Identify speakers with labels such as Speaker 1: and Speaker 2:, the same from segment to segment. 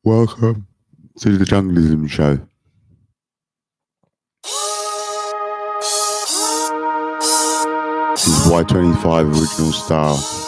Speaker 1: Welcome to the Junglism show. This is Y25 original style.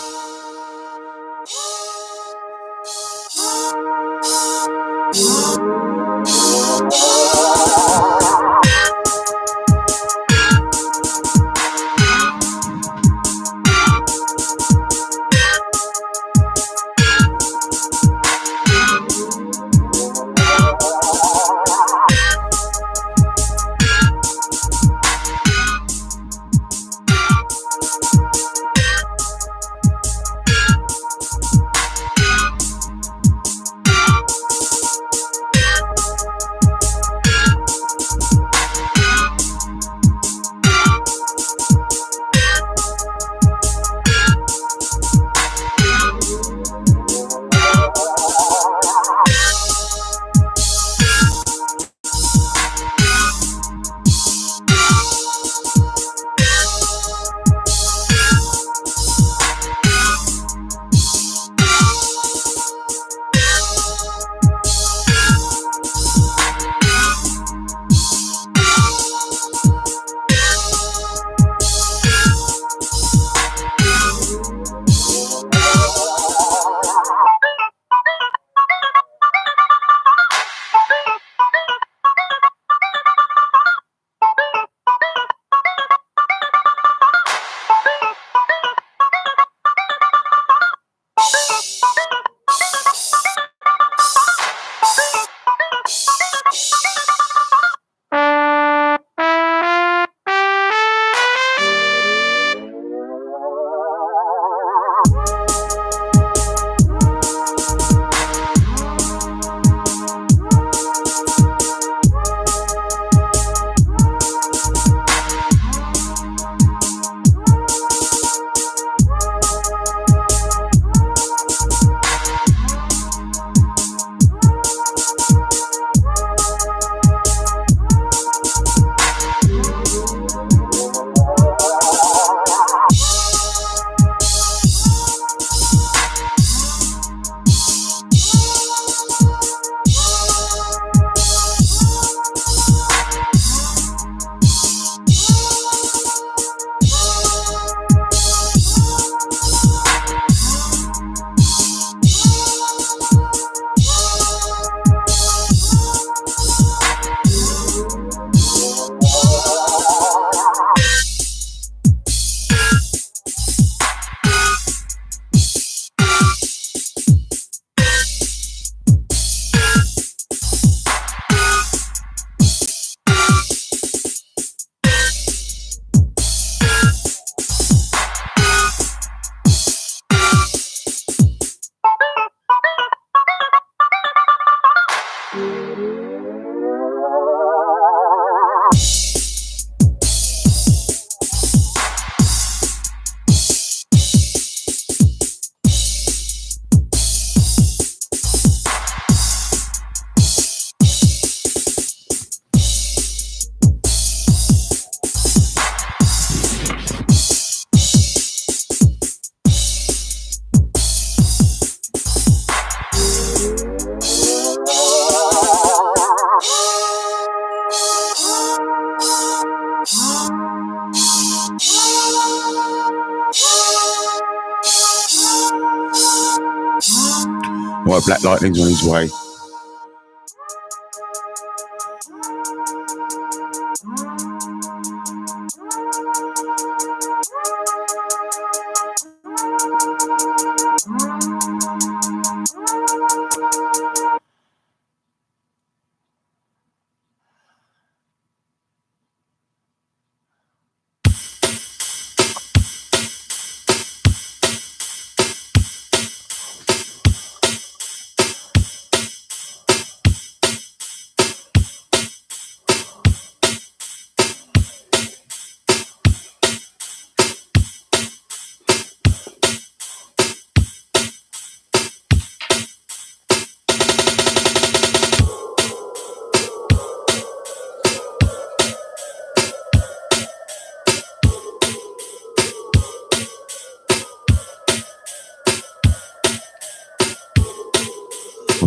Speaker 1: White Black Lightning's on his way.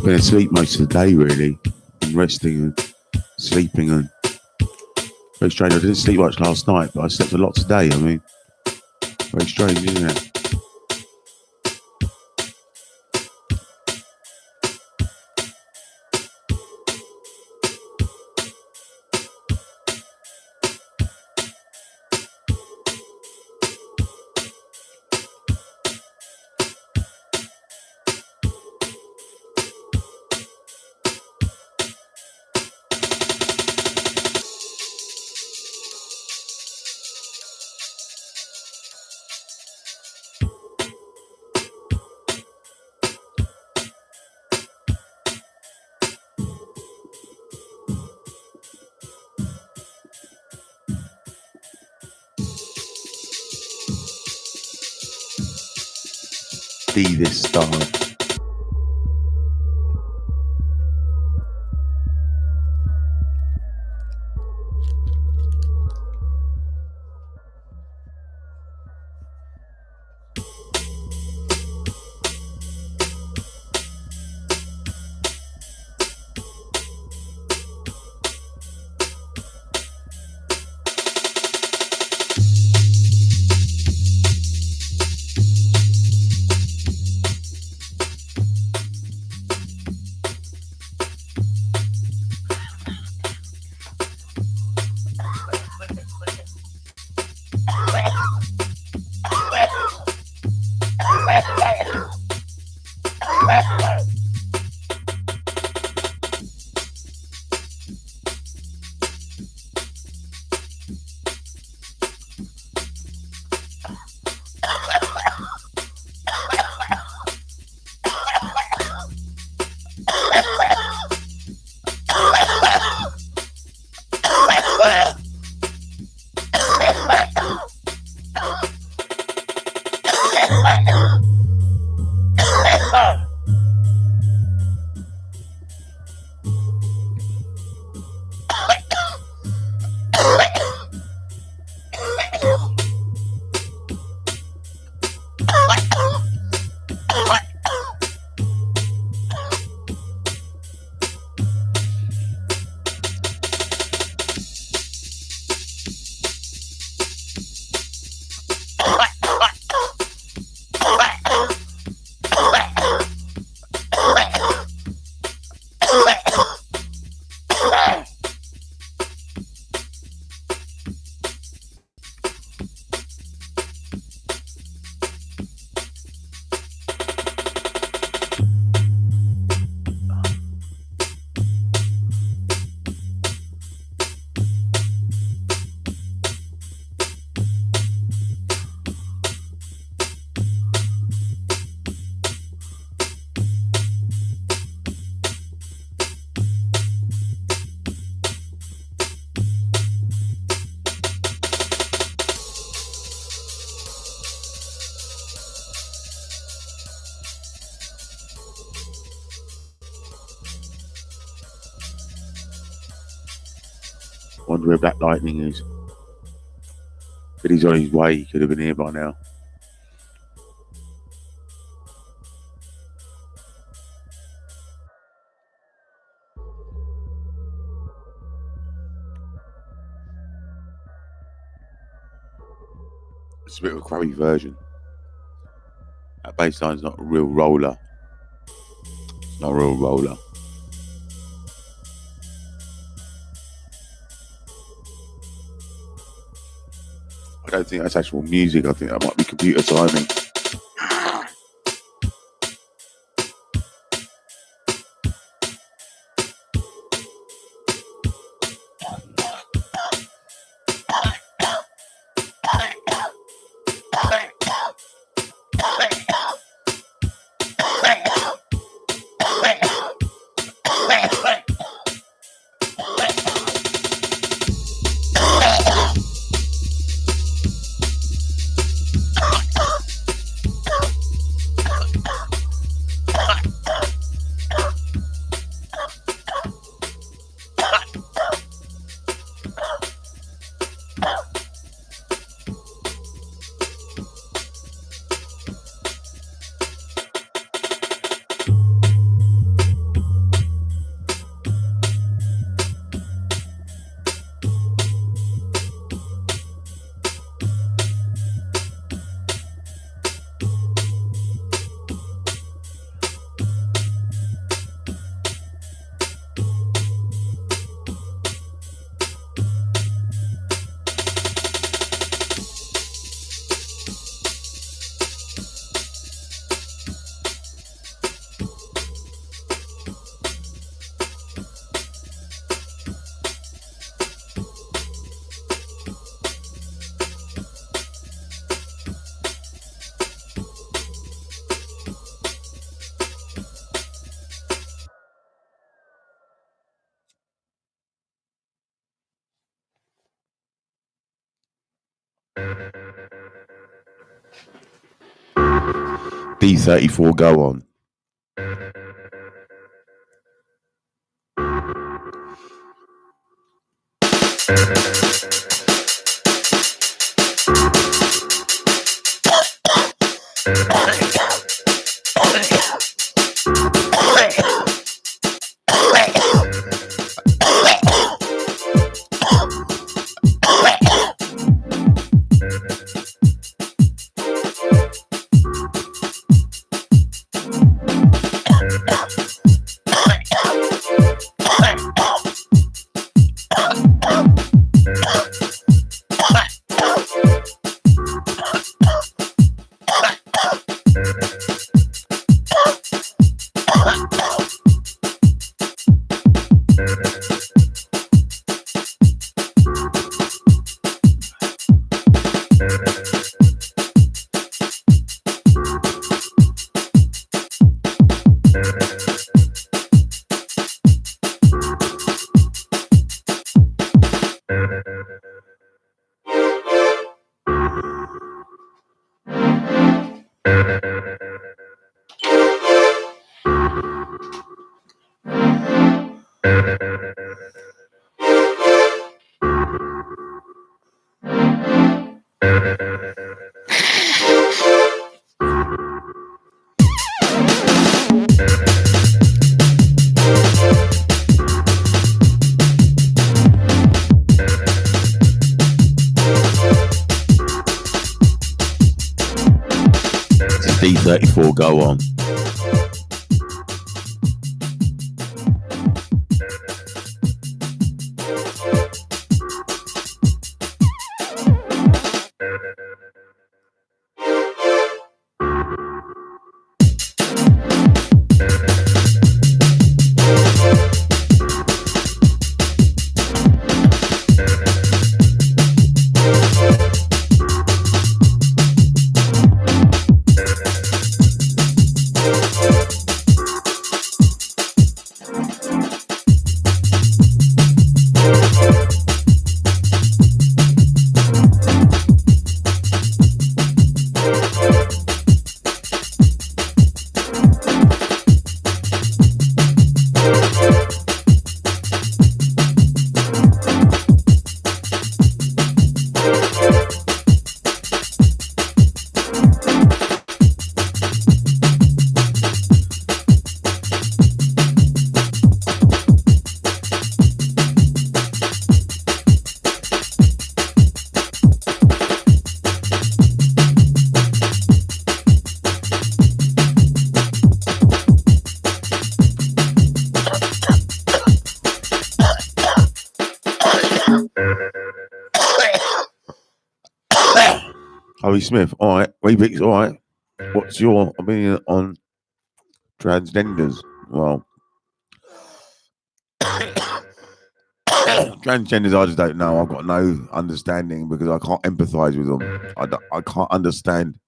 Speaker 1: been asleep most of the day, really, and resting and sleeping, and very strange. I didn't sleep much last night, but I slept a lot today. I mean, very strange, isn't it? Be this star. Wonder where Black Lightning is. But he's on his way. He could have been here by now. It's a bit of a crummy version. That bass line's not a real roller. It's not a real roller. I don't think that's actual music. I think that might be computer timing. D34, go on. D34, go on. Harry Smith, all right. Weebix, all right. What's your opinion on transgenders? Well, transgenders, I just don't know. I've got no understanding because I can't empathise with them. I can't understand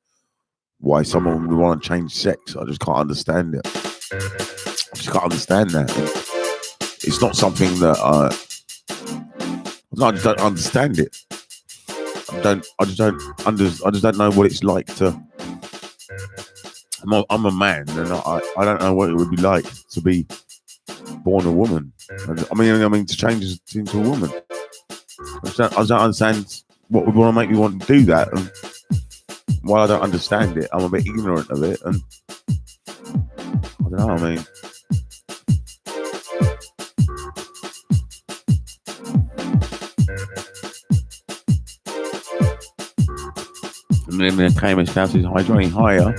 Speaker 1: why someone would want to change sex. I just can't understand it. I just can't understand that. It's not something that I just don't understand it. I just don't know what it's like to. I'm a man, and I don't know what it would be like to be born a woman. I mean to change into a woman. I don't understand what would want to make me want to do that, and while I don't understand it, I'm a bit ignorant of it, and I don't know. I mean. And then the Cayman's house is hydrating higher.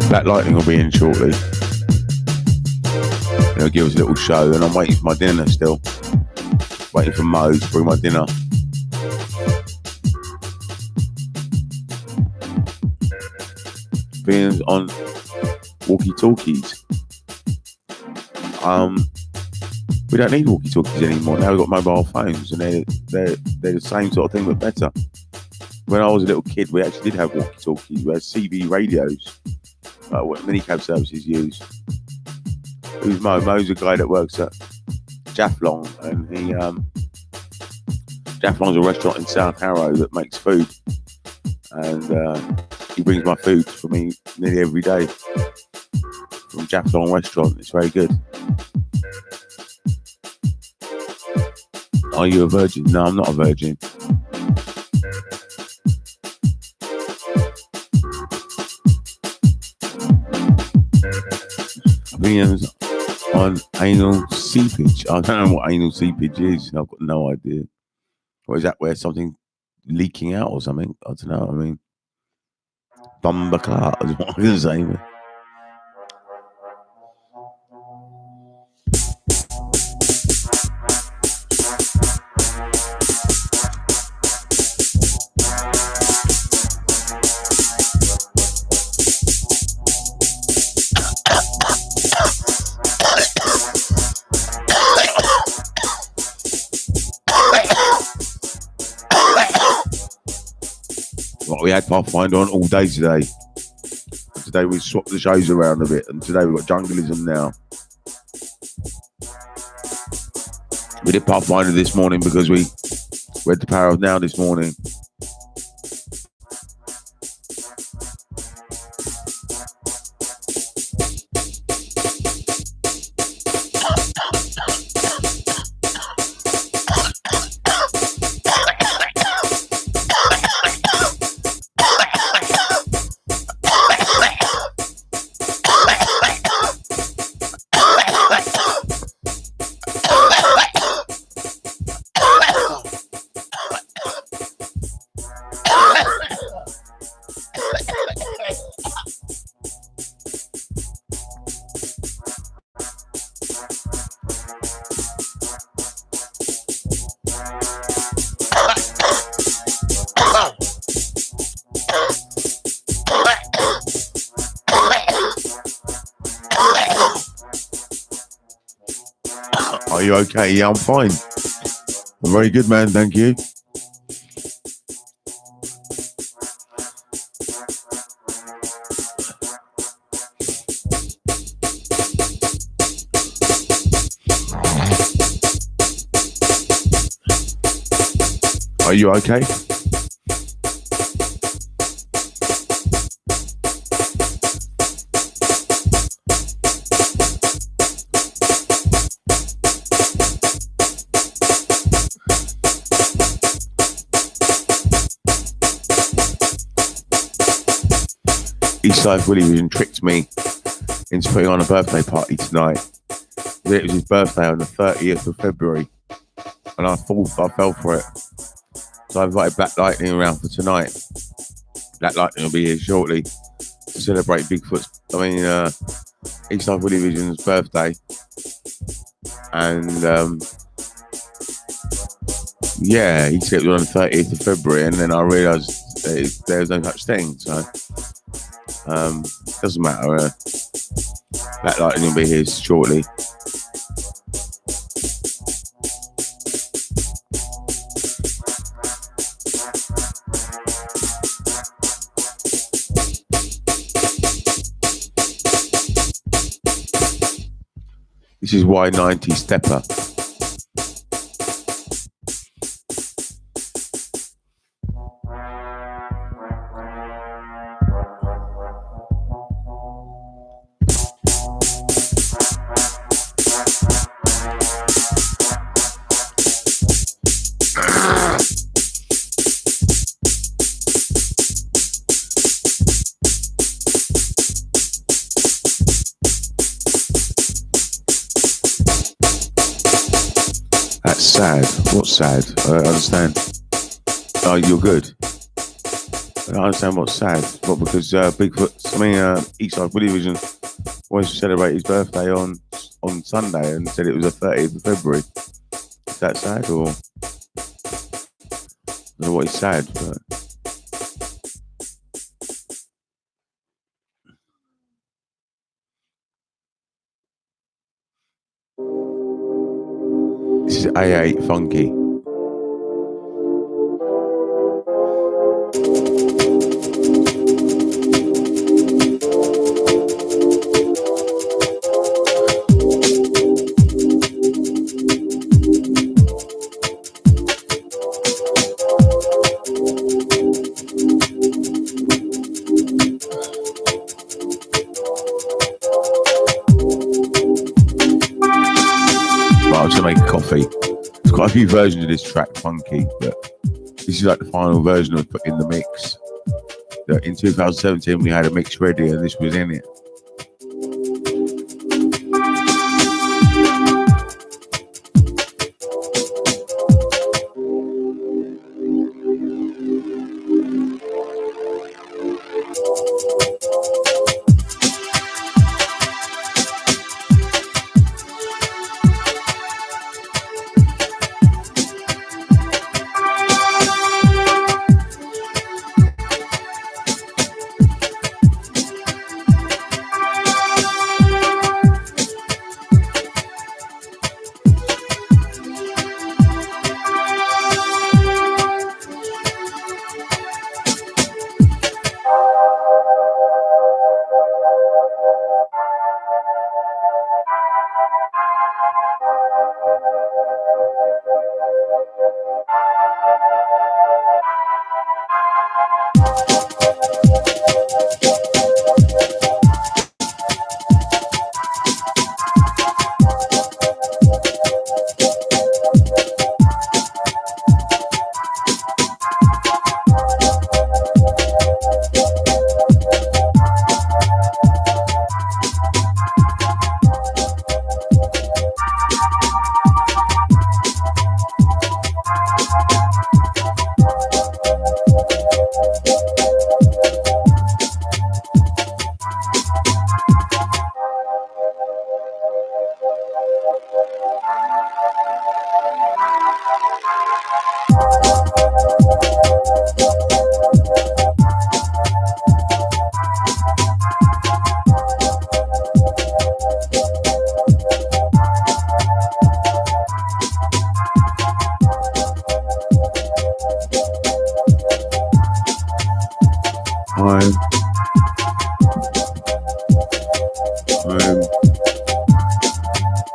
Speaker 1: Black Lightning will be in shortly. He'll give us a little show, and I'm waiting for my dinner still. Waiting for Mo to bring my dinner. Being on walkie-talkies. We don't need walkie-talkies anymore. Now we've got mobile phones, and they're the same sort of thing but better. When I was a little kid, we actually did have walkie-talkies. We had CB radios, what minicab services use. Who's Mo? Mo's a guy that works at Jafflong, and Jafflong's a restaurant in South Harrow that makes food, and he brings my food for me nearly every day from Jafflong restaurant. It's very good. Are you a virgin? No, I'm not a virgin. Opinions on anal seepage. I don't know what anal seepage is. I've got no idea. Or is that where something leaking out or something? I don't know. I mean, bumba is what I'm going to say. Man. We had Pathfinder on all day today. Today we swapped the shows around a bit, and today we've got Junglism now. We did Pathfinder this morning because we read The Power of Now this morning. Are you okay? Yeah, I'm fine. I'm very good, man. Thank you. Are you okay? Eastside Willie Vision tricked me into putting on a birthday party tonight. It was his birthday on the 30th of February, and I fell for it. So I invited Black Lightning around for tonight. Black Lightning will be here shortly to celebrate Bigfoot's, Eastside Willie Vision's birthday. And yeah, he said it was on the 30th of February, and then I realised there was no such thing. So doesn't matter. Black Lightning will be here shortly. This is Y90 Stepper. That's sad. What's sad? I don't understand. Oh, you're good. I don't understand what's sad. Well, because Eastside Willie Vision wanted to celebrate his birthday on Sunday and said it was the 30th of February. Is that sad or? I don't know what is sad, but. This is A8 Funky. I'm just gonna make a coffee. There's quite a few versions of this track, Funky, but this is like the final version I put in the mix. In 2017, we had a mix ready, and this was in it.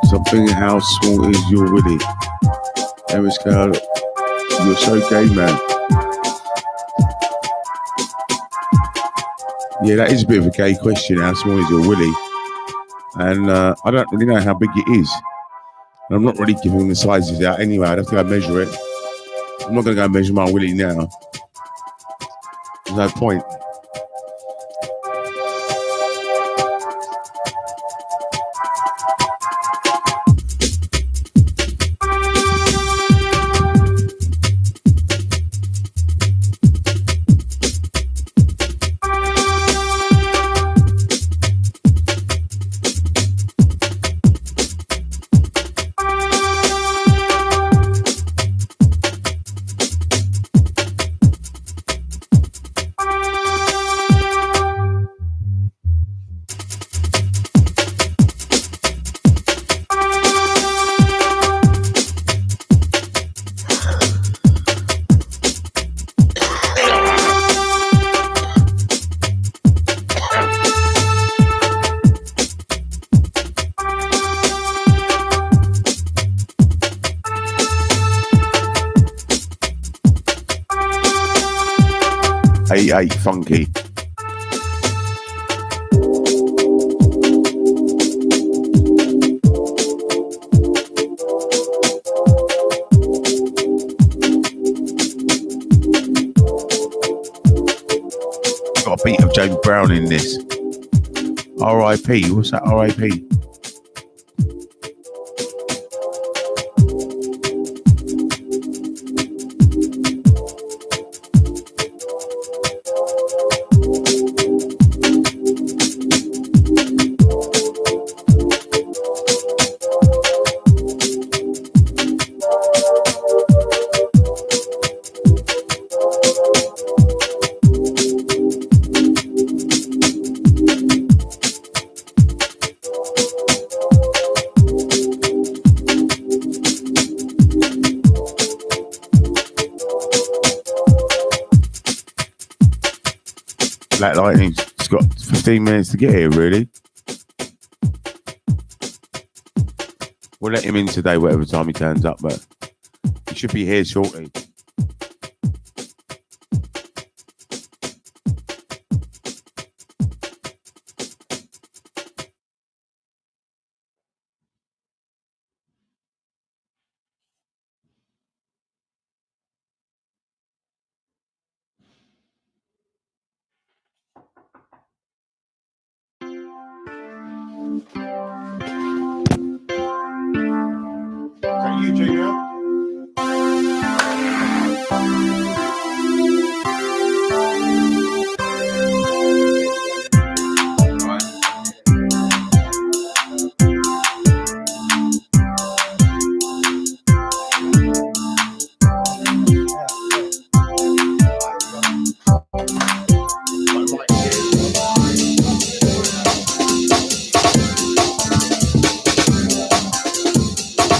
Speaker 1: Something how small is your willy? Emma Scarlett, you're so gay, man. Yeah, that is a bit of a gay question. How small is your willy? And I don't really know how big it is. And I'm not really giving the sizes out anyway. I'd have to go measure it. I'm not going to go measure my willy now. There's no point. Hey, Funky. Got a beat of James Brown in this. R.I.P. What's that? R.I.P. Black Lightning's got 15 minutes to get here, really. We'll let him in today, whatever time he turns up, but he should be here shortly.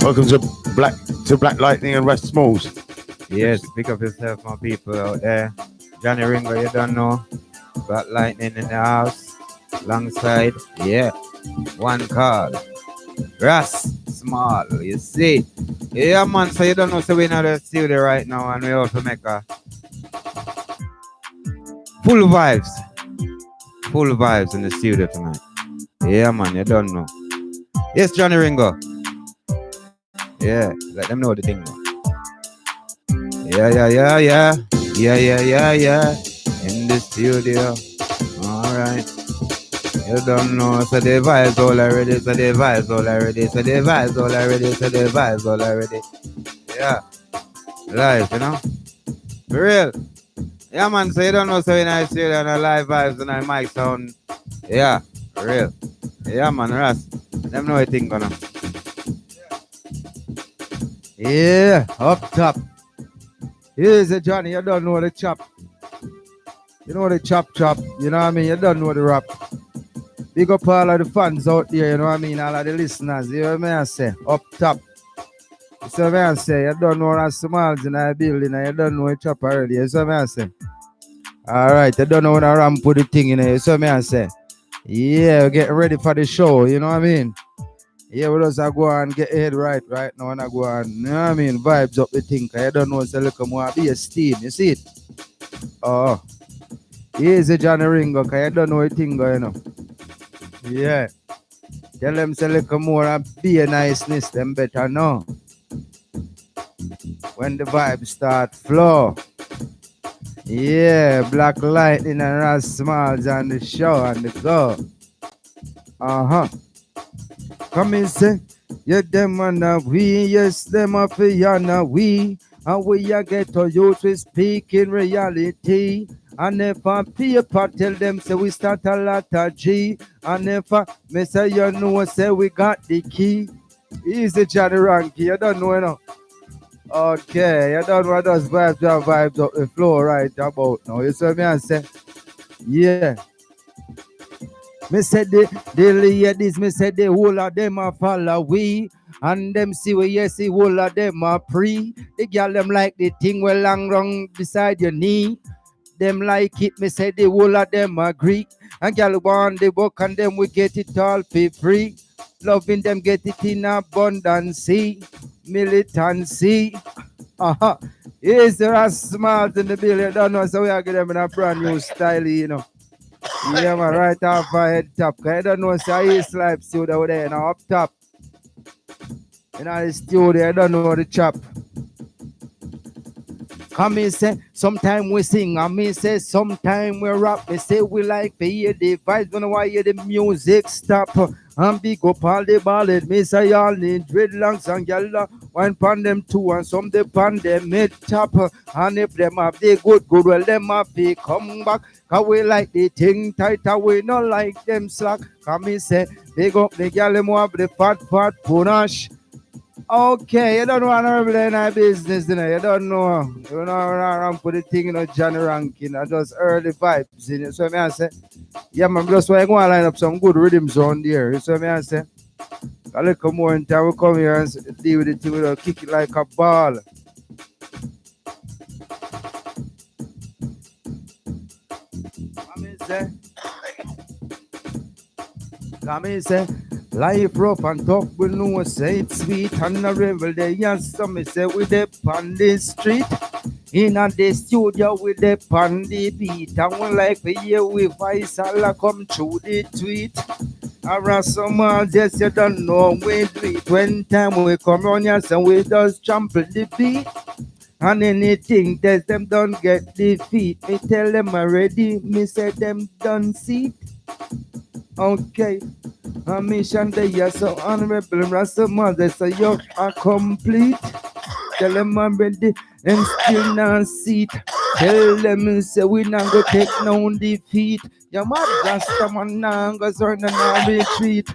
Speaker 1: Welcome to Black Lightning and West Smalls.
Speaker 2: Yes, pick up yourself, my people out there. Johnny Ringo, you don't know. Black Lightning in the house. Alongside, yeah. One call. Ras Small, you see. Yeah, man, so you don't know, so we're in the studio right now and we also make a full vibes. Full vibes in the studio tonight. Yeah, man, you don't know. Yes, Johnny Ringo. Yeah, let them know the thing now. Yeah. In the studio. Alright. You don't know, so the vibes all already, so the vibes all already, so the vibes all already, so the vibes all already. Yeah. Live, you know? For real. Yeah, man, so you don't know, so in the studio and the live vibes and the mic sound. Yeah, for real. Yeah, man, Ras. Them know what thing gonna. Yeah, up top. Here's a Johnny, you don't know the chop. You know the chop, you know what I mean? You don't know the rap. Big up all of the fans out there, you know what I mean? All of the listeners, you know what I say? Up top. You see what I say? You don't know that smalls in the building and you don't know the chop already, you see what I say? Alright, you don't know when I ramp put the thing in there, you see what I say? Yeah, we're getting ready for the show, you know what I mean? Yeah, we just go and get head right now and I go and, you know what I mean, vibes up the thing, because you don't know, so look, more be a steam, you see it? Oh, here's a Johnny Ringo, because you don't know the thing, you know? Yeah. Tell them, say, look, more and be a niceness, them better know. When the vibes start flow. Yeah, Black Lightning and Ras Smalls on the show and the go. Come and say, yeah, them and we, yes, them up here we, and we are get to youth, we speak in reality. And if I paper tell them, say we start a lot of G, and if I say you know, say we got the key. Easy Johnny Ranky, you don't know, you know. Okay, you don't know those vibes up the floor right about now. You see me and say, yeah. Me said the ladies, me said the whole of them are follow we. And them see we yes, the whole of them are pre. The girl them like the thing well long wrong beside your knee. Them like it, me say the whole of them agree. And girl want the book and them we get it all for free. Loving them get it in abundance, militancy. Here's the Ras Smart in the building. You don't know, so we are getting them in a brand new style, you know. Yeah, man, right off our head top. Cause I don't know, so he's live studio over there, you know, up top. You know, the studio, I don't know the chop. Come and say, sometime we sing, and me say, sometime we rap. Me say, we like to hear the vibes, when I hear the music stop. And big up all the ballad, me say, y'all need dreadlocks and y'all one pan them too, and some they pan them mid top. And if them have the good, well, them have to come back. Cause we like the thing tighter, we not like them slack. Come and say, big up the girl, them have the fat punash. Okay, you don't know what I'm in our business, you know. You don't know. You know, I'm put the thing in a Johnny ranking. I just early vibes in it. So I say, yeah, man, just why I go and line up some good rhythms on there. So I say, a little more in time we come here and deal with it without kick it like a ball. Come in, say, life rough and tough, we know say it's sweet and a rebel day. Yes, some say we dey on the street. In the studio we dey on the beat. And we like to hear we voice all come through the tweet. Around some just you don't know we do it. When time we come on here, so we just trample the beat. And anything that them don't get defeat. Me tell them already, me say them don't see. Okay, a mission they are so honorable, Rasta mother, so you are complete. Tell them I'm ready and still not see it. Tell them say we not go take no defeat. Your mad Rasta man now goes on and retreat.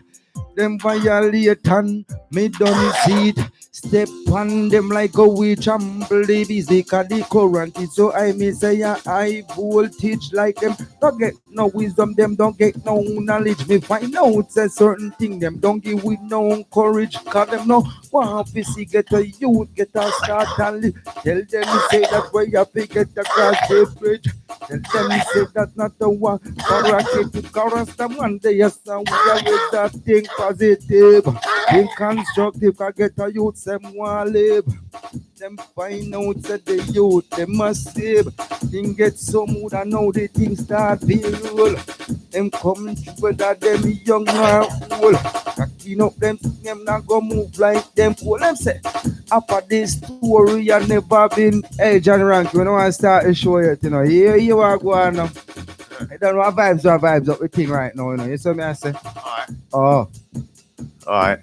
Speaker 2: Them violate and me don't see it. Step on them like a witch and babies, they can the current. So I may say a high voltage like them. Don't get no wisdom, them don't get no knowledge. Me find out a certain thing, them don't give with no courage. Cause them no want to see get a youth, get a start and live. Tell them say that way you have to get across the bridge. Tell them say that's not the one. Correct to chorus the one day, yes, and we are with that thing positive. Think constructive, can get a youth, them want live. Them find out that the youth, them must save. Thing get so mood and now the things start being roll. Them come together, them young and old. Cocking up them not go move like them cool. Them say, after this story, I never been edge and rank. When I start to show it, you know, here you are going now. I don't know what vibes up the thing right now, you know. You see me I say?
Speaker 1: Alright.
Speaker 2: Oh.
Speaker 1: Alright.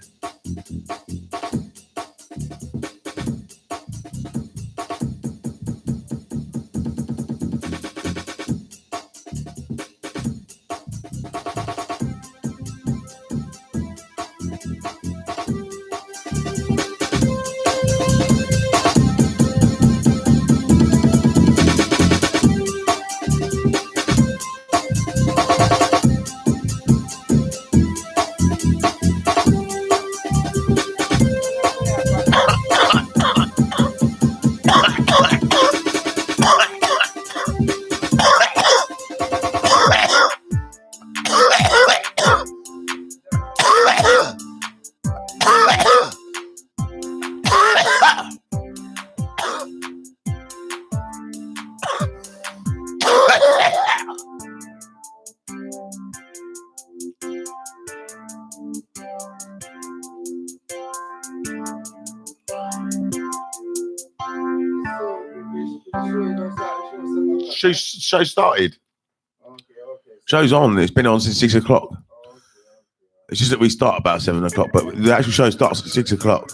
Speaker 1: Show started.
Speaker 2: Okay.
Speaker 1: Show's on. It's been on since 6 o'clock. It's just that we start about 7 o'clock, but the actual show starts at 6 o'clock.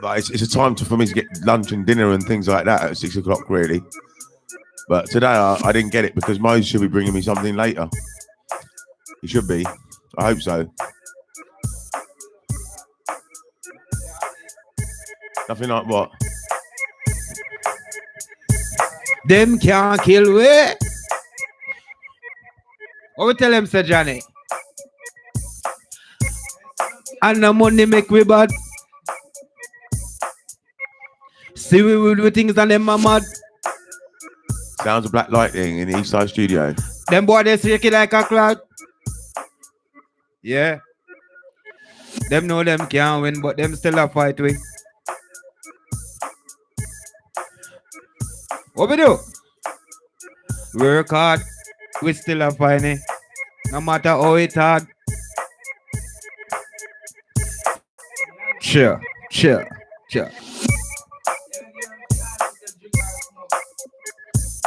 Speaker 1: But it's a time for me to get lunch and dinner and things like that at 6 o'clock, really. But today I didn't get it because Mose should be bringing me something later. He should be. I hope so. Nothing like what?
Speaker 2: Them can't kill we. What we tell them, say Johnny? And the money make we bad. See we will do things and them are mad.
Speaker 1: Sounds of Black Lightning in the East Side Studio.
Speaker 2: Them boy they shake it like a cloud. Yeah. Them know them can't win, but them still a fight with. What we do? Work hard. We still a fight, eh? No matter how it's hard. Sure.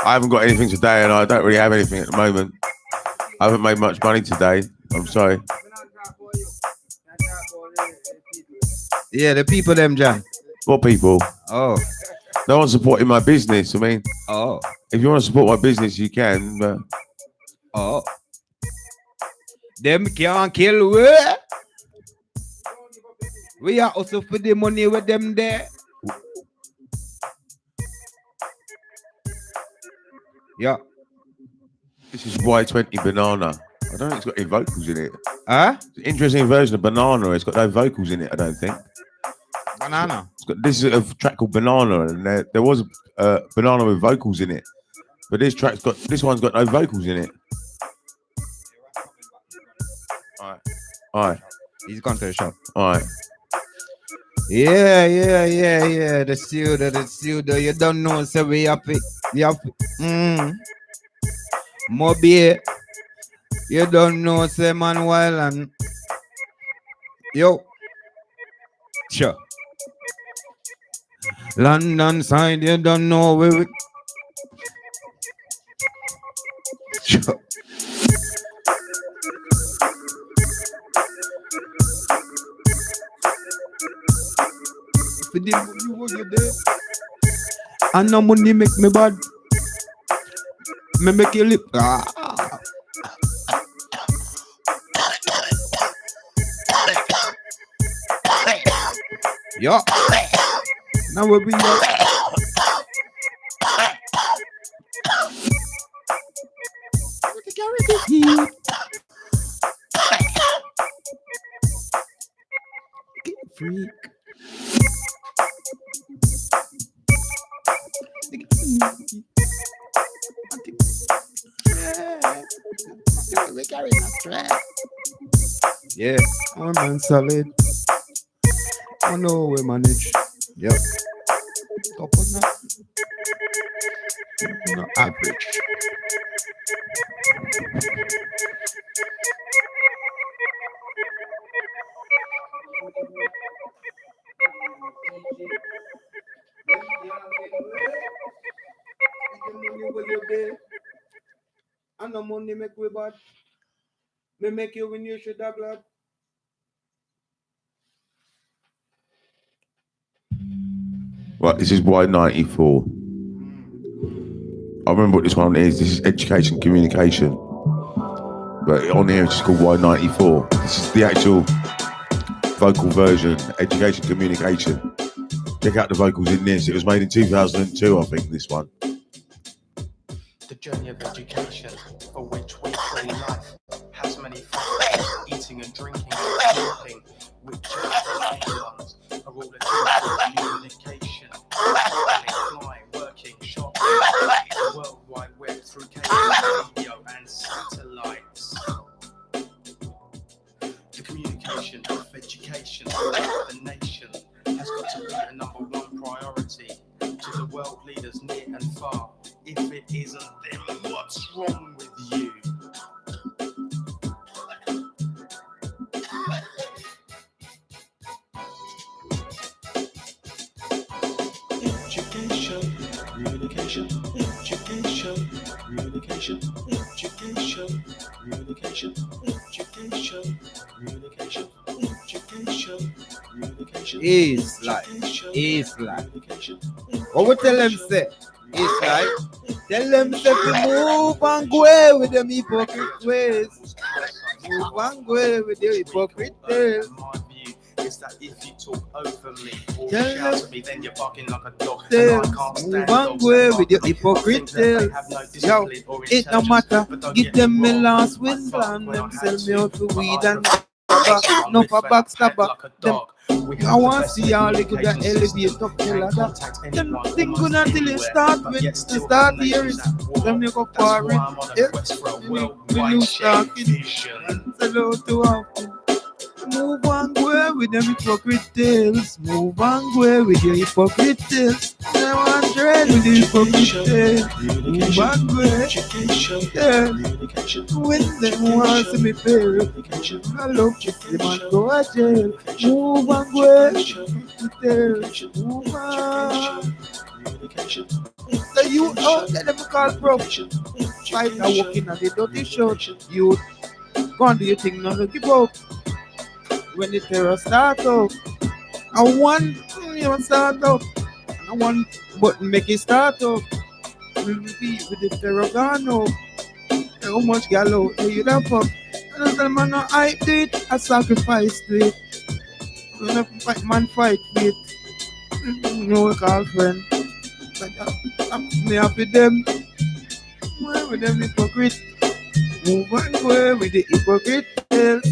Speaker 1: I haven't got anything today and I don't really have anything at the moment. I haven't made much money today. I'm sorry.
Speaker 2: Yeah, the people them, John.
Speaker 1: What people?
Speaker 2: Oh.
Speaker 1: No one's supporting my business. I mean,
Speaker 2: Oh.
Speaker 1: if you want to support my business, you can. But
Speaker 2: Oh. Them can't kill we. We are also for the money with them there. Yeah.
Speaker 1: this is Y20 Banana. I don't think it's got any vocals in it.
Speaker 2: Huh?
Speaker 1: It's an interesting version of Banana. It's got no vocals in it, I don't think.
Speaker 2: Banana.
Speaker 1: This is a track called Banana, and there was a Banana with vocals in it. But this one's got no vocals in it. All right.
Speaker 2: He's gone to the shop.
Speaker 1: All right.
Speaker 2: Yeah. The pseudo. You don't know, so we happy. Moby. You don't know, say man while and yo. Sure. London side, you don't know where we. Sure. And no money make me bad. Me make you lip. Yo. Now we be up. Freak. Yeah, one man solid. I know we manage. Yep. Top on that. Not average. And no money make we bad. Me make you when you should have glad.
Speaker 1: Right, this is Y94. I remember what this one is. This is education communication. But on here it's just called Y94. This is the actual vocal version, education communication. Check out the vocals in this. It was made in 2002, I think, this one.
Speaker 3: The journey of education, for which we call life, has many factors. Eating and drinking and sleeping, which are the main ones, are all the tools of communication. Flying, working, shopping, the World Wide Web through cable, radio and satellites. The communication of education throughout the nation has got to be a number one priority to the world leaders near and far. If it isn't, then what's wrong with you? Education, communication, education, communication, education, communication, education, communication, education, communication.
Speaker 2: It's like. What we tell them say? It's like. Tell them say to move and go away with them hypocrite ways. Move and go away with your hypocrite ways.
Speaker 3: Is that if you talk over me or
Speaker 2: Tell
Speaker 3: shout
Speaker 2: them-
Speaker 3: at me, then you're barking like a dog.
Speaker 2: Tell
Speaker 3: And I can't stand
Speaker 2: move and
Speaker 3: dogs
Speaker 2: go away
Speaker 3: that
Speaker 2: with your
Speaker 3: bark.
Speaker 2: hypocrite
Speaker 3: Think that they
Speaker 2: tales.
Speaker 3: have no
Speaker 2: Yo,
Speaker 3: discipline or
Speaker 2: it no
Speaker 3: intelligence,
Speaker 2: matter.
Speaker 3: but don't
Speaker 2: Give
Speaker 3: get
Speaker 2: them
Speaker 3: me
Speaker 2: me
Speaker 3: wrong,
Speaker 2: last
Speaker 3: I
Speaker 2: win
Speaker 3: fuck
Speaker 2: plan.
Speaker 3: when
Speaker 2: Them
Speaker 3: I
Speaker 2: sell
Speaker 3: had
Speaker 2: me out
Speaker 3: to,
Speaker 2: for
Speaker 3: but
Speaker 2: weed
Speaker 3: I
Speaker 2: and
Speaker 3: prefer
Speaker 2: no
Speaker 3: with
Speaker 2: for
Speaker 3: fed
Speaker 2: back
Speaker 3: up head
Speaker 2: stabber.
Speaker 3: like a
Speaker 2: Them
Speaker 3: dog. We
Speaker 2: I
Speaker 3: have the
Speaker 2: want
Speaker 3: best
Speaker 2: to see y'all look at
Speaker 3: communication
Speaker 2: elevate
Speaker 3: system.
Speaker 2: up the
Speaker 3: Can
Speaker 2: ladder.
Speaker 3: contact
Speaker 2: Them
Speaker 3: anyone
Speaker 2: thing good
Speaker 3: almost
Speaker 2: until you
Speaker 3: anywhere,
Speaker 2: start
Speaker 3: but
Speaker 2: with
Speaker 3: yet
Speaker 2: to
Speaker 3: still
Speaker 2: start
Speaker 3: have
Speaker 2: the year.
Speaker 3: nations at war.
Speaker 2: Them you go
Speaker 3: That's
Speaker 2: for
Speaker 3: why
Speaker 2: it.
Speaker 3: I'm on a
Speaker 2: Yeah.
Speaker 3: quest for a
Speaker 2: We
Speaker 3: worldwide
Speaker 2: lose
Speaker 3: shared
Speaker 2: talking.
Speaker 3: vision.
Speaker 2: Hello to often. Move and go with them hypocrite tales. Move and go with your hypocrite tales. I want dread with the hypocrite tales. Move and go. Yeah. When them want to me fail. I love to see man go to jail. Move and go with the tales. Move on. So you out there them call bro. Fight a walking at the dirty shot. You go and do your thing, no give up. When the terror start up, I want you start up. I want button make it start up. With the terror gone up. How much gallow do you that fuck? I don't tell man no I do it, I sacrifice to it. I don't fight man fight for it. No call friend. Me happy them. With them hypocrite. Move and go with the hypocrite tales.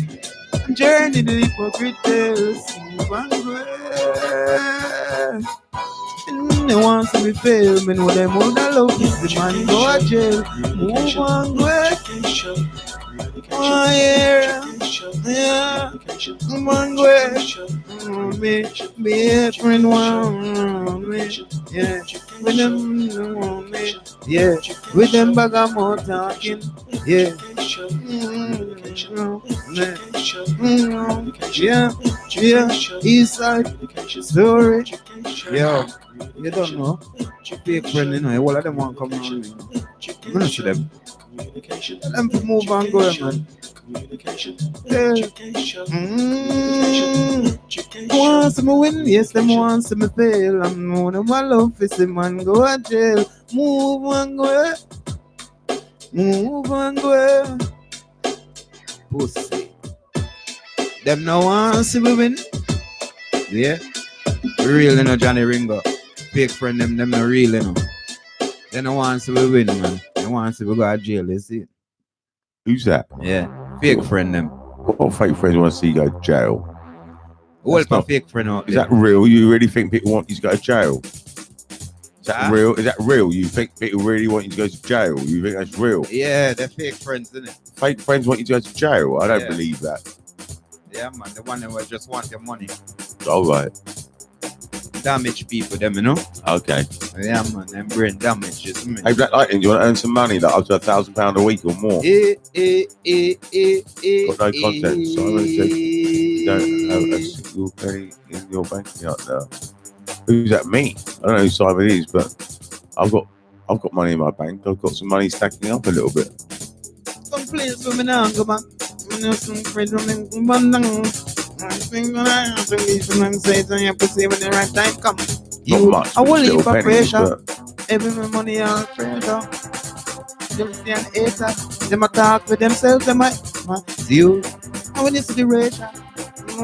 Speaker 2: Journey the hypocrite tales. Move and go. They want to be fail. Me know them all that love is the man go to jail. Move and go. Oh yeah. Yeah. Move and go. Me friend want me. Yeah. With them want me. Yeah. With them bag of more talking. Yeah. Yeah. Yeah. East side story. Yo. You don't know. Fake friend, you know. All of them want to come around me. I'm gonna see them. Tell them to move and go, man. Yeah. Wants me win, yes, them wants me fail. I'm known them my love is the man go to jail. Move and go. Move and go. Pussy. Them no want see me win. Yeah. Real, you know, Johnny Ringo. Fake friend, them not real, you know. They don't want to see we win, man. They want to see we go to jail, you see.
Speaker 1: Who's that?
Speaker 2: Yeah. Fake friend, them.
Speaker 1: What fake friends want to see you go to jail?
Speaker 2: Well,
Speaker 1: That's not-
Speaker 2: fake friend out
Speaker 1: Is
Speaker 2: there.
Speaker 1: that real? You really think people want you to go to jail? Is that
Speaker 2: Huh?
Speaker 1: real? Is that real? You think people really want you to go to jail? You think that's real?
Speaker 2: Yeah, they're fake friends, isn't it?
Speaker 1: Fake friends want you to go to jail? I don't
Speaker 2: Yeah.
Speaker 1: believe that.
Speaker 2: Yeah, man. The one that just want your money.
Speaker 1: All right.
Speaker 2: Damage people, them, you know?
Speaker 1: Okay.
Speaker 2: Yeah, man. Them brain damage, isn't it?
Speaker 1: Hey, Black Lightning, do you want to earn some money, like up to £1,000 a week or more? Got no content. Simon said you don't have a single penny in your bank account now. Who's that? Me? I don't know who Simon is, but I've got money in my bank. I've got some money stacking up a little bit.
Speaker 2: Some place for me now, go back. I know some friends from Bandang. I think when I have to leave from them say so you pussy when the right time come.
Speaker 1: Not much.
Speaker 2: I will
Speaker 1: but
Speaker 2: leave
Speaker 1: little
Speaker 2: for
Speaker 1: pennies,
Speaker 2: pressure.
Speaker 1: but
Speaker 2: Every money on pressure. Them see an hater. Them a talk with themselves. Them might see you. I want to see the ratio.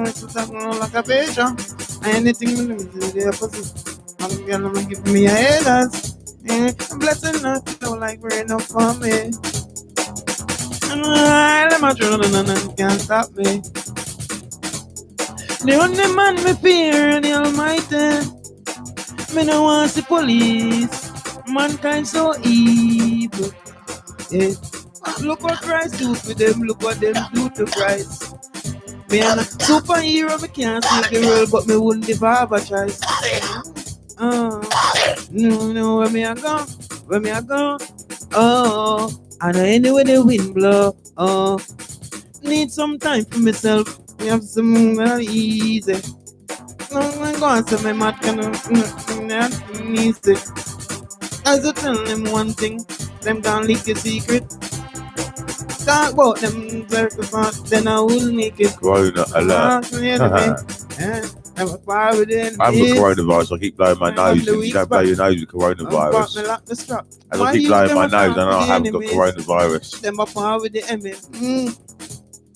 Speaker 2: It's like a patient. Anything we do is the opposite. I'm gonna give me a haters. I'm blessing her. Don't like rain up for me. I'm a drone and can't stop me. The only man me fear the Almighty. Me no want the police. Mankind so evil. Yeah. Look what Christ do for them. Look what them do to Christ. Me and a superhero, me can't save the world, but me wouldn't if I have a choice. No, where me I go? Where me I go? Oh, I know anywhere the wind blow. Oh, need some time for myself. Me have some easy. No, I'm going to my mat kind of easy. As I tell them one thing, them can't leak a secret. Talk about them circles, then I will make it.
Speaker 1: Corona alert.
Speaker 2: I'm a fire within.
Speaker 1: I have the coronavirus. I keep blowing my
Speaker 2: I
Speaker 1: nose.
Speaker 2: have the
Speaker 1: If you don't blow your nose with coronavirus, as I keep blowing my nose, I know I haven't got coronavirus.
Speaker 2: Them up par with the enemy.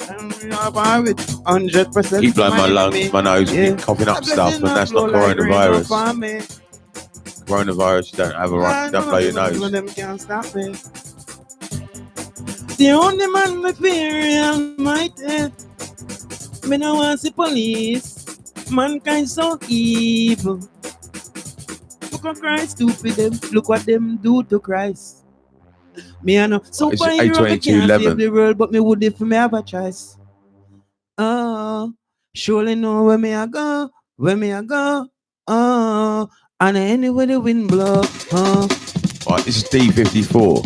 Speaker 2: I'm par with 100%.
Speaker 1: Keep blowing my lungs, my nose, keep coughing up stuff, and that's not coronavirus. Coronavirus, you don't have a right. Don't blow your nose.
Speaker 2: Them can't stop me. The only man me fear Almighty. Me no want see police. Mankind so evil. Look what Christ do for them. Look what them do to Christ. Me I know superhero me can't save the world, but me would if me have a choice. Oh, surely know where me I go. Where me I go. Oh, and anywhere the wind blow. Oh.
Speaker 1: Right, this is D54.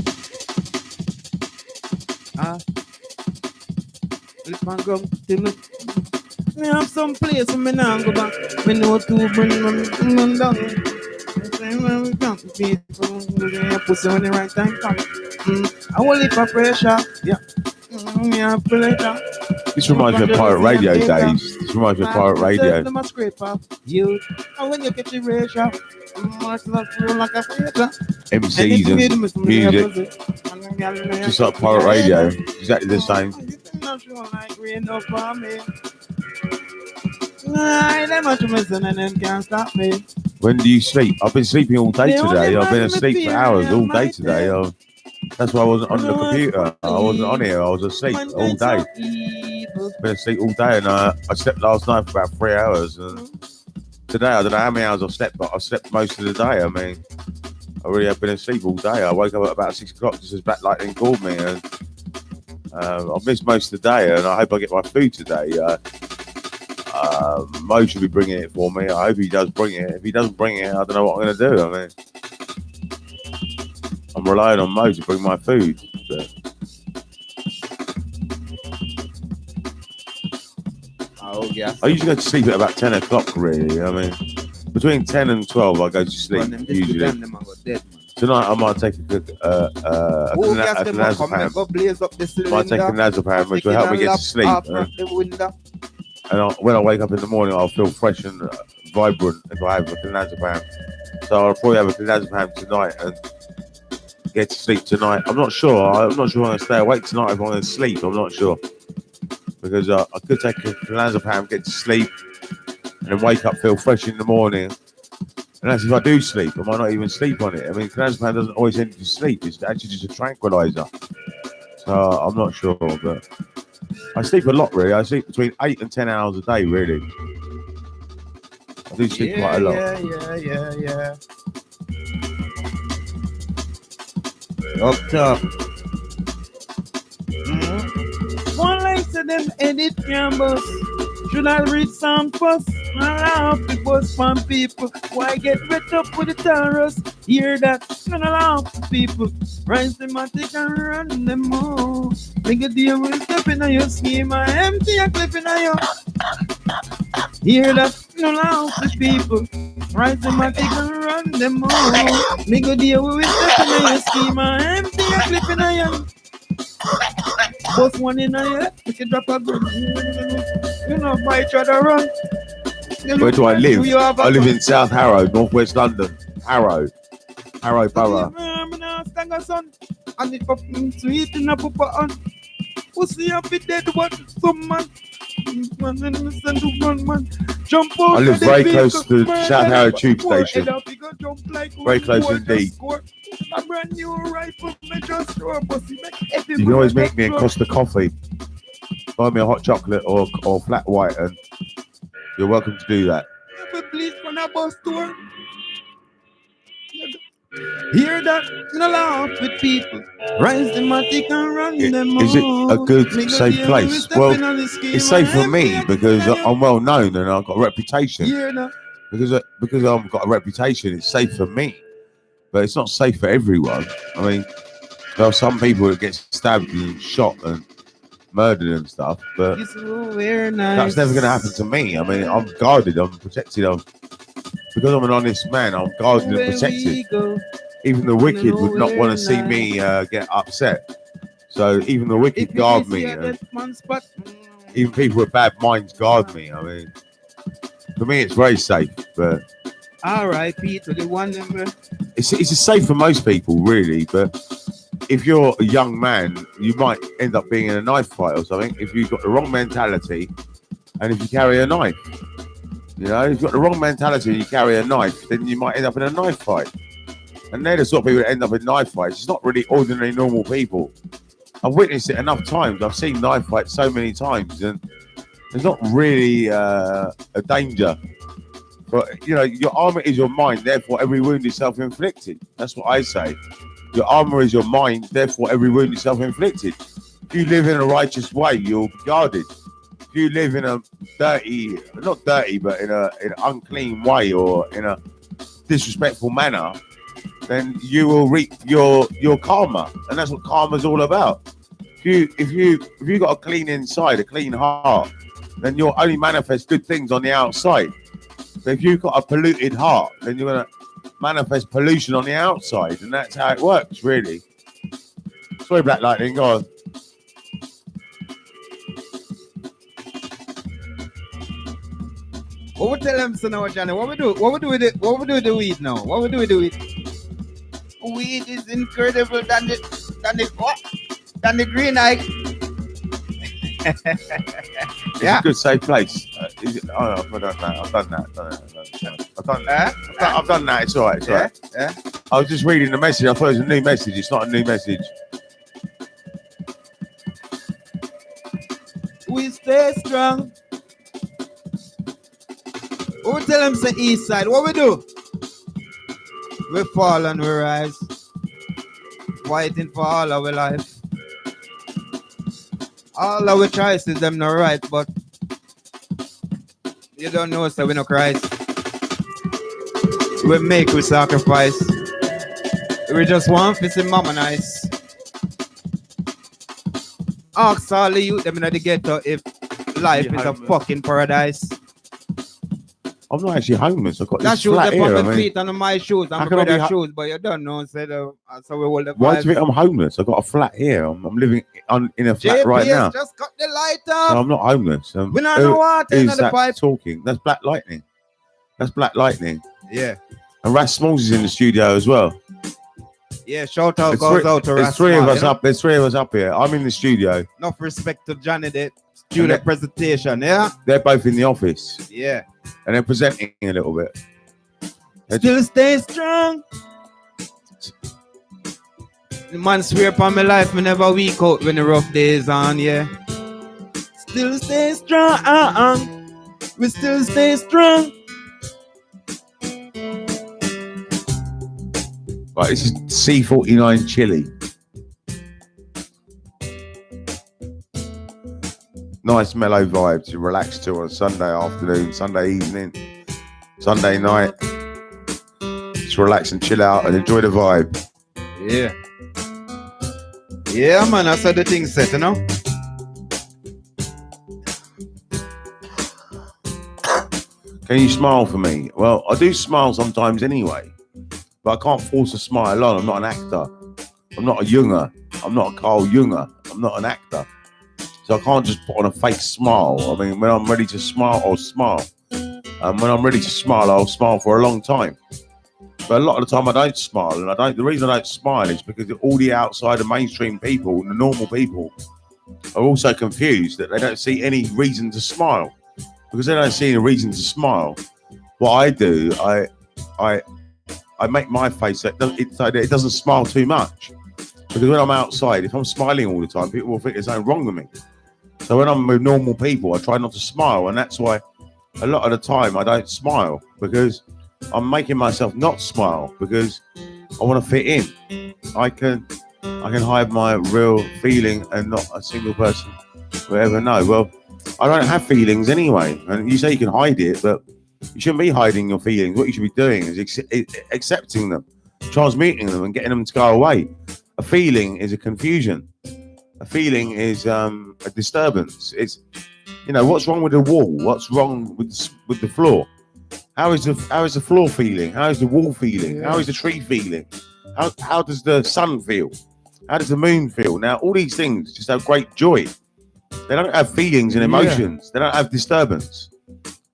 Speaker 2: Me have some place where me now go back. Me know to bring them down. We can't be pussy when the right time comes. I will live for pressure. Yeah. Yeah, pressure.
Speaker 1: This reminds me of Pirate Radio days. This reminds me of Pirate Radio.
Speaker 2: Them a scrape off you. And when you get the ratio, much love feel like a pressure.
Speaker 1: MCs and music. Just like Pirate Radio. Exactly the same.
Speaker 2: Not sure like rain up on me. Them much missing and them can't stop me.
Speaker 1: When do you sleep? I've been sleeping all day today. I've been asleep for hours all day today. That's why I wasn't on the computer. I wasn't on here. I was asleep all day. Been asleep all day, and I slept last night for about 3 hours. And today, I don't know how many hours I've slept, but I've slept most of the day. I mean, I really have been asleep all day. I woke up at about 6 o'clock just as Black Lightning called me, and I've missed most of the day. And I hope I get my food today. Mo should be bringing it for me. I hope he does bring it. If he doesn't bring it, I don't know what I'm going to do. I mean, I'm relying on Mo to bring my food. But I usually go to sleep at about 10 o'clock, really. I mean, between 10 and 12, I go to sleep, usually. Tonight, I might take a clonazepam. Might take a clonazepam, which will help me get to sleep. And when I wake up in the morning, I'll feel fresh and vibrant if I have a clonazepam. So I'll probably have a clonazepam tonight and get to sleep tonight. I'm not sure. I'm not sure I'm going to stay awake tonight if I'm going to sleep. I'm not sure. Because I could take a clonazepam, get to sleep, and then wake up, feel fresh in the morning. And that's if I do sleep. I might not even sleep on it. I mean, clonazepam doesn't always end you sleep. It's actually just a tranquilizer. So I'm not sure, but I sleep a lot, really. I sleep between 8 and 10 hours a day, really. I do sleep quite a lot.
Speaker 2: Yeah. Up top.
Speaker 4: One like to them edit campus. Should I read some first? Allow the bus from people. Why get wet up with the terrorists? Hear that? Don't allow people. Rise the matic and run them all. Make a deal with step in your scheme. I empty a clip in your. Hear that? Don't allow the people. Rise the matic and run them all. Make a deal with step in your scheme. I empty a clip in your. Both one in a year, we can drop a gun. You know, by each other run.
Speaker 1: Where do I live? I live in South Harrow, northwest London. Harrow Borough.
Speaker 4: And it up sweet in a papa on. Pussy up it dead, what some man. Jump out.
Speaker 1: I live very close to the South Harrow tube station. Very close indeed.
Speaker 4: A brand new rifle, just throw a pussy.
Speaker 1: You can always make me a Costa coffee. Buy me a hot chocolate or flat white, and you're welcome to do that.
Speaker 4: Please from a bus tour. Hear that? No laugh with people. Rise the matic and run them.
Speaker 1: Is it a good, safe place? Well, it's safe for me because I'm well known and I've got a reputation. Because I've got a reputation, it's safe for me. But it's not safe for everyone. I mean, there are some people that get stabbed and shot and murdered and stuff, but that's never going to happen to me. I mean, I'm guarded, I'm protected. Because I'm an honest man, I'm guarded and protected. Even the wicked would not want to see me get upset. So even the wicked guard me. Even people with bad minds guard me. I mean, for me, it's very safe. But
Speaker 4: R.I.P. to the one number.
Speaker 1: It's safe for most people, really. But if you're a young man, you might end up being in a knife fight or something if you've got the wrong mentality and if you carry a knife. You know, if you've got the wrong mentality and you carry a knife, then you might end up in a knife fight. And they're the sort of people that end up in knife fights. It's not really ordinary, normal people. I've witnessed it enough times. I've seen knife fights so many times, and there's not really a danger. But, you know, your armor is your mind, therefore every wound is self-inflicted. That's what I say. Your armor is your mind, therefore every wound is self-inflicted. If you live in a righteous way, you'll be guarded. If you live in a dirty, not dirty, but in an unclean way or in a disrespectful manner, then you will reap your karma. And that's what karma's all about. If you got a clean inside, a clean heart, then you'll only manifest good things on the outside. But if you've got a polluted heart, then you're going to manifest pollution on the outside. And that's how it works, really. Sorry, Black Lightning, go on.
Speaker 2: What we tell them so now, Johnny? What we do with it? What we do with the weed now? What we do with the weed?
Speaker 4: Weed is incredible than the green eye.
Speaker 1: It's a good, safe place. I've done that. It's all right. It's all right.
Speaker 2: Yeah.
Speaker 1: I was just reading the message. I thought it was a new message. It's not a new message.
Speaker 4: We stay strong.
Speaker 2: What we tell them say east side? What we do? We fall and we rise. Fighting for all our life. All our choices, them not right, but you don't know, so we no Christ. We make we sacrifice. We just want to see mama nice. Ask all the youth them in the ghetto if life is a fucking paradise.
Speaker 1: I'm not actually homeless. I've got
Speaker 2: that
Speaker 1: this
Speaker 2: shoes
Speaker 1: flat
Speaker 2: up
Speaker 1: here.
Speaker 2: on
Speaker 1: I
Speaker 2: my
Speaker 1: mean,
Speaker 2: feet and on my shoes and my brother's shoes, but you don't know. So we hold the
Speaker 1: why do you think I'm homeless? I've got a flat here. I'm living in a flat right now.
Speaker 2: Just cut the light off.
Speaker 1: So I'm not homeless.
Speaker 2: We don't know what in the pipe.
Speaker 1: Talking? That's Black Lightning. That's Black Lightning.
Speaker 2: Yeah.
Speaker 1: And Ras Smalls is in the studio as well.
Speaker 2: Yeah, shout out goes out to Ras.
Speaker 1: There's three of us up. There's three of us up here. I'm in the studio.
Speaker 2: Enough respect to Johnny there. Do
Speaker 1: And
Speaker 2: the
Speaker 1: they're-
Speaker 2: presentation, yeah?
Speaker 1: They're both in the office
Speaker 2: Yeah.
Speaker 1: and they're presenting a little bit.
Speaker 2: Still stay strong. The man swear upon my life, me never weak out when the rough days on, yeah. Still stay strong. We still stay strong.
Speaker 1: Right, this is C49 Chili. Nice mellow vibe to relax to on a Sunday afternoon, Sunday evening, Sunday night. Just relax and chill out and enjoy the vibe.
Speaker 2: Yeah. Yeah, man, that's how the thing set, you know?
Speaker 1: Can you smile for me? Well, I do smile sometimes anyway, but I can't force a smile on. I'm not an actor. I'm not a Junger. I'm not a Carl Junger. I'm not an actor. So I can't just put on a fake smile. I mean, when I'm ready to smile, I'll smile. And when I'm ready to smile, I'll smile for a long time. But a lot of the time I don't smile. And the reason I don't smile is because all the outside and mainstream people, the normal people, are also confused that they don't see any reason to smile. Because they don't see any reason to smile, what I do, I make my face so that it doesn't smile too much. Because when I'm outside, if I'm smiling all the time, people will think there's something wrong with me. So when I'm with normal people, I try not to smile, and that's why a lot of the time I don't smile, because I'm making myself not smile because I want to fit in. I can hide my real feeling, and not a single person will ever know. Well, I don't have feelings anyway, and you say you can hide it, but you shouldn't be hiding your feelings. What you should be doing is accepting them, transmuting them, and getting them to go away. A feeling is a confusion. A feeling is a disturbance. It's, what's wrong with the wall? What's wrong with the floor? How is the floor feeling? How is the wall feeling?
Speaker 2: Yeah.
Speaker 1: How is the tree feeling? How does the sun feel? How does the moon feel? Now, all these things just have great joy. They don't have feelings and emotions. Yeah. They don't have disturbance.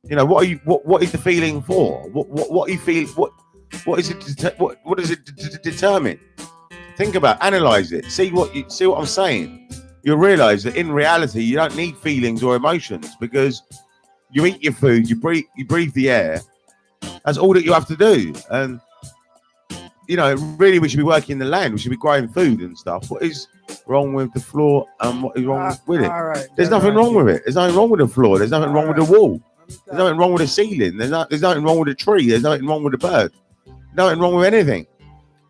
Speaker 1: What is the feeling for? What you feel? What is it? What does it determine? Think about, analyze it. See what I'm saying. You'll realize that in reality, you don't need feelings or emotions, because you eat your food, you breathe the air. That's all that you have to do. And really, we should be working the land. We should be growing food and stuff. What is wrong with the floor, and what is wrong with it?
Speaker 2: Right,
Speaker 1: There's nothing wrong with it. There's nothing wrong with the floor. There's nothing wrong with the wall. There's nothing wrong with the ceiling. There's nothing wrong with the tree. There's nothing wrong with the bird. Nothing wrong with anything.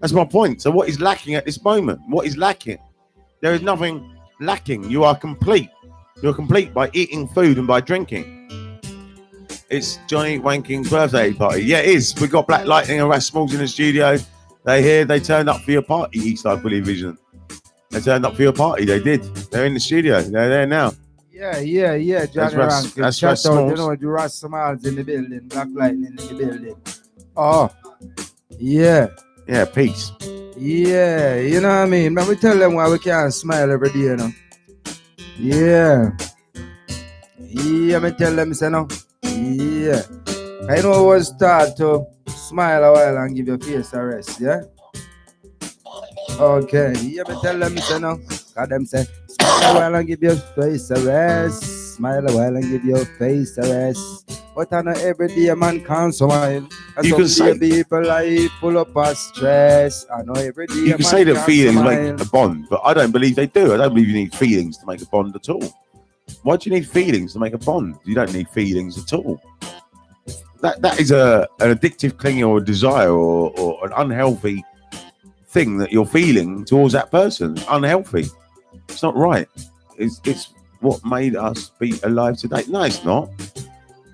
Speaker 1: That's my point. So what is lacking at this moment? What is lacking? There is nothing lacking. You are complete. You're complete by eating food and by drinking. It's Johnny Wanking's birthday party. Yeah, it is. We've got Black Lightning and Rasmals in the studio. They turned up for your party, Eastside Fully Vision. They turned up for your party. They did. They're in the studio. They're there now.
Speaker 2: Yeah. Johnny Rankin.
Speaker 1: That's
Speaker 2: Shout out,
Speaker 1: Rasmals.
Speaker 2: the Rasmals in the building. Black Lightning in the building. Oh, yeah.
Speaker 1: Yeah, peace.
Speaker 2: Yeah, you know what I mean? But we tell them why we can't smile every day, Yeah. Yeah, me tell them, no. Yeah. I know it was start to smile a while and give your face a rest, yeah? Okay. Yeah, me tell them, no. Cause them say, smile a while and give your face a rest. Smile a while and give your face a rest. But I know every day a man can't smile. And
Speaker 1: You can say
Speaker 2: people life full up of stress. I know every day
Speaker 1: you can say that feelings make a bond, but I don't believe they do. I don't believe you need feelings to make a bond at all. Why do you need feelings to make a bond? You don't need feelings at all. That is an addictive clinging or a desire or an unhealthy thing that you're feeling towards that person. It's unhealthy. It's not right. It's what made us be alive today. No, it's not.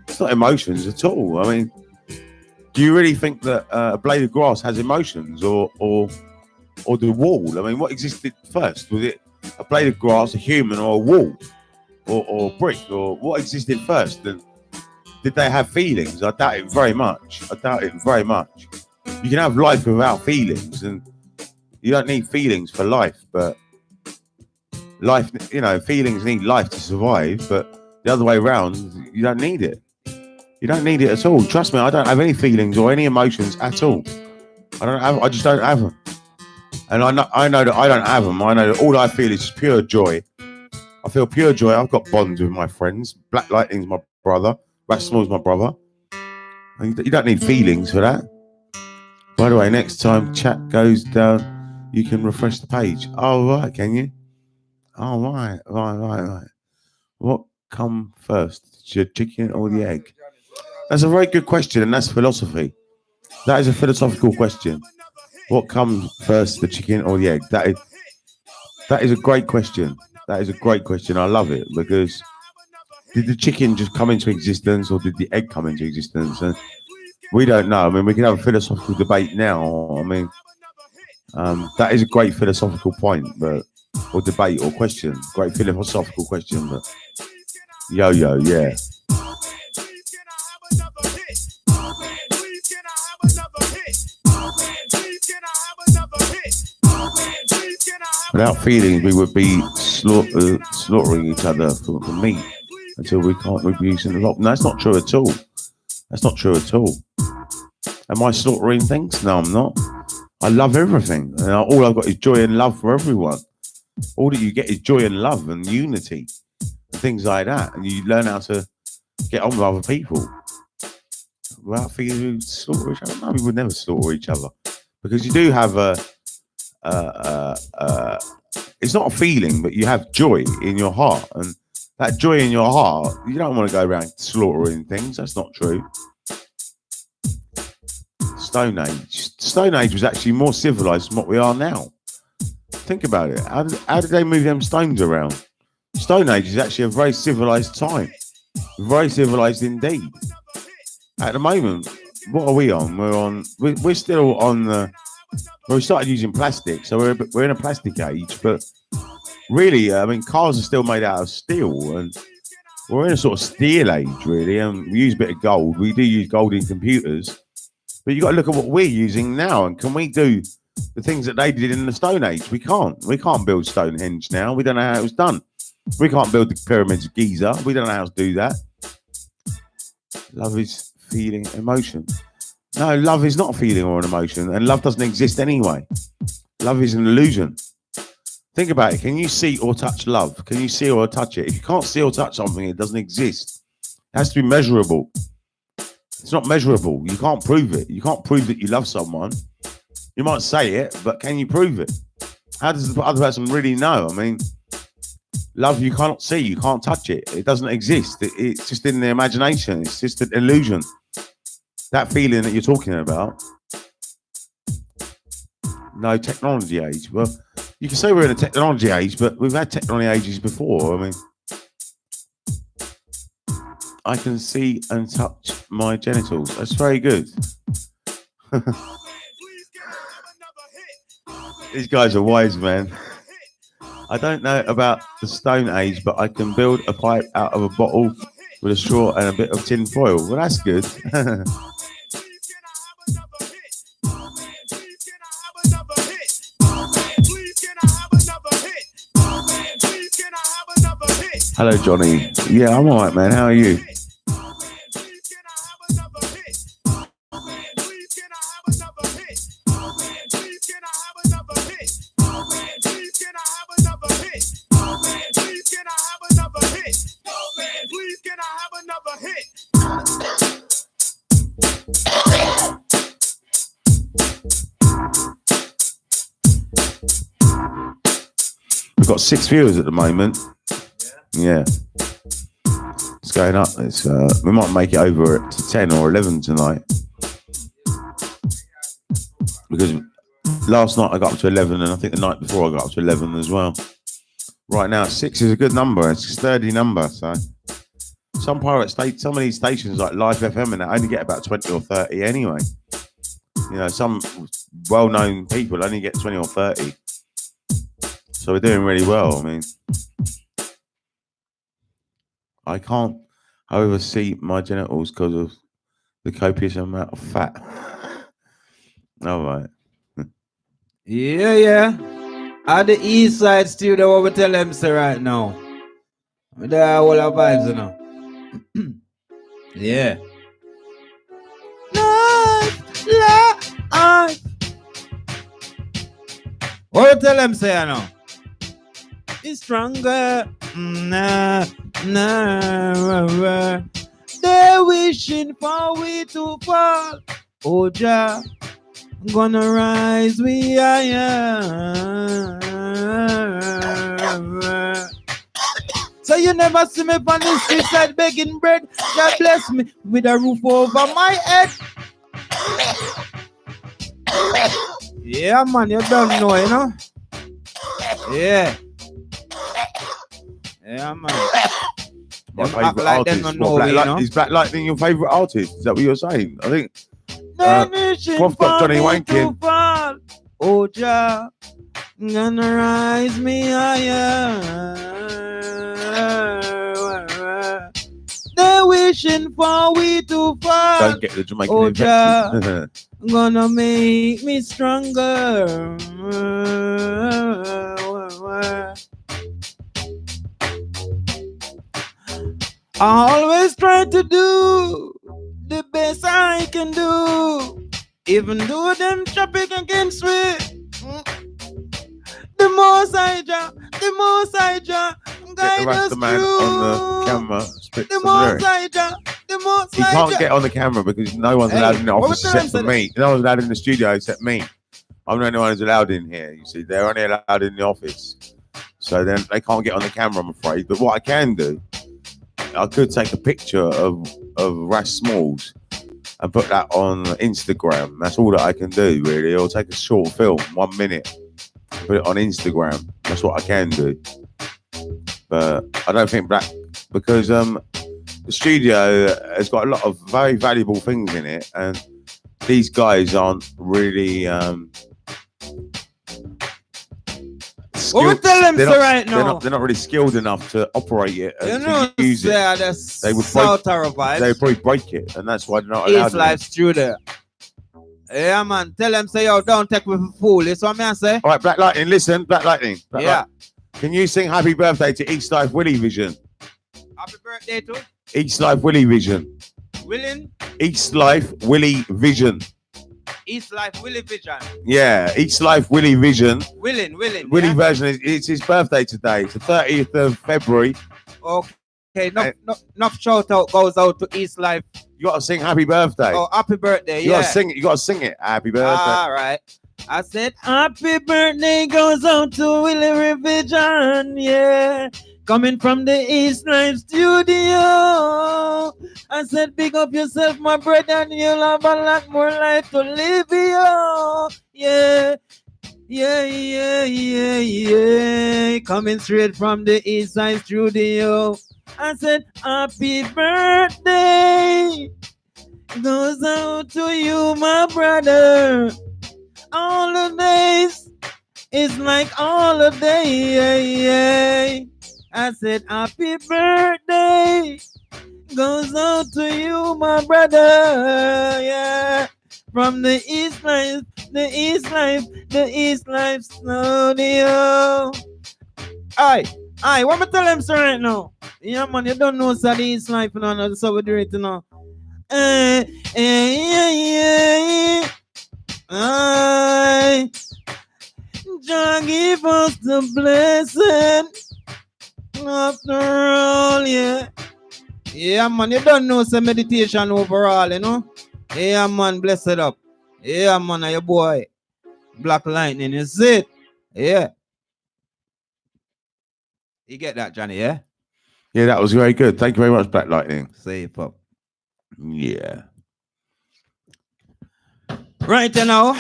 Speaker 1: It's not emotions at all. I mean, do you really think that a blade of grass has emotions, or the wall? I mean, what existed first? Was it a blade of grass, a human, or a wall, or brick, or what existed first? And did they have feelings? I doubt it very much. You can have life without feelings, and you don't need feelings for life. But life, feelings need life to survive. But the other way around, you don't need it. You don't need it at all. Trust me, I don't have any feelings or any emotions at all. I just don't have them. And I know that I don't have them. I know that all I feel is pure joy. I feel pure joy. I've got bonds with my friends. Black Lightning's my brother. Rassmal's my brother. You don't need feelings for that. By the way, next time chat goes down, you can refresh the page. Oh, right, can you? Oh, right. What come first, the chicken or the egg? That's a very good question, and that's philosophy. That is a philosophical question. What comes first, the chicken or the egg? That is a great question. That is a great question. I love it because did the chicken just come into existence or did the egg come into existence? And we don't know. I mean, we can have a philosophical debate now. I mean, that is a great philosophical point, but or debate or question. Great philosophical question, but yeah. Without feelings, we would be slaughtering each other for meat until we can't reproduce in the lot. No, that's not true at all. That's not true at all. Am I slaughtering things? No, I'm not. I love everything. And all I've got is joy and love for everyone. All that you get is joy and love and unity and things like that. And you learn how to get on with other people. Without feelings, we would slaughter each other. No, we would never slaughter each other. Because you do have it's not a feeling, but you have joy in your heart, and that joy in your heart, you don't want to go around slaughtering things. That's not true. Stone Age was actually more civilized than what we are now. Think about it. How did they move them stones around? Stone Age is actually a very civilized time, very civilized indeed. At the moment, what are we on? We're still on the. Well, we started using plastic, so we're in a plastic age. But really, I mean, cars are still made out of steel, and we're in a sort of steel age, really. And we use a bit of gold. We do use gold in computers, but you got to look at what we're using now. And can we do the things that they did in the Stone Age? We can't. We can't build Stonehenge now. We don't know how it was done. We can't build the pyramids of Giza. We don't know how to do that. Love is feeling, emotion. No, love is not a feeling or an emotion, and love doesn't exist anyway. Love is an illusion. Think about it. Can you see or touch love? Can you see or touch it? If you can't see or touch something, it doesn't exist. It has to be measurable. It's not measurable. You can't prove it. You can't prove that you love someone. You might say it, but can you prove it? How does the other person really know? I mean, love you cannot see. You can't touch it. It doesn't exist. It's just in the imagination. It's just an illusion. That feeling that you're talking about. No, technology age. Well, you can say we're in a technology age, but we've had technology ages before. I mean, I can see and touch my genitals. That's very good. These guys are wise, man. I don't know about the Stone Age, but I can build a pipe out of a bottle with a straw and a bit of tin foil. Well, that's good. Hello, Johnny. Yeah, I'm all right, man. How are you? We've got 6 viewers at the moment. Yeah. It's going up. It's we might make it over to 10 or 11 tonight. Because last night I got up to 11, and I think the night before I got up to 11 as well. Right now 6 is a good number. It's a sturdy number. So some of these stations like Live FM and that only get about 20 or 30 anyway. You know, some well-known people only get 20 or 30. So we're doing really well. I mean, I can't, however, see my genitals because of the copious amount of fat. All right.
Speaker 2: Yeah. At the east side studio, what we tell them say right now. There are all our vibes, you know. Yeah. Life. What we tell them say, you know.
Speaker 4: It's stronger. Nah, nah. They're wishing for we to fall. Oh, Jah, gonna rise we higher. So you never see me on the street side begging bread. God bless me with a roof over my head. Yeah, man, you don't know, you know? Yeah. Yeah, man.
Speaker 1: My
Speaker 4: Them act
Speaker 1: favourite
Speaker 4: like them
Speaker 1: artist.
Speaker 4: don't know
Speaker 1: What,
Speaker 4: we, you know?
Speaker 1: Is Black Lightning your favourite artist? Is that what you're saying? I think
Speaker 4: Prof
Speaker 1: got Johnny Wankin.
Speaker 4: Oh, Jah, gonna rise me higher. They're wishing for we to fall.
Speaker 1: Don't get the Jamaican
Speaker 4: Oh,
Speaker 1: infection.
Speaker 4: Gonna make me stronger. I always try to do the best I can do, even though them traffic against me. The most I jump,
Speaker 1: Get the
Speaker 4: guide us
Speaker 1: Rasta man on the
Speaker 4: through.
Speaker 1: camera. Spit
Speaker 4: The
Speaker 1: some lyrics.
Speaker 4: most I jump, the most
Speaker 1: He
Speaker 4: I
Speaker 1: can't
Speaker 4: jump.
Speaker 1: get on the camera because no one's
Speaker 4: Hey,
Speaker 1: allowed in the
Speaker 4: what
Speaker 1: office
Speaker 4: was the
Speaker 1: except for
Speaker 4: answer
Speaker 1: me. No one's allowed in the studio except me. I'm the only one who's allowed in here. You see, they're only allowed in the office. So then they can't get on the camera, I'm afraid. But what I can do, I could take a picture of Ras Smalls and put that on Instagram. That's all that I can do, really. Or take a short film, 1 minute, put it on Instagram. That's what I can do. But I don't think because the studio has got a lot of very valuable things in it, and these guys aren't really
Speaker 4: What we tell them,
Speaker 1: they're
Speaker 4: sir,
Speaker 1: not-
Speaker 4: right now?
Speaker 1: They're not really skilled enough to operate it
Speaker 4: You
Speaker 1: and
Speaker 4: know,
Speaker 1: to use it.
Speaker 4: they would vibes.
Speaker 1: They would probably break it, and that's why they're not allowed.
Speaker 4: East Life Studio. Yeah, man. Tell them, say, yo, don't take me for fool. That's what I say.
Speaker 1: All right, Black Lightning, listen, Black Lightning. Black
Speaker 4: Yeah.
Speaker 1: Lightning. Can you sing Happy Birthday to East Life Willie Vision?
Speaker 4: Happy birthday to
Speaker 1: East Life Willie Vision.
Speaker 4: Willing.
Speaker 1: East Life Willie Vision.
Speaker 4: East Life Willie Vision.
Speaker 1: Yeah, East Life Willie Vision.
Speaker 4: Willing.
Speaker 1: Willie
Speaker 4: Yeah?
Speaker 1: Version, it's his birthday today. It's the 30th of February.
Speaker 4: Okay, enough shout out goes out to East Life.
Speaker 1: You got to sing Happy Birthday.
Speaker 4: Oh, happy birthday.
Speaker 1: You
Speaker 4: Yeah.
Speaker 1: got to sing it. You got to sing it. Happy Birthday.
Speaker 4: All right. I said, happy birthday goes out to Willie Revision, yeah. Coming from the East Life Studio. I said, big up yourself, my brother, and you'll have a lot more life to live, yo. Yeah. Yeah. Coming straight from the East Side Studio. I said, happy birthday goes out to you, my brother. All the days, it's like all the day. I said, happy birthday goes out to you, my brother. Yeah, from the East Life Studio. Aye, what me tell them, sir, right now? Yeah, man, you don't know, sir, the East Life, you know, so we do it, you know. Aye, Jah give us the blessing after all, yeah. Yeah, man, you don't know some meditation overall, you know. Yeah, man, bless it up. Yeah, man, your boy, Black Lightning, is it? Yeah. You get that, Johnny, yeah?
Speaker 1: Yeah, that was very good. Thank you very much, Black Lightning.
Speaker 4: Safe up.
Speaker 1: Yeah.
Speaker 4: Right, you know,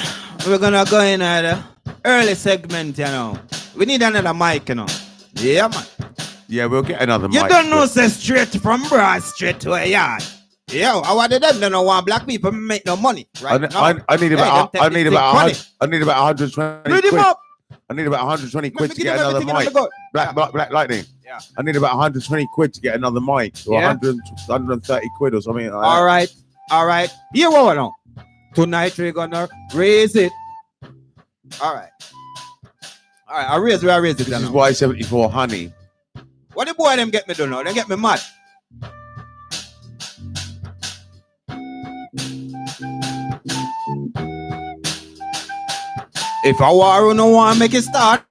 Speaker 4: we're gonna go in at the early segment, you know. We need another mic, you know. Yeah, man.
Speaker 1: Yeah, we'll get another mic.
Speaker 4: You don't know, say straight from Broad Street to a yard. Yo, I want them don't want black people make no money. Right
Speaker 1: I need about 120
Speaker 4: Read him
Speaker 1: quid.
Speaker 4: up.
Speaker 1: I need about 120 quid to
Speaker 4: Give
Speaker 1: get
Speaker 4: him
Speaker 1: another
Speaker 4: everything on
Speaker 1: mic.
Speaker 4: the go.
Speaker 1: Black Lightning.
Speaker 4: Yeah.
Speaker 1: I need about 120 quid to get another mic. Or
Speaker 4: Yeah.
Speaker 1: 130 quid or something like that.
Speaker 4: All right. Here we go now. Tonight we're gonna raise it. All right. I raise it.
Speaker 1: This is
Speaker 4: now.
Speaker 1: Y74 honey.
Speaker 4: What the boy them get me done now? They get me mad. If I war, no want make it start.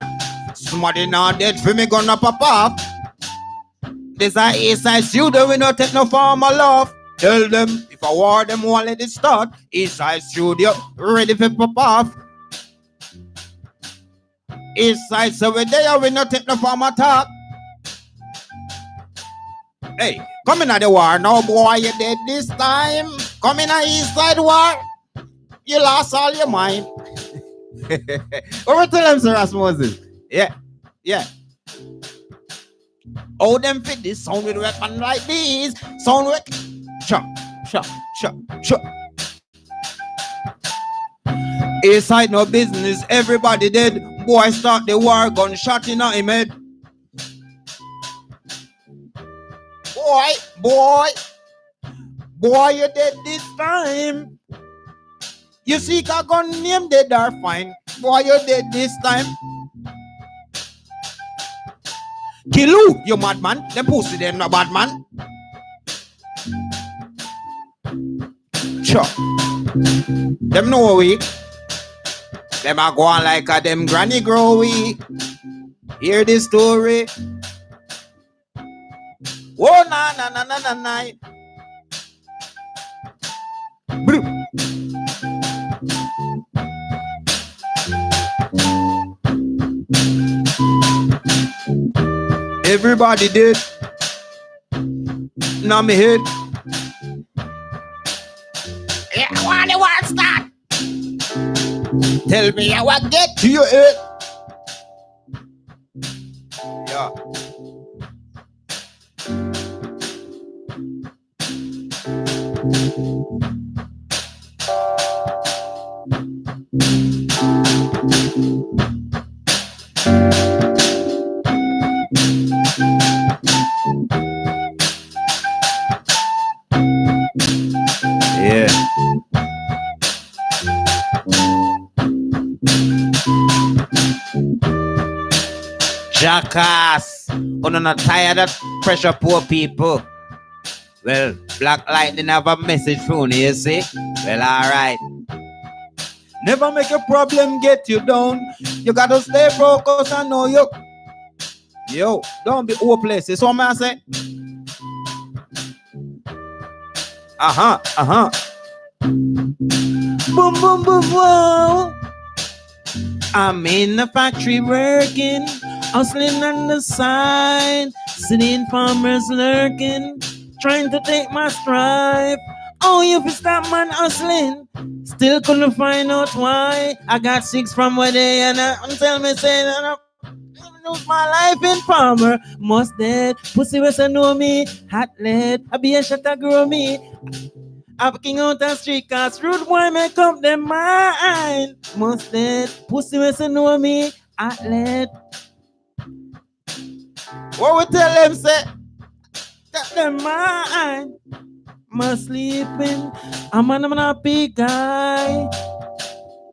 Speaker 4: Somebody not dead for me gonna pop off.
Speaker 5: This a east side studio, we no take no form of love. Tell them if I war them won't let it start. East side studio, ready for pop off. East side, so we there, we no take no form of talk. Hey, come in at the war now, boy, you dead this time. Come in at east side war, you lost all your mind. What we tell them, Sir Moses? Yeah. Oh, them fit this sound with weapon like these. Sound with chop. East side no business, everybody dead. Boy start the war, gunshot in him head. Boy, you dead this time. You see a gun name dead are fine. Boy, you dead this time. Kill you madman. Them pussy them no bad man. Sure. Them know we. Them a go on like a them granny growy. Hear this story. Oh na. Everybody did. Now me head. Yeah, I want the war start. Tell me how I get to your head. Yeah. Jackass, I'm not tired of pressure poor people. Well, Black Lightning have a message for you, you see? Well, alright. Never make a problem get you down. You gotta stay focused and know you. Yo, don't be hopeless. That's what I say. Boom, boom, boom, whoa. I'm in the factory working, hustling on the side, sitting farmers lurking, trying to take my stripe. Oh, you fi stop man hustling, still couldn't find out why. I got 6 from where they and tell me say that I lose my life in farmer, must dead. Pussy was know me, hot lead, I be a shot to grow me. I'm king out the street cause rude boy make up them mind. Must dead, pussy was know me, hot lead. What we tell them say? Got them mind. Must sleeping, I'm an happy guy.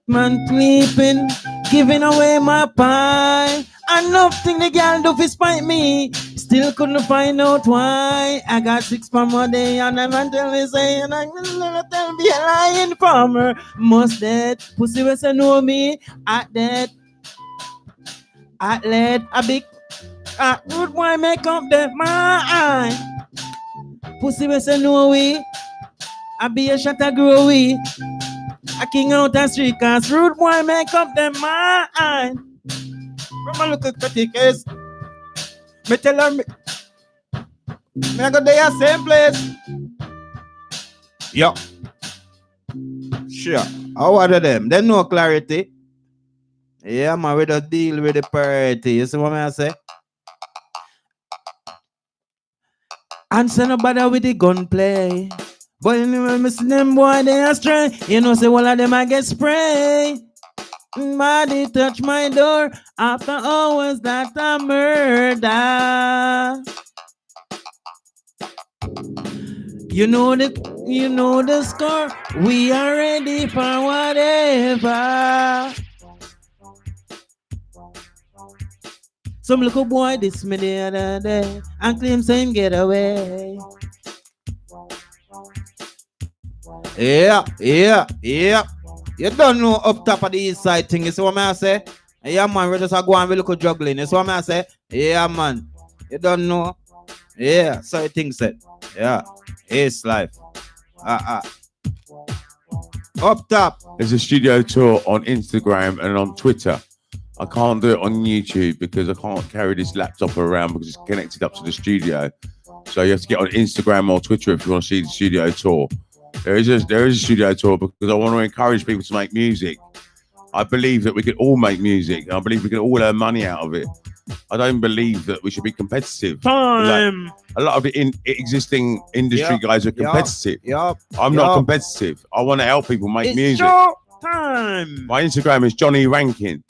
Speaker 5: Man sleeping, giving away my pie. And nothing the girl do fi spite me. Still couldn't find out why. I got 6 from a day and I man tell me say, and I never tell me a lying farmer. Must dead, pussy was know me, at dead. At lead, a big, rude boy make up that mind. Pussy was know we, I be a shot to grow we. A king out the street cause rude boy make up them mind. From a look at the case, me tell her me I go there same place. Yo. Sure. How are them? They no clarity. Yeah, man, we don't deal with the party. You see what I say? And say nobody with the gunplay. But anyway, me see them boy, they astray. You know, say all of them I get spray. Body touch my door after hours that I murder. You know the score. We are ready for whatever. Some little boy this me the other day and claim same get away. Yeah. You don't know up top of the east side thing, you see what I say? Yeah, man, we just go and we look at juggling, you see what I say? Yeah, man, you don't know. Yeah, so I think that. Yeah, it's life. Up top.
Speaker 1: There's a studio tour on Instagram and on Twitter. I can't do it on YouTube because I can't carry this laptop around because it's connected up to the studio. So you have to get on Instagram or Twitter if you want to see the studio tour. There is a studio tour because I want to encourage people to make music. I believe that we can all make music. I believe we can all earn money out of it. I don't believe that we should be competitive.
Speaker 5: Time.
Speaker 1: A lot of the existing industry guys are competitive. I'm not competitive. I want to help people make music.
Speaker 5: Show time.
Speaker 1: My Instagram is Johnny Rankin.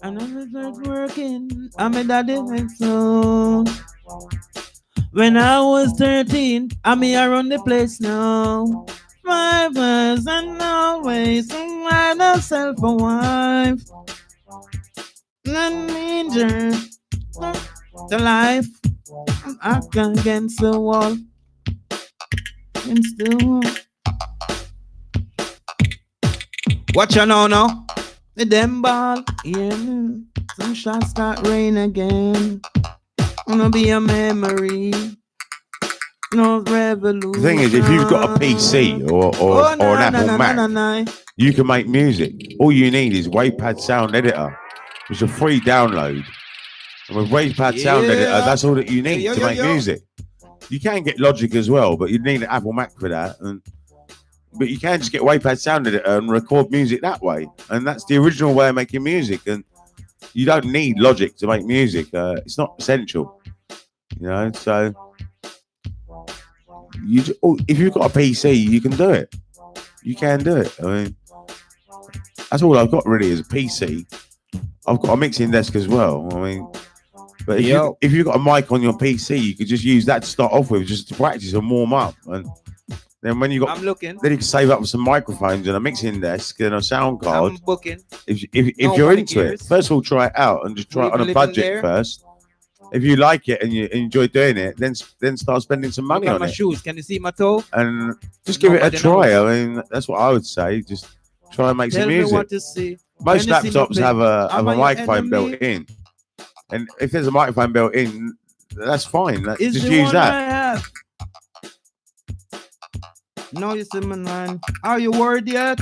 Speaker 5: And I'm not working. I'm a daddy and so. When I was 13, I'm here on the place now. 5 years and always find myself a wife. And danger to life. I can against the wall. And still. Watch you now. The them ball. Yeah. Some shots start rain again. Wanna be a memory. No revolution.
Speaker 1: The thing is, if you've got a PC or an Apple Mac, you can make music. All you need is Wavepad Sound Editor. It's a free download. And with Wavepad Sound Editor, that's all that you need to make music. You can get Logic as well, but you need an Apple Mac for that. But you can just get Wavepad Sound Editor and record music that way. And that's the original way of making music. And you don't need Logic to make music. It's not essential. You know, so if you've got a PC, you can do it. You can do it. I mean, that's all I've got really is a PC. I've got a mixing desk as well. I mean, but if you've got a mic on your PC, you could just use that to start off with, just to practice and warm up. And then when you got, then you can save up with some microphones and a mixing desk and a sound card.
Speaker 5: I'm booking.
Speaker 1: If you're into it, first of all, try it out and just try it on a budget first. If you like it and you enjoy doing it, then start spending some money on
Speaker 5: my
Speaker 1: it.
Speaker 5: shoes. Can you see my toe?
Speaker 1: And just give it a try. I mean, that's what I would say. Just try and make some music.
Speaker 5: Me what to see.
Speaker 1: Most laptops have a microphone built in, and if there's a microphone built in, that's fine. Just use that.
Speaker 5: No, you see, man. Are you worried yet?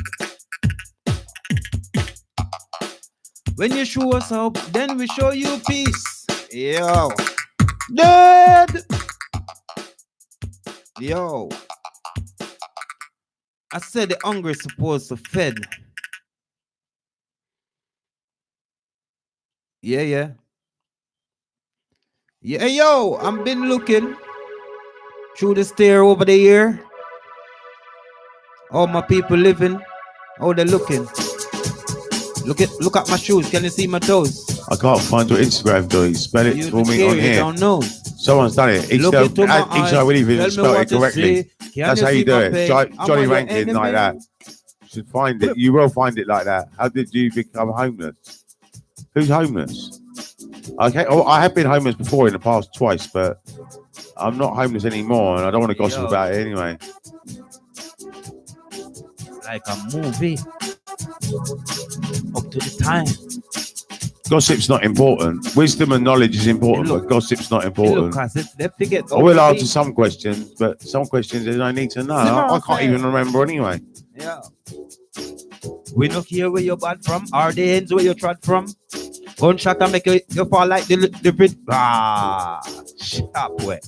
Speaker 5: When you show us up, then we show you peace. Yo. Dead. Yo. I said the hungry is supposed to fed. Yeah. Yo, I've been looking through the stair over the year. All my people living. How they looking? Look at my shoes. Can you see my toes?
Speaker 1: I can't find your Instagram, Joey. Spell it for me on here.
Speaker 5: Don't know.
Speaker 1: Someone's done it. Each time we even spell it correctly. That's how you do it. Johnny Rankin like that. You should find it. You will find it like that. How did you become homeless? Who's homeless? Okay. Oh, I have been homeless before in the past twice, but I'm not homeless anymore, and I don't want to gossip about it anyway.
Speaker 5: Like a movie. Up to the time.
Speaker 1: Gossip's not important. Wisdom and knowledge is important, but gossip's not important.
Speaker 5: I
Speaker 1: will answer some questions, but some questions I need to know. I can't even remember anyway.
Speaker 5: Yeah. We don't care where you're bad from, or the ends where you trod from. Gunshot and make you fall like the bit. Sharp way.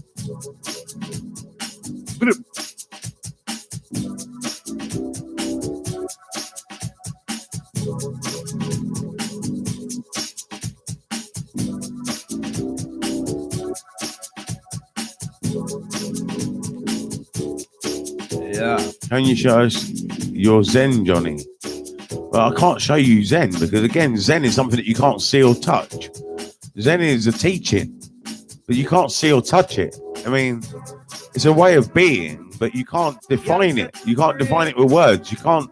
Speaker 5: Yeah.
Speaker 1: Can you show us your Zen, Johnny? Well, I can't show you Zen because, again, Zen is something that you can't see or touch. Zen is a teaching, but you can't see or touch it. I mean, it's a way of being, but you can't define it. You can't define it with words. You can't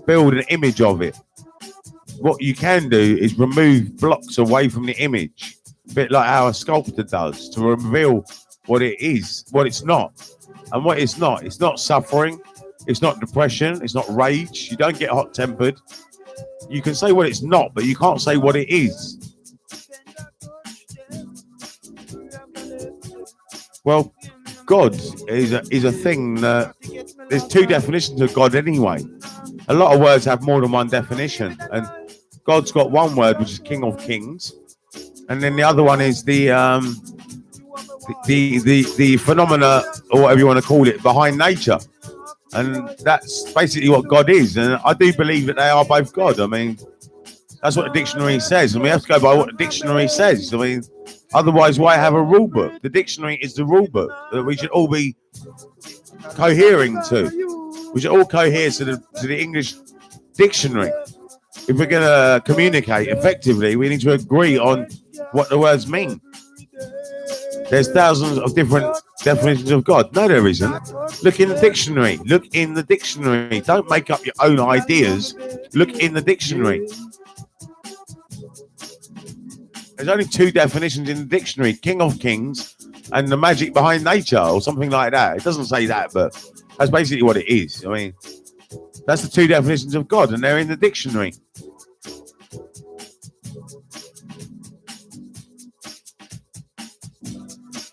Speaker 1: build an image of it. What you can do is remove blocks away from the image, a bit like how a sculptor does, to reveal what it is, what it's not. And what it's not suffering, it's not depression, it's not rage. You don't get hot-tempered. You can say what it's not, but you can't say what it is. Well, God is a thing that there's two definitions of God anyway. A lot of words have more than one definition, and God's got one word which is King of Kings, and then the other one is the phenomena or whatever you want to call it behind nature, and that's basically what God is. And I do believe that they are both God. I mean, that's what the dictionary says, and we have to go by what the dictionary says. I mean, otherwise, why have a rule book? The dictionary is the rule book that we should all be cohering to. We should all cohere to the English dictionary. If we're going to communicate effectively, we need to agree on what the words mean. There's thousands of different definitions of God. No, there isn't. Look in the dictionary. Look in the dictionary. Don't make up your own ideas. Look in the dictionary. There's only two definitions in the dictionary: King of Kings and the magic behind nature, or something like that. It doesn't say that, but that's basically what it is. I mean, that's the two definitions of God, and they're in the dictionary.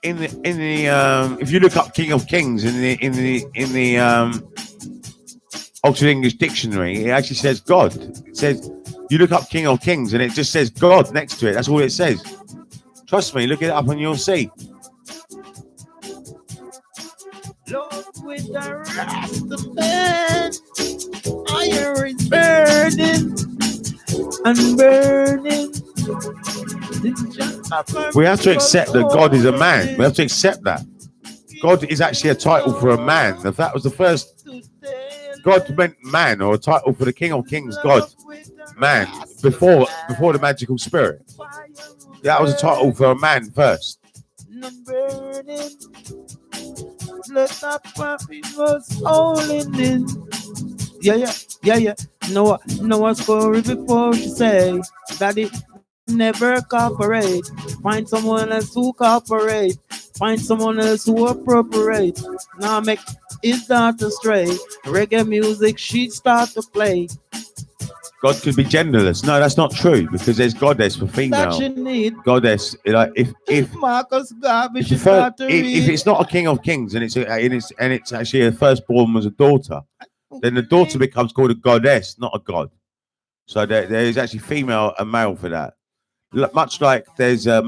Speaker 1: If you look up King of Kings in the Oxford English Dictionary, it actually says God. It says you look up King of Kings and it just says God next to it. That's all it says. Trust me, look it up and you'll see.
Speaker 5: Lord, with the Rasta man, fire is burning and burning.
Speaker 1: We have to accept that God is a man. We have to accept that. God is actually a title for a man. If that was the first, God meant man, or a title for the King of Kings, God, man, before the magical spirit. That was a title for a man first.
Speaker 5: Yeah. No story before she say that it never cooperate. Find someone else who cooperate. Find someone else who appropriate. Now make his daughter stray. Reggae music she start to play.
Speaker 1: God could be genderless. No, that's not true, because there's goddess for female.
Speaker 5: That you need.
Speaker 1: Goddess, like if
Speaker 5: Marcus Garvey
Speaker 1: if it's not a King of Kings and it's actually a firstborn was a daughter, then the daughter becomes called a goddess, not a god. So there is actually female and male for that. Much like there's a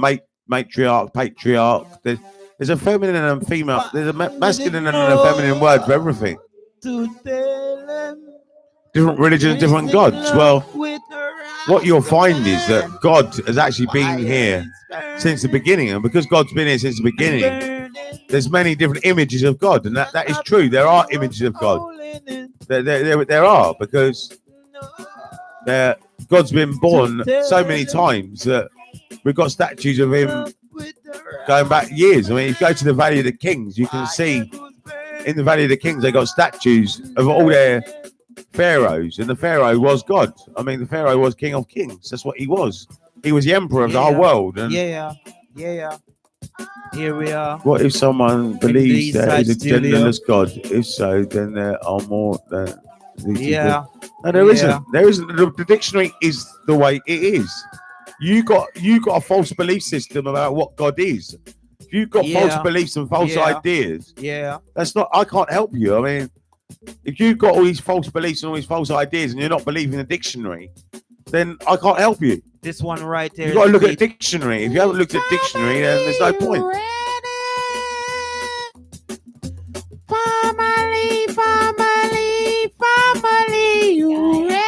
Speaker 1: matriarch, patriarch. There's a feminine and female. There's a masculine and a feminine word for everything. Different religions, different gods. Well, what you'll find is that God has actually been here since the beginning, and because God's been here since the beginning, there's many different images of God, and that is true. There are images of God. There are, because God's been born so many times that we've got statues of him going back years. I mean, if you go to the Valley of the Kings, you can see in the Valley of the Kings they got statues of all their pharaohs, and the pharaoh was God. I mean, the pharaoh was King of Kings. That's what he was. He was the emperor of the whole world. And
Speaker 5: yeah. Here we are.
Speaker 1: What if someone believes there is a genderless God? If so, then there are more than.
Speaker 5: Yeah.
Speaker 1: No, there isn't. There isn't. The dictionary is the way it is. You got a false belief system about what God is. If you've got false beliefs and false ideas, that's not. I can't help you. I mean, if you've got all these false beliefs and all these false ideas, and you're not believing the dictionary, then I can't help you.
Speaker 5: This one right there.
Speaker 1: You got to look at the dictionary. If you haven't looked at the dictionary, then there's no point.
Speaker 5: Family, you ready? Family, you ready?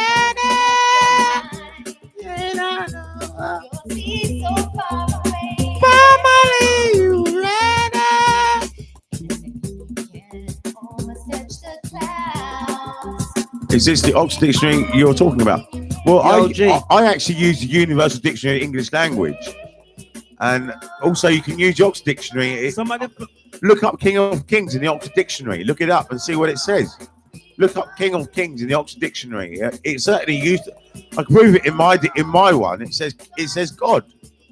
Speaker 1: Is this the Oxford Dictionary you're talking about? Well, I actually use the Universal Dictionary English Language, and also you can use the Oxford Dictionary. Look up King of Kings in the Oxford Dictionary. Look it up and see what it says. Look up King of Kings in the Oxford Dictionary. It certainly used. I can prove it in my one. It says God.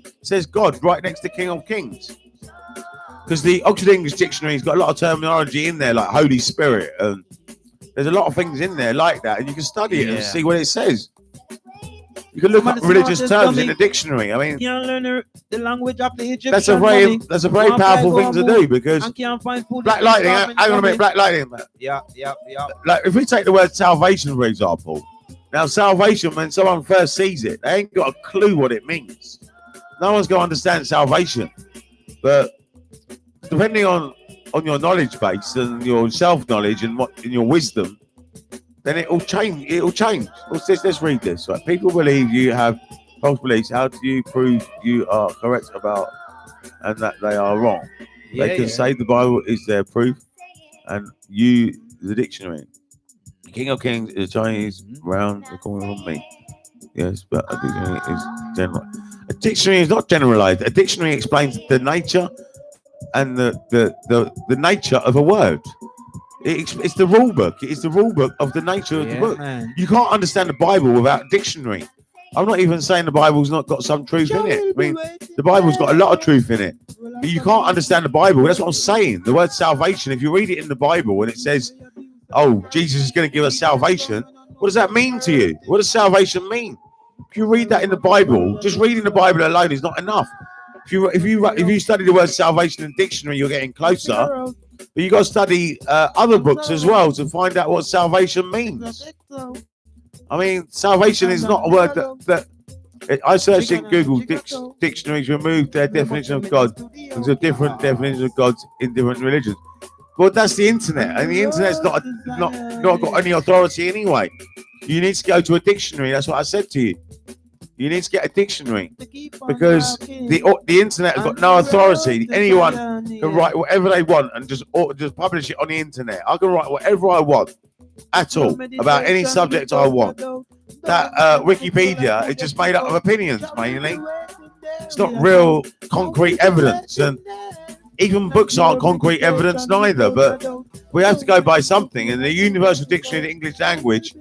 Speaker 1: It says God right next to King of Kings. Because the Oxford English Dictionary's got a lot of terminology in there, like Holy Spirit, and there's a lot of things in there like that, and you can study it and see what it says. You can look
Speaker 4: I'm
Speaker 1: up
Speaker 4: the
Speaker 1: religious
Speaker 4: smartest
Speaker 1: terms in
Speaker 4: dummy.
Speaker 1: the dictionary. I mean,
Speaker 4: Can't learn the language of the Egyptian
Speaker 1: that's a
Speaker 4: money.
Speaker 1: very
Speaker 4: One
Speaker 1: powerful
Speaker 4: fly
Speaker 1: thing to
Speaker 4: go
Speaker 1: do
Speaker 4: move
Speaker 1: because
Speaker 4: and can't find food.
Speaker 1: Black Lightning. Hang on a minute, Black Lightning.
Speaker 2: Yeah.
Speaker 1: Like if we take the word salvation for example, now salvation when someone first sees it, they ain't got a clue what it means. No one's going to understand salvation, but depending on your knowledge base and your self knowledge and your wisdom, then it'll change. Let's read this. Right? People believe you have false beliefs. How do you prove you are correct about and that they are wrong? They can say the Bible is their proof, and you the dictionary. The King of Kings is Chinese round the corner from me. Yes, but a dictionary is general. A dictionary is not generalized. A dictionary explains the nature and the nature of a word. It's the rule book. It's the rule book of the nature of the book.
Speaker 4: Man.
Speaker 1: You can't understand the Bible without a dictionary. I'm not even saying the Bible's not got some truth in it. I mean, the Bible's got a lot of truth in it. But you can't understand the Bible. That's what I'm saying. The word salvation, if you read it in the Bible and it says, oh, Jesus is going to give us salvation, what does that mean to you? What does salvation mean? If you read that in the Bible, just reading the Bible alone is not enough. If you study the word salvation in the dictionary, you're getting closer. But you got to study other books as well to find out what salvation means. I mean, salvation is not a word that I searched in Google dictionaries, removed their definition of God. There's a different definition of God in different religions. Well, that's the internet, and the internet's not got any authority anyway. You need to go to a dictionary. That's what I said to you. You need to get a dictionary because the internet has got no authority. Anyone can write whatever they want and just publish it on the internet. I can write whatever I want at all about any subject I want. That Wikipedia is just made up of opinions mainly. It's not real concrete evidence, and even books aren't concrete evidence neither. But we have to go by something, and the Universal Dictionary of the English Language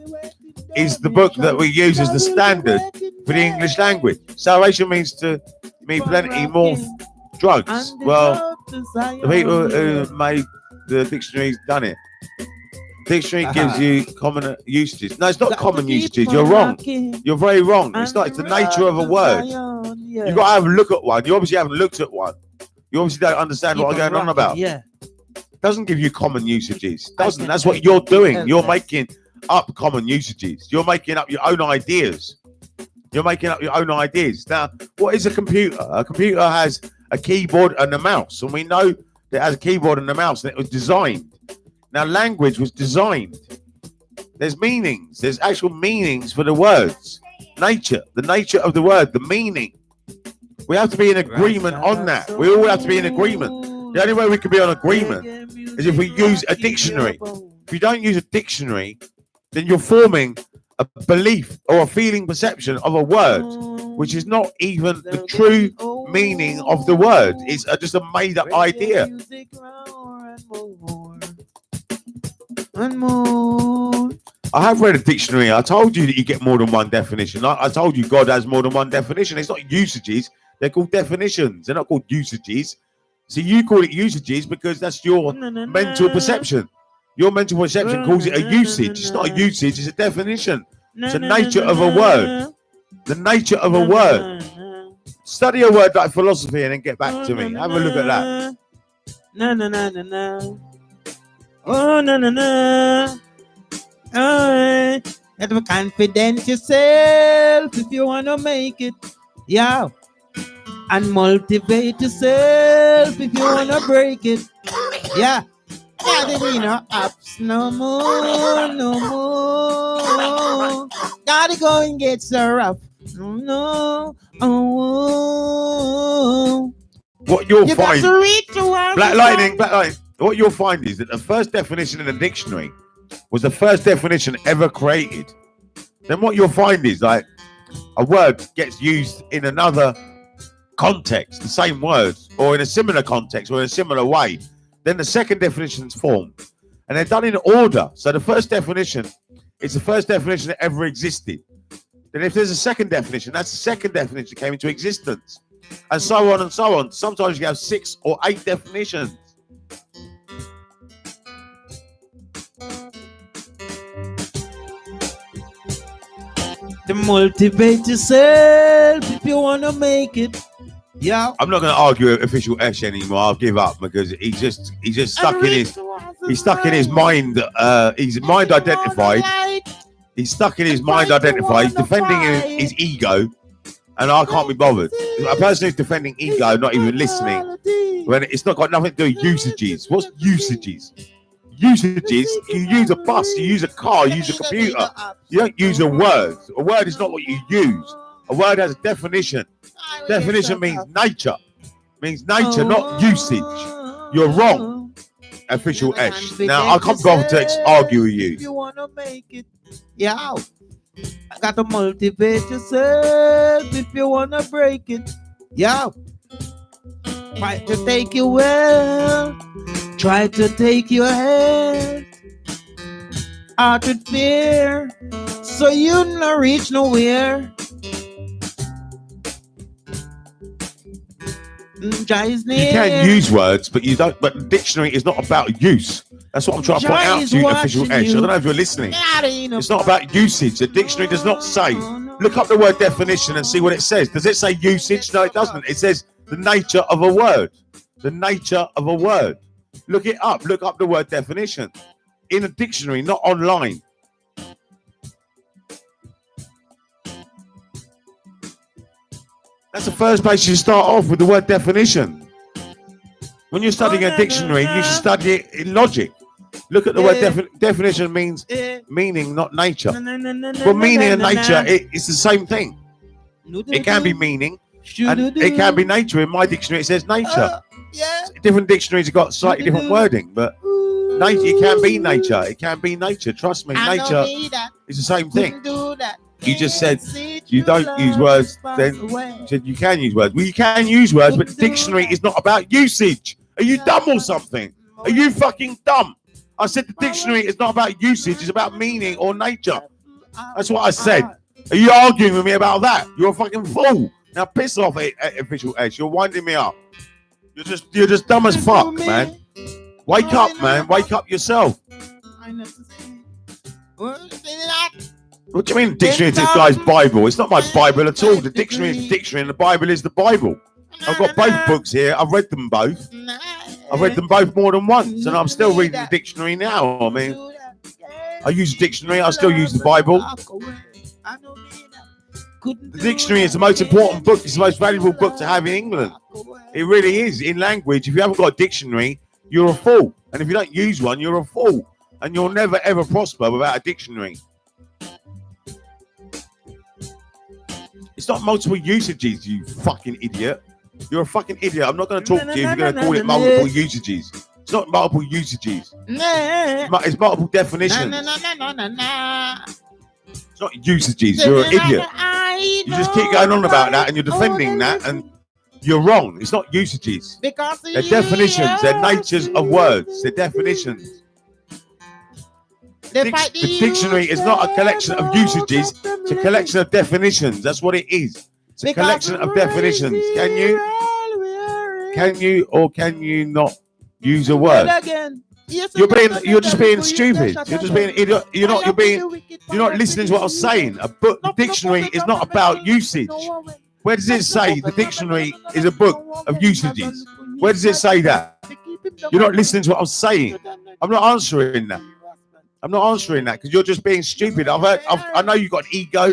Speaker 1: is the book that we use as the standard for the English language. Salvation means to me plenty more drugs. Well, the people who made the dictionary's done it. Dictionary gives you common usages. No, it's not common usages. You're wrong. You're very wrong. It's not. It's the nature of a word. You've got to have a look at one. You obviously haven't looked at one. You obviously don't understand what I'm going on about.
Speaker 4: Yeah.
Speaker 1: Doesn't give you common usages. Doesn't. That's what you're doing. You're making up common usages. You're making up your own ideas. You're making up your own ideas. Now, what is a computer? A computer has a keyboard and a mouse, and we know that it has a keyboard and a mouse, and it was designed. Now, language was designed. There's meanings. There's actual meanings for the words. Nature, the nature of the word, the meaning. We have to be in agreement on that. We all have to be in agreement. The only way we can be on agreement is if we use a dictionary. If you don't use a dictionary, then you're forming a belief or a feeling perception of a word, which is not even the true meaning of the word. It's just a made-up idea. I have read a dictionary. I told you that you get more than one definition. I told you God has more than one definition. It's not usages. They're called definitions. They're not called usages. So you call it usages because that's your mental perception. Your mental perception calls it a usage. It's not a usage. It's a definition. It's the nature of a word. The nature of a word. Study a word like philosophy and then get back to me. Have a look at that.
Speaker 4: Oh, no. Have confidence yourself if you want to make it. Yeah. And motivate yourself if you want to break it. Yeah. Yeah, there be no ups no more. Gotta go and get so rough. No. Oh.
Speaker 1: What you'll find,
Speaker 4: Black
Speaker 1: Lightning. What you'll find is that the first definition in the dictionary was the first definition ever created. Then what you'll find is like a word gets used in another context, the same words, or in a similar context, or in a similar way. Then the second definition is formed, and they're done in order. So the first definition is the first definition that ever existed. Then if there's a second definition, that's the second definition that came into existence, and so on and so on. Sometimes you have 6 or 8 definitions.
Speaker 5: To motivate yourself if you wanna make it. Yeah.
Speaker 1: I'm not going to argue with official Esh anymore. I'll give up because he's just stuck in his mind. He's mind identified. He's stuck in his mind identified. He's defending his ego, and I can't be bothered. A person who's defending ego, not even listening, when it's not got nothing to do with usages. What's usages? Usages, you use a bus, you use a car, you use a computer. You don't use a word. A word is not what you use. A word has a definition. Definition means nature. Means nature, not usage. You're wrong, official Esh. Now, I can't bother to argue with you.
Speaker 5: If you wanna make it, yeah. I gotta motivate yourself if you wanna break it. Yeah. Try to take you well. Try to take your head out with fear, so you not reach nowhere.
Speaker 1: You can use words, but you don't. But the dictionary is not about use. That's what I'm trying to point out to you, official Esh. I don't know if you're listening. It's not about usage. The dictionary does not say. Look up the word definition and see what it says. Does it say usage? No, it doesn't. It says the nature of a word. The nature of a word. Look it up. Look up the word definition in a dictionary, not online. That's the first place you start off with, the word definition. When you're studying a dictionary, you should study it in logic. Look at the word definition means meaning, not nature. Well, meaning and nature, it's the same thing. It can be meaning and it can be nature. In my dictionary, it says nature. Different dictionaries have got slightly different wording, but nature, it can be nature. It can be nature. Trust me, nature is the same thing. You just said you don't use words, then you said you can use words. Well, you can use words, but the dictionary is not about usage. Are you dumb or something? Are you fucking dumb? I said the dictionary is not about usage, it's about meaning or nature. That's what I said. Are you arguing with me about that? You're a fucking fool. Now piss off, official Esh. You're winding me up. You're just dumb as fuck, man. Wake up, man. Wake up yourself. What do you mean dictionary is this guy's Bible? It's not my Bible at all. The dictionary is the dictionary and the Bible is the Bible. I've got both books here. I've read them both. I've read them both more than once, and I'm still reading the dictionary now. I mean, I use a dictionary. I still use the Bible. The dictionary is the most important book. It's the most valuable book to have in England. It really is. In language, if you haven't got a dictionary, you're a fool. And if you don't use one, you're a fool. And you'll never, ever prosper without a dictionary. It's not multiple usages, you fucking idiot. You're a fucking idiot. I'm not going to talk to you if you're going to call it multiple usages. It's not multiple usages. It's multiple definitions. It's not usages. You're an idiot. You just keep going on about that and you're defending that and you're wrong. It's not usages. They're definitions. They're natures of words. They're definitions. The dictionary is not a collection of usages. It's a collection of definitions. That's what it is. It's a collection of definitions. Can you or can you not use a word? You're just being stupid. You're just being idiot. You're not listening to what I'm saying. A book, the dictionary is not about usage. Where does it say the dictionary is a book of usages? Where does it say that? You're not listening to what I'm saying. I'm not answering that. I'm not answering that because you're just being stupid. I know you've got an ego.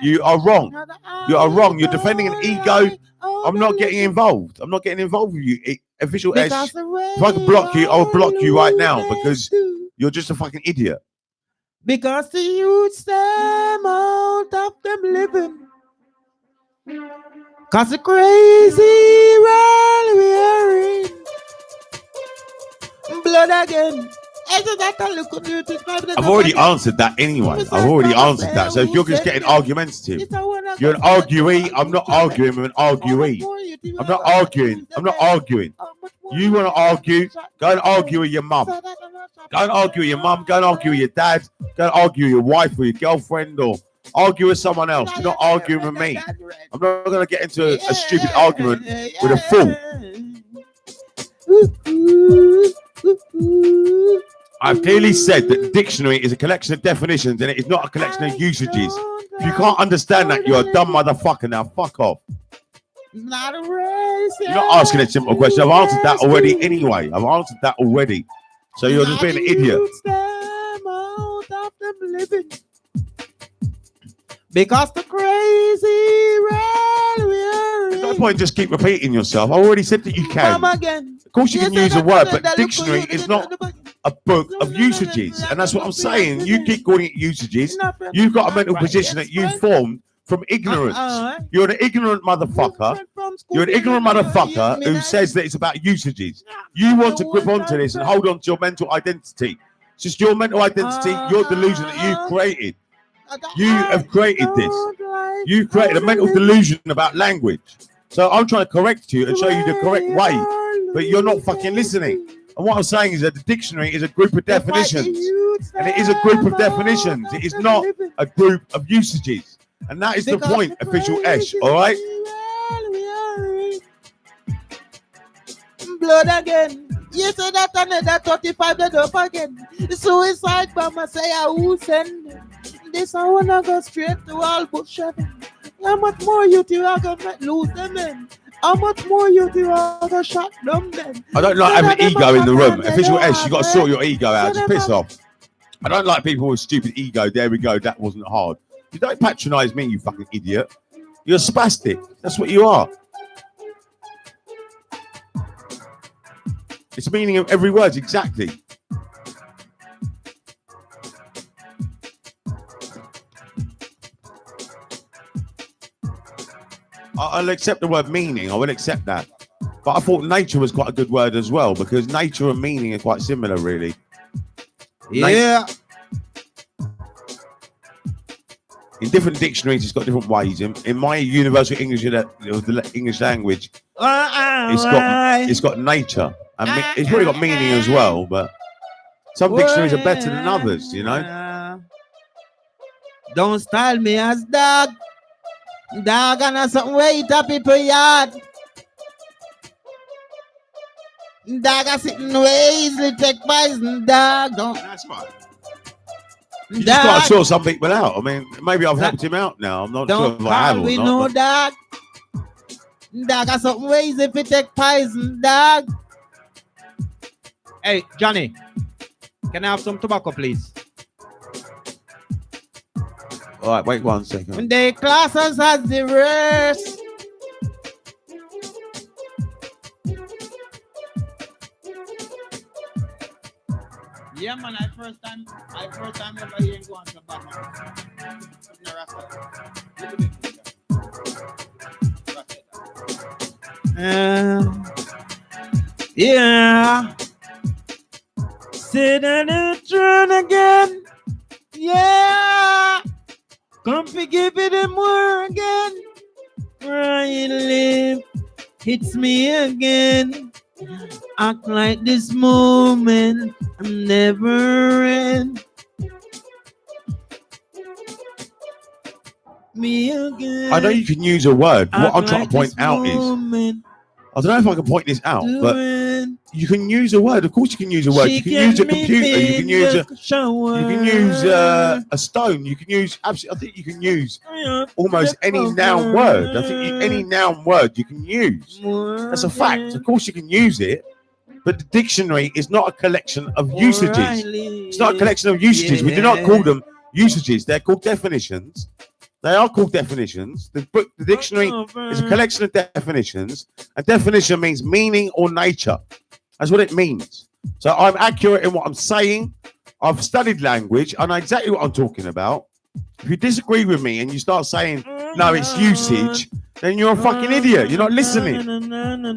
Speaker 1: You are wrong. You are wrong. You're defending an ego. I'm not getting involved. I'm not getting involved with you. Official Esh, if I could block you, I will block you right now because you're just a fucking idiot.
Speaker 5: Because the youth them out of them living. Cause the crazy world we are in. Blood again.
Speaker 1: I've already answered that anyway. I've already answered that. So if you're just getting argumentative, you're an arguee. I'm not arguing with an arguee. I'm not arguing. I'm not arguing. You want to argue? Go and argue with your mum. Go and argue with your mum. Go and argue with your dad. Go and argue with your wife or your girlfriend or argue with someone else. You're not arguing with me. I'm not going to get into a stupid argument with a fool. I've clearly said that the dictionary is a collection of definitions and it is not a collection of usages. If you can't understand that, you're a dumb motherfucker. Now, fuck off.
Speaker 5: Not a race.
Speaker 1: You're not asking a simple question. I've answered that already anyway. I've answered that already. So you're just being an idiot.
Speaker 5: Because the crazy railway.
Speaker 1: There's no point just keep repeating yourself. I already said that you can.
Speaker 5: Come again.
Speaker 1: Of course you can use a word, but dictionary is not a book of usages. And that's what I'm saying. You keep calling it usages. You've got a mental position that you formed from ignorance. You're an ignorant motherfucker. You're an ignorant motherfucker who says that it's about usages. You want to grip onto this and hold on to your mental identity. It's just your mental identity, your delusion that you've created. You have created this. You've created a mental delusion about language. So I'm trying to correct you and show you the correct way, but you're not fucking listening. And what I'm saying is that the dictionary is a group of definitions. And it is a group of definitions. It is not a group of usages. And that is the point, official Esh, all right?
Speaker 5: Blood again. You say that another 35 dead up again. The suicide bomber say who send them. This I wanna go straight to all but 7. How much more you two are gonna lose them in? How much more you two are gonna shut them then?
Speaker 1: I don't like having ego in the room. Official Esh, you got to sort your ego out. Just piss off. I don't like people with stupid ego. There we go. That wasn't hard. You don't patronize me, you fucking idiot. You're a spastic. That's what you are. It's the meaning of every word, exactly. I'll accept the word meaning. I will accept that. But I thought nature was quite a good word as well, because nature and meaning are quite similar, really.
Speaker 5: Yeah.
Speaker 1: In different dictionaries, it's got different ways. In my universal English, the English language, it's got nature. And it's really got meaning as well, but some dictionaries are better than others, you know?
Speaker 5: Don't style me as dog. Dog and something wait up people yard. Dog are sitting way easily take poison. Dog don't.
Speaker 1: That's fine. You just got to sort some people out. I mean, maybe I've helped him out now. I'm not sure if I have or
Speaker 5: we
Speaker 1: not.
Speaker 5: know dog. Dog are something way easy if you take poison. Dog.
Speaker 2: Hey, Johnny, can I have some tobacco, please?
Speaker 1: All right, wait 1 second.
Speaker 5: They class us as the worst.
Speaker 2: Yeah, man, I first time ever hearing go on tobacco.
Speaker 5: Yeah. Sit and turn again. Yeah. Come give it a more again. Crying live. Hits me again. Act like this moment I'm never end. Me again.
Speaker 1: I know you can use a word. What I'm trying to point out is,
Speaker 5: moment.
Speaker 1: I don't know if I can point this out, but you can use a word. Of course, you can use a word. You can use a computer. You can use a stone. You can use absolutely. I think you can use almost any noun word. I think any noun word you can use. That's a fact. Of course, you can use it, but the dictionary is not a collection of usages. It's not a collection of usages. We do not call them usages. They're called definitions. They are called definitions. The dictionary is a collection of definitions. A definition means meaning or nature. That's what it means. So I'm accurate in what I'm saying. I've studied language. I know exactly what I'm talking about. If you disagree with me and you start saying, no, it's usage, then you're a fucking idiot. You're not listening.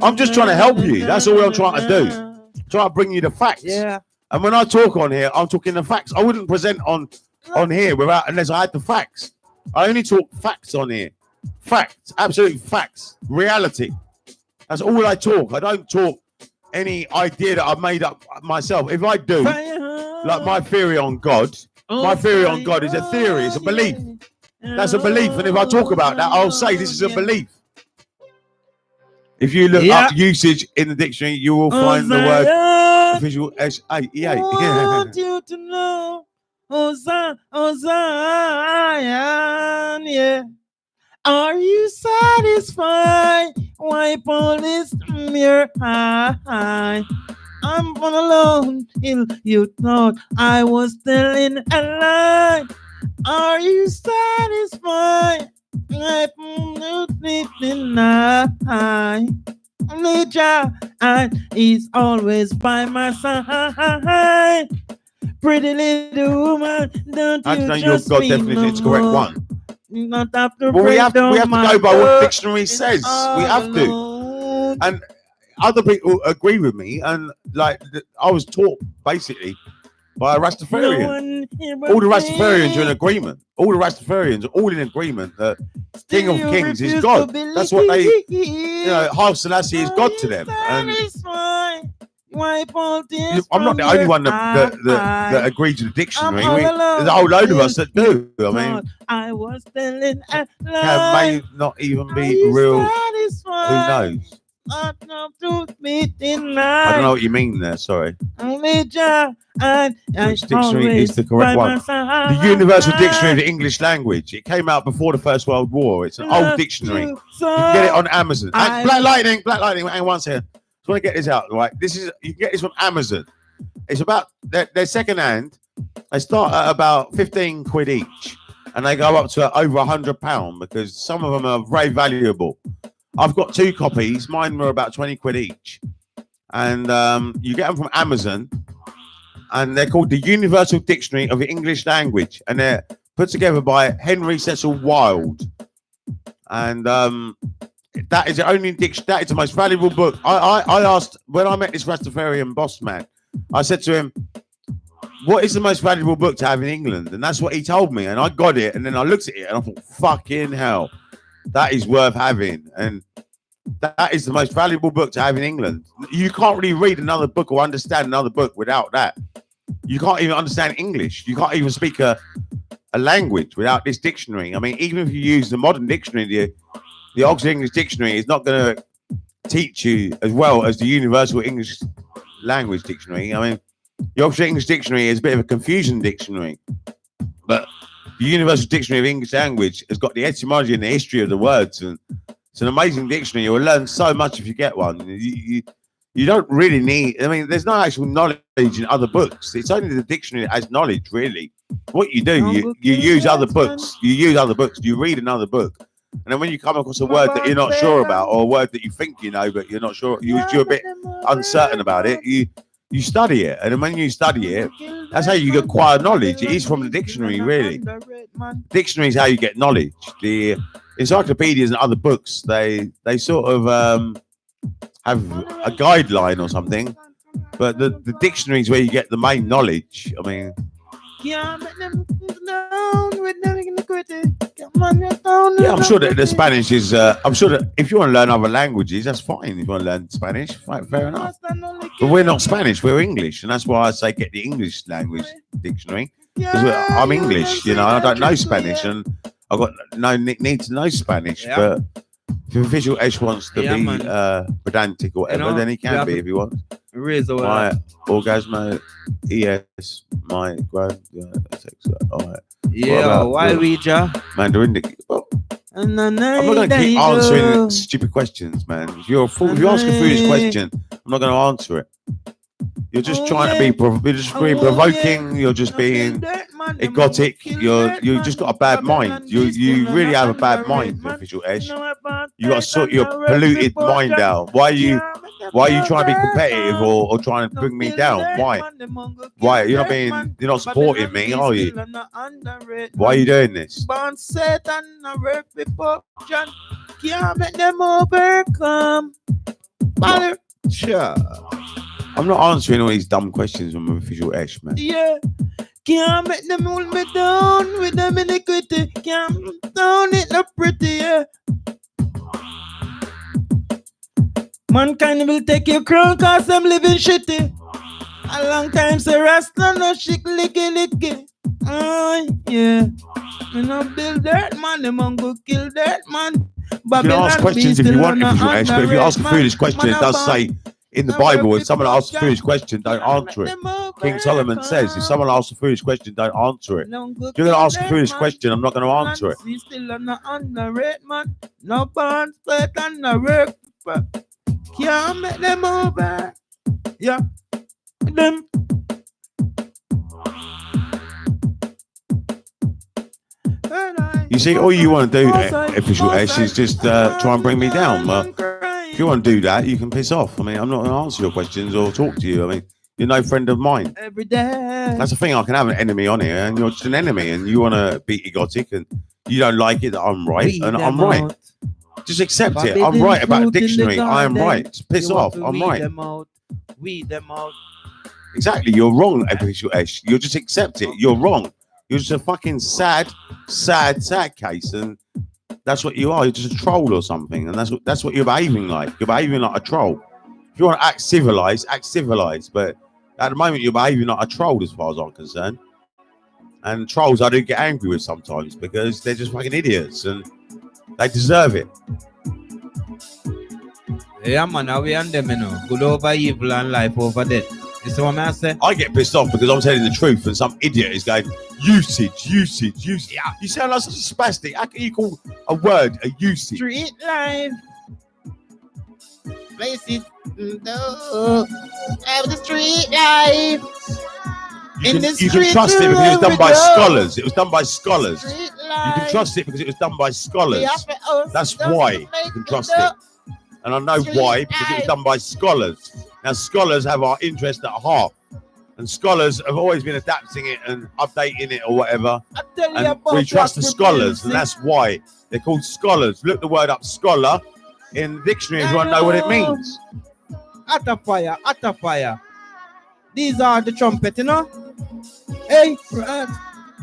Speaker 1: I'm just trying to help you. That's all I'm trying to do. I'm trying to bring you the facts.
Speaker 5: Yeah.
Speaker 1: And when I talk on here, I'm talking the facts. I wouldn't present on here unless I had the facts. I only talk facts on here. Facts, absolute facts, reality. That's all I talk. I don't talk any idea that I've made up myself. If I do, like my theory on God, my theory on God is a theory, it's a belief. That's a belief. And if I talk about that, I'll say this is a belief. If you look up usage in the dictionary, you will find the word official S-A-E-A.
Speaker 5: I want you to know Zion, yeah. Are you satisfied? Wipe all this from your eye. I'm on alone till you thought I was telling a lie. Are you satisfied? Wipe all this night. Nature and he's always by my side. Pretty little woman, don't
Speaker 1: How do you
Speaker 5: you
Speaker 1: know your
Speaker 5: just
Speaker 1: God
Speaker 5: me
Speaker 1: definition
Speaker 5: no
Speaker 1: is the correct
Speaker 5: more.
Speaker 1: one?
Speaker 5: You not have to
Speaker 1: Well, we
Speaker 5: break
Speaker 1: have
Speaker 5: down
Speaker 1: to go
Speaker 5: my
Speaker 1: by what the
Speaker 5: word.
Speaker 1: dictionary
Speaker 5: It's
Speaker 1: says. We
Speaker 5: all
Speaker 1: have to.
Speaker 5: alone.
Speaker 1: And other people agree with me. And like, I was taught basically by a
Speaker 5: No
Speaker 1: Rastafarian.
Speaker 5: one here but
Speaker 1: All the Rastafarians are in
Speaker 5: me.
Speaker 1: agreement. All the Rastafarians are all in agreement that King
Speaker 5: Still
Speaker 1: of
Speaker 5: you
Speaker 1: Kings is
Speaker 5: refuse
Speaker 1: God.
Speaker 5: to
Speaker 1: That's what they,
Speaker 5: believe.
Speaker 1: Haile Selassie is
Speaker 5: Are
Speaker 1: God
Speaker 5: you
Speaker 1: to them. And
Speaker 5: satisfied? Wipe all tears
Speaker 1: I'm not
Speaker 5: from
Speaker 1: the only
Speaker 5: your
Speaker 1: one that
Speaker 5: eye.
Speaker 1: agrees to the
Speaker 5: I'm
Speaker 1: dictionary.
Speaker 5: all
Speaker 1: There's
Speaker 5: alone.
Speaker 1: a whole load of
Speaker 5: till
Speaker 1: us that
Speaker 5: you
Speaker 1: do. I mean,
Speaker 5: thought I was telling a
Speaker 1: can
Speaker 5: lie.
Speaker 1: may not even
Speaker 5: Are
Speaker 1: be
Speaker 5: you
Speaker 1: real. Who
Speaker 5: satisfied?
Speaker 1: knows?
Speaker 5: Not no truth me
Speaker 1: I don't know
Speaker 5: tonight.
Speaker 1: what you mean there. Sorry.
Speaker 5: Only Jah and I
Speaker 1: Which dictionary is the correct one? The Universal Dictionary of the English Language. It came out before the First World War. It's an old dictionary. You can get it on Amazon.
Speaker 5: I-
Speaker 1: Black Lightning. Hang on one second. Just want to get this out, right? You can get this on Amazon. It's about they're second hand. They start at about 15 quid each, and they go up to over £100 because some of them are very valuable. I've got 2 copies. Mine were about 20 quid each, and you get them from Amazon. And they're called the Universal Dictionary of the English Language, and they're put together by Henry Cecil Wilde. And that is the only that is the most valuable book. I asked when I met this Rastafarian boss man, I said to him, "What is the most valuable book to have in England?" And that's what he told me. And I got it, and then I looked at it, and I thought, "Fucking hell, that is worth having." And that is the most valuable book to have in England. You can't really read another book or understand another book without that. You can't even understand English. You can't even speak a language without this dictionary. I mean, even if you use the modern dictionary, the Oxford English Dictionary is not going to teach you as well as the Universal English Language Dictionary. I mean, the Oxford English Dictionary is a bit of a confusion dictionary, but the Universal Dictionary of English Language has got the etymology and the history of the words, and it's an amazing dictionary. You will learn so much if you get one. You don't really need. I mean, there's no actual knowledge in other books. It's only the dictionary that has knowledge, really. What you do, you use other books. You use other books. You read another book, and then when you come across a word that you're not sure about, or a word that you think you know but you're not sure, you're a bit uncertain about it. You study it, and then when you study it, that's how you acquire knowledge. It is from the dictionary, really. Dictionary is how you get knowledge. The encyclopedias and other books, they sort of have a guideline or something, but the dictionary is where you get the main knowledge. I mean, yeah, I'm sure that the Spanish is. I'm sure that if you want to learn other languages, that's fine. If you want to learn Spanish, fine, fair enough. But we're not Spanish; we're English, and that's why I say get the English language dictionary. Because I'm English, you know. I don't know Spanish, and I've got no need to know Spanish.
Speaker 2: Yeah.
Speaker 1: But if Visual Edge wants to
Speaker 2: Yeah,
Speaker 1: be
Speaker 2: man.
Speaker 1: pedantic or whatever,
Speaker 2: You know,
Speaker 1: then he
Speaker 2: you
Speaker 1: can
Speaker 2: have
Speaker 1: be
Speaker 2: to
Speaker 1: if he wants.
Speaker 2: Raise our
Speaker 1: My orgasmo, ES, my grand, sex. All right.
Speaker 2: yeah,
Speaker 1: about
Speaker 2: why
Speaker 1: yours?
Speaker 2: we ja?
Speaker 1: Mandarin. Well, I'm not going to keep answering stupid questions, man. If you're a fool, if you ask a foolish question, I'm not going to answer it. You're just trying to be, you're just being provoking. You're just being egotic. You just got a bad mind. You really have a bad mind, Official Esh. You got to sort your polluted mind out. Why are you trying to be competitive or trying to bring me down? Why you're not supporting me, are you? Why are you doing this?
Speaker 5: Born Satan, a work before John. Can't make them overcome.
Speaker 2: Sure.
Speaker 1: I'm not answering all these dumb questions from Official Esh, man.
Speaker 5: Yeah. Can't make them hold me down with them iniquity. Can't down it no pretty, yeah. Mankind will take your crown cause I'm living shitty. A long time say Rasta no shit licky. Oh yeah. You know build that man, them on go kill that man.
Speaker 1: You can ask questions if you want, Official Esh, but if you ask a foolish question, it does say In the Bible, if someone asks a foolish question, don't answer it. King Solomon says, if someone asks a foolish question, don't answer it. If you're going to ask a foolish question, I'm not going to answer it.
Speaker 4: We still on the underrate, man. No bond split and no work. Can't make them over. Yeah. Them.
Speaker 1: You see, all you want to do, Official Ash, is just try and bring me down. If you want to do that, you can piss off. I mean, I'm not going to answer your questions or talk to you. I mean, you're no friend of mine.
Speaker 4: Every day.
Speaker 1: That's the thing. I can have an enemy on here, and you're just an enemy, and you want to be egotic, and you don't like it that I'm right, and I'm right. Just accept it. I'm right about a dictionary. I am right. Just piss off. I'm right.
Speaker 4: Weed them out.
Speaker 1: Exactly. You're wrong, Official Ash. You just accept it. You're wrong. You're just a fucking sad case, and that's what you are. You're just a troll or something, and that's what you're behaving like. You're behaving like a troll. If you want to act civilized, act civilized. But at the moment, you're behaving like a troll, as far as I'm concerned. And trolls, I do get angry with sometimes because they're just fucking idiots, and they deserve it.
Speaker 4: Yeah, man, we and them, you know. Good over evil and life over death. You see what I say?
Speaker 1: I get pissed off because I'm telling the truth and some idiot is going, usage. Yeah. You sound like such a spastic. How can you call a word a usage?
Speaker 4: Street life. Places. No. Have the street life.
Speaker 1: You can trust it because it was done by scholars. It was done by scholars. You can trust it because it was done by scholars. That's why you can trust it. And I know why, because it was done by scholars. Now, scholars have our interest at heart. And scholars have always been adapting it and updating it or whatever. And we trust the scholars, and that's why they're called scholars. Look the word up, scholar, in the dictionary if you want to know what it means.
Speaker 4: Utter fire. These are the trumpet, you know? Hey,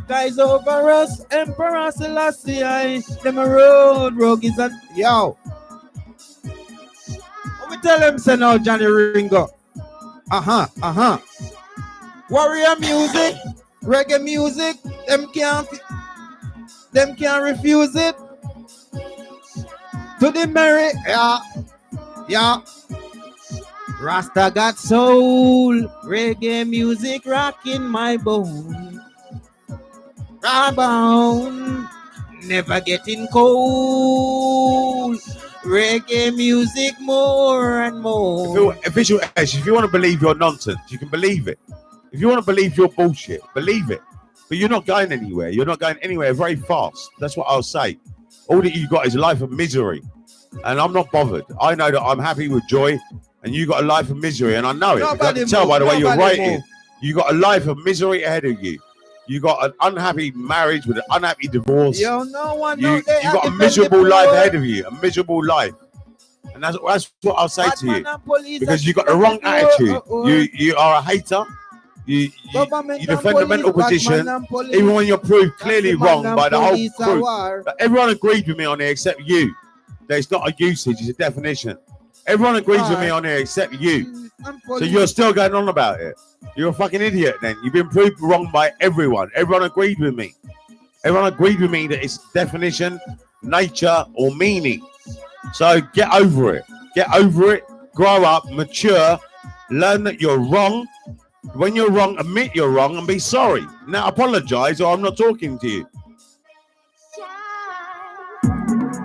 Speaker 4: guys over us, Emperor Selassie, them a rogue is a... Yo. Let me tell them, say now, Johnny Ringo. Warrior music, reggae music, them can't refuse it. To the merry, yeah. Rasta got soul, reggae music rocking my bone. Bone, never getting cold. Reggae music more and more.
Speaker 1: Official Ash, if you want to believe your nonsense, you can believe it. If you want to believe your bullshit, believe it. But you're not going anywhere. You're not going anywhere very fast. That's what I'll say. All that you got is a life of misery. And I'm not bothered. I know that I'm happy with joy, and you got a life of misery, and I know it. I can tell by the way you're writing. You got a life of misery ahead of you. You got an unhappy marriage with an unhappy divorce.
Speaker 4: Yo, no one
Speaker 1: you got a miserable life ahead of you. A miserable life. And that's what I'll say to you. Because you got the wrong attitude. You are a hater. You defend the mental position, even when you're proved clearly wrong by the whole crew. But everyone agreed with me on here except you. That it's not a usage, it's a definition. Everyone agrees with me on here except you. So you're still going on about it. You're a fucking idiot then. You've been proved wrong by everyone. Everyone agreed with me. Everyone agreed with me that it's definition, nature, or meaning. So get over it. Get over it. Grow up, mature, learn that you're wrong. When you're wrong, admit you're wrong and be sorry. Now apologize or I'm not talking to you.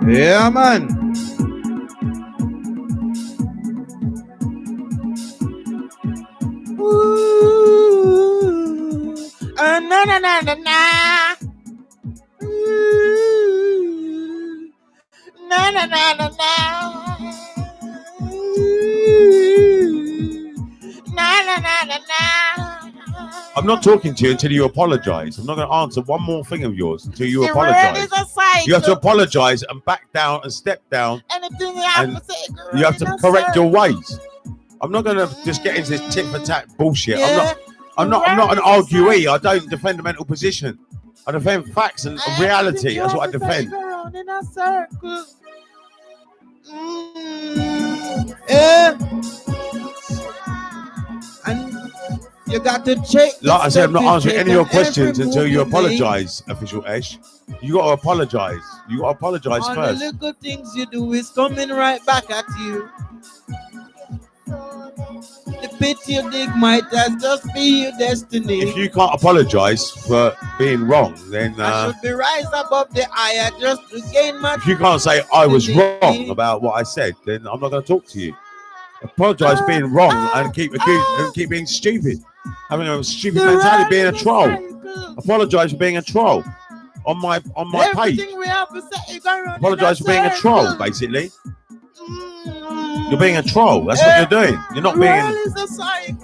Speaker 4: Yeah, man. Ooh, na. Ooh, na.
Speaker 1: I'm not talking to you until you apologize. I'm not going to answer one more thing of yours until you apologize. You have to apologize and back down and step down.
Speaker 5: Anything you
Speaker 1: have
Speaker 5: to say, girl,
Speaker 1: you have to correct your ways. I'm not going to just get into this tit for tat bullshit.
Speaker 5: Yeah.
Speaker 1: I'm not an arguee. I don't defend a mental position. I defend facts and reality. That's what I defend.
Speaker 5: In a circle.
Speaker 4: Yeah. And you got to check.
Speaker 1: Like I said, I'm not answering any of your questions until you apologize, Official Ash. You got to apologize. You got to apologize
Speaker 4: All
Speaker 1: first.
Speaker 4: the little things you do is coming right back at you.
Speaker 5: pit you dig might as just be your destiny.
Speaker 1: If you can't apologise for being wrong, then
Speaker 5: I should be rise above the ire just to gain my.
Speaker 1: if you can't say I was wrong about what I said, then I'm not going to talk to you. Apologise for being wrong and keep being stupid, having a stupid mentality, being a troll. Apologise for being a troll on my page.
Speaker 5: We have to say,
Speaker 1: Apologise for being a troll, basically. You're being a troll. That's what you're doing. You're not being.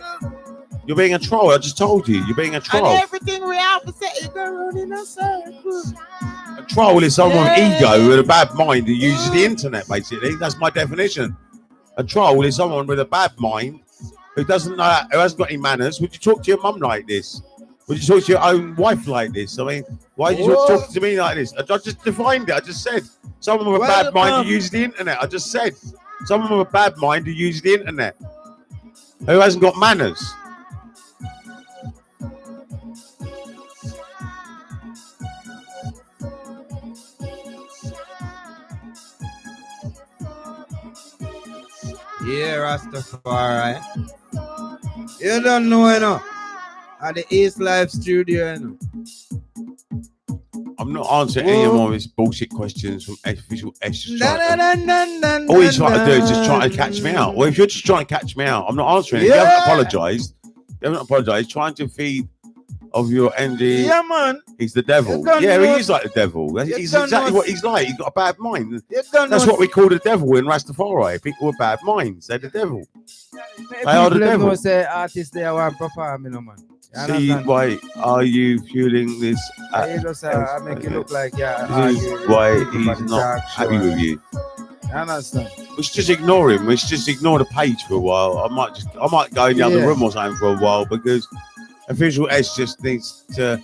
Speaker 1: You're being a troll. I just told you. You're being a troll.
Speaker 5: And everything we have to say is going round in a circle.
Speaker 1: A troll is someone with ego with a bad mind who uses the internet, basically. That's my definition. A troll is someone with a bad mind who doesn't know, who hasn't got any manners. Would you talk to your mum like this? Would you talk to your own wife like this? I mean, why did you talk to me like this? I just defined it. I just said someone with a bad mind who uses the internet. I just said someone with a bad mind who uses the internet, who hasn't got manners.
Speaker 5: Yeah, Rastafari. You don't know, you know. At the East Life Studio, you know.
Speaker 1: I'm not answering any more of his bullshit questions from official S. All he's trying to do is just trying to catch me out. Well, if you're just trying to catch me out, I'm not answering. You haven't apologised. You haven't apologised. Trying to feed of your energy.
Speaker 5: Yeah, man.
Speaker 1: He's the devil. Yeah, he is like the devil. He's exactly what he's like. He's got a bad mind. That's what we call the devil in Rastafari. People with bad minds. They're the devil. They are the devil.
Speaker 2: People say artists they want to perform, you know, man.
Speaker 1: See, why are you fueling this?
Speaker 2: I make it look like,
Speaker 1: this is why he's not happy with you.
Speaker 2: I understand.
Speaker 1: We should just ignore him. We should just ignore the page for a while. I might go in the other room or something for a while because official S just needs to.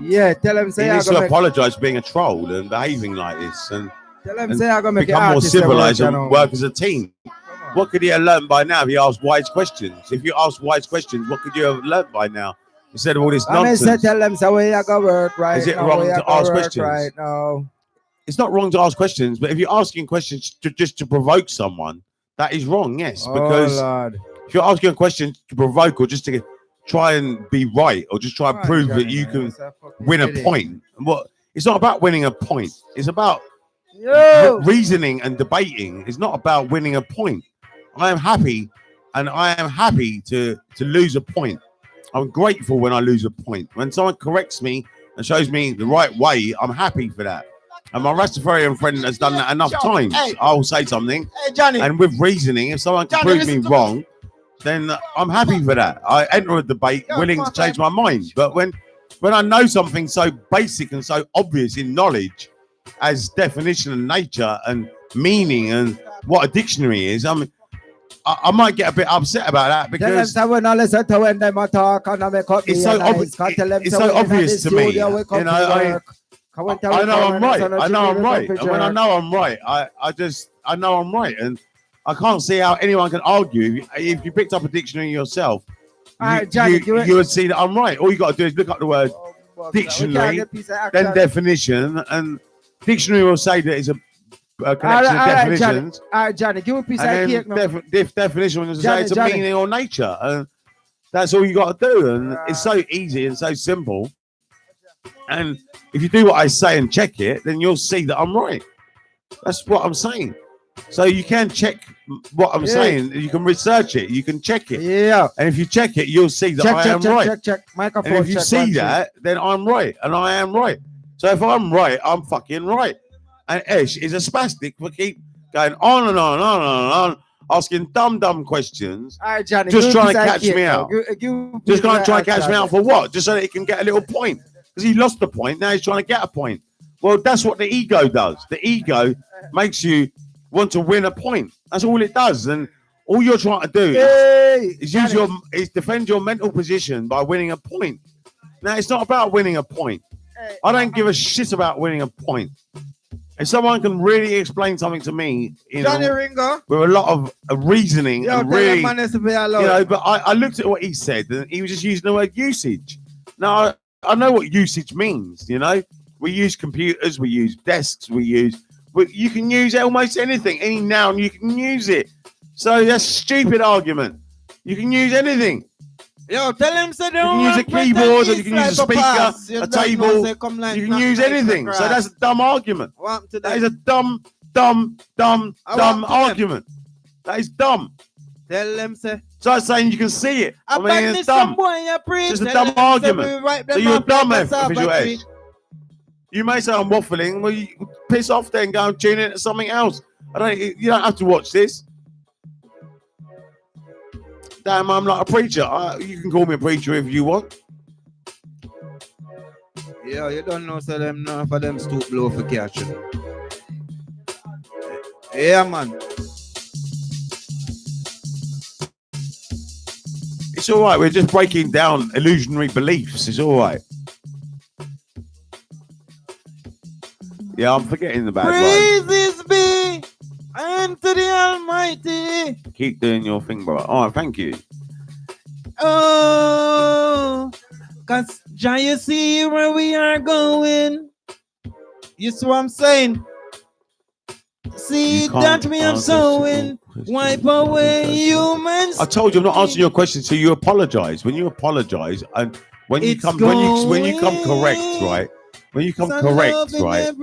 Speaker 2: Yeah, tell him say
Speaker 1: he needs to apologise for being a troll and behaving like this and
Speaker 2: tell him say I'm gonna make
Speaker 1: become more civilised and work as a team. What could he have learned by now if he asked wise questions? If you asked wise questions, what could you have learned by now? Instead of all this nonsense.
Speaker 2: I tell them so we are gonna work right.
Speaker 1: Is it wrong to ask questions?
Speaker 2: Right now.
Speaker 1: It's not wrong to ask questions, but if you're asking questions just to provoke someone, that is wrong, yes. Because if you're asking a question to provoke or just to try and be right or just try and prove that you can win a point. It's not about winning a point. It's about reasoning and debating. It's not about winning a point. I am happy to lose a point. I'm grateful when I lose a point. When someone corrects me and shows me the right way, I'm happy for that. And my Rastafarian friend has done that enough times. I'll say something, and with reasoning, if someone can prove me wrong, then I'm happy for that. I enter a debate willing to change my mind. But when I know something so basic and so obvious in knowledge as definition and nature and meaning and what a dictionary is, I might get a bit upset about that because it's so obvious to me. You know, I know I'm right. And when I know I'm right, I know I'm right. And I can't see how anyone can argue. If you picked up a dictionary yourself, you would see that I'm right. All you got to do is look up the word dictionary, then definition, and dictionary will say that it's a connection of definitions.
Speaker 2: All right, Johnny, give me a piece of cake.
Speaker 1: Definition will say it's a meaning or nature. And that's all you got to do. And it's so easy and so simple. And if you do what I say and check it, then you'll see that I'm right. That's what I'm saying. So you can check what I'm saying. You can research it. You can check it.
Speaker 2: Yeah.
Speaker 1: And if you check it, you'll see that I am right.
Speaker 2: Check. Microphone.
Speaker 1: And if you see that, then I'm right. And I am right. So if I'm right, I'm fucking right. And Esh is a spastic for keep going on and on and on and on, asking dumb questions.
Speaker 2: All right, Johnny,
Speaker 1: just trying to catch me out. Just trying to catch me out for what? Just so that he can get a little point. Because he lost the point, now he's trying to get a point. Well, that's what the ego does. The ego makes you want to win a point. That's all it does. And all you're trying to do is defend your mental position by winning a point. Now, it's not about winning a point. I don't give a shit about winning a point. If someone can really explain something to me, with a lot of reasoning, and really, but I looked at what he said, and he was just using the word usage. Now, I know what usage means, We use computers, we use desks, you can use almost anything, any noun, you can use it. So that's a stupid argument. You can use anything.
Speaker 5: Yo, tell him so
Speaker 1: You can use a keyboard, or you can use a speaker, a table. You can use anything. So that's a dumb argument. That is a dumb argument. That is dumb.
Speaker 5: Tell them say.
Speaker 1: So I'm saying you can see it. I mean, it's dumb.
Speaker 5: It's
Speaker 1: just a dumb argument. So you're dumb, Official Ash. You may say I'm waffling. Well, you piss off then, go and tune in to something else. You don't have to watch this. Damn, I'm not a preacher. You can call me a preacher if you want.
Speaker 2: Yeah, you don't know, so them none for them stoop blow for catch. Yeah, man.
Speaker 1: It's all right. We're just breaking down illusionary beliefs. It's all right. Yeah, I'm forgetting the bad one.
Speaker 5: Praises be unto the Almighty.
Speaker 1: Keep doing your thing, bro. All right, thank you.
Speaker 5: Oh, cause Jah, you see where we are going. You see what I'm saying? See that we are sowing, wipe away humans.
Speaker 1: I told you I'm not answering your question, so you apologize. When you apologize, and when you come correct, right? When you come correct, right?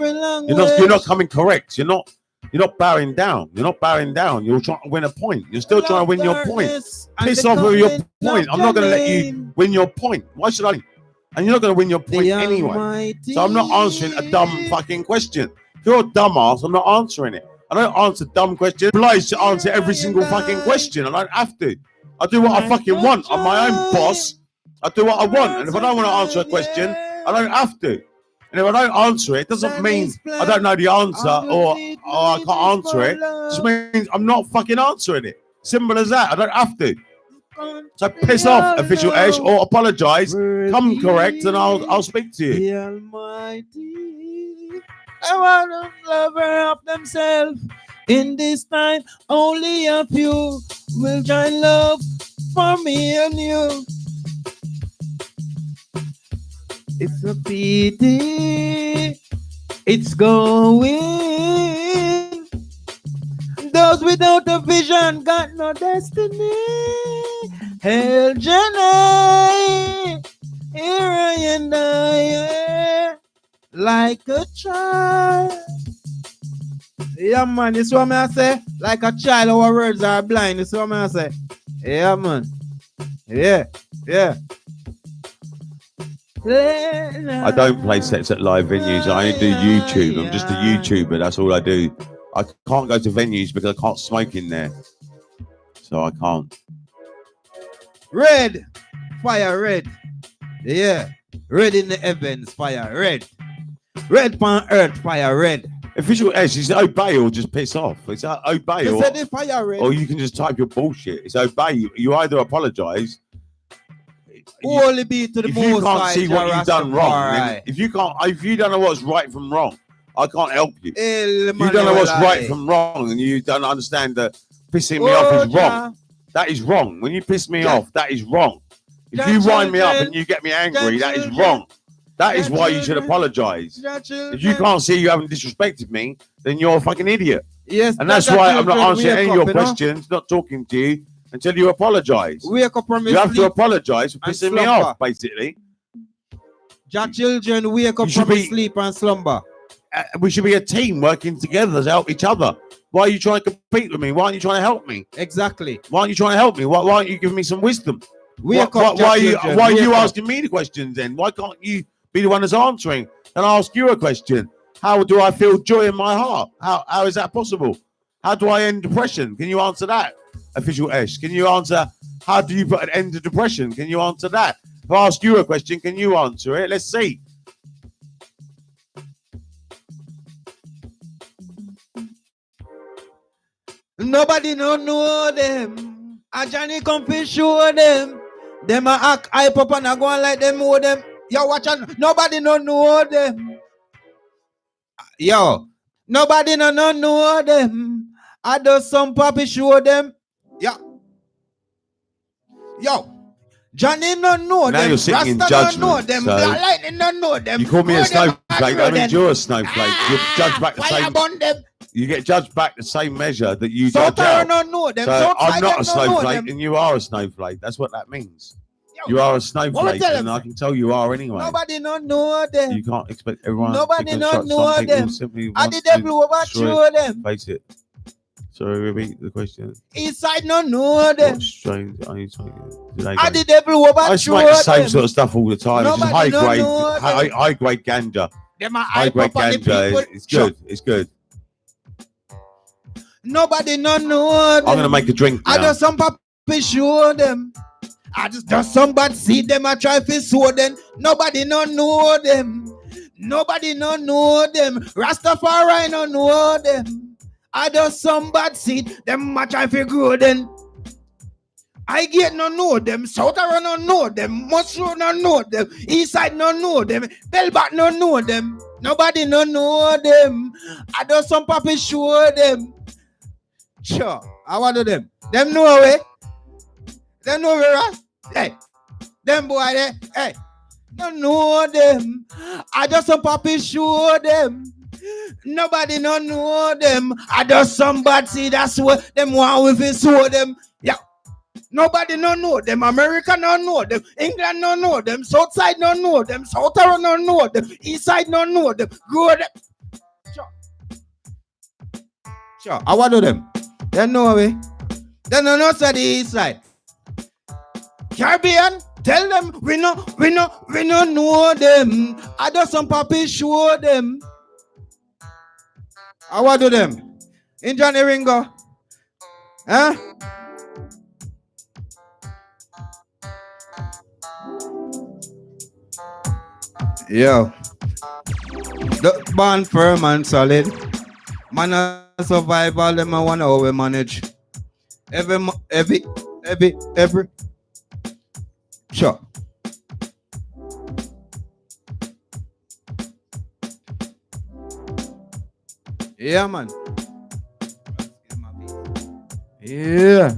Speaker 1: You're not coming correct. You're not bowing down. You're not bowing down. You're trying to win a point. You're still trying to win your point. Piss off with your point. I'm not going to let you win your point. Why should I? And you're not going to win your point anyway. So I'm not answering a dumb fucking question. If you're a dumbass, I'm not answering it. I don't answer dumb questions. I'm obliged to answer every single fucking question. I don't have to. I do what I fucking want. I'm my own boss. I do what I want. And if I don't want to answer a question, I don't have to. And if I don't answer it, it doesn't mean I don't know the answer or I can't answer it. It just means I'm not fucking answering it. Simple as that. I don't have to. So piss off, Official Ash, or apologize. Come correct, and I'll speak to you.
Speaker 5: The Almighty, I want to lover of themselves. In this time, only a few will join love for me and you. It's a pity it's going. Those without a vision got no destiny. Hell, Jenny, here I and I, like a child. Yeah, man, this what I say. Like a child, our words are blind. This what I say. Yeah, man. Yeah.
Speaker 1: I don't play sets at live venues. I only do YouTube. I'm just a YouTuber. That's all I do. I can't go to venues because I can't smoke in there. So I can't.
Speaker 2: Red. Fire red. Yeah. Red in the heavens. Fire red. Red upon earth. Fire red.
Speaker 1: Official S is obey or just piss off. It's obey
Speaker 2: or
Speaker 1: you can just type your bullshit. It's obey. You either apologize.
Speaker 2: Only be to the
Speaker 1: if you can't see what you've done wrong, if you don't know what's right from wrong, I can't help you. You don't know what's right from wrong, and you don't understand that pissing me off is wrong. That is wrong. When you piss me off, that is wrong. If you wind me up and you get me angry, that is wrong. That is why you should apologize. If you can't see you haven't disrespected me, then you're a fucking idiot.
Speaker 2: Yes,
Speaker 1: and that's why I'm not answering any of your questions, not talking to you until you apologize.
Speaker 2: Wake up from
Speaker 1: you have to apologize for pissing me off, basically.
Speaker 2: Your children wake up from sleep and slumber.
Speaker 1: We should be a team working together to help each other. Why are you trying to compete with me? Why aren't you trying to help me?
Speaker 2: Exactly.
Speaker 1: Why aren't you trying to help me? Why aren't you giving me some wisdom? Why are you asking me the questions then? Why can't you be the one that's answering? And I ask you a question. How do I feel joy in my heart? How is that possible? How do I end depression? Can you answer that? Official Ash, can you answer how do you put an end to depression? Can you answer that? If I ask you a question, can you answer it? Let's see.
Speaker 2: Nobody know them. A Johnny come fi show them. Them a act hype up and a go on like them know them. Yo, watch out. Nobody know them. Yo, nobody know them. I do some papi show them. Yo, Johnny no know
Speaker 1: now
Speaker 2: them.
Speaker 1: You're sitting in
Speaker 2: Rasta
Speaker 1: judgment.
Speaker 2: know them.
Speaker 1: So
Speaker 2: Black Lightning no know them.
Speaker 1: You call me a snowflake. That means you're a snowflake. You're judged back the same. You get judged back the same measure that you
Speaker 5: South
Speaker 1: judge out.
Speaker 5: don't know them.
Speaker 1: So
Speaker 5: Southside
Speaker 1: I'm not
Speaker 5: them
Speaker 1: a
Speaker 5: don't know
Speaker 1: snowflake,
Speaker 5: them.
Speaker 1: and you are a snowflake. That's what that means.
Speaker 5: Yo,
Speaker 1: You are a snowflake,
Speaker 5: tell
Speaker 1: and
Speaker 5: them,
Speaker 1: I can tell you are anyway.
Speaker 5: nobody don't know them.
Speaker 1: You can't expect everyone
Speaker 5: Nobody
Speaker 1: to
Speaker 5: don't
Speaker 1: construct.
Speaker 5: know
Speaker 1: Some people
Speaker 5: them.
Speaker 1: simply
Speaker 5: I
Speaker 1: want
Speaker 5: did
Speaker 1: to
Speaker 5: devil over
Speaker 1: destroy-
Speaker 5: them.
Speaker 1: Face it. Sorry, repeat the question.
Speaker 5: Eastside don't know them.
Speaker 1: What strains are you talking?
Speaker 5: I did devil over
Speaker 1: I smoke the same
Speaker 5: them.
Speaker 1: sort of stuff all the time. It's just
Speaker 5: Nobody don't
Speaker 1: high
Speaker 5: know
Speaker 1: grade,
Speaker 5: them.
Speaker 1: high grade ganja.
Speaker 5: Them are
Speaker 1: High
Speaker 5: hype
Speaker 1: grade
Speaker 5: up on the
Speaker 1: ganja.
Speaker 5: people.
Speaker 1: It's good. It's good.
Speaker 5: Nobody don't know them.
Speaker 1: I'm gonna make a drink now.
Speaker 5: I just some papi show them. I just somebody see them. I try to show them. Nobody don't know them. Nobody don't know them. Rastafari don't know them. I just somebody see them. I try to grow them. I get no know them. Southern no know them. Mushroom no know them. Eastside no know them. Bellback no know them. Nobody no know them. I just some papi show them. Sure, I want to them. Them know way. Them know where us. Hey, them boy there. Hey, don't know them. I just some papi show them. Nobody no know them. I just somebody see that's what them want with it show them. Yeah. Nobody no know them. America no know them. England no know them. Southside no know them. Southern no know them. Eastside no know them. Go them. Sure, I want to them. They know way. They don't know say the east side. Caribbean, tell them we no know them. I do some papi show them. I want to them. In Johnny Ringo. Huh? Yo. The bond firm and solid. Man a survival, them I wanna how we manage. Every sure. Yeah, man.
Speaker 2: Yeah.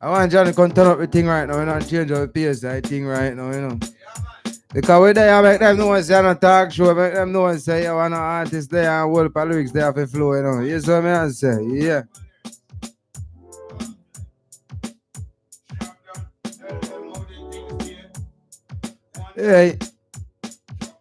Speaker 2: I want Johnny to come turn up the thing right now. We're not changing the PSI thing right now, you know. Because we there, make them know one say on a talk show, make them know one say you want an artist there and whole of lyrics there for flow, you know. You see what I say? Yeah. Hey.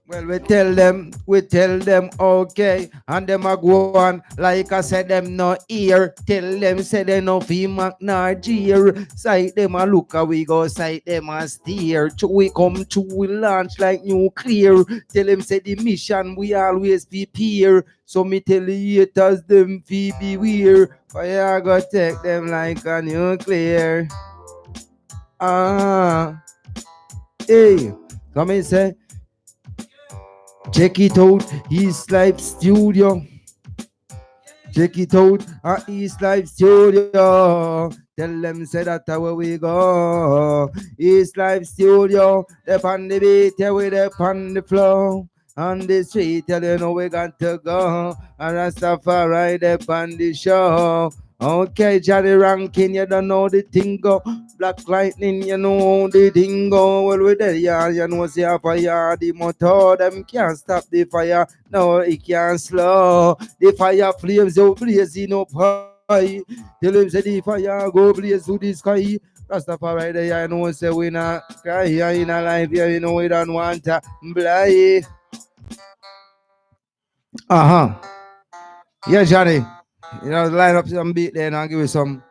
Speaker 2: Well, we tell them, okay, and them a go on, like I said, them no ear, tell them, say they no fee mac nor jeer, sight them a look, we go sight them a steer, we come to we launch like nuclear, tell them, say the mission, we always prepare, so me tell the haters, them fee beware, fire go take them like a nuclear, hey, come and say, check it out, East Life Studio. Check it out at East Life Studio. Tell them say that's where we go. East Life Studio. They on the beat, yeah, we they on the floor. On the street, tell you know we got to go. And Rastafari, they on the show. Okay, Johnny Rankin, you don't know the thing go. Black Lightning, you know the thing go. Well, with the yard, you know, see a fire. The motor, them can't stop the fire. No, it can't slow. The fire flames out blazing up high. Tell him, say the fire go blaze to the sky. Rastafari, there, you know, say we not cry here in a life, here, you know, we don't want to blind. Yeah, Johnny. You know, line up some beat there and I'll give you some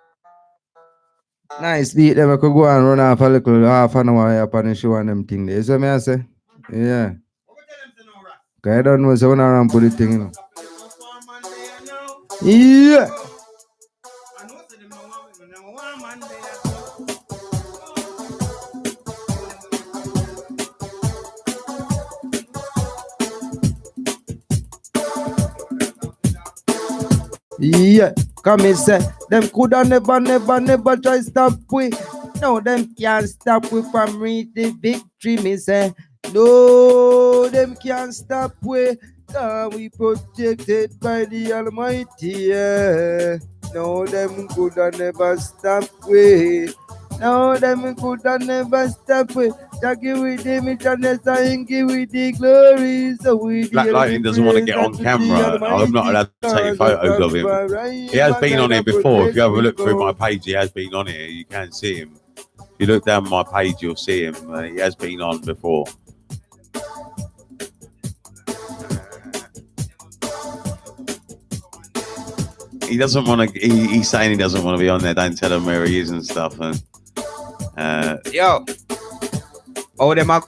Speaker 2: nice beat there. I could go and run off a little half an hour up on the show and them thing there. So me I say, yeah. Cause I don't know, so when I run put the thing, you know. Yeah. Yeah, come and say, them coulda never try stop we. No, them can't stop we from reach the victory, me say. No, them can't stop we. We protected by the Almighty, yeah. No, them coulda never stop we. No, them coulda never stop we. Jackie with the Mitchaness and give with the glory. So we
Speaker 1: Black Lightning doesn't want to get on camera. I'm not allowed to take photos of him. He has been on here before. If you have a look through my page, he has been on here. You can see him. If you look down my page, you'll see him. He has been on before. He doesn't want to. He's saying he doesn't want to be on there. Don't tell him where he is and stuff. And
Speaker 2: yo, oh, them are.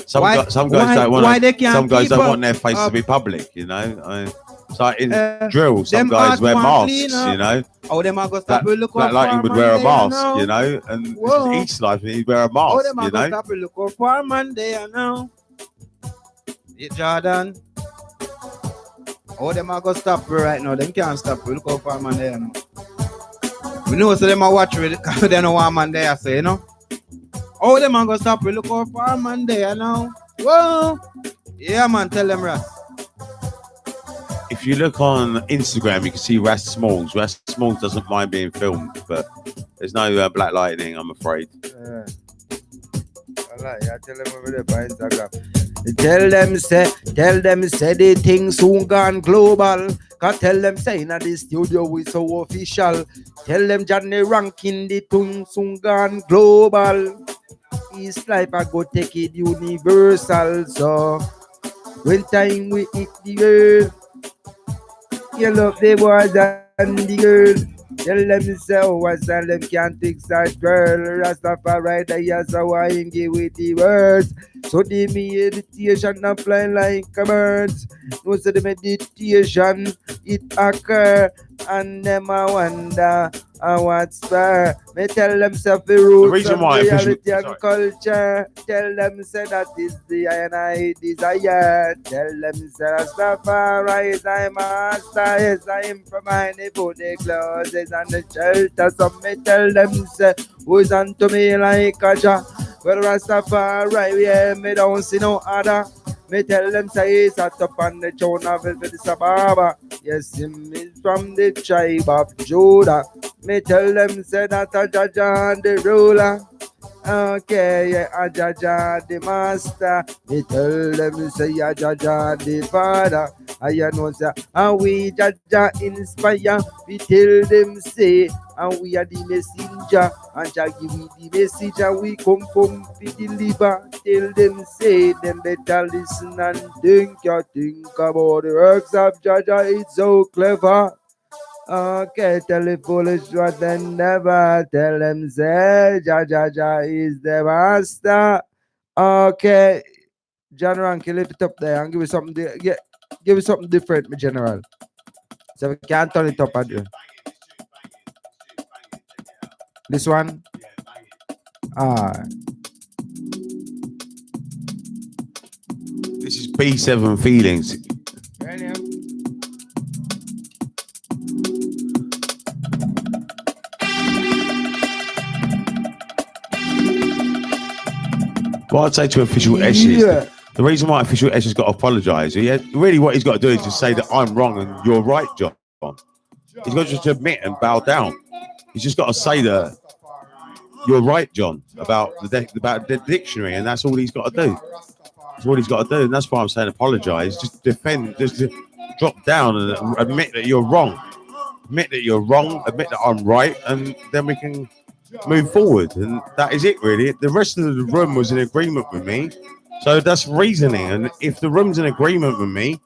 Speaker 1: Some guys don't want. Some guys don't want their face to be public. You know. It's like in drill. Some guys wear masks. You know.
Speaker 2: Oh, them are going to stop look
Speaker 1: Black Lightning would wear a mask. You know, and this is East Life. He'd wear a mask.
Speaker 2: Oh, them are
Speaker 1: you know.
Speaker 2: going to stop look for Monday. You know. Yeah, Jordan. Oh, them are going to stop right now. Them can't stop. Look out for Monday. You know. We know so them are watching it because they don't want Monday. I say, you know. Oh, them are going to stop. Look out for Monday. You know. Whoa. Yeah, man. Tell them, Ras.
Speaker 1: If you look on Instagram, you can see Ras Smalls. Ras Smalls doesn't mind being filmed, but there's no Black Lightning, I'm afraid.
Speaker 2: I tell them over there by Instagram. Tell them say the thing soon gone global. Cause tell them say in the studio we so official. Tell them Johnny ranking the thing soon gone global. East Life I go take it universal. So when time we hit the earth, you love the boys and the girls. Tell them so what's and them can't fix that girl. Rastafari the yes I give with the words. So the meditation apply like a bird. No so the meditation it occur and them I wonder what's fair. Me tell them self the roots of reality and culture. Tell them say that is the I desire. Tell them say Rastafari is I master. Yes I am from my for the clothes and the shelter. So me tell them say who's unto me like a jar. Well Rastafari yeah me don't see no other. Me tell them say it's at up on the throne of the Sababa. Yes, him is from the tribe of Judah. Me tell them say that a Jaja and the ruler. Okay, yeah, a Jaja the master. Me tell them say a Jaja the father. I know say, and we Jaja inspire. We tell them say, and we are the messenger. And Jah give we the message and we come to deliver. Tell them say, them better listen and think about the works of Jaja. It's so clever. Okay, tell the foolish what they never. Tell them say, Jaja is the master. Okay, John Ranky, lift it up there and give me something. Give me something different, my general. So we can't turn it up again. This one?
Speaker 1: This is B7 Feelings. What I'd say to official Esh is the reason why official Esh has got to apologise, really what he's got to do is just say that I'm wrong and you're right, John. He's got to just admit and bow down. He's just got to say that you're right, John, about the dictionary, and that's all he's got to do. That's all he's got to do, and that's why I'm saying apologise. Just defend, just drop down and admit that you're wrong. Admit that you're wrong, admit that I'm right, and then we can move forward. And that is it, really. The rest of the room was in agreement with me, so that's reasoning. And if the room's in agreement with me,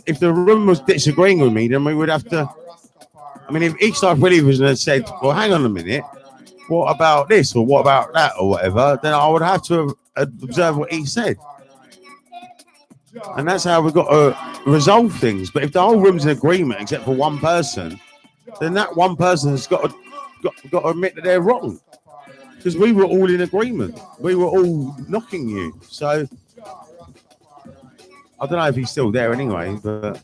Speaker 1: if the room was disagreeing with me, then we would have to. I mean, if each life really was and said, well, hang on a minute, what about this or what about that or whatever, then I would have to observe what he said. And that's how we've got to resolve things. But if the whole room's in agreement except for one person, then that one person's got to admit that they're wrong. Because we were all in agreement. We were all knocking you. So I don't know if he's still there anyway, but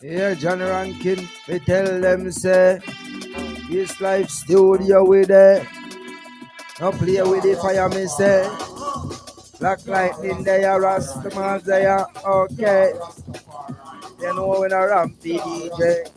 Speaker 2: yeah, John Rankin, we tell them say, this life studio with it. No play with the fire, me say. Black lightning there, Rastaman there, okay. You know when I ramp DJ.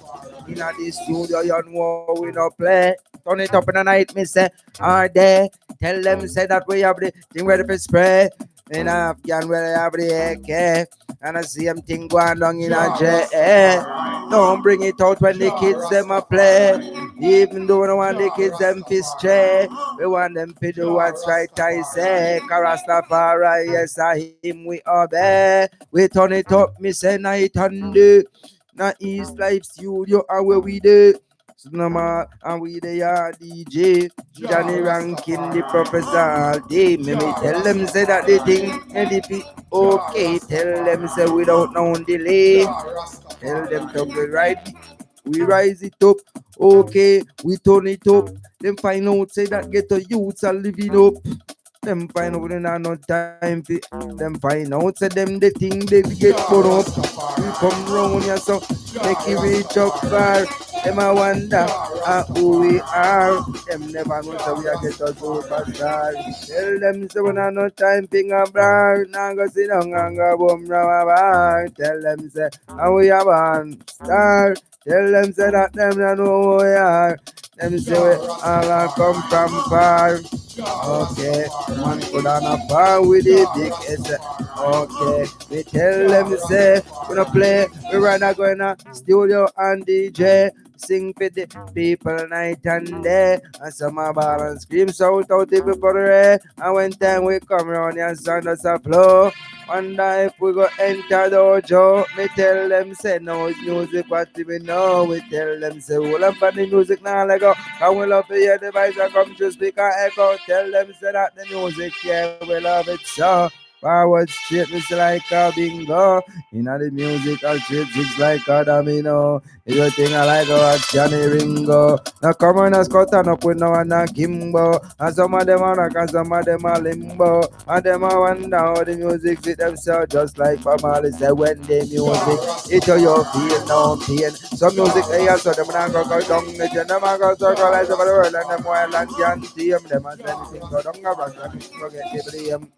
Speaker 2: In the studio, you know we no play. Turn it up in the night, me say, are they? Tell them say that we have the thing ready for spray. In Afghan where they have the AK. And I see them thing going on in a J. Don't bring it out when the kids them a play. Even though we don't want the kids them to stray. We want them to do what's right, I say. Karastafari, yes, I him we obey. We turn it up, me say night and day. Now East Life Studio and where we do. Cinema and we they are DJ. Johnny Rankin, the professor. They me tell them say that they think and if it okay. Tell them say without no delay. Tell them to be right. We rise it up. Okay, we turn it up. Them find out say that get the youths are living up. Them find out they not no time for them find out say them the thing they get put up. We come round here so make it reach up far. Them I wonder who we are. Them never know so we are get a superstar. Tell them say we not no time for a bar. Now go sit down and go boom round a bar. Tell them say we are one star. Tell them say that them not know who we are. Them say we all come from far. Okay, man put on a bar with the big S. Okay, we tell them say we no play. We rather go in a studio and DJ. Sing for the people night and day. And some are ball and scream shout out if we put it. And when time we come round and sound us a flow. Wonder if we go enter the dojo. Me tell them say no it's music what we know. We tell them say we love the music now let go. And we love to hear the voice that come to speak and echo. Tell them say that the music yeah we love it so. Forward straight it's like a bingo. In the musical streets it's like a domino. Everything I like about Johnny Ringo. Now come on and cut up with no one and Kimbo. And some of them are rock and some of them are limbo. And them are wonder how the music fit themselves just like Pamali said when the music it you feel no pain. Some music they so them not go down the gen. Them a go circle all over the world and them wild and can't see them. Them a send things go down a brush and forget the blame.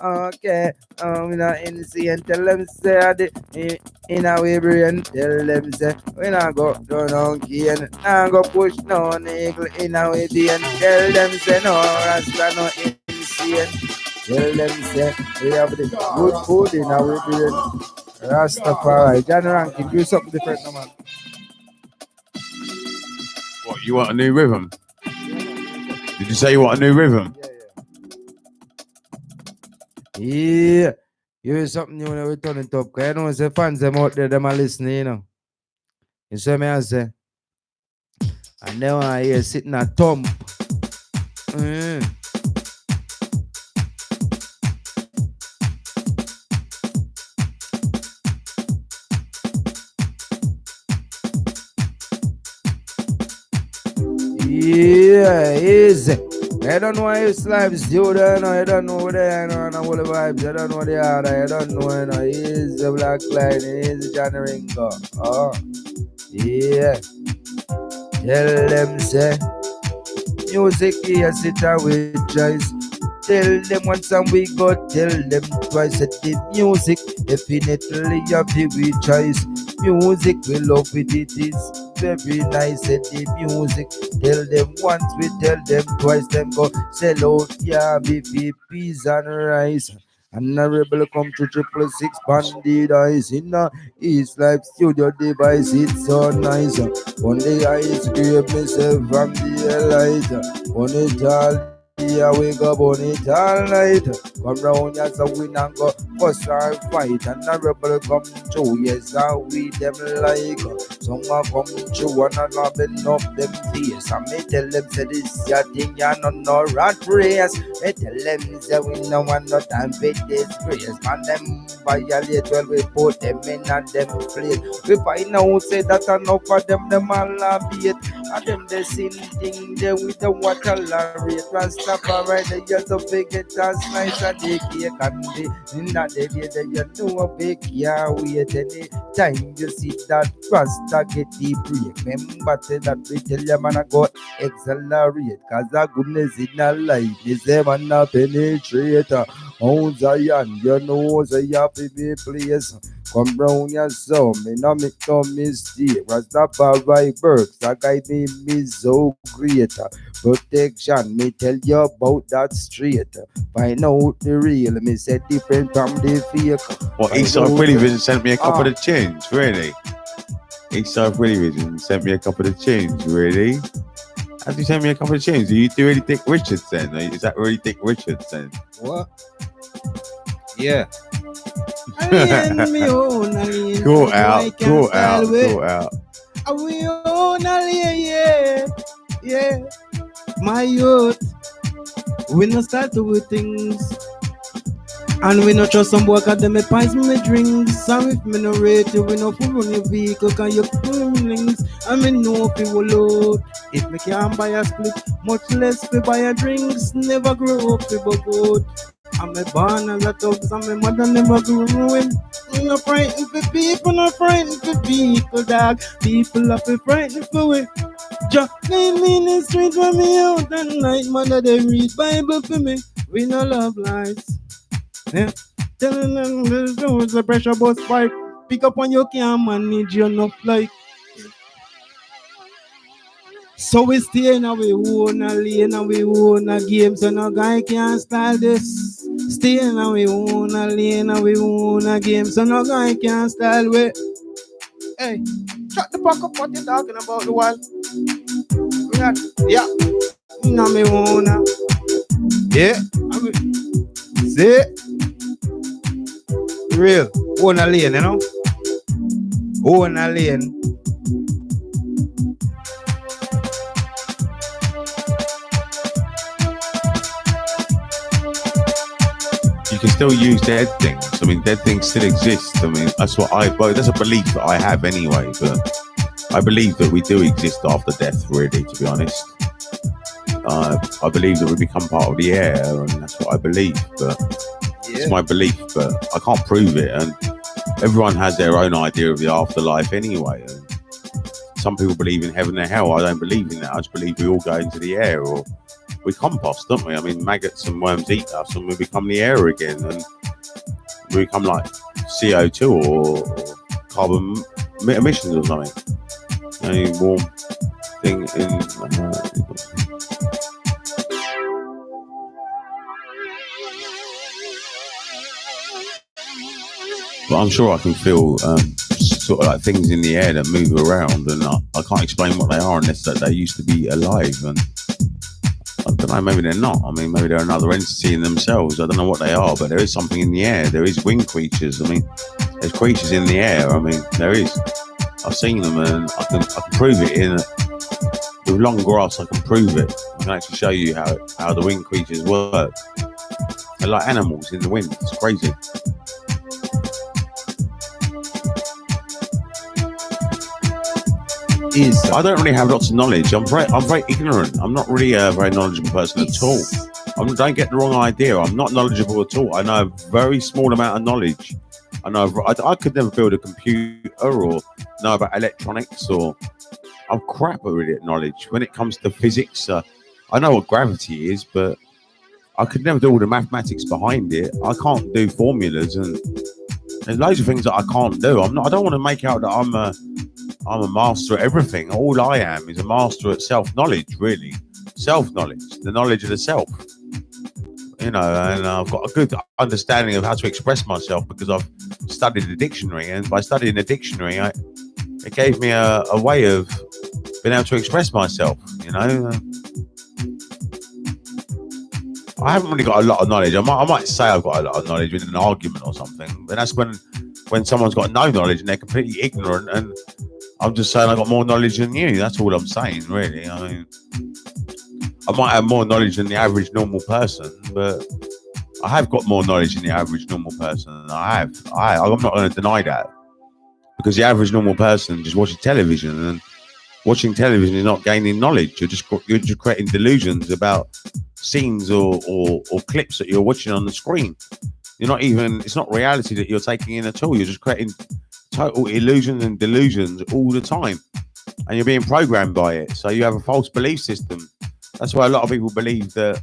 Speaker 2: Okay, we not innocent. Tell them say in a way brain. Tell them say we not go down on cane. Not go push no eagle in a way brain. Tell them say no rasta no insane. Tell them say we have the good food in our brain. Rastafari, John Rankin, do something different, no man.
Speaker 1: What, you want a new rhythm? Did you say you want a new rhythm?
Speaker 2: Yeah, here's something you want to turn it up. Because I know the fans them out there, them are listening, you know. You see me, I say. And they want to hear sitting at thump. Yeah, easy. I don't know why you slaps do that, no, I don't know what they are, no, all the vibes, I don't know what they are, I don't know, you know, he's the Black Line, he's the Johnny Ringo, oh, yeah, tell them, say, music here, sit with choice, tell them once and we go, tell them twice, that the music, definitely have the choice, music, we love it, it is very nice at the music. Tell them once, we tell them twice, them go sell out, yeah, beefy peas and rice. And a rebel come to 666 bandit eyes in the East Life Studio device, it's so nice. One day I scrape myself from the light, on it all. Yeah, we go on it all night. Come round here so we not go fuss or fight. And the rebel come through, yes, and we them like. Some a come through and a bend up them face. And me tell them say this your thing, you no rat race. Me tell them say we no want no time for disgrace. And them violate well, we put them in and them plate. We find out say that enough of them all a beat. And them the same thing there with the water tolerate. Rastafari, the years of big it as nice and the cake and the in that day that you know a big yeah wait any time you see that Rasta get the break. Remember that we tell you man I go accelerate cause the goodness in our life is a man a penetrator. Mount Zion, you know the happy be place. Come round your soul, me no make no mistake. Rastafari works, that guy name me so great. Protection, me tell you about that straight. Find out the real, me say different from the fake.
Speaker 1: What,
Speaker 2: Find
Speaker 1: Eastside
Speaker 2: out
Speaker 1: Willie
Speaker 2: the-
Speaker 1: Vision sent me a couple
Speaker 2: Ah.
Speaker 1: of tunes, really? Eastside Willie Vision sent me a couple of tunes, really? How do you send me a couple of tunes? Do you do really Dick Richards then? Is that really Dick Richards then?
Speaker 2: What? Yeah.
Speaker 5: Alien, me own alien.
Speaker 1: Go
Speaker 5: I
Speaker 1: out,
Speaker 5: can't
Speaker 1: go
Speaker 5: style
Speaker 1: out,
Speaker 5: with.
Speaker 1: go out.
Speaker 5: We own alien, yeah, yeah. My youth, we no start to do things. And we no trust some boy cause them pies me drinks. And if me no rate you, we no full run your vehicle cause you links. And me know people load. If me can't buy a split, much less we buy a drinks. Never grow up people good. I'm a born as a thugs and my mother never grew ruin. I'm not frightened for people, not frightened for people, dog. People are frightened for it. Just leave me in the street when me out at night. Mother they read Bible for me. We no love lies. Yeah. Telling them the pressure bus fight. Pick up when you can't manage you enough like. So we stay in our own lane and we own a game, so no guy can style this. Stay in our own lane and we own a game, so no guy can style we. Hey, shut the fuck up what you talking about the world. We not, yeah, no me wanna. Yeah, see, real own a lane, you know, own a lane.
Speaker 1: You can still use dead things. I mean, dead things still exist. I mean, that's what that's a belief that I have anyway. But I believe that we do exist after death, really, to be honest. I believe that we become part of the air, and that's what I believe. But it's my belief, but I can't prove it. And everyone has their own idea of the afterlife anyway. And some people believe in heaven and hell. I don't believe in that. I just believe we all go into the air, or we compost, don't we? I mean, maggots and worms eat us and we become the air again, and we become like CO2 or carbon emissions or something. Any warm thing in. But I'm sure I can feel sort of like things in the air that move around, and I can't explain what they are unless that they used to be alive. And I don't know, maybe they're not. I mean, maybe they're another entity in themselves. I don't know what they are, but there is something in the air. There is winged creatures. I mean, there's creatures in the air. I mean, there is. I've seen them, and I can prove it with long grass. I can prove it. I can actually show you how the winged creatures work. They're like animals in the wind. It's crazy. I don't really have lots of knowledge. I'm very ignorant. I'm not really a very knowledgeable person at all. Don't get the wrong idea. I'm not knowledgeable at all. I know a very small amount of knowledge. I could never build a computer or know about electronics, or I'm crap at knowledge. When it comes to physics, I know what gravity is, but I could never do all the mathematics behind it. I can't do formulas, and there's loads of things that I can't do. I don't want to make out that I'm a master at everything. All I am is a master at self-knowledge, really. Self-knowledge, the knowledge of the self. You know, and I've got a good understanding of how to express myself because I've studied the dictionary. And by studying the dictionary, it gave me a way of being able to express myself, you know. I haven't really got a lot of knowledge. I might say I've got a lot of knowledge in an argument or something, but that's when someone's got no knowledge and they're completely ignorant, and I'm just saying I've got more knowledge than you. That's all I'm saying, really. I mean, I might have more knowledge than the average normal person, but I have got more knowledge than the average normal person. I'm not going to deny that, because the average normal person just watches television, and watching television is not gaining knowledge. You're just creating delusions about scenes or clips that you're watching on the screen. It's not reality that you're taking in at all. You're just creating total illusions and delusions all the time, and you're being programmed by it. So you have a false belief system. That's why a lot of people believe that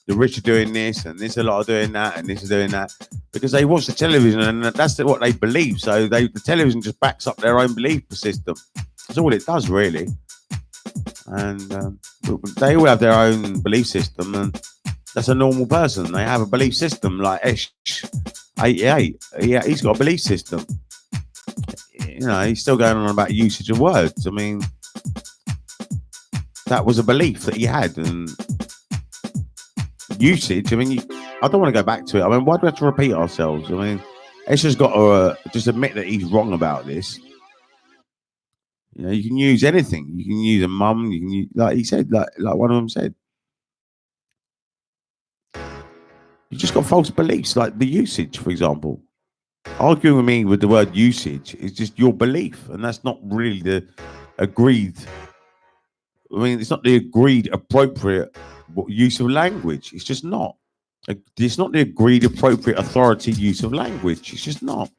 Speaker 1: the rich are doing this, and this a lot are doing that, and this is doing that, because they watch the television and that's what they believe. So the television just backs up their own belief system. That's all it does, really. And they all have their own belief system, and that's a normal person. They have a belief system like Esh 88. Yeah, he's got a belief system. You know, he's still going on about usage of words. I mean, that was a belief that he had, and usage. I mean, I don't want to go back to it. I mean, why do we have to repeat ourselves? I mean, Esh has got to just admit that he's wrong about this. You know, you can use anything. You can use a mum. You can use, like he said, like one of them said. You just got false beliefs, like the usage, for example. Arguing with me with the word usage is just your belief, and that's not really the agreed. I mean, it's not the agreed appropriate use of language. It's just not. It's not the agreed appropriate authority use of language. It's just not.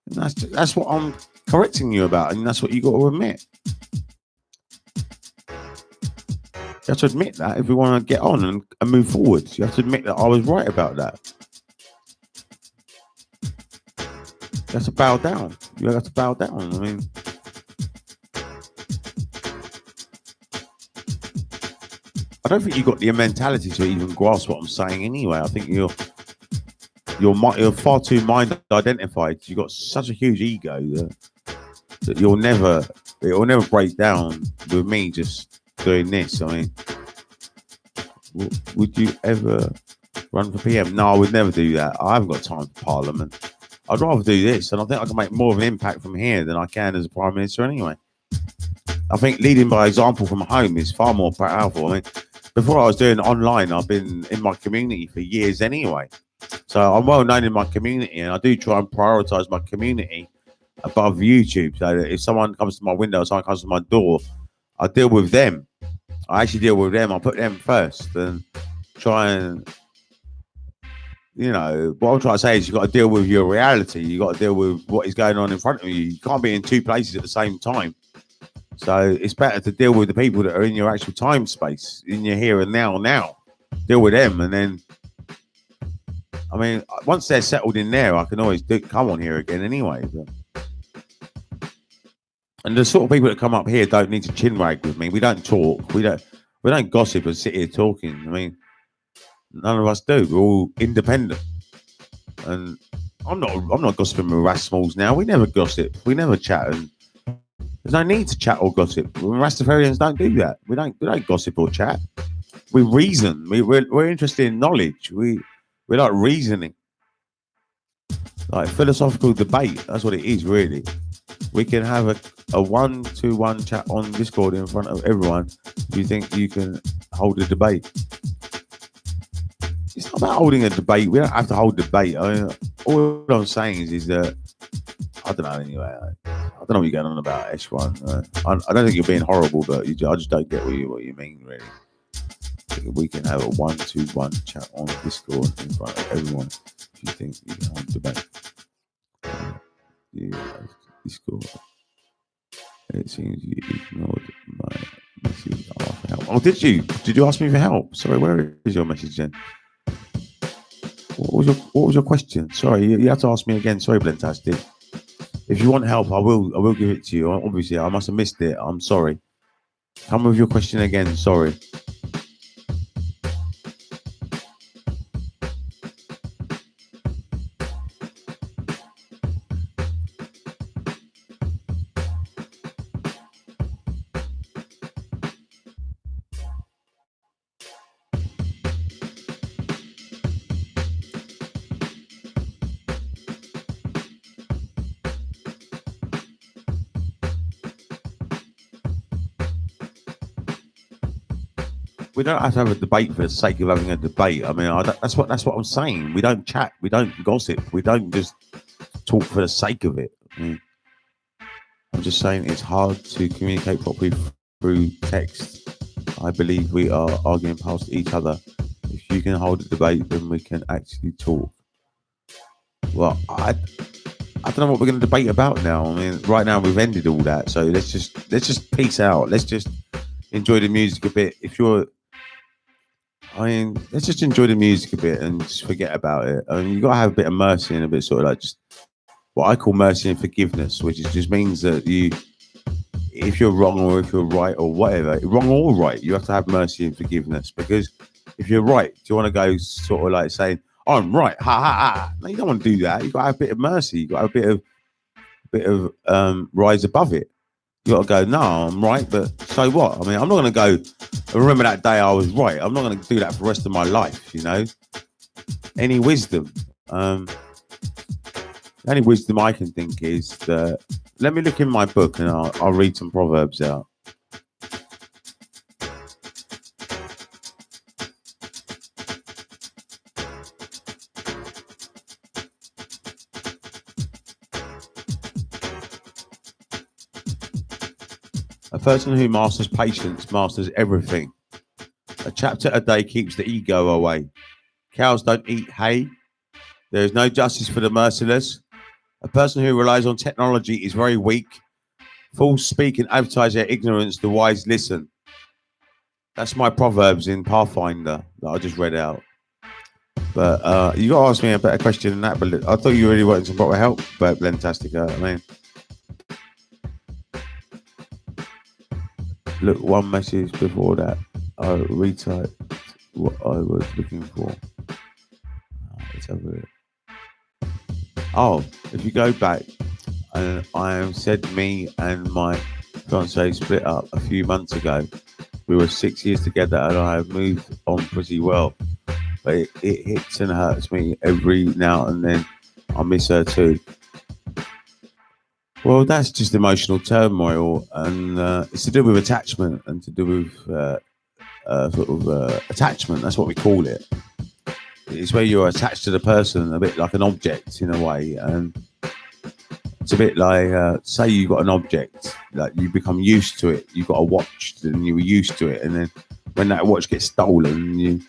Speaker 1: And that's what I'm correcting you about, and that's what you got to admit. You have to admit that if we want to get on and move forward. You have to admit that I was right about that. You have to bow down. You have to bow down. I mean, I don't think you've got the mentality to even grasp what I'm saying anyway. I think you're far too mind identified. You've got such a huge ego that it will never break down with me just doing this. I mean, would you ever run for PM? No, I would never do that. I haven't got time for Parliament. I'd rather do this, and I think I can make more of an impact from here than I can as a Prime Minister anyway. I think leading by example from home is far more powerful. I mean, before I was doing online, I've been in my community for years anyway. So I'm well known in my community, and I do try and prioritise my community above YouTube. So that if someone comes to my window, someone comes to my door, I deal with them. I actually deal with them. I put them first and try and, you know, what I'm trying to say is you've got to deal with your reality. You've got to deal with what is going on in front of you. You can't be in two places at the same time. So it's better to deal with the people that are in your actual time space, in your here and now. Deal with them, and then, I mean, once they're settled in there, I can always come on here again anyway. But, and the sort of people that come up here don't need to chin wag with me. We don't talk. We don't gossip and sit here talking. I mean, none of us do. We're all independent. And I'm not gossiping with Rasmals now. We never gossip. We never chat. And there's no need to chat or gossip. Rastafarians don't do that. We don't gossip or chat. We reason. We're interested in knowledge. We like reasoning. Like philosophical debate. That's what it is, really. We can have a 1-to-1 chat on Discord in front of everyone. Do you think you can hold a debate? It's not about holding a debate. We don't have to hold debate. I mean, all I'm saying is that, I don't know anyway. I don't know what you're going on about, H1. I don't think you're being horrible, but I just don't get what you mean, really. We can have a 1-to-1 chat on Discord in front of everyone. Do you think you can hold a debate? Discord. It seems you ignored my message for help. Oh, did you? Did you ask me for help? Sorry, where is your message then? What was your question? Sorry, you have to ask me again. Sorry, Blentastic. If you want help, I will give it to you. Obviously, I must have missed it. I'm sorry. Come with your question again. Sorry. We don't have to have a debate for the sake of having a debate. I mean, that's what I'm saying. We don't chat. We don't gossip. We don't just talk for the sake of it. I mean, I'm just saying it's hard to communicate properly through text. I believe we are arguing past each other. If you can hold a debate, then we can actually talk. Well, I don't know what we're going to debate about now. I mean, right now we've ended all that. So let's just peace out. Let's just enjoy the music a bit. If you're I mean, let's just enjoy the music a bit and just forget about it. I mean, you got to have a bit of mercy and a bit sort of like just what I call mercy and forgiveness, which is just means that you, if you're wrong or if you're right or whatever, wrong or right, you have to have mercy and forgiveness. Because if you're right, do you want to go sort of like saying, I'm right, ha ha ha? No, you don't want to do that. You've got to have a bit of mercy. You've got to have a bit of rise above it. You got to go, no, I'm right, but so what? I mean, I'm not going to go, remember that day I was right. I'm not going to do that for the rest of my life, you know? Any wisdom? The only wisdom I can think is that, let me look in my book and I'll read some proverbs out. A person who masters patience masters everything. A chapter a day keeps the ego away. Cows don't eat hay. There is no justice for the merciless. A person who relies on technology is very weak. Fools speak and advertise their ignorance. The wise listen. That's my proverbs in Pathfinder that I just read out. But you got to ask me a better question than that. But I thought you really wanted some proper help. But Blentastica, I mean, look, one message before that. I retyped what I was looking for. Let's have a look. Oh, if you go back, and I said me and my fiance split up a few months ago. We were 6 years together, and I have moved on pretty well. But it hits and hurts me every now and then. I miss her too. Well, that's just emotional turmoil, and it's to do with attachment and to do with attachment. That's what we call it. It's where you're attached to the person, a bit like an object in a way, and it's a bit like say you got an object, like you become used to it. You got a watch, and you were used to it, and then when that watch gets stolen, you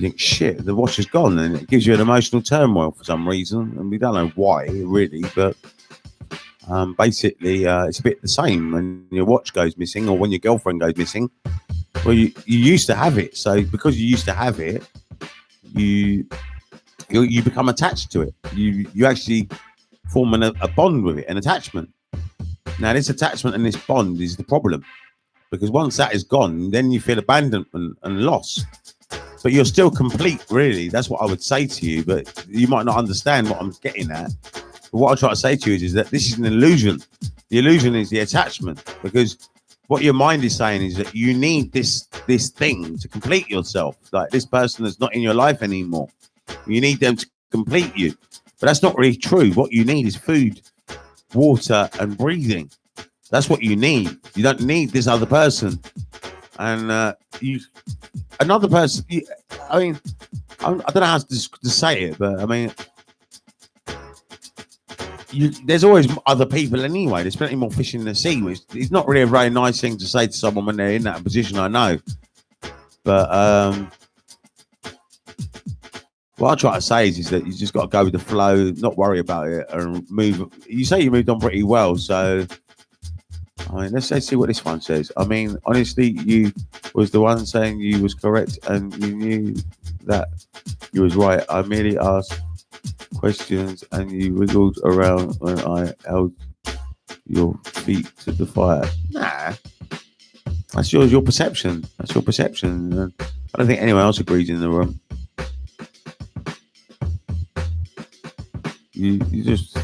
Speaker 1: think, shit, the watch is gone, and it gives you an emotional turmoil for some reason, and we don't know why really, but basically it's a bit the same when your watch goes missing or when your girlfriend goes missing. Well, you used to have it, so because you used to have it, you become attached to it. You actually form a bond with it, an attachment. Now, this attachment and this bond is the problem, because once that is gone, then you feel abandonment and loss. But you're still complete, really. That's what I would say to you, but you might not understand what I'm getting at. But what I try to say to you is that this is an illusion. The illusion is the attachment, because what your mind is saying is that you need this thing to complete yourself. Like this person that's not in your life anymore. You need them to complete you. But that's not really true. What you need is food, water, and breathing. That's what you need. You don't need this other person. And another person, I mean, I don't know how to say it, but I mean, there's always other people anyway. There's plenty more fish in the sea, which is not really a very nice thing to say to someone when they're in that position, I know. But what I try to say is that you just got to go with the flow, not worry about it, and move. You say you moved on pretty well, so I mean, let's see what this one says. I mean, honestly, you was the one saying you was correct, and you knew that you was right. I merely asked questions, and you wiggled around when I held your feet to the fire. Nah, that's your perception. That's your perception. I don't think anyone else agrees in the room. You just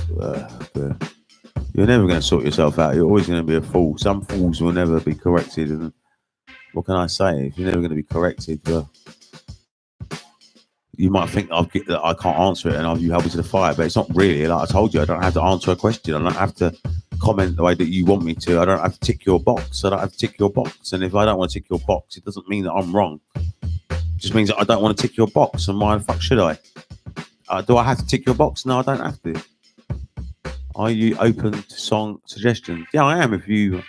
Speaker 1: you're never going to sort yourself out. You're always going to be a fool. Some fools will never be corrected. And what can I say? If you're never going to be corrected, you might think that I can't answer it and you help me to the fire, but it's not really. Like I told you, I don't have to answer a question. I don't have to comment the way that you want me to. I don't have to tick your box. I don't have to tick your box. And if I don't want to tick your box, it doesn't mean that I'm wrong. It just means that I don't want to tick your box. And why the fuck should I? Do I have to tick your box? No, I don't have to. Are you open to song suggestions? Yeah, I am. If you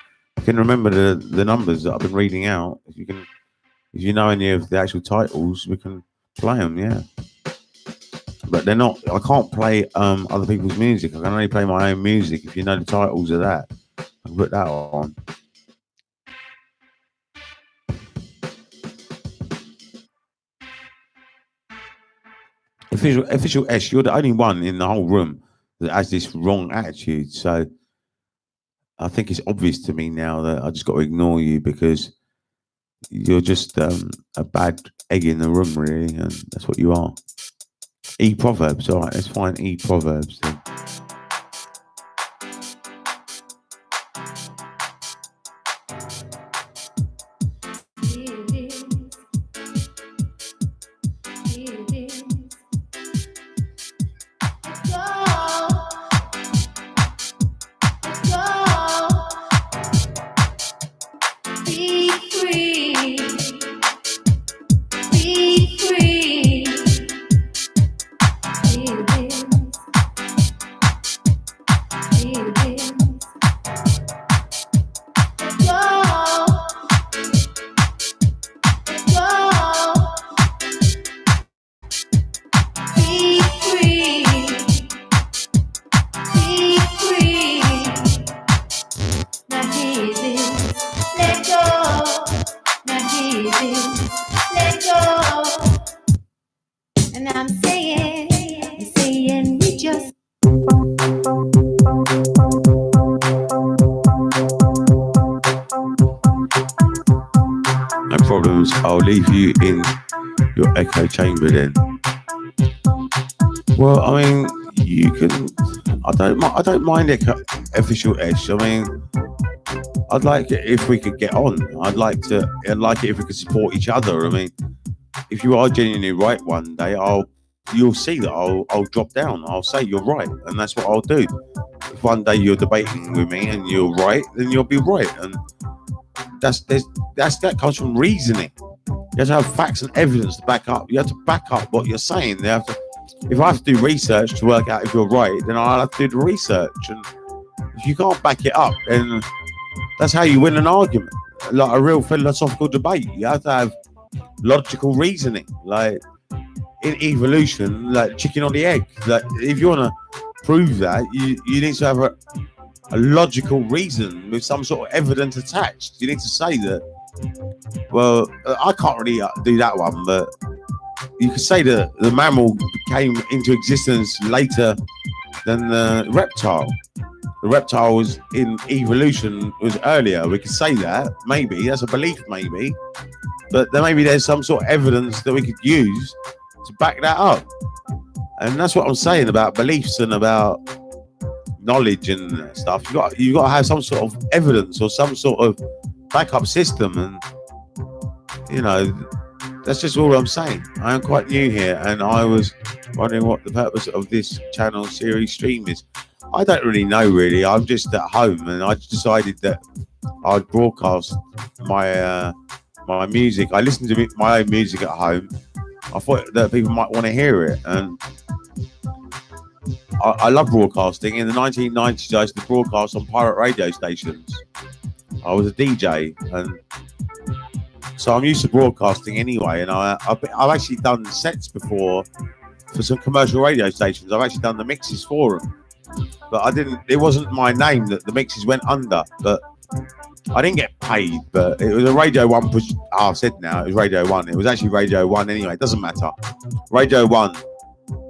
Speaker 1: can remember the numbers that I've been reading out, if you know any of the actual titles, we can play them. Yeah, but they're not. I can't play other people's music. I can only play my own music. If you know the titles of that, I can put that on. Official S, you're the only one in the whole room that has this wrong attitude. So I think it's obvious to me now that I just got to ignore you because you're just a bad egg in the room, really, and that's what you are. E Proverbs, all right, let's find E Proverbs then.
Speaker 6: And I'm saying we just
Speaker 1: No problems. I'll leave you in your echo chamber then. Well, I mean, you can. I don't mind official Edge. I mean, I'd like it if we could get on. I'd like it if we could support each other. I mean, if you are genuinely right one day, you'll see that I'll drop down. I'll say you're right, and that's what I'll do. If one day you're debating with me and you're right, then you'll be right, and that comes from reasoning. You have to have facts and evidence to back up. You have to back up what you're saying. If I have to do research to work out if you're right, then I'll have to do the research. And if you can't back it up, then that's how you win an argument. Like a real philosophical debate, you have to have logical reasoning. Like in evolution, like chicken or the egg. Like if you want to prove that, you need to have a logical reason with some sort of evidence attached. You need to say that. Well, I can't really do that one, but you could say that the mammal came into existence later than the reptile. The reptile was in evolution was earlier. We could say that, maybe. That's a belief, maybe. But then maybe there's some sort of evidence that we could use to back that up. And that's what I'm saying about beliefs and about knowledge and stuff. You got to have some sort of evidence or some sort of backup system, and you know, that's just all I'm saying. I am quite new here, and I was wondering what the purpose of this channel series stream is. I don't really know, really. I'm just at home, and I decided that I'd broadcast my my music. I listen to my own music at home. I thought that people might want to hear it, and I love broadcasting. In the 1990s, I used to broadcast on pirate radio stations. I was a DJ, and so I'm used to broadcasting anyway. And I've actually done sets before for some commercial radio stations. I've actually done the mixes for them, but it wasn't my name that the mixes went under. But I didn't get paid, but it was a Radio 1 push. Oh, I've said now, it was Radio 1. It was actually Radio 1 anyway. It doesn't matter. Radio 1,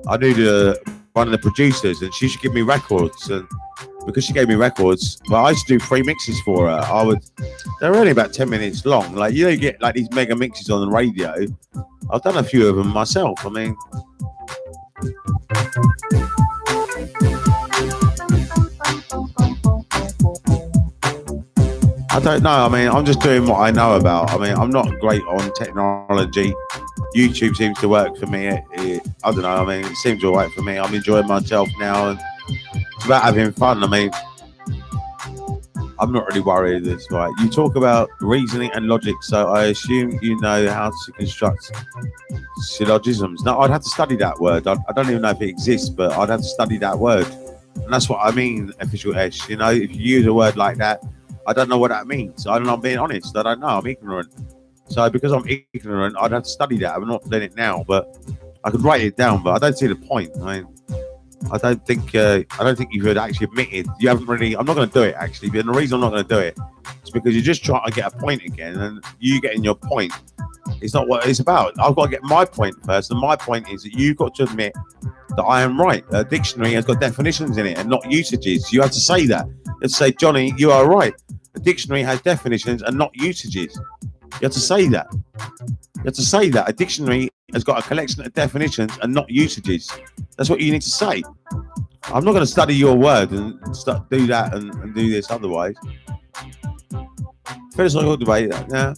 Speaker 1: I knew one of the producers, and she should give me records. And because she gave me records, well, I used to do free mixes for her. They were only about 10 minutes long. Like, you get like these mega mixes on the radio. I've done a few of them myself. I mean, I don't know. I mean, I'm just doing what I know about. I mean, I'm not great on technology. YouTube seems to work for me. I don't know. I mean, it seems all right for me. I'm enjoying myself now, and it's about having fun. I mean, I'm not really worried of this, right? You talk about reasoning and logic, so I assume you know how to construct syllogisms. Now, I'd have to study that word. I don't even know if it exists, but I'd have to study that word. And that's what I mean, official Esh. You know, if you use a word like that, I don't know what that means. I'm being honest. I don't know. I'm ignorant. So because I'm ignorant, I'd have to study that. I'm not doing it now, but I could write it down, but I don't see the point. I mean, I don't think you've actually admitted. You haven't really. I'm not going to do it actually. But the reason I'm not going to do it is because you're just trying to get a point again, and you getting your point is not what it's about. I've got to get my point first, and my point is that you've got to admit that I am right. A dictionary has got definitions in it and not usages. You have to say that. You have to say, Johnny, you are right. A dictionary has definitions and not usages. You have to say that. You have to say that. A dictionary has got a collection of definitions and not usages. That's what you need to say. I'm not going to study your word and do that and do this otherwise. Philosophical debate, yeah.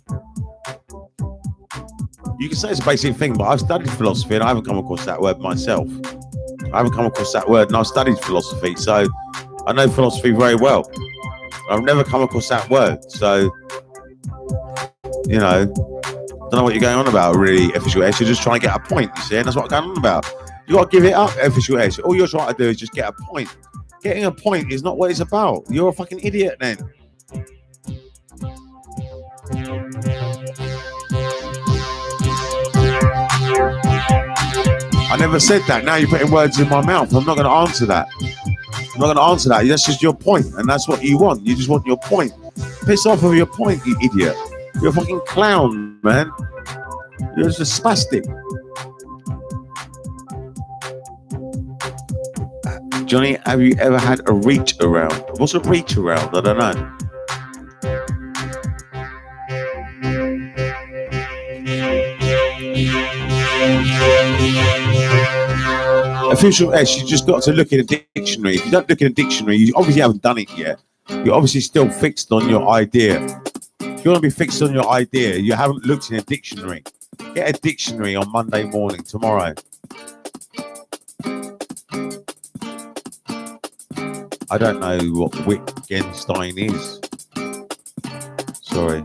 Speaker 1: You can say it's a basic thing, but I've studied philosophy and I haven't come across that word myself. I haven't come across that word and I've studied philosophy, so I know philosophy very well. I've never come across that word, so, you know, don't know what you're going on about, really, Official S. You're just trying to get a point, you see, and that's what I'm going on about. You got to give it up, Official S. All you're trying to do is just get a point. Getting a point is not what it's about. You're a fucking idiot then. I never said that. Now you're putting words in my mouth. I'm not going to answer that. I'm not going to answer that. That's just your point, and that's what you want. You just want your point. Piss off of your point, you idiot. You're a fucking clown, man. You're just a spastic. Johnny, have you ever had a reach around? What's a reach around? I don't know. Official S, you just got to look in a dictionary. If you don't look in a dictionary, you obviously haven't done it yet. You're obviously still fixed on your idea. If you want to be fixed on your idea, you haven't looked in a dictionary. Get a dictionary on Monday morning, tomorrow. I don't know what Wittgenstein is. Sorry.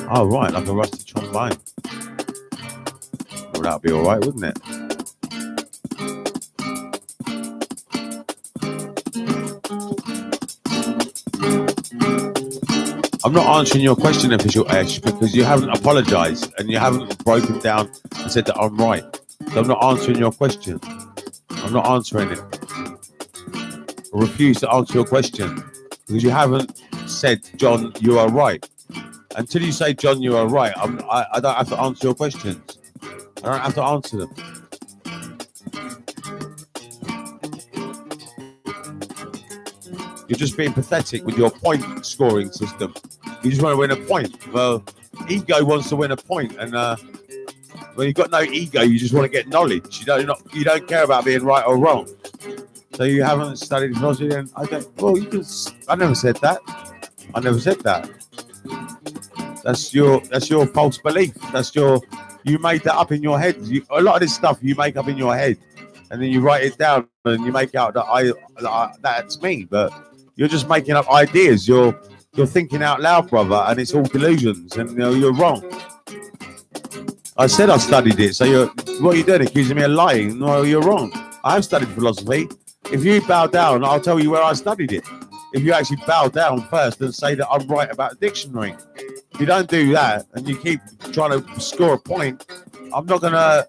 Speaker 1: Oh, right, like a rusty trombone. Well, that'd be all right, wouldn't it? I'm not answering your question, Official Ash, because you haven't apologised and you haven't broken down and said that I'm right. So I'm not answering your question. I'm not answering it. I refuse to answer your question because you haven't said, John, you are right. Until you say, John, you are right, I don't have to answer your questions. I don't have to answer them. You're just being pathetic with your point scoring system. You just want to win a point. Well, ego wants to win a point, and when you've got no ego, you just want to get knowledge. You don't care about being right or wrong. So you haven't studied philosophy, and I don't. Well, you can. I never said that. I never said that. That's your false belief. You made that up in your head. A lot of this stuff you make up in your head, and then you write it down, and you make out that that's me. But you're just making up ideas. You're thinking out loud, brother, and it's all delusions, and you're wrong. I said I studied it, so what are you doing? Accusing me of lying? No, you're wrong. I have studied philosophy. If you bow down, I'll tell you where I studied it. If you actually bow down first and say that I'm right about the dictionary. If you don't do that and you keep trying to score a point, I'm not gonna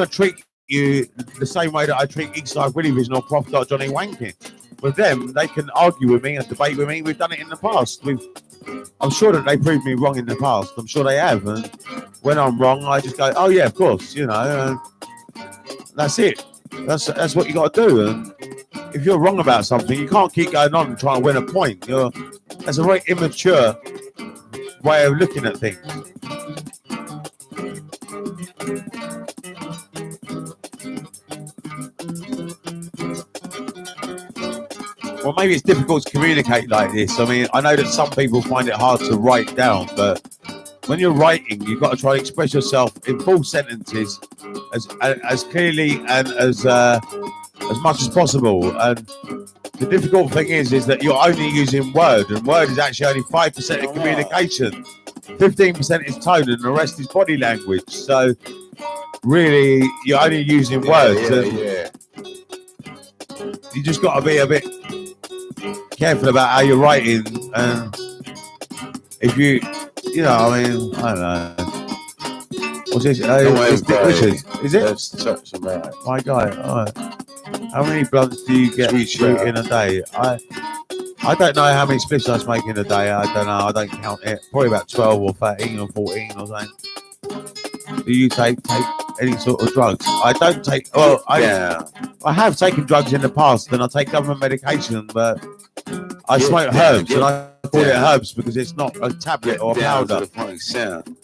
Speaker 1: treat you the same way that I treat Eastside Willie Vision or Prof. Johnny Wanking. With them, they can argue with me and debate with me. We've done it in the past. I'm sure that they proved me wrong in the past. I'm sure they have. And when I'm wrong, I just go, oh yeah, of course, that's it. That's what you got to do. And if you're wrong about something, you can't keep going on and trying to win a point. That's a very immature way of looking at things. Well, maybe it's difficult to communicate like this. I mean, I know that some people find it hard to write down, but when you're writing, you've got to try to express yourself in full sentences as clearly and as much as possible. And the difficult thing is that you're only using word, and word is actually only 5% of communication. 15% is tone, and the rest is body language. So really, you're only using words. You just got to be a bit careful about how you're writing, and if I don't know.
Speaker 7: What's this?
Speaker 1: Don't worry
Speaker 7: It's Dick
Speaker 1: about it.
Speaker 7: Richards. Is it?
Speaker 1: Let's touch some out.
Speaker 7: My guy. All right. How many blunts do you get
Speaker 1: Sweet
Speaker 7: through
Speaker 1: shit.
Speaker 7: in a day? I don't know how many spliffs I smoke in a day. I don't know. I don't count it. Probably about 12 or 13 or 14 or something. Do you take any sort of drugs? I don't take. Well, I have taken drugs in the past, and I take government medication, but I smoke herbs, and I call it herbs because it's not a tablet or a
Speaker 1: Down to
Speaker 7: powder.
Speaker 1: the funky sound.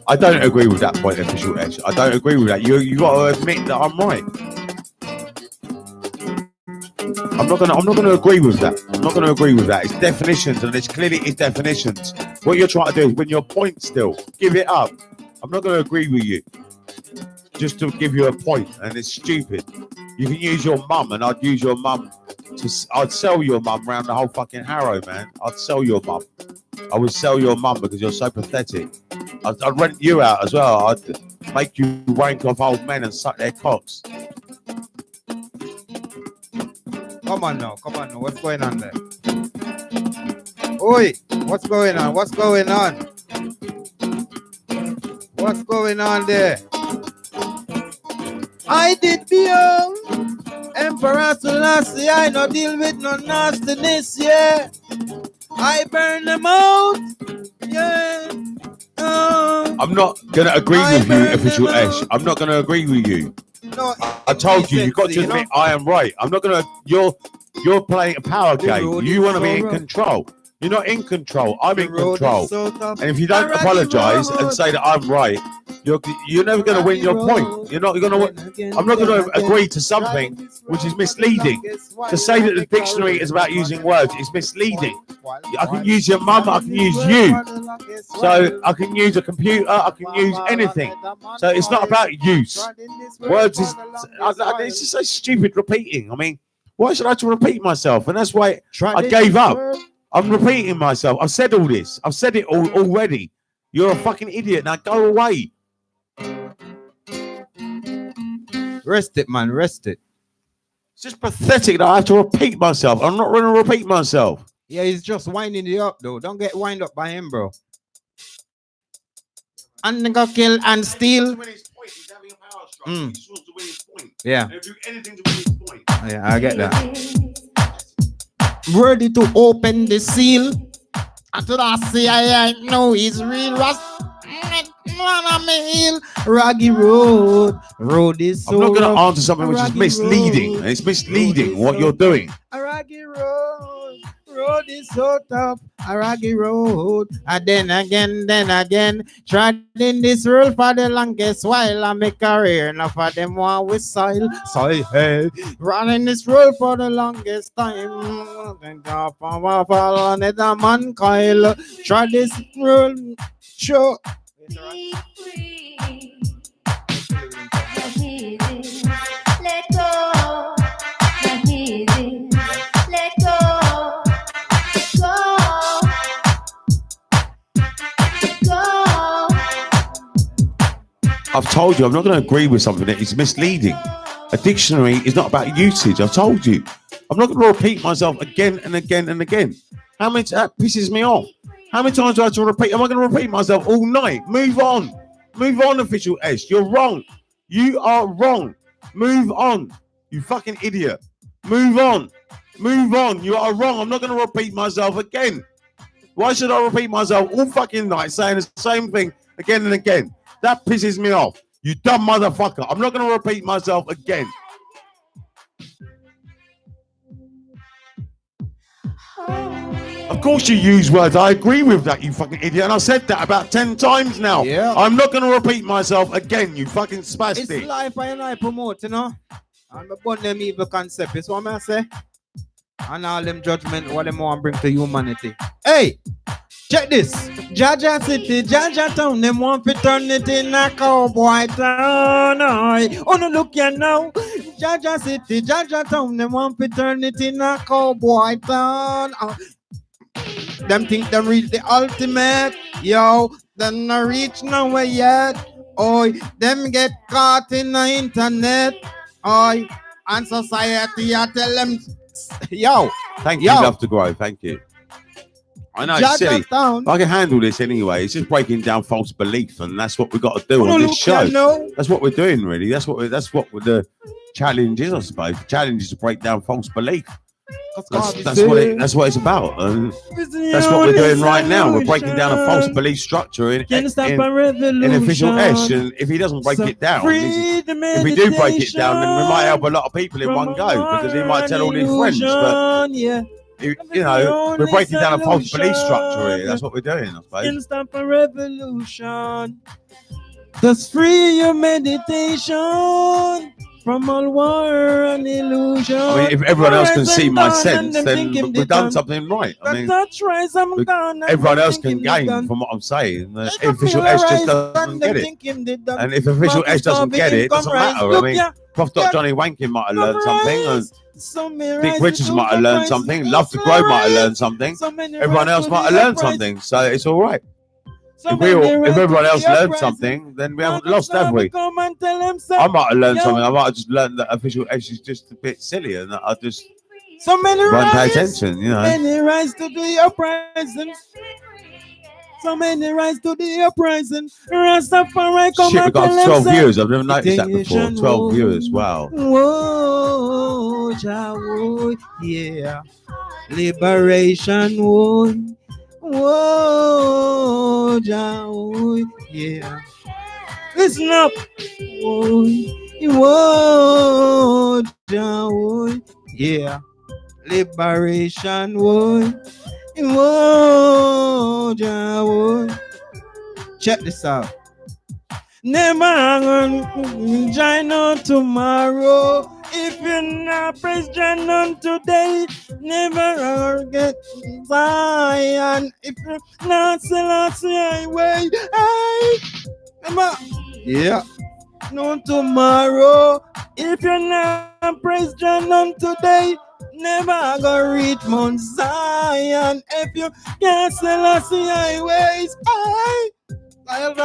Speaker 7: I don't agree with that point, official Edge. I don't agree with that. You got to admit that I'm right. I'm not gonna agree with that. I'm not gonna agree with that. It's definitions, and it's clearly it's definitions. What you're trying to do is win your point still. Give it up. I'm not gonna agree with you. Just to give you a point, and it's stupid. You can use your mum, and I'd use your mum I'd sell your mum round the whole fucking Harrow, man. I'd sell your mum. I would sell your mum because you're so pathetic. I'd rent you out as well. I'd make you wank off old men and suck their cocks.
Speaker 2: Come on now. What's going on there? Oi, what's going on? What's going on? What's going on there? I did be Emperor Selassie, I no deal with no nastiness, yeah. I burn them out, yeah.
Speaker 7: I'm not gonna agree with you, official Ash. I'm not gonna agree with you.
Speaker 2: No,
Speaker 7: I told you, got to admit I am right. I'm not gonna. You're playing a power game. You want to be in control. You're not in control. I'm in control. And if you don't apologise and say that I'm right, you're never going to win your point. You're not going to. I'm not going to agree to something which is misleading. To say that the dictionary is about using words is misleading. I can use your mum. I can use you. So I can use a computer. I can use anything. So it's not about use. Words is. It's just so stupid repeating. I mean, why should I have to repeat myself? And that's why I gave up. I'm repeating myself. I've said all this. I've said it all already. You're a fucking idiot. Now go away.
Speaker 2: Rest it, man. Rest it.
Speaker 7: It's just pathetic that I have to repeat myself. I'm not going to repeat myself.
Speaker 2: Yeah, he's just winding you up, though. Don't get wind up by him, bro. And then go kill and steal. Yeah. Yeah, I get that.
Speaker 5: Ready to open the seal. After I say I know he's real. Raggy road is so.
Speaker 7: I'm not going to answer something which is misleading. And it's misleading what you're doing.
Speaker 5: A raggy road is so tough. A raggy road. And then again, treading this road for the longest while. I make career. Now for them one with soil, hey. Running this road for the longest time. Think of on it, a man coil. Try this road, show.
Speaker 6: Be free. Let go. Let go. Go.
Speaker 7: I've told you, I'm not going to agree with something that is misleading. A dictionary is not about usage. I've told you. I'm not going to repeat myself again and again and again. That pisses me off. How many times do I have to repeat? Am I going to repeat myself all night? Move on. Move on, official S. You're wrong. You are wrong. Move on. You fucking idiot. Move on. Move on. You are wrong. I'm not going to repeat myself again. Why should I repeat myself all fucking night saying the same thing again and again? That pisses me off. You dumb motherfucker. I'm not going to repeat myself again. Of course you use words. I agree with that, you fucking idiot. And I said that about 10 times now.
Speaker 2: Yeah.
Speaker 7: I'm not going to repeat myself again, you fucking spastic.
Speaker 2: It's life and I promote, you know. I'm about them evil concept. It's what I say. And all them judgment, what them want to bring to humanity. Hey, check this. Jaja City, Jaja Town, them want to turn it in a cowboy town. Oh, no, look here now. Jaja City, Jaja Town, them want to turn it in a cowboy town. Them think them reach the ultimate. Yo, them not reach nowhere yet.
Speaker 5: Oi, them get caught in the internet. Oi, and society I tell them, yo,
Speaker 7: Thank you,
Speaker 5: Yo.
Speaker 7: love to grow. Thank you. I know it's
Speaker 5: Jaja
Speaker 7: silly.
Speaker 5: Town.
Speaker 7: I can handle this anyway. It's just breaking down false belief, and that's what we got to do
Speaker 5: Oh,
Speaker 7: on this
Speaker 5: look,
Speaker 7: show.
Speaker 5: you know.
Speaker 7: That's what we're doing, really. That's what the challenge is, I suppose. The challenge is to break down false belief. That's what it's about, and that's what we're doing right now. We're breaking down a false belief structure in official Esh, and if he doesn't break it down, if we do break it down, then we might help a lot of people in one go because he might tell all his friends. But you know, we're breaking down a false belief structure here. That's what we're doing, I suppose.
Speaker 4: Can stop a revolution. Just free your meditation from all war and illusion.
Speaker 7: I mean, if everyone else can see my sense, then we've done something right. I mean, everyone else can gain from what I'm saying. Official Esh just doesn't get it. And if official Esh doesn't get it, it doesn't matter. I mean, Prof. Johnny Wankin might have learned something, and Dick Richards might have learned something, Love to Grow might have learned something, everyone else might have learned something, so it's all right. If everyone else learned something, then we haven't lost, have we? I might have learned something. I might have just learned that official Esh is just a bit silly, and that I just won't pay attention, you know.
Speaker 4: Many rise to the uprising. So many rise to the uprising. Rastafari come
Speaker 7: Shit, we
Speaker 4: and
Speaker 7: got
Speaker 4: tell
Speaker 7: 12
Speaker 4: them,
Speaker 7: viewers. I've never noticed that before. 12 viewers. Wow.
Speaker 4: Whoa, Jah, yeah. Liberation, whoa. Whoa, Jah, yeah. Listen up. Whoa, whoa, Jah, yeah. Liberation, whoa. Whoa, Jah, check this out. Never gonna join on tomorrow. If you're not praise join on today, never gonna get Zion. If you're not Selassie way, hey, remember, yeah. No tomorrow. If you're not praise join on today, never gonna reach Mount Zion. If you can't Selassie highways, hey. Fire.
Speaker 7: I don't know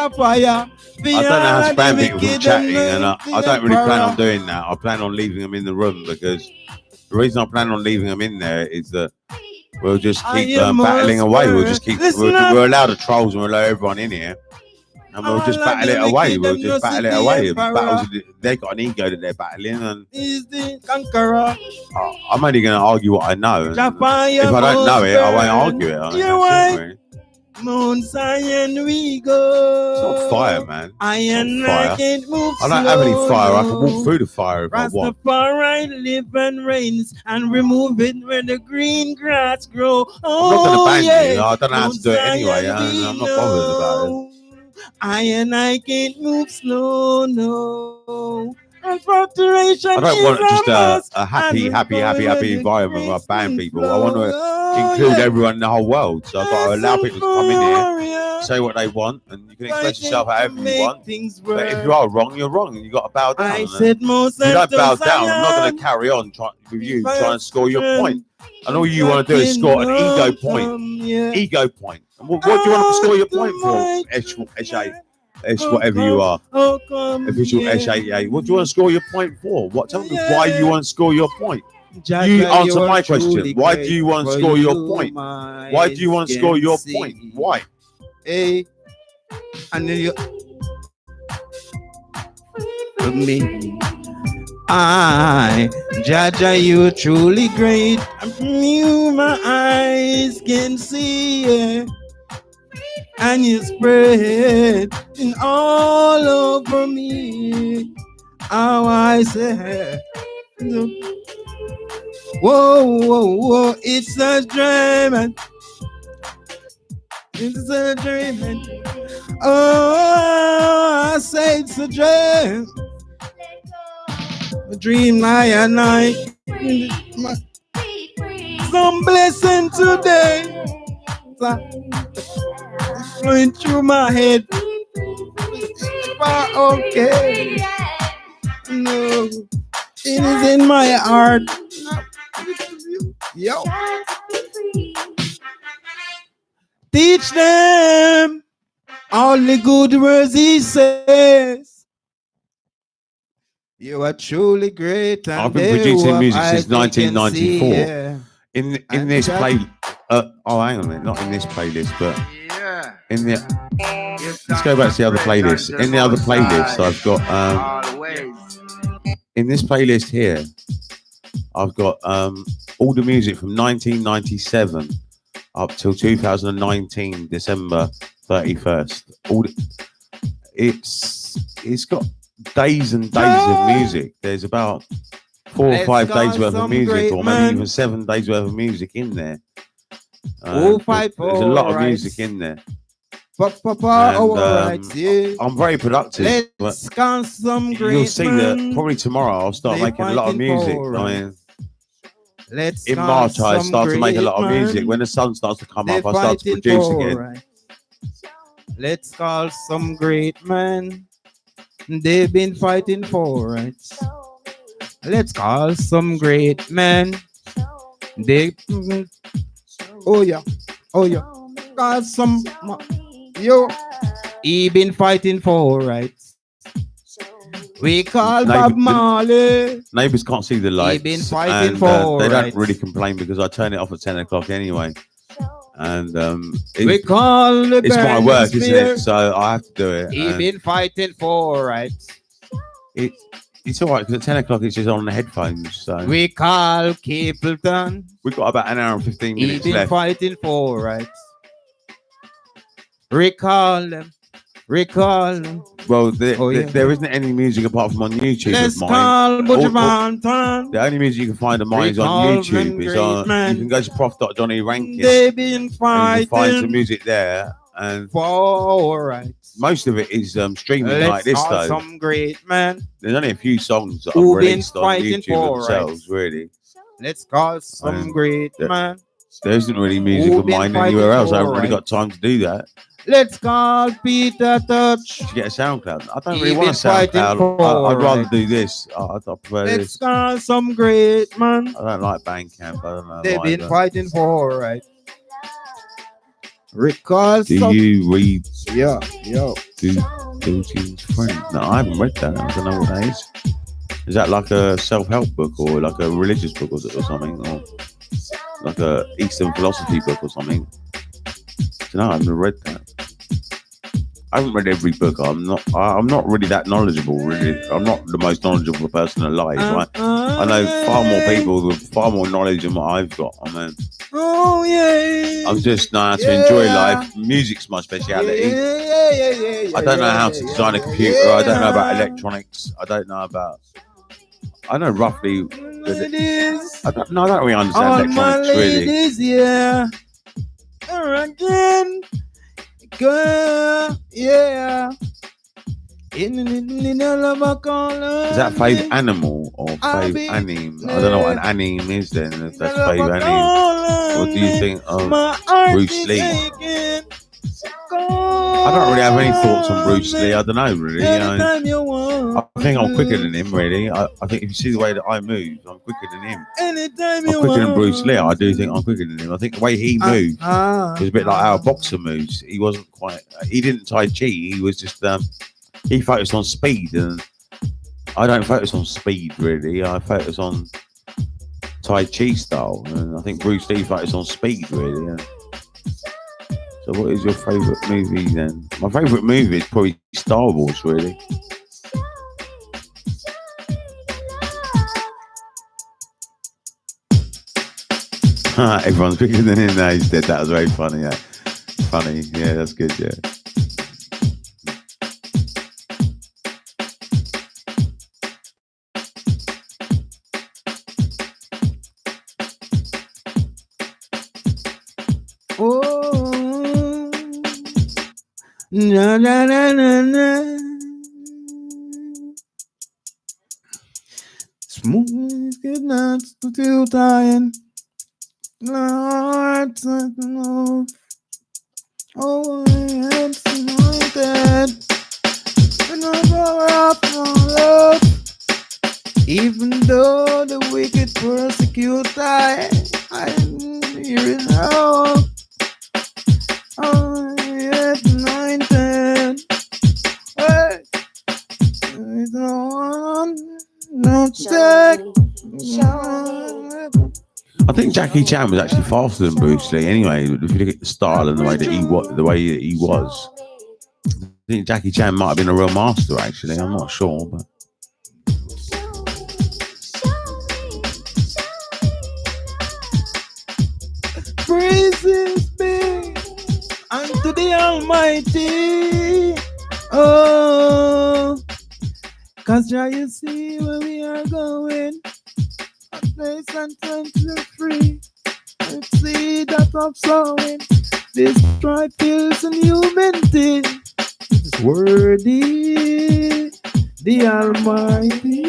Speaker 7: how to ban people from chatting, and I don't really plan on doing that. I plan on leaving them in the room because the reason I plan on leaving them in there is that we'll just keep battling away. We'll just keep. We'll allow the trolls and we'll allow everyone in here, and we'll just battle it away. We'll just battle it away. Battles, they got an ego that they're battling, and
Speaker 4: is the conqueror.
Speaker 7: I'm only going to argue what I know. And if I don't know it, I won't argue it.
Speaker 4: Mount Zion we go.
Speaker 7: It's not fire, man.
Speaker 4: I can't move.
Speaker 7: I don't have any fire. I can walk through the fire if I want.
Speaker 4: Rastafari live and reigns and remove it where the green grass grow.
Speaker 7: I'm not going to ban you. I don't know how to do it anyway. I'm not bothered about it.
Speaker 4: I can't move slow, no.
Speaker 7: I don't want just a happy environment where I ban people. I want to include everyone in the whole world. So I've got to allow people to come in here, say what they want, and you can express yourself however you want. But if you are wrong, you're wrong, and you've got to bow down. If you don't bow down, I'm not going to carry on with you trying to score your point. And all you want to do is score an ego point. Ego point. And what do you want to score your point for? Esh, whatever you are, official Esh88. What do you want to score your point for? Tell me why you want to score your point. You answer my question. Why do you want to score your point? Why do you want to score your point? Why?
Speaker 5: Hey, and then you me. Jaja, you truly great. You, my eyes can see. And you spread in all over me. How I say, whoa, whoa, whoa, it's a dream. It's a dream. Oh, I say it's a dream. A dream night and night. Some blessing today. Going through my head. Okay. No. It is in my heart. Yo. Teach them All the good words he says. You are truly great. And
Speaker 7: I've been
Speaker 5: they
Speaker 7: producing
Speaker 5: who
Speaker 7: music
Speaker 5: have
Speaker 7: since
Speaker 5: eyes they can
Speaker 7: 1994.
Speaker 5: see, yeah.
Speaker 7: In
Speaker 5: And
Speaker 7: this
Speaker 5: that-
Speaker 7: play, oh hang on a minute, not in this playlist, but
Speaker 2: Yeah.
Speaker 7: in the. Let's go back to the other playlist. In the other playlist, I've got
Speaker 2: Always.
Speaker 7: in this playlist here, I've got all the music from 1997 up till 2019 December 31st. It's got days and days of music. There's about 4 or
Speaker 5: Let's
Speaker 7: 5
Speaker 5: call
Speaker 7: days worth of
Speaker 5: some
Speaker 7: music,
Speaker 5: great
Speaker 7: or maybe
Speaker 5: man.
Speaker 7: even 7 days worth of music in there.
Speaker 5: Oh, fight
Speaker 7: There's a lot of
Speaker 5: for
Speaker 7: music
Speaker 5: rights.
Speaker 7: in there.
Speaker 5: Papa,
Speaker 7: And,
Speaker 5: our rights, yeah.
Speaker 7: I'm very productive. But
Speaker 5: Let's call some great
Speaker 7: you'll see that
Speaker 5: man.
Speaker 7: probably tomorrow I'll start
Speaker 5: They
Speaker 7: making a lot of
Speaker 5: fighting
Speaker 7: music.
Speaker 5: for
Speaker 7: I mean,
Speaker 5: Let's
Speaker 7: in
Speaker 5: call
Speaker 7: March I
Speaker 5: some
Speaker 7: start to make a lot of
Speaker 5: great
Speaker 7: music.
Speaker 5: man.
Speaker 7: When the sun starts to come
Speaker 5: They
Speaker 7: up, I start to
Speaker 5: fighting
Speaker 7: produce
Speaker 5: for
Speaker 7: again.
Speaker 5: rights. Let's call some great man. They've been fighting for rights. Let's call some great man. They oh yeah. Call some yo. He been fighting for rights. We call Bob Marley.
Speaker 7: Neighbours can't see the lights,
Speaker 5: been fighting
Speaker 7: and
Speaker 5: for
Speaker 7: they don't
Speaker 5: rights.
Speaker 7: really complain because I turn it off at 10 o'clock anyway. And
Speaker 5: We call the
Speaker 7: it's my
Speaker 5: burning
Speaker 7: work, isn't
Speaker 5: spear.
Speaker 7: it? So I have to do it.
Speaker 5: He
Speaker 7: and
Speaker 5: been fighting for rights.
Speaker 7: it's all right because at 10 o'clock it's just on the headphones. So
Speaker 5: We call Capleton.
Speaker 7: we've got about an hour and 15
Speaker 5: He
Speaker 7: minutes
Speaker 5: been
Speaker 7: left.
Speaker 5: fighting for rights. Recall them.
Speaker 7: Well,
Speaker 5: Oh, yeah.
Speaker 7: there isn't any music apart from on YouTube
Speaker 5: Let's
Speaker 7: of mine.
Speaker 5: call Butcher
Speaker 7: All-
Speaker 5: Banton.
Speaker 7: The only music you can find of mine is on
Speaker 5: Recall them
Speaker 7: YouTube. It's on,
Speaker 5: great man.
Speaker 7: you can go to prof.johnny Rankin
Speaker 5: They been
Speaker 7: and you can find some
Speaker 5: fighting
Speaker 7: music there. And
Speaker 5: for rights.
Speaker 7: most of it is streaming like
Speaker 5: Let's
Speaker 7: this,
Speaker 5: call
Speaker 7: though.
Speaker 5: some great man.
Speaker 7: There's only a few songs that
Speaker 5: Who
Speaker 7: I've
Speaker 5: been
Speaker 7: released on
Speaker 5: fighting
Speaker 7: YouTube
Speaker 5: for
Speaker 7: themselves,
Speaker 5: rights.
Speaker 7: really.
Speaker 5: Let's call some great
Speaker 7: yeah.
Speaker 5: man.
Speaker 7: There isn't really music
Speaker 5: Who
Speaker 7: of
Speaker 5: been
Speaker 7: mine
Speaker 5: fighting
Speaker 7: anywhere else. I
Speaker 5: for
Speaker 7: haven't really got
Speaker 5: rights.
Speaker 7: time to do that.
Speaker 5: Let's call Peter Touch.
Speaker 7: To get a SoundCloud. I don't
Speaker 5: He
Speaker 7: really want a
Speaker 5: been fighting
Speaker 7: SoundCloud.
Speaker 5: for
Speaker 7: I'd rather
Speaker 5: rights.
Speaker 7: do this. I prefer
Speaker 5: Let's
Speaker 7: this.
Speaker 5: call some great man.
Speaker 7: I don't like Bandcamp. I don't know
Speaker 5: They've
Speaker 7: why,
Speaker 5: been
Speaker 7: but-
Speaker 5: fighting for right. Recall
Speaker 7: Do
Speaker 5: some.
Speaker 7: you read
Speaker 5: Yo.
Speaker 7: Putin's Friend? No, I haven't read that. I don't know what that is. Is that like a self-help book or like a religious book or something? Or like a Eastern philosophy book or something? No, I haven't read that. I haven't read every book. I'm not really that knowledgeable, really. I'm not the most knowledgeable person alive. I know far more people with far more knowledge than what I've got. I mean,
Speaker 5: Oh yeah.
Speaker 7: I'm just know how to enjoy life. Music's my speciality.
Speaker 5: Yeah.
Speaker 7: I don't know how to design a computer. I don't know about electronics. I don't know about. I know roughly.
Speaker 5: Ladies,
Speaker 7: I don't really
Speaker 5: all
Speaker 7: understand
Speaker 5: my
Speaker 7: electronics, really.
Speaker 5: ladies, yeah. Again, girl, yeah. In love, I call her.
Speaker 7: Is that Fave Animal or
Speaker 5: I'll
Speaker 7: Fave
Speaker 5: be
Speaker 7: Anim? I don't know what an anime is then. If that's Fave Anim. What do you think of Bruce Lee? I don't really have any thoughts on Bruce Lee. I don't know, really. You know, I think I'm quicker than him, really. I think if you see the way that I move, I'm quicker than him.
Speaker 5: Anytime
Speaker 7: I'm quicker than Bruce Lee. I do think I'm quicker than him. I think the way he moved was a bit like how a boxer moves. He wasn't quite. He didn't Tai Chi. He was just. He focused on speed, and I don't focus on speed really. I focus on Tai Chi style, and I think Bruce Lee focused on speed really. Yeah. So, what is your favourite movie then? My favourite movie is probably Star Wars, really. Everyone's bigger than him now. He's dead. That was very funny. Yeah, funny. Yeah, that's good. Yeah.
Speaker 5: Oh, na na na na na. Smooth, good nights, too tired. Lord, oh, it's anointed. And I go up on love. Even though the wicked persecute I hear it now. Oh, it's anointed.
Speaker 7: I think Jackie Chan was actually faster than Bruce Lee. Anyway, if you look at the style and the way that he was, I think Jackie Chan might have been a real master. Actually, I'm not sure, but.
Speaker 4: Praises be unto the Almighty. Oh, cause Jah, you see where we are going. A place and time to free. Let's see that I'm sowing. Destroy pills and humanity. It's worthy, the Almighty.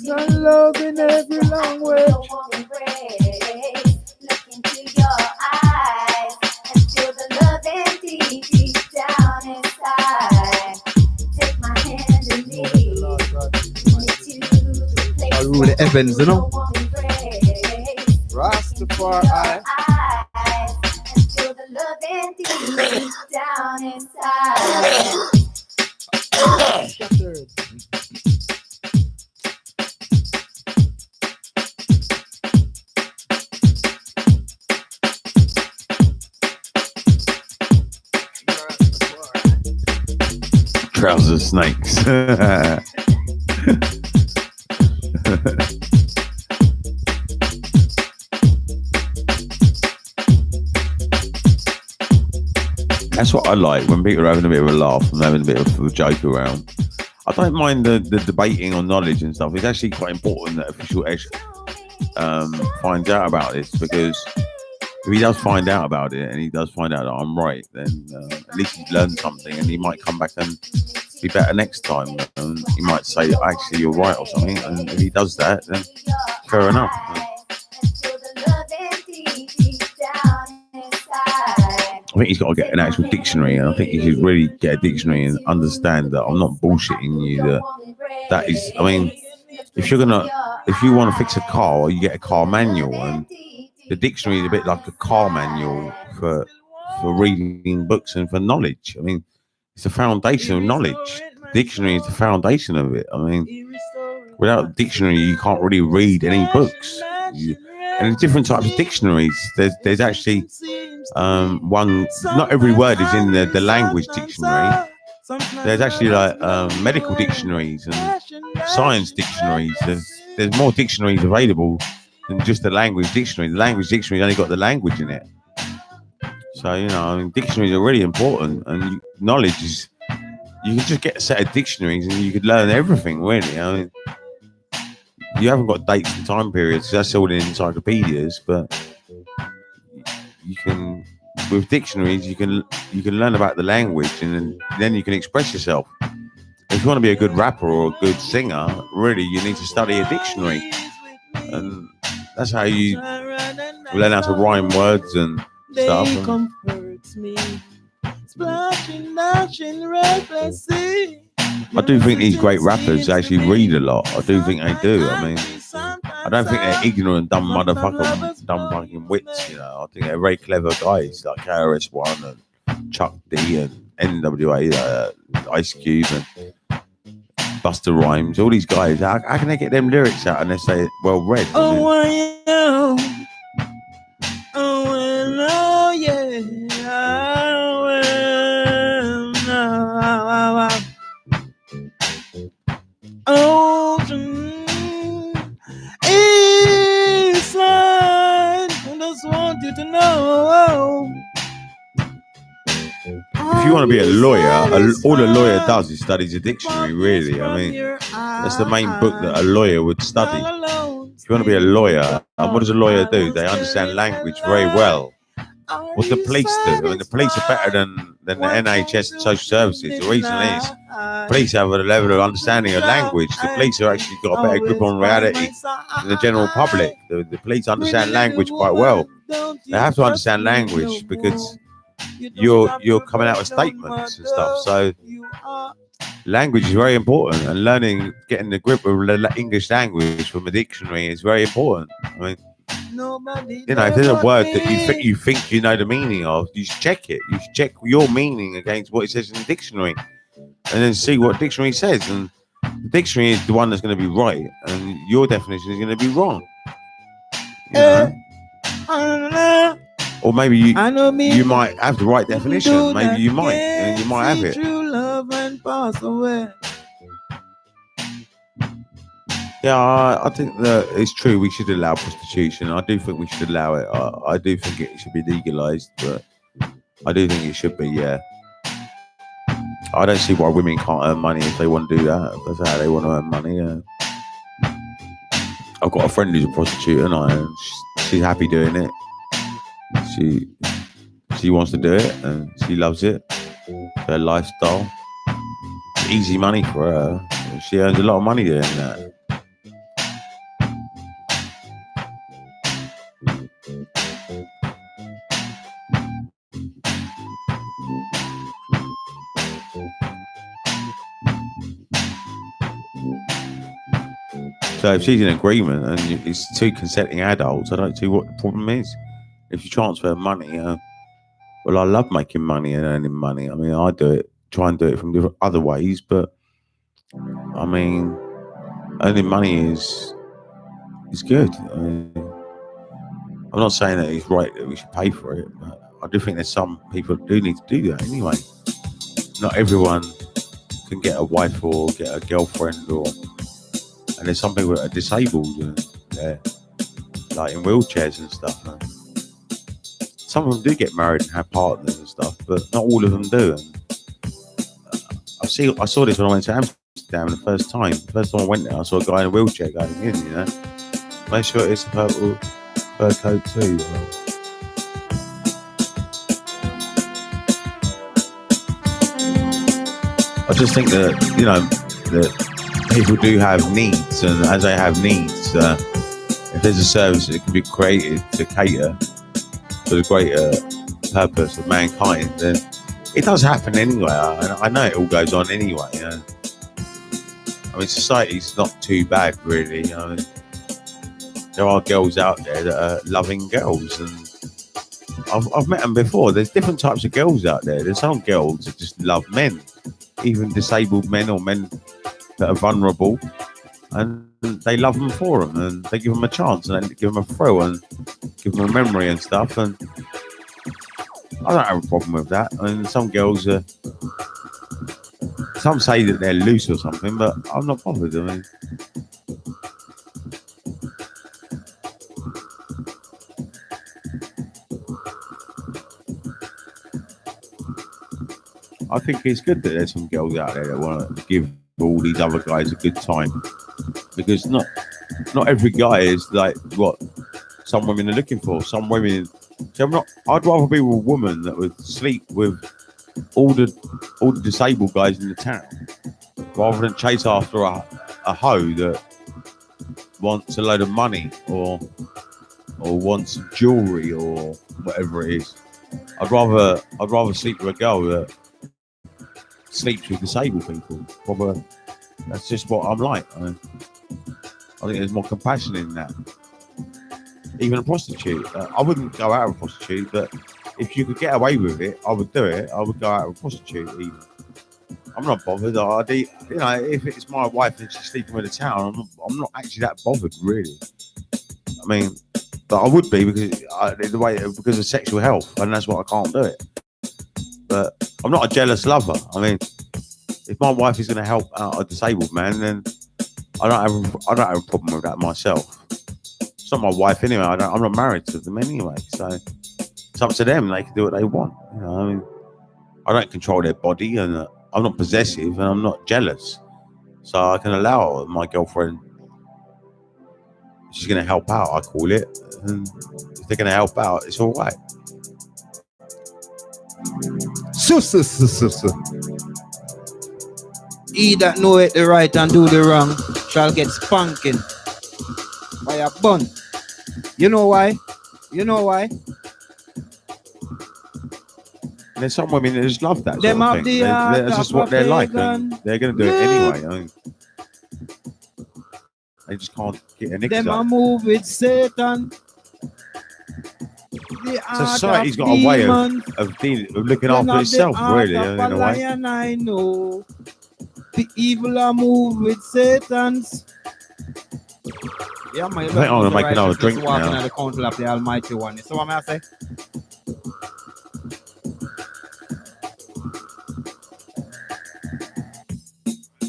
Speaker 4: The love in every language.
Speaker 6: Look into your eyes and feel the love and deep down inside. Take my hand and lead me to the place
Speaker 2: I rule the heavens, you know.
Speaker 6: Rastafari.
Speaker 2: Rastafari.
Speaker 6: And feel the love and deep down inside.
Speaker 7: Trouser snakes. That's what I like when people are having a bit of a laugh and having a bit of a joke around. I don't mind the debating on knowledge and stuff. It's actually quite important that official Edge finds out about this, because if he does find out about it and he does find out that I'm right, then at least he's learned something and he might come back and be better next time. And he might say, actually, you're right or something. And if he does that, then fair enough. I think he's got to get an actual dictionary, and I think he should really get a dictionary and understand that I'm not bullshitting you. That is, I mean, if you want to fix a car, or you get a car manual, and the dictionary is a bit like a car manual for reading books and for knowledge. I mean, it's the foundation of knowledge. Dictionary is the foundation of it. I mean, without a dictionary, you can't really read any books. And there's different types of dictionaries. There's actually one. Not every word is in the language dictionary. There's actually like medical dictionaries and science dictionaries. There's more dictionaries available than just the language dictionary. The language dictionary only got the language in it. So, you know, I mean, dictionaries are really important, and knowledge is. You can just get a set of dictionaries and you could learn everything, really. I mean, you haven't got dates and time periods. That's all in encyclopedias, but you can, with dictionaries, you can learn about the language, and then you can express yourself. If you want to be a good rapper or a good singer, really, you need to study a dictionary, and that's how you learn how to rhyme words and stuff.
Speaker 4: Comforts me. Splashing, dashing, recklessly.
Speaker 7: I do think these great rappers actually read a lot. I do think they do. I mean, I don't think they're ignorant, dumb fucking wits. You know, I think they're very clever guys like KRS-One and Chuck D and NWA, Ice Cube and Busta Rhymes. All these guys. How can they get them lyrics out and they say well read?
Speaker 4: Oh, I know. Oh, yeah. Ocean Eastline, I just want you to know.
Speaker 7: If you want to be a lawyer, all a lawyer does is studies a dictionary, really. I mean, that's the main book that a lawyer would study. If you want to be a lawyer, and what does a lawyer do? They understand language very well. What the police do? I mean, the police are better than the NHS and social services. The reason is police have a level of understanding of language. The police are actually got a better grip on reality than the general public. The police understand language quite well. They have to understand language because you're coming out with statements and stuff. So language is very important, and getting the grip of the English language from a dictionary is very important. I mean, you know, if there's a word that you think you know the meaning of, you should check it. You should check your meaning against what it says in the dictionary, and then see what dictionary says. And the dictionary is the one that's going to be right, and your definition is going to be wrong. You know? Or maybe you might have the right definition. Maybe you might, and you might have it.
Speaker 5: True love and pass away.
Speaker 7: Yeah, I think that it's true. We should allow prostitution. I do think we should allow it. I do think it should be legalized, but I do think it should be. Yeah, I don't see why women can't earn money if they want to do that. If that's how they want to earn money. I've got a friend who's a prostitute, and she's happy doing it. She wants to do it, and she loves it. Her lifestyle, easy money for her. She earns a lot of money doing that. So if she's in agreement and it's two consenting adults, I don't see what the problem is. If you transfer money, well, I love making money and earning money. I mean, I do it, try and do it from different other ways, but I mean, earning money is good. I mean, I'm not saying that it's right that we should pay for it, but I do think there's some people who do need to do that anyway. Not everyone can get a wife or get a girlfriend, and there's some people that are disabled, they're like in wheelchairs and stuff. Some of them do get married and have partners and stuff, but not all of them do. And I saw this when I went to Amsterdam the first time. The first time I went there, I saw a guy in a wheelchair going in, you know. Make sure it's a purple fur coat too. I just think that, you know, that people do have needs, and as they have needs, if there's a service that can be created to cater for the greater purpose of mankind, then it does happen anyway. I know it all goes on anyway. You know? I mean, society's not too bad, really. You know? There are girls out there that are loving girls, and I've met them before. There's different types of girls out there. There's some girls that just love men, even disabled men or men that are vulnerable, and they love them for them, and they give them a chance, and they give them a thrill, and give them a memory and stuff. And I don't have a problem with that. I mean, some girls some say that they're loose or something, but I'm not bothered. I mean, I think it's good that there's some girls out there that want to give all these other guys a good time, because not every guy is like what some women are looking for. Some women, I'd rather be with a woman that would sleep with all the disabled guys in the town, rather than chase after a hoe that wants a load of money or wants jewelry or whatever it is. I'd rather sleep with a girl that sleeps with disabled people. Probably that's just what I'm like. I think there's more compassion in that. Even a prostitute, I wouldn't go out with a prostitute, but if you could get away with it, I would do it. I would go out with a prostitute. Even I'm not bothered. You know, if it's my wife and she's sleeping with a town, I'm not actually that bothered, really. I mean, but I would be because of sexual health, and that's why I can't do it. But I'm not a jealous lover. I mean, if my wife is going to help out a disabled man, then I don't have a problem with that myself. It's not my wife anyway. I'm not married to them anyway, so it's up to them. They can do what they want. You know, I mean, I don't control their body, and I'm not possessive, and I'm not jealous, so I can allow my girlfriend. She's going to help out, I call it, and if they're going to help out, it's all right.
Speaker 5: He that knoweth the right and do the wrong shall get spanking by a bun. You know why?
Speaker 7: There's some women that just love that
Speaker 5: Them
Speaker 7: sort of
Speaker 5: have
Speaker 7: thing.
Speaker 5: the
Speaker 7: That's just what they're like, and they're going to do it anyway. I mean, they just can't get a nix
Speaker 5: Them a
Speaker 7: up.
Speaker 5: move with Satan.
Speaker 7: Society's got a way of looking after itself, really, in a way.
Speaker 5: I know.
Speaker 4: The evil are move with Satan's. Yeah, man, you
Speaker 7: I think I'm gonna make another
Speaker 4: righteousness
Speaker 7: drink
Speaker 4: walking
Speaker 7: now.
Speaker 4: at the council of the Almighty One. So what may I say?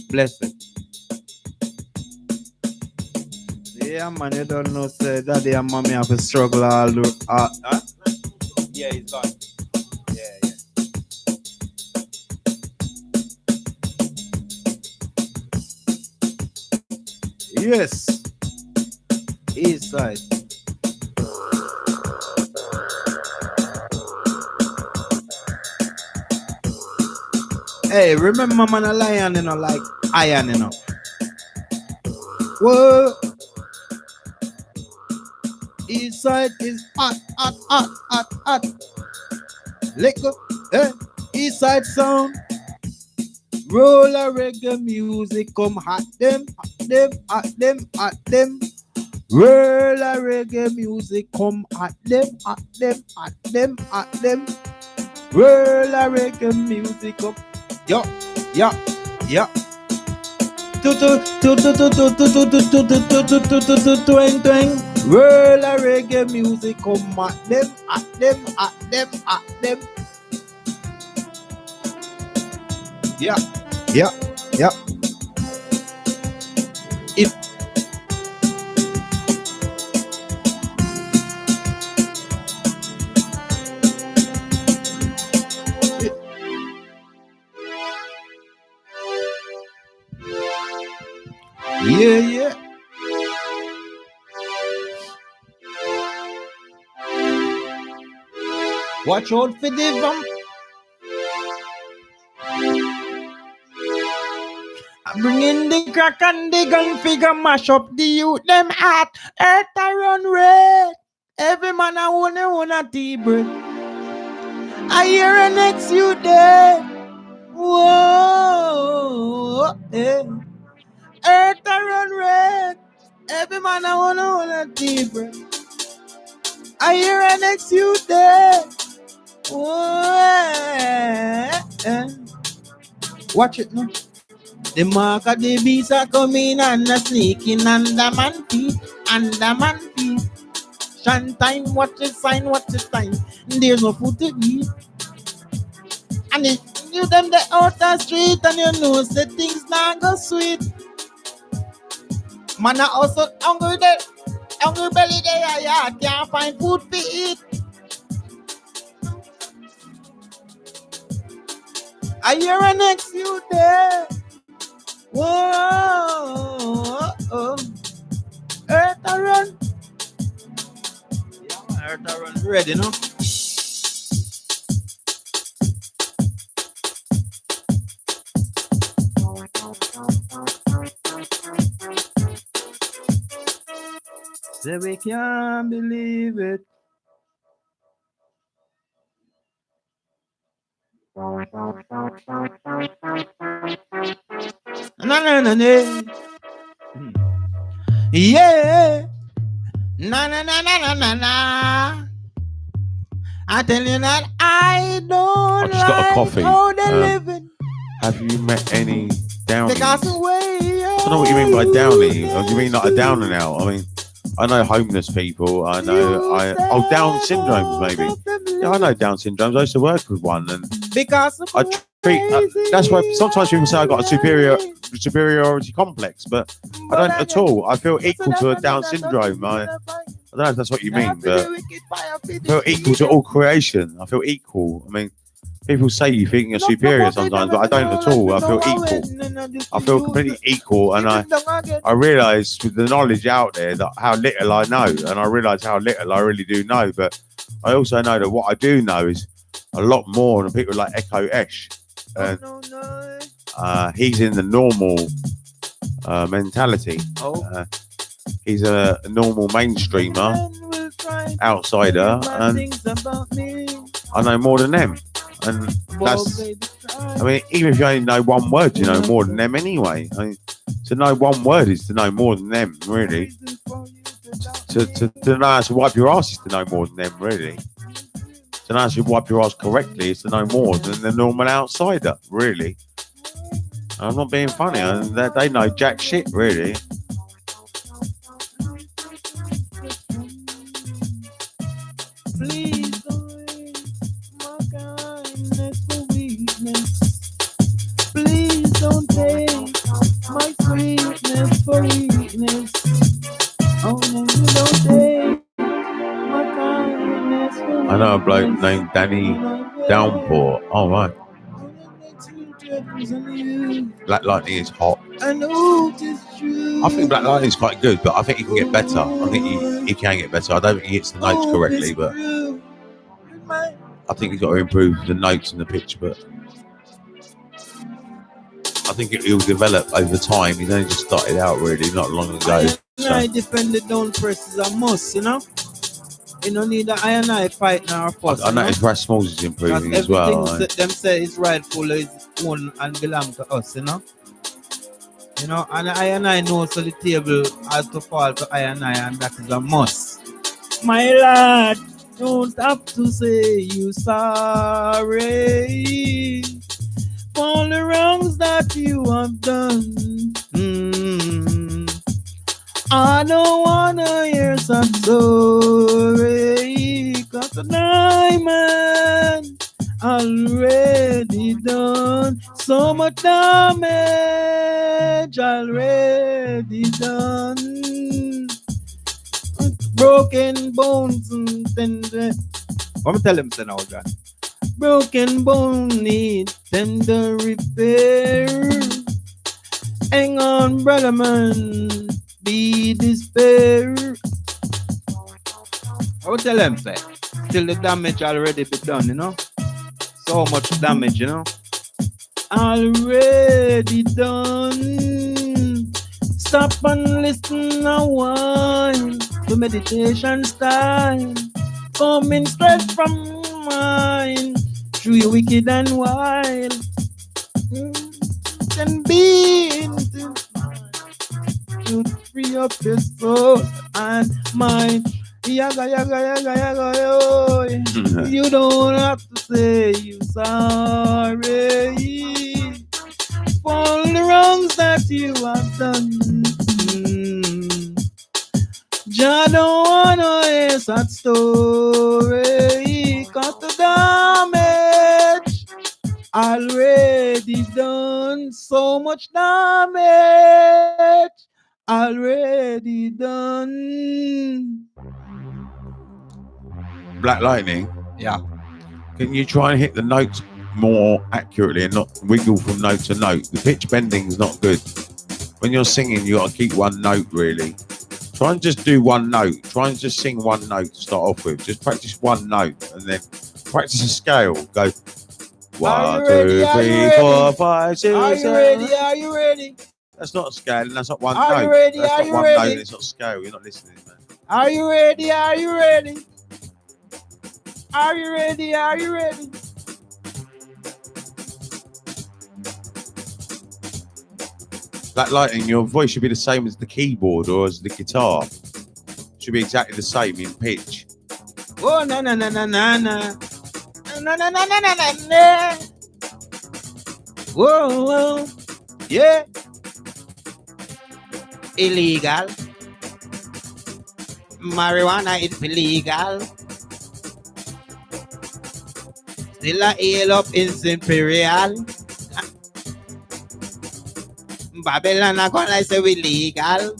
Speaker 4: Blessed. Yeah, man, you don't know, say daddy and mommy have to struggle all the. Huh? Yeah, he's gone. Yeah, yeah. Yes. East side. Hey, remember man, a lion, you know, like iron, you know. Whoa. East side is hot, hot, hot, hot, hot. Let go. Hey, East side sound. Roll a reggae music, come hot them, hot them, hot them, hot them. Roll a reggae music, come hot them, hot them, hot them, hot them. Roll a reggae music up. Yo, yeah, yeah. Twang. Roll a reggae music, come at them, at them, at them, at them. Yeah, yeah, yeah. If yeah. Watch out for the vamp. I'm bringing the crack and the gun figure mash up the youth them heart. Earth a run red. Every man I wanna tea bread. I hear an next you there. Whoa, yeah. Earth a run red. Every man I wanna tea bread. I hear an next you there. Watch it now. The mark of the beast are coming and a sneaking under man feet, Shine time, watch the sign, There's no food to eat. And if you them the outer street and you know the things not go sweet. Man are also hungry there, hungry belly there, yeah, can't find food to eat. I hear an next you there. Whoa, Earth a run. Yeah, Earth a run. Ready, no? Say we can't believe it. No. Yeah. Na. I tell you that I don't
Speaker 7: I've just got a
Speaker 4: like
Speaker 7: coffee.
Speaker 4: how they living.
Speaker 7: Have you met any downies?
Speaker 4: Because away.
Speaker 7: I don't know what you mean by downy. Or do you mean like a downer now? I mean, I know homeless people. I know Down syndromes maybe. Yeah, I know Down syndromes. I used to work with one, and
Speaker 4: Because
Speaker 7: I treat. That's why sometimes people say I got a superiority complex, but I don't at all. I feel equal to a Down syndrome. I don't know if that's what you mean, but I feel equal to all creation. I feel equal. I mean, people say you think you're superior sometimes, but I don't at all. I feel equal. I feel completely equal, and I realise with the knowledge out there that how little I know, and I realise how little I really do know. But I also know that what I do know is a lot more than people like Echo Esh, and he's in the normal mentality. He's a normal mainstreamer, outsider, and I know more than them. And that's, I mean, even if you only know one word, you know more than them anyway. I mean, to know one word is to know more than them, really. To know how to wipe your ass is to know more than them, really. To know how to wipe your ass correctly is to know more than the normal outsider, really. I'm not being funny. They know jack shit, really.
Speaker 4: Please don't use my kindness for weakness. Please don't take my sweetness for weakness. Oh no, you don't take my kindness for weakness.
Speaker 7: I know a bloke named Danny Downpour. Oh, right. Black Lightning is hot.
Speaker 4: I know it's true.
Speaker 7: I think Black Lightning is quite good, but I think he can get better. I think he can get better. I don't think he hits the notes correctly, but I think he's got to improve the notes and the pitch. But I think he'll develop over time. He's only just started out really not long ago.
Speaker 4: I defend the down press is a must, you know. You don't need the iron eye fight now.
Speaker 7: I noticed Ras Smalls is improving as well.
Speaker 4: Everything them say is rightful is own and belong to us, you know. You know, and the iron eye knows so the table has to fall to iron eye, and that is a must. My lad, don't have to say you sorry for the wrongs that you have done. I don't wanna hear some story, 'cause the diamond already done so much damage already done. Broken bones and tender. I'm tell him so now, John. Broken bone need tender repair. Hang on, brother man. Be despair. I would tell them, say, still the damage already be done, you know. So much damage, you know. Already done. Stop and listen a while to meditation style. Coming straight from mine through your wicked and wild. Can be to free up your soul and mind. Yaga, yaga, yaga, yaga, yo. You don't have to say you sorry for the wrongs that you have done. Jah don't wanna hear that story, 'cause the damage already done. So much damage already done.
Speaker 7: Black Lightning.
Speaker 4: Yeah.
Speaker 7: Can you try and hit the notes more accurately and not wiggle from note to note? The pitch bending is not good. When you're singing, you got to keep one note really. Try and just do one note. Try and just sing one note to start off with. Just practice one note and then practice a scale. Go 1, 2, 3, 4, 5, 6, 7.
Speaker 4: Are you ready? Are you ready?
Speaker 7: That's not a scale, and that's not one
Speaker 4: Are
Speaker 7: note.
Speaker 4: you ready?
Speaker 7: That's
Speaker 4: Are
Speaker 7: not
Speaker 4: you
Speaker 7: one
Speaker 4: ready?
Speaker 7: note. It's not scale. You're not listening, man.
Speaker 4: Are you ready? Are you ready? Are you ready? Are you ready?
Speaker 7: Black Lightning, your voice should be the same as the keyboard or as the guitar. Should be exactly the same in pitch.
Speaker 4: Oh, na na na na na na. Na na na na na na na. Whoa, whoa. Yeah. Illegal. Marijuana is illegal. Still a hail up in Imperial. Babylon are gonna say we legal.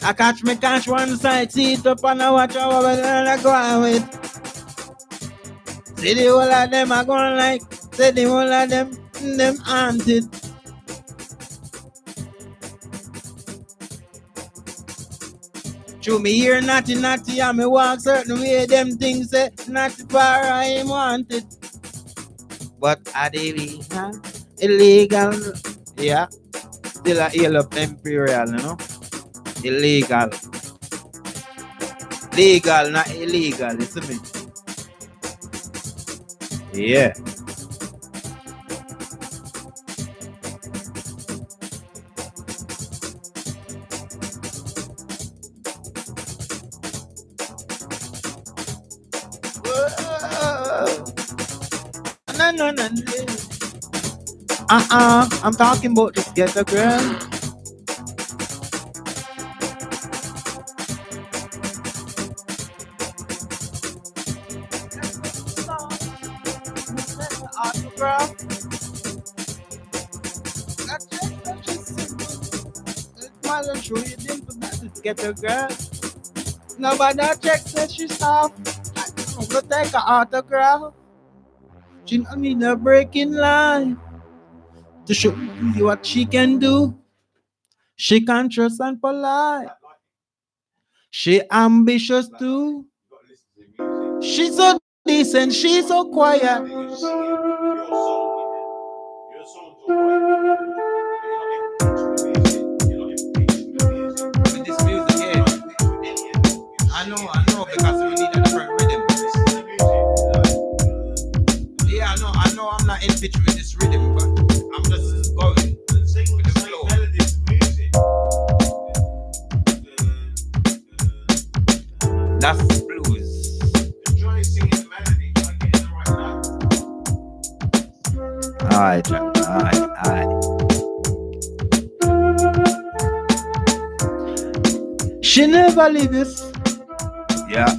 Speaker 4: I catch me catch one side, see it up and I watch how I go on with. See the whole of them are going like, say the whole of them haunted. Show me here naughty naughty and me walk certain way, them things say naughty far I am wanted. But are they illegal? Yeah. Still a hail up Imperial, you know? Illegal. Legal, not illegal, you see me? Yeah. I'm talking about this ghetto girl. Autograph. I'll show you dimple, this ghetto girl. Nobody checks that she's soft. I'm gonna take an autograph. She don't need a break in life to show you what she can do. She conscious and polite. She ambitious too. She's so decent, she's so quiet. With this music here, I know, because we need a different rhythm. Yeah, I know I'm not in pitch with this rhythm, but I'm just going with the flow. That's blues. Alright. She never leaves us. Yeah.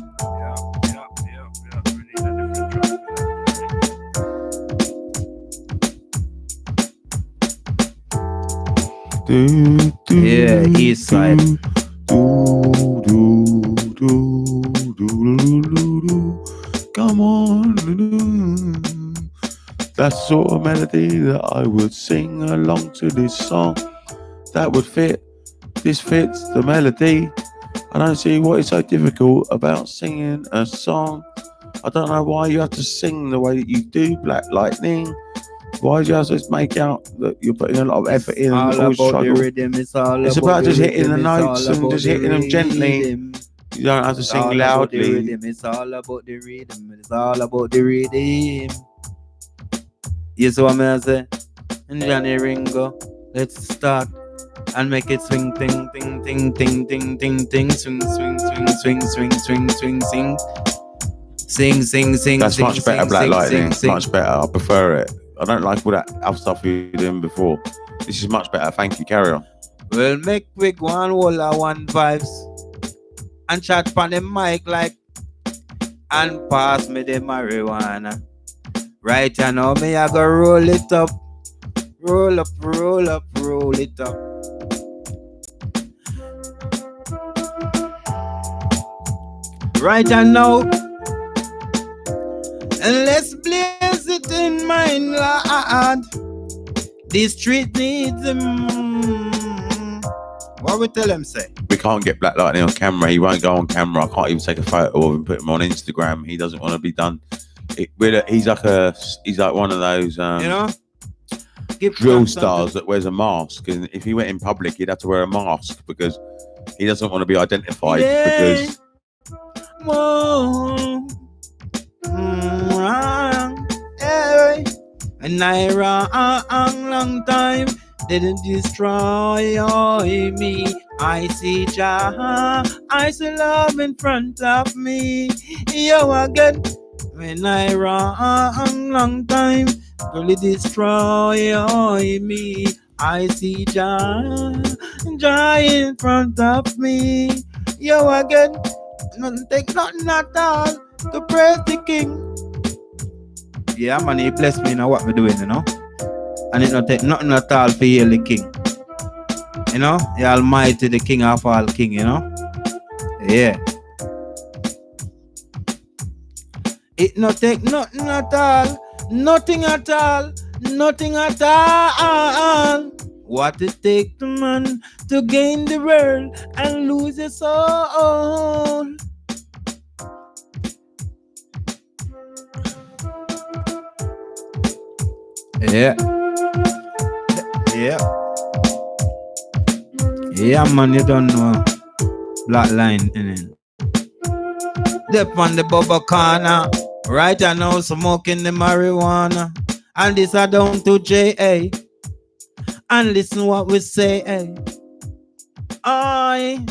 Speaker 4: Yeah, east side.
Speaker 1: Come on. That's the sort of melody that I would sing along to this song. That would fit. This fits the melody. I don't see what is so difficult about singing a song. I don't know why you have to sing the way that you do, Black Lightning. Why do you have to make out that you're putting a lot of effort in and always struggle? It's about just hitting the notes and just hitting them gently. You don't have to sing loudly.
Speaker 4: It's all about the rhythm. It's all about the rhythm. You see what I say? And Johnny Ringo, let's start and make it swing, ting, ting, ting, ting, ting, ting, ting, swing, swing, swing, swing, swing, swing, swing, sing. Sing.
Speaker 1: That's much better, Black Lightning. Much better. I prefer it. I don't like all that other stuff you were doing before. This is much better. Thank you. Carry on.
Speaker 4: Well, make quick one whole one vibes and chat on the mic like and pass me the marijuana. Right now, me I go roll it up. Roll up, roll it up. Right now, and let's blaze it in my land. This street needs them. What we tell him say?
Speaker 1: We can't get Black Lightning on camera. He won't go on camera. I can't even take a photo of him, put him on Instagram. He doesn't want to be done. He's like one of those drill stars that wears a mask, and if he went in public he'd have to wear a mask because he doesn't want to be identified. Because
Speaker 4: and I wrong long time didn't destroy me. I see Jah, I see love in front of me. Yo again. When I run long time, really destroy me. I see Jah in front of me. Yo again, nothing take nothing at all to praise the King. Yeah, man, he bless me. Now what we doing, you know? And it not take nothing at all for heal the King. You know, the Almighty, the King of all King. You know, yeah. It not take nothing at all, nothing at all, nothing at all. What it take to man to gain the world and lose his soul? Yeah, man, you don't know Black Line in it. Dip on the bubble corner. Right now, smoking the marijuana. And this are down to J.A. And listen what we say. I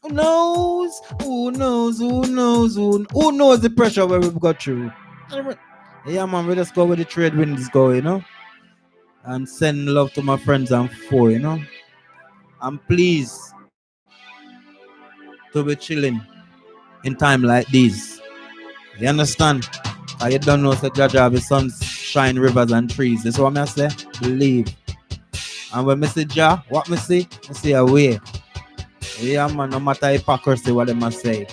Speaker 5: Who knows? Who knows? Who knows? Who knows the pressure where we've got through? Yeah, man, we just go where the trade winds go, you know? And send love to my friends and foe, you know? I'm pleased to be chilling in time like these. You understand? You don't know that Jaja have his sunshine, rivers and trees. That's what I say. Believe. And when I say Jah, what I see? I see a way. Yeah, man, no matter hypocrisy, what they must say.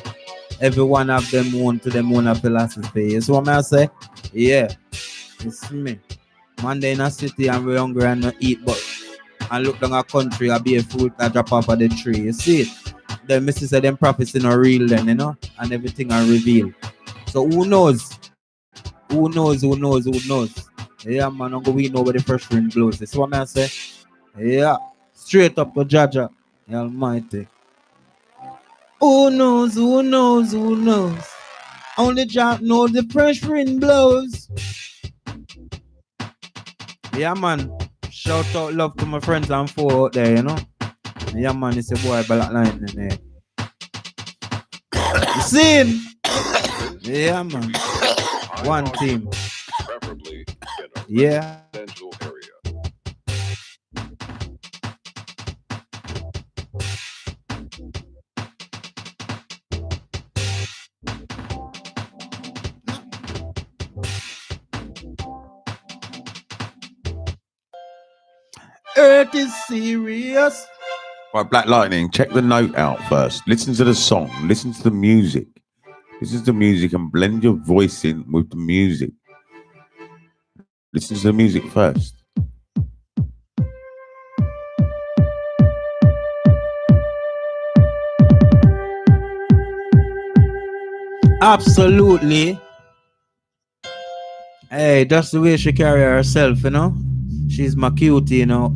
Speaker 5: Everyone have them own to them own philosophy. That's what I say. Yeah. It's me. Man, they in a city and we're hungry and not eat, but and look down a country, I be a fruit that drop off of the tree. You see it? Then Mrs. said them prophets are real then, you know, and everything are revealed. So who knows? Who knows? Who knows? Who knows? Yeah, man, we know where the first wind blows. That's what I say. Yeah, straight up to Jaja, the Almighty. Who knows? Who knows? Who knows? Only Jah knows the fresh wind blows. Yeah, man. Shout out love to my friends and foe out there, you know. Yeah, man, it's a boy Black Lightning there. You see him? Yeah, man. One team.
Speaker 8: Preferably in a
Speaker 5: Yeah.
Speaker 8: residential area.
Speaker 5: Earth is serious.
Speaker 1: Right, Black Lightning, check the note out first. Listen to the song. Listen to the music. Listen to the music and blend your voice in with the music. Listen to the music first.
Speaker 5: Absolutely. Hey, that's the way she carry herself, you know. She's my cutie, you know.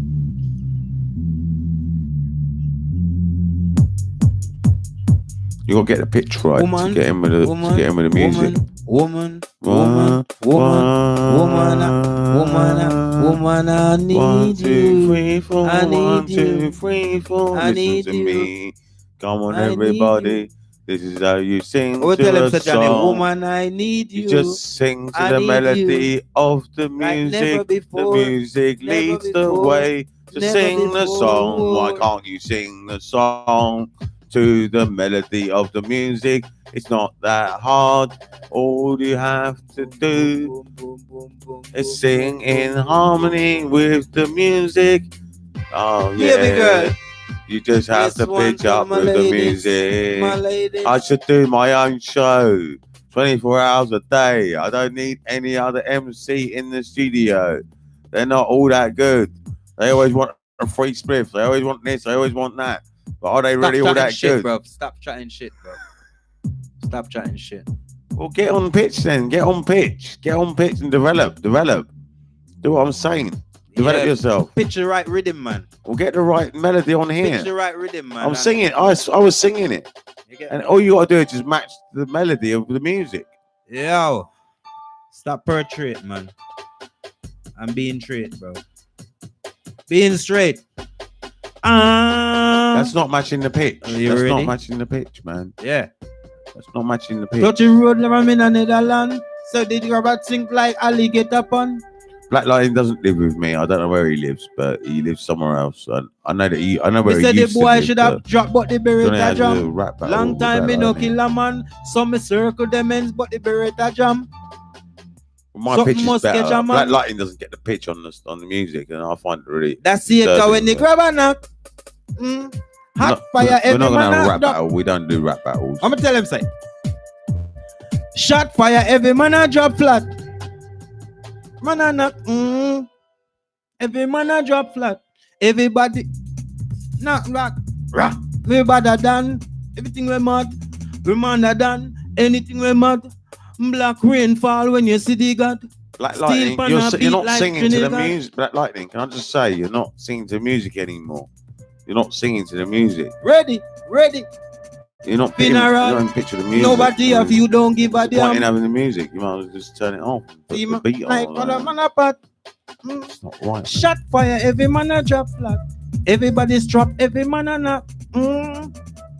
Speaker 1: You gotta get the pitch right to get in with the music.
Speaker 5: Woman, I need
Speaker 1: One, two,
Speaker 5: you.
Speaker 1: three, four.
Speaker 5: I need
Speaker 1: One,
Speaker 5: you.
Speaker 1: two, three, four.
Speaker 5: I
Speaker 1: Listen
Speaker 5: need
Speaker 1: to
Speaker 5: you.
Speaker 1: me. Come on,
Speaker 5: I need
Speaker 1: everybody. This is how you sing
Speaker 5: Oh, tell
Speaker 1: to
Speaker 5: him,
Speaker 1: a
Speaker 5: say, Johnny,
Speaker 1: song.
Speaker 5: woman, I need you.
Speaker 1: You just sing to
Speaker 5: I
Speaker 1: the
Speaker 5: need
Speaker 1: melody
Speaker 5: you.
Speaker 1: of the
Speaker 5: Like
Speaker 1: music.
Speaker 5: never before.
Speaker 1: The music
Speaker 5: Never
Speaker 1: leads the
Speaker 5: before.
Speaker 1: way to
Speaker 5: Never
Speaker 1: sing the
Speaker 5: before.
Speaker 1: song. Why can't you sing the song to the melody of the music? It's not that hard. All you have to do
Speaker 5: Boom, boom, boom, boom,
Speaker 1: is sing in harmony with the music. Oh
Speaker 5: Hear me, girl.
Speaker 1: yeah. You just have
Speaker 5: This
Speaker 1: to
Speaker 5: one
Speaker 1: pitch
Speaker 5: for
Speaker 1: up
Speaker 5: my
Speaker 1: with the
Speaker 5: ladies,
Speaker 1: music.
Speaker 5: my ladies.
Speaker 1: I should do my own show 24 hours a day. I don't need any other MC in the studio. They're not all that good. They always want a free spliff. They always want this. They always want that. But are they really all that
Speaker 5: shit,
Speaker 1: good?
Speaker 5: bro. Stop chatting shit, bro. Stop chatting shit.
Speaker 1: Well, get on pitch then. Get on pitch. Get on pitch and develop. Do what I'm saying. Develop yourself.
Speaker 5: Pitch the right rhythm, man.
Speaker 1: We'll get the right melody on here.
Speaker 5: Pitch the right rhythm, man.
Speaker 1: I'm singing. I was singing it. And all you got to do is just match the melody of the music.
Speaker 5: Yo. Stop portrait, man. I'm being straight, bro. Being straight.
Speaker 1: That's not matching the pitch.
Speaker 5: You
Speaker 1: That's
Speaker 5: ready?
Speaker 1: not matching the pitch, man.
Speaker 5: Yeah.
Speaker 1: That's not matching the pitch.
Speaker 5: Touchy road never mean a Netherland. So did you ever think like alligator pun?
Speaker 1: Black Lightning doesn't live with me. I don't know where he lives, but he lives somewhere else. I know that I know where
Speaker 5: He
Speaker 1: he
Speaker 5: said the
Speaker 1: used to
Speaker 5: boy
Speaker 1: live,
Speaker 5: should have
Speaker 1: but
Speaker 5: dropped, but the
Speaker 1: Johnny
Speaker 5: Beretta
Speaker 1: has a
Speaker 5: jam.
Speaker 1: rap battle
Speaker 5: Long
Speaker 1: with
Speaker 5: time
Speaker 1: Black
Speaker 5: me no
Speaker 1: Lightning.
Speaker 5: kill a man. Some me circle them ends, but the Beretta jam.
Speaker 1: My
Speaker 5: Something
Speaker 1: pitch is
Speaker 5: must
Speaker 1: better.
Speaker 5: catch a man.
Speaker 1: Black Lightning doesn't get the pitch on the music, and I find it really.
Speaker 5: That's it.
Speaker 1: disturbing,
Speaker 5: When they
Speaker 1: but
Speaker 5: grab a knock. Hot fire
Speaker 1: We're
Speaker 5: every
Speaker 1: not gonna have a
Speaker 5: man
Speaker 1: rap
Speaker 5: a drop.
Speaker 1: battle. We don't do rap battles.
Speaker 5: I'm gonna tell him say. Shot fire every man a drop flat. Man a knock. Every man a drop flat. Everybody knock rock. We better than everything we mad. We madder than anything we mad. Black rain fall when you see the God.
Speaker 1: Black
Speaker 5: Steel
Speaker 1: Lightning,
Speaker 5: pan
Speaker 1: you're
Speaker 5: a
Speaker 1: you're
Speaker 5: beat
Speaker 1: not
Speaker 5: like
Speaker 1: singing to the
Speaker 5: Trinidad.
Speaker 1: music. Black Lightning, can I just say, you're not singing to the music anymore. You're not singing to the music.
Speaker 5: Ready.
Speaker 1: You're not picking, you
Speaker 5: Funeral.
Speaker 1: don't picture the music.
Speaker 5: Nobody of you don't give a
Speaker 1: What's the point in
Speaker 5: damn.
Speaker 1: having the music? You might as well just turn it off. Put the beat
Speaker 5: Like
Speaker 1: on.
Speaker 5: on a man apart.
Speaker 1: It's not right.
Speaker 5: Shot fire, every man a drop flat. Everybody's drop, every man a knock.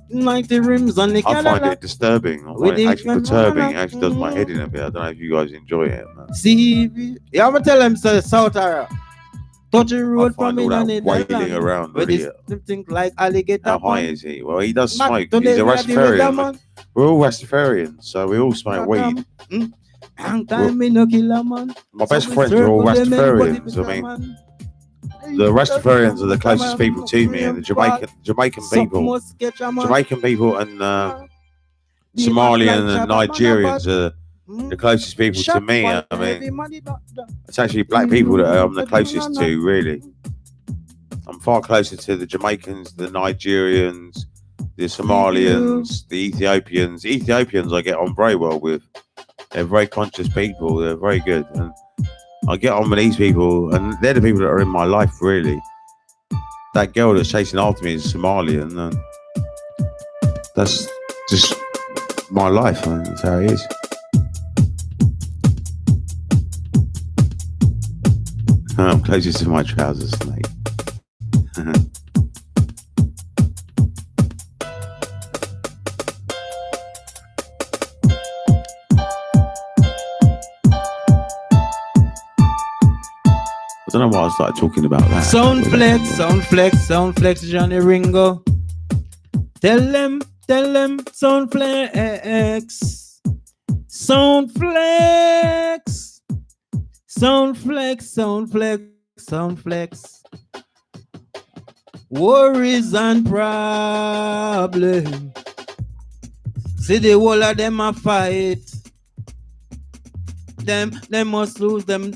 Speaker 5: 90 rims on the
Speaker 7: I find
Speaker 5: Cadillac.
Speaker 7: it disturbing. I
Speaker 5: With
Speaker 7: find it
Speaker 5: the
Speaker 7: actually
Speaker 5: front
Speaker 7: perturbing. It
Speaker 5: camera.
Speaker 7: actually does my head in a bit. I don't know if you guys enjoy it, man.
Speaker 5: See, yeah, I'm gonna tell him, say, South Ara. Touch the
Speaker 7: I
Speaker 5: road from
Speaker 7: find all
Speaker 5: in
Speaker 7: that
Speaker 5: the
Speaker 7: wailing
Speaker 5: Netherlands.
Speaker 7: around
Speaker 5: Where
Speaker 7: really.
Speaker 5: this thing like alligator.
Speaker 7: How high
Speaker 5: man.
Speaker 7: is he? Well, he does
Speaker 5: Not
Speaker 7: smoke.
Speaker 5: today
Speaker 7: He's a
Speaker 5: we are the weather,
Speaker 7: Rastafarian.
Speaker 5: man.
Speaker 7: We're all Rastafarians, so we all smoke weed.
Speaker 5: Hang time me no killer, man.
Speaker 7: My
Speaker 5: So
Speaker 7: best
Speaker 5: we
Speaker 7: friends are all
Speaker 5: circle them, everybody
Speaker 7: Rastafarians. I
Speaker 5: be
Speaker 7: mean,
Speaker 5: man.
Speaker 7: the Rastafarians are the closest people to me, and the Jamaican people, Jamaican people, and Somalian and Nigerians are the closest people to me. I mean, it's actually black people that I'm the closest to, really. I'm far closer to the Jamaicans, the Nigerians, the Somalians, the Ethiopians. Ethiopians I get on very well with. They're very conscious people. They're very good. And I get on with these people, and they're the people that are in my life, really. That girl that's chasing after me is Somalian, and that's just my life, man. That's how it is. I'm closest to my trousers, mate. I don't know why I started talking about that.
Speaker 5: Sound flex, Johnny Ringo. Tell them, sound flex. Worries and problems. See the whole of them a fight. Them must lose them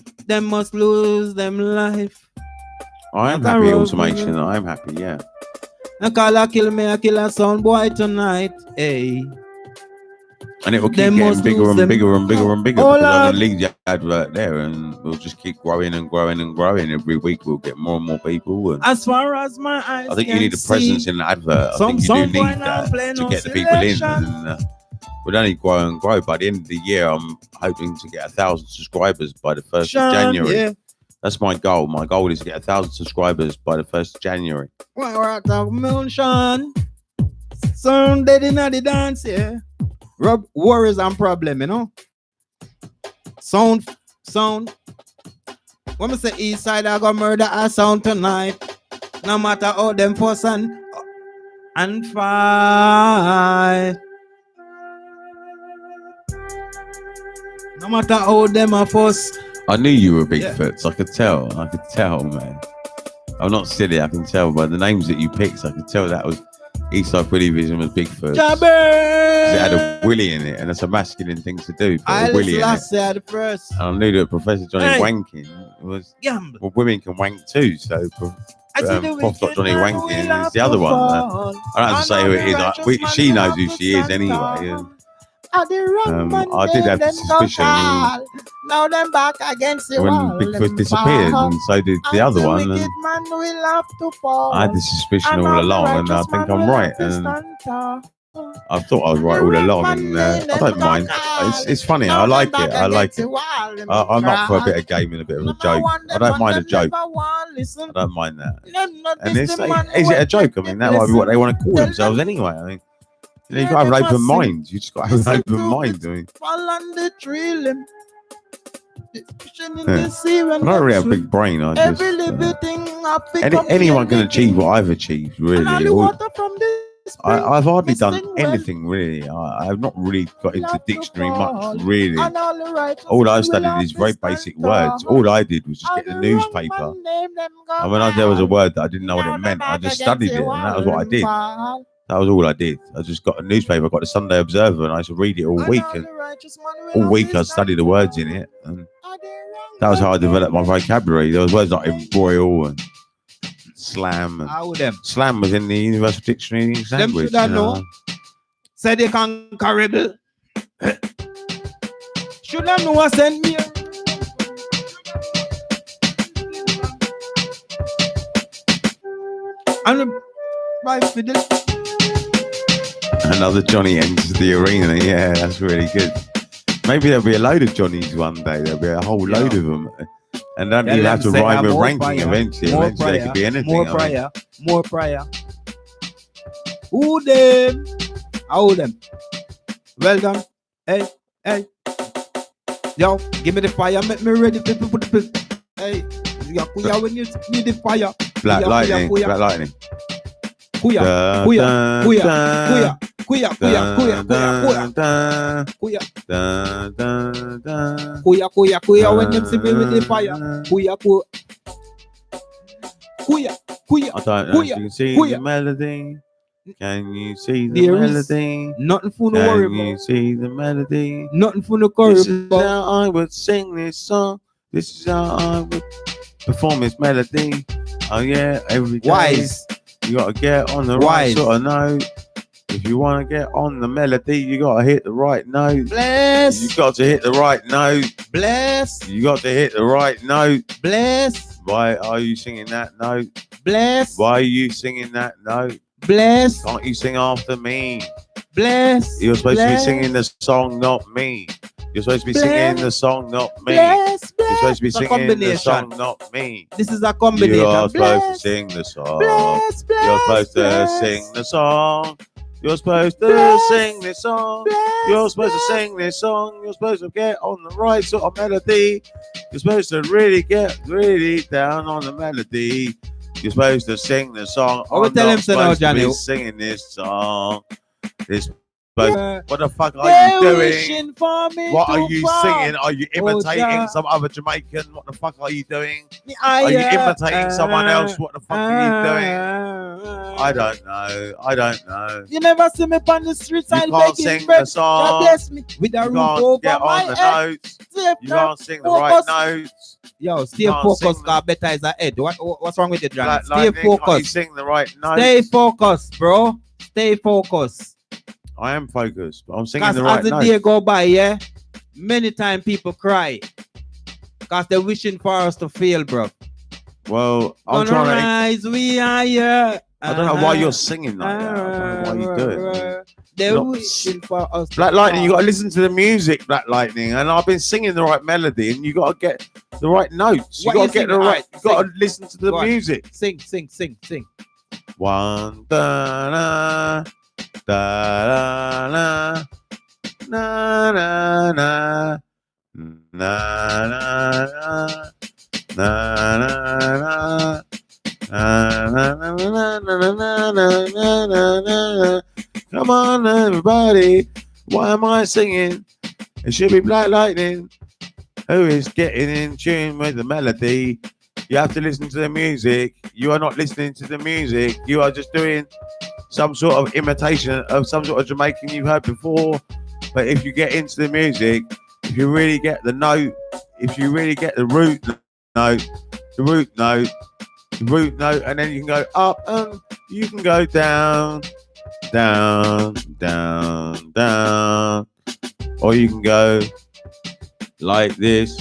Speaker 5: life.
Speaker 7: I am happy, automation. I am happy, yeah.
Speaker 5: I call a kill me, I kill a sound boy tonight. Hey.
Speaker 7: And it will keep
Speaker 5: Them
Speaker 7: getting
Speaker 5: must
Speaker 7: bigger
Speaker 5: lose
Speaker 7: and
Speaker 5: them.
Speaker 7: bigger and bigger and bigger.
Speaker 5: Oh,
Speaker 7: Because I'm
Speaker 5: Lord.
Speaker 7: going to leave the advert there, and we'll just keep growing and growing and growing. Every week we'll get more and more people. And
Speaker 5: As far as my eyes
Speaker 7: I think you
Speaker 5: can
Speaker 7: need a presence
Speaker 5: see,
Speaker 7: in the advert. I
Speaker 5: some
Speaker 7: think you do
Speaker 5: boy
Speaker 7: need
Speaker 5: now
Speaker 7: that
Speaker 5: play
Speaker 7: to
Speaker 5: no
Speaker 7: get the people in.
Speaker 5: selection.
Speaker 7: And we'll only grow and grow. By the end of the year, I'm hoping to get 1,000 subscribers by the 1st of January.
Speaker 5: Yeah.
Speaker 7: That's my goal. My goal is to get 1,000 subscribers by the 1st of January.
Speaker 5: Well, we're at the moonshine. Sound dead in the dance, yeah. Rub worries and problem, you know. Sound. When I say east side, I go murder a sound tonight. No matter how them fuss and fight. No matter how them a fuss.
Speaker 7: I knew you were Bigfoots. I could tell, man. I'm not silly. I can tell by the names that you picked. I could tell that was Eastside Willie Vision was Bigfoot. It had a willy in it, and it's a masculine thing to do. Put a willy in it.
Speaker 5: The first.
Speaker 7: And I knew that Professor Johnny
Speaker 5: Hey.
Speaker 7: Wanking was.
Speaker 5: Gamble.
Speaker 7: Well, women can wank too. So Prof. Johnny Wanking is the other one. I don't have to say who it is. She knows who she is anyway. And, I did have the suspicion
Speaker 5: Now them back against the
Speaker 7: when
Speaker 5: wall.
Speaker 7: Bigfoot disappeared, and so did the other one. And I had the suspicion all along, and I think I'm right. And I thought I was right all along, and I don't mind. It's funny. I like it. I'm up for a bit of game and a bit of a joke. I don't mind a joke. I don't mind that. And is it a joke? I mean, that might be what they want to call themselves anyway. I mean, you know, you got to have an open mind. You just got to have an open mind. I mean,
Speaker 5: Fall on the tree limb.
Speaker 7: I don't really have a big brain. I just, anyone can achieve what I've achieved, really. I've hardly done anything, really. I have not really got into dictionary much, really. All I studied is very basic words. All I did was just get the newspaper. And when there was a word that I didn't know what it meant, I just studied it, and that was what I did. That was all I did. I just got a newspaper, I got the Sunday Observer, and I used to read it all week. And all week I studied the words in it. And that was how I developed my vocabulary. There was words like embroil and slam. And slam was in the Universal Dictionary of English Language.
Speaker 5: Should I know? Say they conquerable. Should I know I send me? And right for this.
Speaker 7: Another Johnny enters the arena. Yeah, that's really good. Maybe there'll be a load of Johnnies one day. There'll be a whole load of them. And don't even have to rhyme with ranking eventually. Eventually, they could be anything.
Speaker 5: More prayer.
Speaker 4: Who them? How them? Well done. Hey, hey. Yo, give me the fire. Make me ready to put the. Hey, kuya when you need the fire.
Speaker 1: Black
Speaker 4: Kuya,
Speaker 1: lightning.
Speaker 4: kuya,
Speaker 1: Black lightning.
Speaker 4: Kuya,
Speaker 1: Dun,
Speaker 4: kuya,
Speaker 1: dun,
Speaker 4: kuya,
Speaker 1: dun,
Speaker 4: kuya, kuya, kuya, kuya, kuya,
Speaker 1: dun, dun,
Speaker 4: kuya,
Speaker 1: dun, dun, dun,
Speaker 4: kuya. When them see me with the fire. Kuya, kuya, kuya.
Speaker 1: I don't know if you can see
Speaker 4: Kuya.
Speaker 1: the melody. Can you see the
Speaker 4: There is
Speaker 1: melody?
Speaker 4: nothing for no worry
Speaker 1: Can you
Speaker 4: about.
Speaker 1: see the melody?
Speaker 4: Nothing for no worry
Speaker 1: This is
Speaker 4: about.
Speaker 1: how I would sing this song. This is how I would perform this melody. Oh yeah, every day.
Speaker 4: Wise.
Speaker 1: You gotta get on the
Speaker 4: Wise.
Speaker 1: right sort of note. If you want to get on the melody, you gotta hit the right note.
Speaker 4: Bless.
Speaker 1: You got to hit the right note.
Speaker 4: Bless.
Speaker 1: You got to hit the right note.
Speaker 4: Bless.
Speaker 1: Why are you singing that note?
Speaker 4: Bless.
Speaker 1: Why are you singing that note?
Speaker 4: Bless.
Speaker 1: Can't you sing after me?
Speaker 4: Bless.
Speaker 1: You're supposed to be
Speaker 4: Bless.
Speaker 1: singing the song, not me. You're supposed to be
Speaker 4: Bless.
Speaker 1: singing the song, not me.
Speaker 4: Bless.
Speaker 1: You're supposed to be
Speaker 4: It's a
Speaker 1: singing the
Speaker 4: combination.
Speaker 1: song, not me.
Speaker 4: This is a combination.
Speaker 1: You are supposed to
Speaker 4: Bless.
Speaker 1: sing the song.
Speaker 4: Bless. Bless.
Speaker 1: You're supposed to
Speaker 4: bless.
Speaker 1: sing the song. You're supposed to
Speaker 4: Bless.
Speaker 1: sing this song.
Speaker 4: Bless.
Speaker 1: You're supposed
Speaker 4: Bless.
Speaker 1: to sing this song. You're supposed to get on the right sort of melody. You're supposed to really get really down on the melody. You're supposed to sing the song.
Speaker 4: I will
Speaker 1: I'm
Speaker 4: tell
Speaker 1: not
Speaker 4: him so now,
Speaker 1: supposed to
Speaker 4: Johnny.
Speaker 1: be singing this song. This
Speaker 4: Yeah.
Speaker 1: what the fuck are
Speaker 4: They're
Speaker 1: you doing?
Speaker 4: wishing for me
Speaker 1: What
Speaker 4: to
Speaker 1: are you
Speaker 4: fall.
Speaker 1: singing? Are you imitating
Speaker 4: yeah.
Speaker 1: some other Jamaican? What the fuck are you doing?
Speaker 4: Are
Speaker 1: Are you imitating someone else? What the fuck are you doing? I
Speaker 4: I
Speaker 1: don't know. I don't know.
Speaker 4: You never see me on the streets.
Speaker 1: You
Speaker 4: I'll
Speaker 1: can't
Speaker 4: begging
Speaker 1: sing
Speaker 4: bread.
Speaker 1: the song.
Speaker 4: God bless me with a
Speaker 1: You
Speaker 4: roof
Speaker 1: can't
Speaker 4: over
Speaker 1: get
Speaker 4: my
Speaker 1: on the
Speaker 4: head.
Speaker 1: notes.
Speaker 4: Stay
Speaker 1: You can't sing the right
Speaker 4: focus.
Speaker 1: notes.
Speaker 4: Yo, stay
Speaker 1: can't
Speaker 4: focused.
Speaker 1: sing the-
Speaker 4: Cause better is ahead. What's wrong with you, Johnny?
Speaker 1: Black
Speaker 4: Stay
Speaker 1: lightning, can't you
Speaker 4: focused.
Speaker 1: sing the right notes?
Speaker 4: Stay focused, bro. Stay focused.
Speaker 1: I am focused, but I'm singing
Speaker 4: Cause
Speaker 1: the right
Speaker 4: as the
Speaker 1: notes.
Speaker 4: day go by, yeah, many times people cry. Cause they're wishing for us to fail, bro.
Speaker 1: Well, I'm
Speaker 4: Gonna
Speaker 1: trying to.
Speaker 4: rise, we are here.
Speaker 1: I don't know why you're singing like that. I don't know why you do it.
Speaker 4: They're
Speaker 1: Not-
Speaker 4: wishing for us.
Speaker 1: Black Lightning, you got to listen to the music, Black Lightning, and I've been singing the right melody, and you got to get the right notes. You
Speaker 4: What
Speaker 1: got
Speaker 4: you
Speaker 1: to get the
Speaker 4: singing?
Speaker 1: right. You got to
Speaker 4: Sing.
Speaker 1: listen to the
Speaker 4: Go on.
Speaker 1: music.
Speaker 4: Sing.
Speaker 1: One da na da na na na na na na na na. Come on, everybody. Why am I singing? It should be Black Lightning, who is getting in tune with the melody. You have to listen to the music. You are not listening to the music. You are just doing some sort of imitation of some sort of Jamaican you've heard before. But if you get into the music, if you really get the note, if you really get the root note, and then you can go up and you can go down, or you can go like this,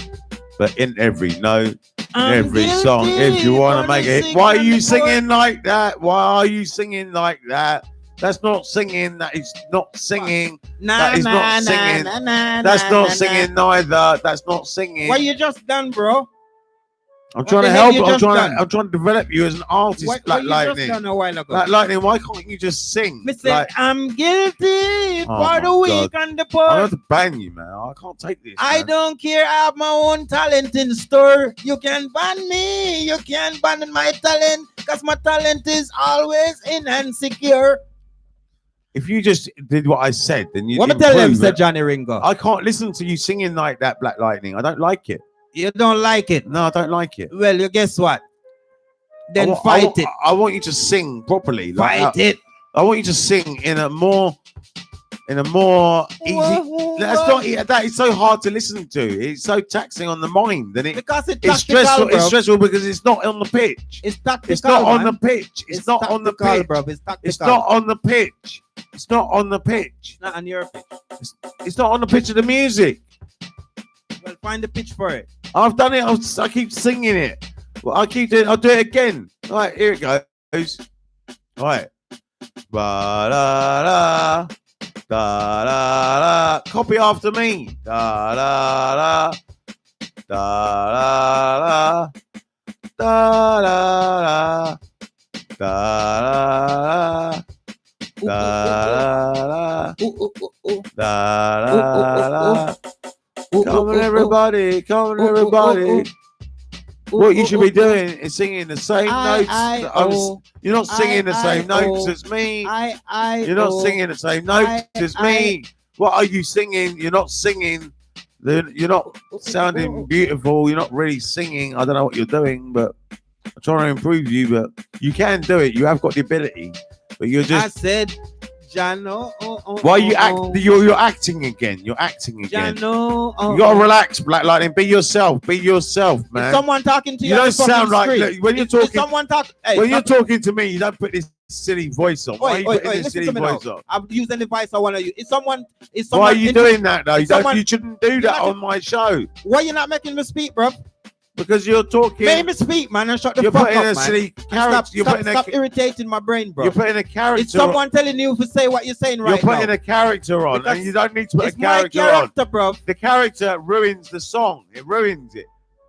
Speaker 1: but in every note, in every song, if you want to make it. Why are you singing like that? Why are you singing like that? That's not singing. That is not singing. That is not singing. That's not singing neither. That's not singing.
Speaker 4: What you just done, bro?
Speaker 1: I'm trying to
Speaker 4: the hell
Speaker 1: help.
Speaker 4: you
Speaker 1: I'm
Speaker 4: just
Speaker 1: trying
Speaker 4: done?
Speaker 1: to develop you as an artist,
Speaker 4: What
Speaker 1: Black
Speaker 4: you just
Speaker 1: Lightning.
Speaker 4: done a while ago?
Speaker 1: Black Lightning, why can't you just sing?
Speaker 4: Me say,
Speaker 1: Like,
Speaker 4: I'm guilty
Speaker 1: Oh
Speaker 4: for the
Speaker 1: my
Speaker 4: weak and the poor.
Speaker 1: I'm going to ban you, man. I can't take this.
Speaker 4: I
Speaker 1: man.
Speaker 4: don't care. I have my own talent in store. You can ban me. You can ban my talent because my talent is always in and secure.
Speaker 1: If you just did what I said, then you.
Speaker 4: What me tell them,
Speaker 1: improve
Speaker 4: said
Speaker 1: it.
Speaker 4: Johnny Ringo.
Speaker 1: I can't listen to you singing like that, Black Lightning. I don't like it.
Speaker 4: You don't like it.
Speaker 1: No, I don't like it.
Speaker 4: Well, you guess what? Then
Speaker 1: I
Speaker 4: fight it.
Speaker 1: I want you to sing properly. Like
Speaker 4: Fight it.
Speaker 1: I want you to sing in a more easy. That's not. That is so hard to listen to. It's so taxing on the mind, and
Speaker 4: Because it's
Speaker 1: it's
Speaker 4: tactical,
Speaker 1: stressful.
Speaker 4: bro.
Speaker 1: It's stressful because it's not on the pitch.
Speaker 4: It's tactical,
Speaker 1: It's not on
Speaker 4: man.
Speaker 1: the pitch. It's not on the
Speaker 4: tactical,
Speaker 1: pitch.
Speaker 4: bro. It's tactical.
Speaker 1: It's not on the pitch. It's not on the pitch.
Speaker 4: It's not on your pitch.
Speaker 1: It's not on the pitch of the music.
Speaker 4: Well, find the pitch for it.
Speaker 1: I've done it. I keep singing it. Well, I keep doing. I'll do it again. All right, here it goes. All right. Ba da da da da da. Copy after me. Da da da da da da da da da da La,
Speaker 5: Ooh, ooh, ooh, ooh.
Speaker 1: la, la, la. Come on, everybody. Come on, everybody. What you should be doing is singing the same notes. that I was- You're not singing the same notes as me. You're not singing the same notes as me. What are you singing? You're not singing. You're not sounding beautiful. You're not really singing. I don't know what you're doing, but I'm trying to improve you. But you can do it. You have got the ability. But you're
Speaker 5: I
Speaker 1: just.
Speaker 5: said, Jano.
Speaker 1: Why you act? You're acting again. You're acting again.
Speaker 5: Jano.
Speaker 1: You gotta relax, Black Lightning. Be yourself. Be yourself,
Speaker 5: Is
Speaker 1: man.
Speaker 5: someone talking to you?
Speaker 1: You
Speaker 5: on
Speaker 1: don't
Speaker 5: the fucking
Speaker 1: sound like
Speaker 5: street?
Speaker 1: when you're
Speaker 5: Is
Speaker 1: talking.
Speaker 5: someone talk? Hey,
Speaker 1: When you're talking to me, you don't put this silly voice on. Why are you putting this
Speaker 5: listen
Speaker 1: silly
Speaker 5: to me now.
Speaker 1: voice on?
Speaker 5: I'm using the voice I want to use. Is someone?
Speaker 1: Why are you doing that though? You
Speaker 5: someone-
Speaker 1: you shouldn't do that on my show
Speaker 5: Why you not making me speak, bro?
Speaker 1: because you're talking.
Speaker 5: Make me speak, man, and shut the
Speaker 1: You're
Speaker 5: fuck
Speaker 1: putting
Speaker 5: up,
Speaker 1: a
Speaker 5: man.
Speaker 1: silly
Speaker 5: Stop,
Speaker 1: character. You're putting
Speaker 5: stop irritating my brain, bro.
Speaker 1: You're putting a character.
Speaker 5: Is someone telling you to say what you're saying right
Speaker 1: You're putting
Speaker 5: now?
Speaker 1: a character on,
Speaker 5: Because
Speaker 1: and you don't need to put a
Speaker 5: It's my
Speaker 1: character on.
Speaker 5: character, bro.
Speaker 1: The character ruins the song. It ruins it.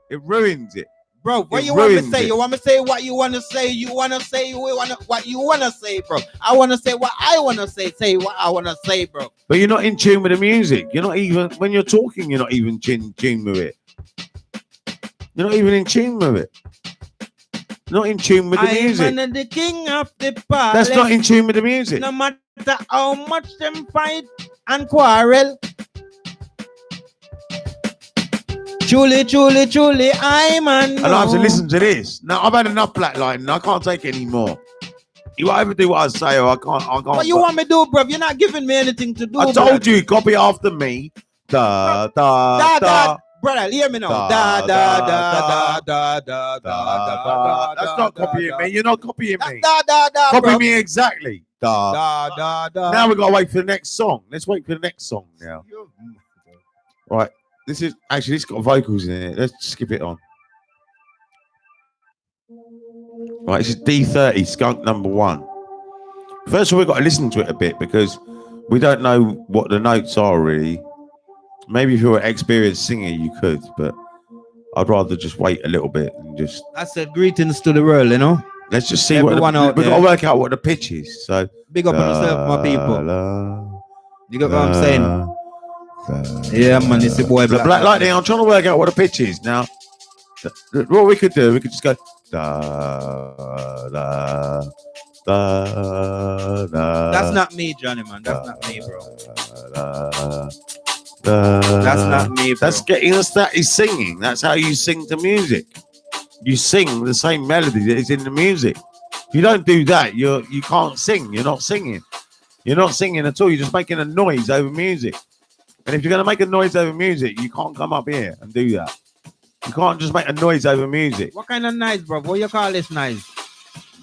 Speaker 1: It ruins it.
Speaker 5: Bro, what
Speaker 1: It
Speaker 5: you want me to
Speaker 1: ruins
Speaker 5: say?
Speaker 1: it.
Speaker 5: You want me to say what you want to say? You want to say what you want to say, bro? I want to say what I want to say. Say what I want to say, bro.
Speaker 1: But you're not in tune with the music. You're not even when you're talking. You're not even in tune with it. You're not even in tune with it. Not in tune with the music.
Speaker 5: I'm the king of the palace.
Speaker 1: That's not in tune with the music.
Speaker 5: No matter how much them fight and quarrel. Truly, truly, truly, I'm on.
Speaker 1: And I have to listen to this. Now I've had enough Black Lightning. I can't take it anymore. You either do what I say or I can't.
Speaker 5: What you want me to do, bro? You're not giving me anything to do.
Speaker 1: I told you, copy after me. Da da
Speaker 5: Da,
Speaker 1: da.
Speaker 5: da. Brother, hear me now. Da, da, da, da, da, da, da.
Speaker 1: That's not copying me. You're not copying me.
Speaker 5: Da, da, da,
Speaker 1: Copy
Speaker 5: bro.
Speaker 1: me exactly. Da.
Speaker 5: Da, da, da.
Speaker 1: Now we've got to wait for the next song. Let's wait for the next song now. Right. This is actually, it's got vocals in it. Let's skip it on. Right, this is D30, Skunk number 1. First of all, we've got to listen to it a bit because we don't know what the notes are really. Maybe if you're an experienced singer, you could, but I'd rather just wait a little bit and just.
Speaker 5: I said greetings to the world, you know.
Speaker 1: Let's just see
Speaker 5: Everyone out
Speaker 1: we've
Speaker 5: there.
Speaker 1: got to work out what the pitch is. So
Speaker 5: Big up on yourself, my people. You get what I'm saying? Yeah, man, it's the boy
Speaker 1: Black Lightning. I'm trying to work out what the pitch is now. What we could do, we could just go da da da da.
Speaker 5: That's not me, Johnny, man. That's not me, bro.
Speaker 1: That's
Speaker 5: That's not me, bro.
Speaker 1: That's getting us. That is singing. That's how you sing to music. You sing the same melody that is in the music. If you don't do that, you can't sing. You're not singing. You're not singing at all. You're just making a noise over music. And if you're going to make a noise over music, you can't come up here and do that. You can't just make a noise over music.
Speaker 5: What kind of noise, bro? What you call this noise?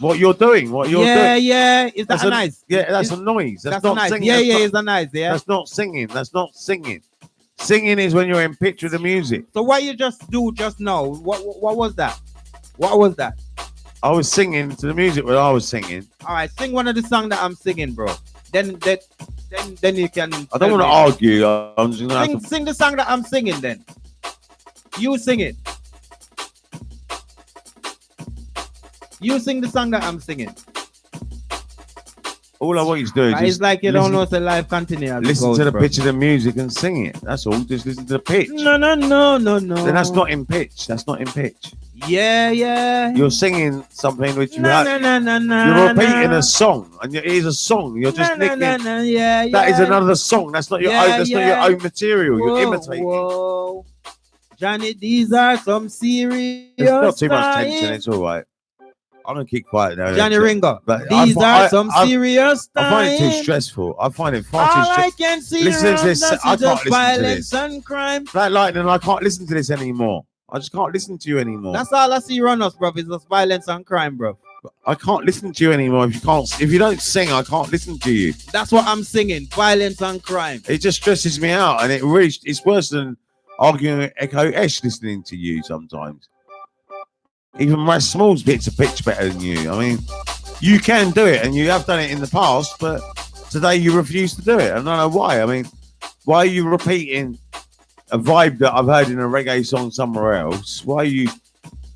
Speaker 1: What you're doing, what you're doing.
Speaker 5: Yeah. Is that
Speaker 1: That's
Speaker 5: a noise?
Speaker 1: Yeah, that's a noise. That's
Speaker 5: a
Speaker 1: not
Speaker 5: noise.
Speaker 1: singing.
Speaker 5: Yeah,
Speaker 1: That's
Speaker 5: yeah,
Speaker 1: not-
Speaker 5: it's a noise, yeah.
Speaker 1: That's not singing. That's not singing. Singing is when you're in pitch with the music.
Speaker 5: So what you just do just now? What was that? What was that?
Speaker 1: I was singing to the music when I was singing.
Speaker 5: All right, sing one of the songs that I'm singing, bro. Then you can.
Speaker 1: I don't want to argue. I'm just gonna have to.
Speaker 5: Sing the song that I'm singing. Then you sing it. You sing the song that I'm singing.
Speaker 1: All I want you to do is
Speaker 5: It's
Speaker 1: just
Speaker 5: like you
Speaker 1: listen,
Speaker 5: don't know the life continues.
Speaker 1: listen to the pitch of the music and sing it. That's all. Just listen to the pitch.
Speaker 5: No.
Speaker 1: Then that's not in pitch. That's not in pitch.
Speaker 5: Yeah.
Speaker 1: You're singing something which you
Speaker 5: No.
Speaker 1: You're repeating a song, and it is a song. You're just nicking.
Speaker 5: Yeah.
Speaker 1: That is another song. That's not your
Speaker 5: Yeah,
Speaker 1: own. That's not
Speaker 5: yeah.
Speaker 1: your own material. You're
Speaker 5: Whoa,
Speaker 1: imitating.
Speaker 5: whoa. Johnny, these are some serious.
Speaker 1: There's not too much
Speaker 5: times.
Speaker 1: tension. It's all right. I'm gonna keep quiet now.
Speaker 5: Johnny Ringo,
Speaker 1: But
Speaker 5: these are some serious
Speaker 1: I find it too
Speaker 5: times.
Speaker 1: stressful. I find it far
Speaker 5: All
Speaker 1: too
Speaker 5: I
Speaker 1: stressful.
Speaker 5: can see
Speaker 1: Listen to this.
Speaker 5: around us
Speaker 1: I
Speaker 5: is
Speaker 1: can't
Speaker 5: just
Speaker 1: listen to
Speaker 5: violence and crime.
Speaker 1: Black Lightning, I can't listen to this anymore. I just can't listen to you anymore.
Speaker 5: That's all I see around us, bro. Is just violence and crime, bro.
Speaker 1: I can't listen to you anymore. If you don't sing, I can't listen to you.
Speaker 5: That's what I'm singing. Violence and crime.
Speaker 1: It just stresses me out, and it's worse than arguing with Echo Esh listening to you sometimes. Even my Smalls bits a pitch better than you. I mean, you can do it, and you have done it in the past, but today you refuse to do it. I don't know why. I mean, why are you repeating a vibe that I've heard in a reggae song somewhere else? Why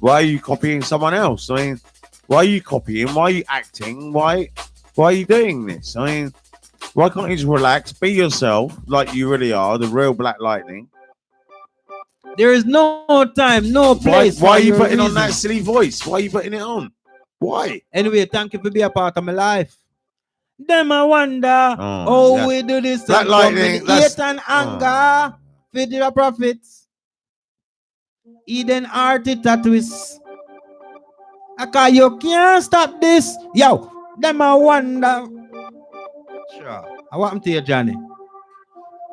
Speaker 1: are you copying someone else? I mean, why are you copying? Why are you acting? Why
Speaker 7: Why are you doing this? I mean, why can't you just relax, be yourself like you really are, the real Black Lightning?
Speaker 5: There is no time, no place.
Speaker 7: Why are
Speaker 5: for
Speaker 7: you
Speaker 5: your
Speaker 7: putting on that
Speaker 5: reasons.
Speaker 7: silly voice? Why are you putting it on? Why?
Speaker 5: Anyway, thank you for being a part of my life. Them I wonder
Speaker 7: Oh, yeah.
Speaker 5: we do this
Speaker 7: Black
Speaker 5: and
Speaker 7: Lightning,
Speaker 5: come
Speaker 7: that's-
Speaker 5: hate and anger for the prophets. Eden art it a twist. Aka you can't stop this. Yo, them I wonder. Sure. I want to you, Johnny.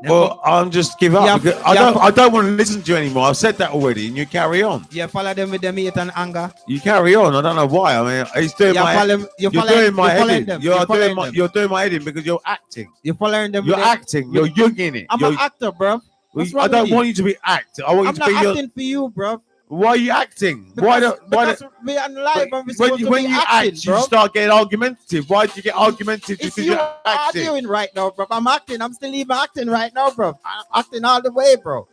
Speaker 7: Well, I'm just give up.
Speaker 5: Yeah,
Speaker 7: Because
Speaker 5: yeah,
Speaker 7: I don't want to listen to you anymore. I've said that already, and you carry on.
Speaker 5: You follow them with them hate and anger.
Speaker 7: You carry on. I don't know why. I mean, he's doing
Speaker 5: You
Speaker 7: my.
Speaker 5: follow,
Speaker 7: You're doing my head in. You're doing my.
Speaker 5: them.
Speaker 7: You're doing my head in because you're acting.
Speaker 5: You're following them.
Speaker 7: You're
Speaker 5: with them.
Speaker 7: acting. You're younging it.
Speaker 5: I'm
Speaker 7: You're,
Speaker 5: an actor, bro. What's wrong
Speaker 7: I don't
Speaker 5: with you?
Speaker 7: want you to be act. I want
Speaker 5: I'm
Speaker 7: you to
Speaker 5: not
Speaker 7: be your.
Speaker 5: acting for you, bro.
Speaker 7: Why are you acting?
Speaker 5: Because
Speaker 7: Why?
Speaker 5: we are live and we're
Speaker 7: When
Speaker 5: supposed
Speaker 7: you,
Speaker 5: to
Speaker 7: when
Speaker 5: be
Speaker 7: you
Speaker 5: acting,
Speaker 7: act,
Speaker 5: bro.
Speaker 7: you start getting argumentative. Why do you get argumentative?
Speaker 5: It's
Speaker 7: Because
Speaker 5: you
Speaker 7: you're acting.
Speaker 5: arguing right now, bro. I'm acting. I'm still even acting right now, bro. I'm acting all the way, bro.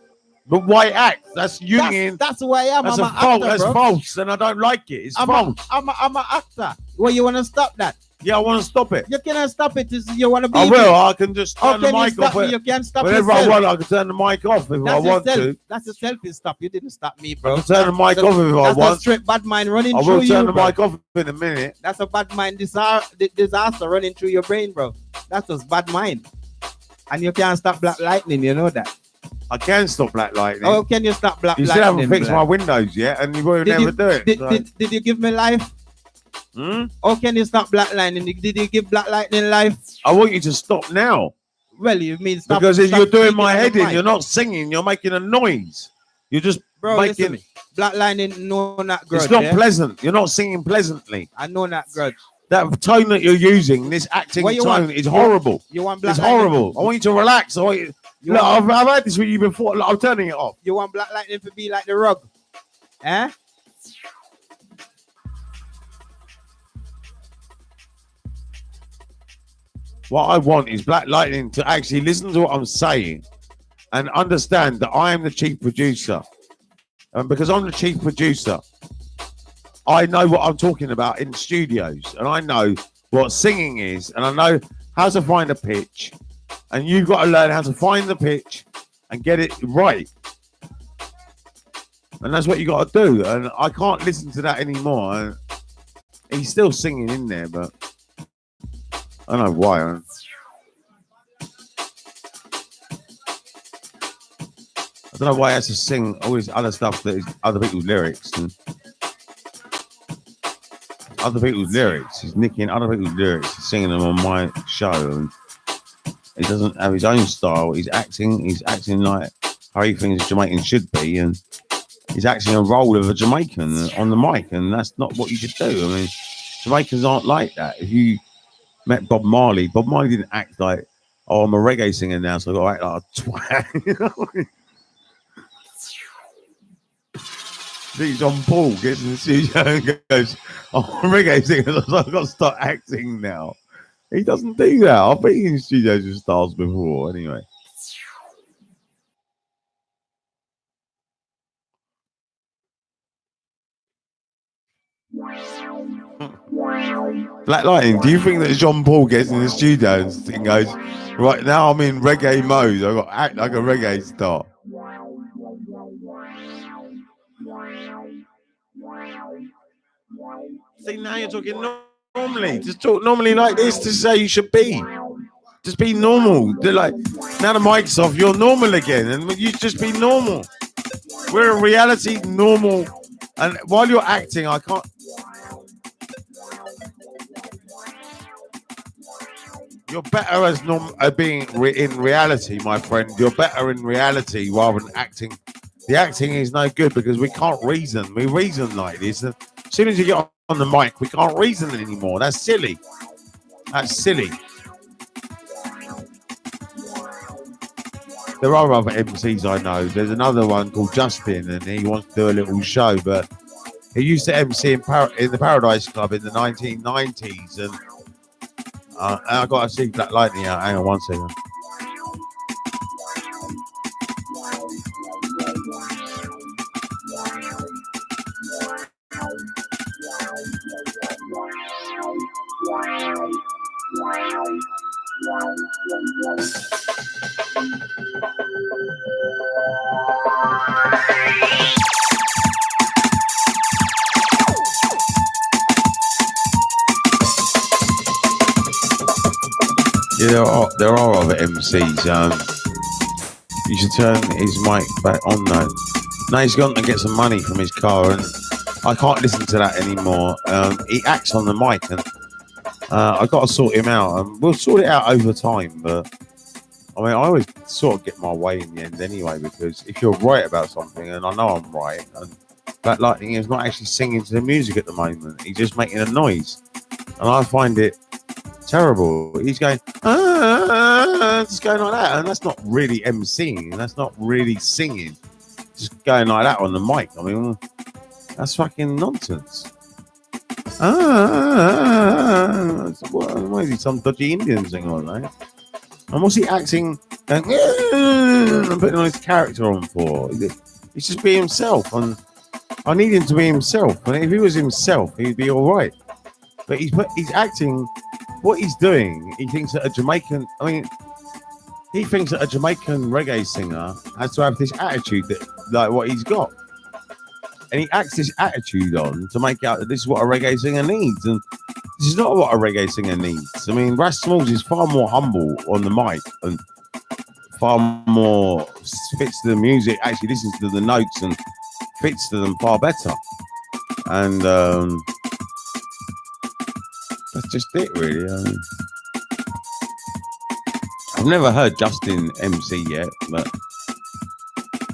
Speaker 7: But why act? That's Jungian.
Speaker 5: That's who I am.
Speaker 7: That's
Speaker 5: I'm
Speaker 7: a
Speaker 5: an
Speaker 7: fault.
Speaker 5: actor,
Speaker 7: That's
Speaker 5: bro.
Speaker 7: false, and I don't like it. It's false.
Speaker 5: I'm an actor. Well, you want to stop that?
Speaker 7: Yeah, I want to stop it.
Speaker 5: You cannot stop it. You want to be.
Speaker 7: I will. I can just
Speaker 5: How
Speaker 7: turn the
Speaker 5: can you
Speaker 7: mic
Speaker 5: stop
Speaker 7: off.
Speaker 5: me? You can't stop
Speaker 7: Whenever I
Speaker 5: yourself.
Speaker 7: want, I can turn the mic off if I want to.
Speaker 5: That's a selfie stop. You didn't stop me,
Speaker 7: I
Speaker 5: bro.
Speaker 7: can turn the mic off if I
Speaker 5: That's a
Speaker 7: want.
Speaker 5: straight bad mind running
Speaker 7: I
Speaker 5: through
Speaker 7: will
Speaker 5: you,
Speaker 7: turn the
Speaker 5: bro.
Speaker 7: mic off in a minute.
Speaker 5: That's a bad mind disaster running through your brain, bro. That's just bad mind. And you can't stop Black Lightning, you know that.
Speaker 7: I can stop Black Lightning.
Speaker 5: How can you stop Black
Speaker 7: You
Speaker 5: Lightning?
Speaker 7: still haven't fixed
Speaker 5: Black?
Speaker 7: my windows yet, and you will
Speaker 5: Did
Speaker 7: never
Speaker 5: you-
Speaker 7: do it. so-
Speaker 5: Did you give me life? How can you stop Black Lightning? Did you give Black Lightning life?
Speaker 7: I want you to stop now.
Speaker 5: Well, you mean stop.
Speaker 7: Because if
Speaker 5: stop
Speaker 7: you're doing
Speaker 5: speaking
Speaker 7: my
Speaker 5: on the
Speaker 7: head in,
Speaker 5: mic.
Speaker 7: you're not singing, you're making a noise. You're just
Speaker 5: Bro,
Speaker 7: making.
Speaker 5: listen, Black Lightning, no, not grudge.
Speaker 7: It's not
Speaker 5: yeah?
Speaker 7: pleasant. You're not singing pleasantly.
Speaker 5: I know not grudge.
Speaker 7: That tone that you're using, this acting
Speaker 5: What you
Speaker 7: tone,
Speaker 5: want?
Speaker 7: is horrible.
Speaker 5: You want Black
Speaker 7: It's
Speaker 5: Lightning?
Speaker 7: horrible. I want you to relax. I want you.
Speaker 5: You
Speaker 7: Look,
Speaker 5: want-
Speaker 7: I've had this with you before. Look, I'm turning it off.
Speaker 5: You want Black Lightning to be like the rug? Eh?
Speaker 7: What I want is Black Lightning to actually listen to what I'm saying and understand that I am the chief producer. And because I'm the chief producer, I know what I'm talking about in studios, and I know what singing is, and I know how to find a pitch. And you've got to learn how to find the pitch and get it right. And that's what you got to do. And I can't listen to that anymore. And he's still singing in there, but I don't know why. I don't know why he has to sing all this other stuff that is other people's lyrics. And other people's lyrics. He's nicking other people's lyrics. He's singing them on my show. And he doesn't have his own style. He's acting like how he thinks Jamaican should be. And he's acting a role of a Jamaican on the mic. And that's not what you should do. I mean, Jamaicans aren't like that. If you met Bob Marley didn't act like, oh, I'm a reggae singer now, so I've got to act like a twat. You know? See, John Paul gets in the studio and goes, oh, I'm a reggae singer, so I've got to start acting now. He doesn't do that. I've been in studios with stars before, anyway. Black Lightning, do you think that John Paul gets in the studio and goes, right now I'm in reggae mode, I've got to act like a reggae star? See, now you're talking normally. Just talk normally like this to say you should be. Just be normal. They're like, now the mic's off, you're normal again, and you just be normal. We're a reality normal, and while you're acting, I can't. You're better as being in reality, my friend. You're better in reality rather than acting. The acting is no good because we can't reason. We reason like this. And as soon as you get on the mic, we can't reason anymore. That's silly. That's silly. There are other MCs I know. There's another one called Justin, and he wants to do a little show, but he used to MC in the Paradise Club in the 1990s, and I got to see Black Lightning out. Hang on one second. Yeah, there are other MCs. You should turn his mic back on though. No, he's gone to get some money from his car, and I can't listen to that anymore. He acts on the mic, and I got to sort him out, and we'll sort it out over time. But I mean, I always sort of get my way in the end anyway, because if you're right about something, and I know I'm right, and Black Lightning is not actually singing to the music at the moment; he's just making a noise, and I find it terrible. He's going, just going like that, and that's not really MCing. That's not really singing. Just going like that on the mic. I mean, that's fucking nonsense. Maybe some dodgy Indian thing like that. And what's he acting and putting on his character on for? He's just being himself, and I need him to be himself. And if he was himself, he'd be all right. But he's acting. What he's doing, he thinks that a Jamaican. I mean, he thinks that a Jamaican reggae singer has to have this attitude that, like, what he's got, and he acts this attitude on to make out that this is what a reggae singer needs, and this is not what a reggae singer needs. I mean, Ras Smalls is far more humble on the mic and far more fits to the music. Actually, listens to the notes and fits to them far better, and that's just it, really. I mean, I've never heard Justin MC yet, but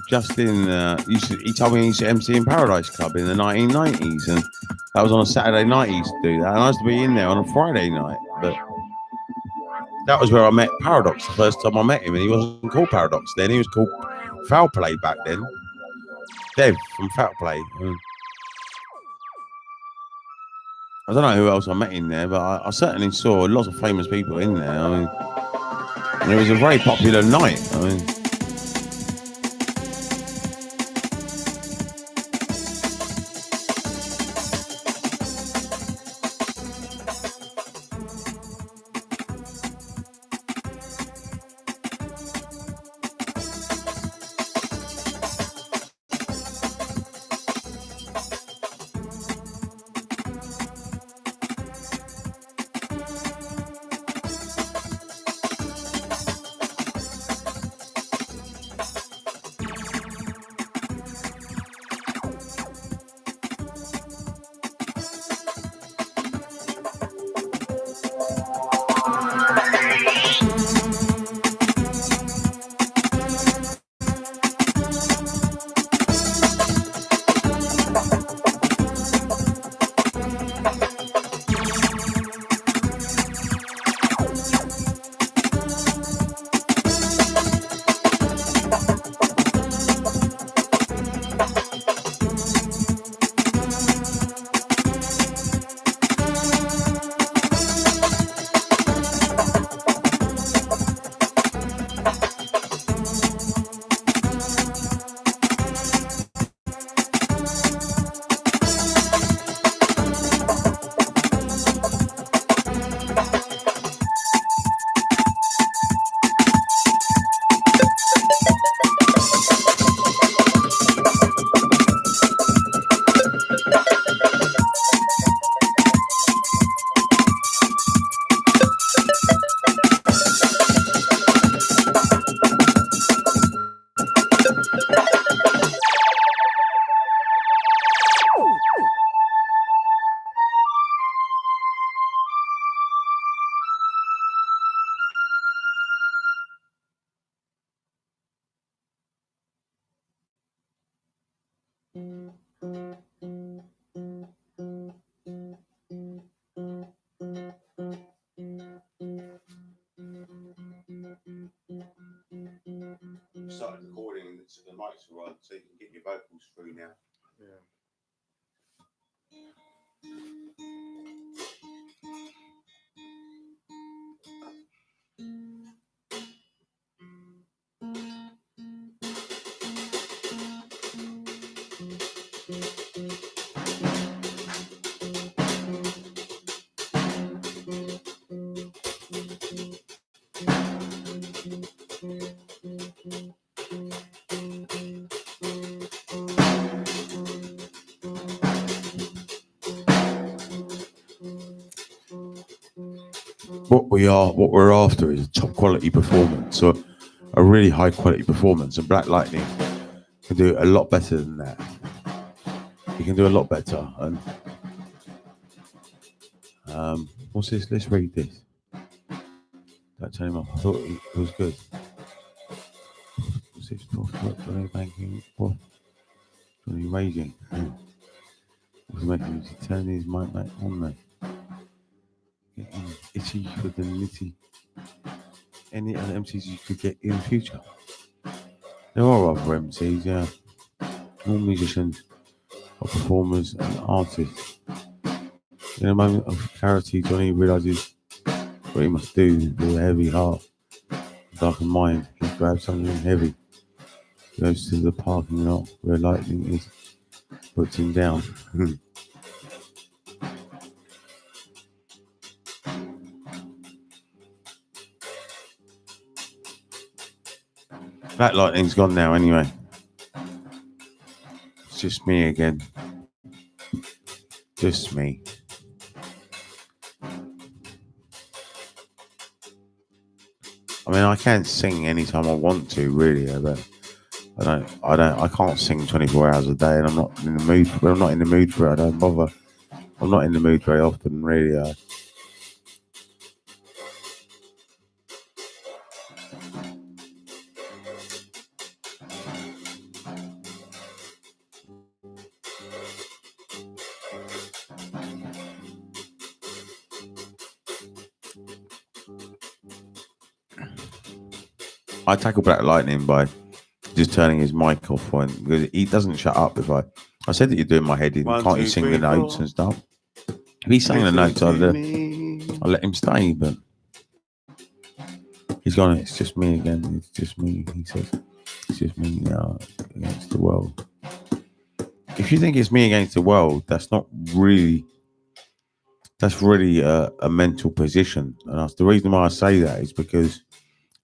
Speaker 7: Justin, he told me he used to MC in Paradise Club in the 1990s, and that was on a Saturday night he used to do that, and I used to be in there on a Friday night, but that was where I met Paradox the first time I met him, and he wasn't called Paradox then, he was called Foul Play back then. Dev from Foul Play. I don't know who else I met in there, but I certainly saw lots of famous people in there. I mean, it was a very popular night. I mean, started recording so the mics are on, so you can get your vocals through now. Yeah. what we're after is a top quality performance, or a really high quality performance, and Black Lightning can do a lot better than that. He can do a lot better. And what's this? Let's read this. Don't turn him off. I thought it was good. What's this? Johnny banking. What? Johnny raging. What's making me turn his mic back on there? Getting itchy for the nitty. Any other MCs you could get in the future? There are other MCs, yeah. All musicians, or performers, and artists. In a moment of clarity, Johnny realizes what he must do with a heavy heart, darkened mind. He grabs something heavy, goes to the parking lot where Lightning is, puts him down. Black Lightning's gone now anyway. It's just me again. Just me. I mean, I can sing anytime I want to, really, but I can't sing 24 hours a day, and I'm not in the mood. When I'm not in the mood for it, I don't bother. I'm not in the mood very often, really. I tackle Black Lightning by just turning his mic off because he doesn't shut up. If I said that you're doing my head in, can't you sing the notes and stuff? If he sang the notes, I'll let him stay, but he's gone. It's just me again. It's just me. He says, it's just me now against the world. If you think it's me against the world, that's really a mental position. And that's the reason why I say that is because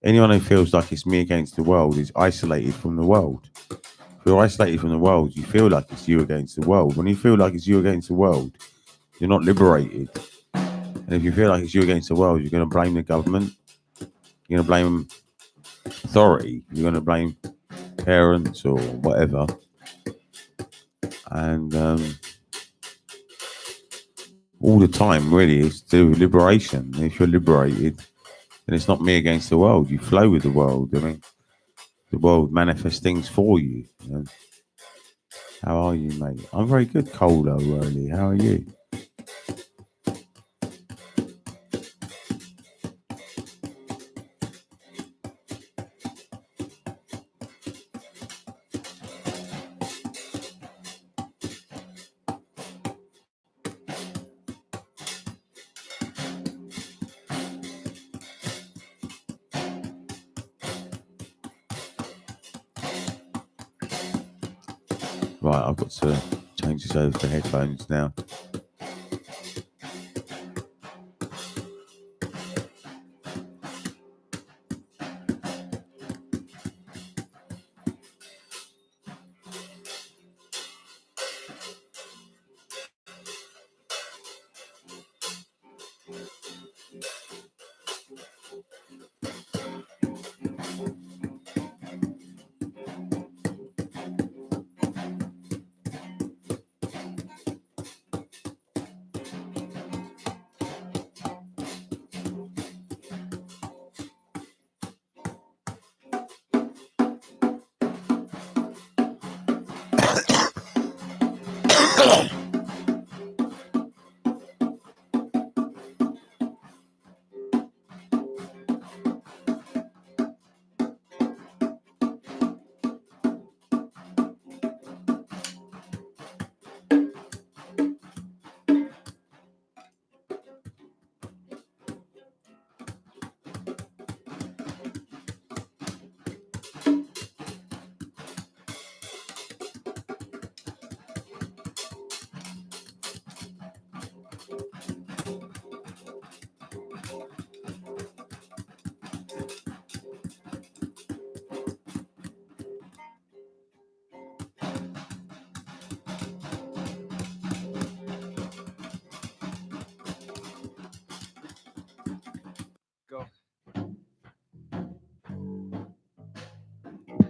Speaker 7: anyone who feels like it's me against the world is isolated from the world. If you're isolated from the world, you feel like it's you against the world. When you feel like it's you against the world, you're not liberated. And if you feel like it's you against the world, you're going to blame the government. You're going to blame authority. You're going to blame parents or whatever. And all the time, really, it's to do with liberation. And if you're liberated, then it's not me against the world. You flow with the world. I mean, the world manifests things for you. How are you, mate? I'm very good, Colo, early. How are you? Right, I've got to change this over to headphones now.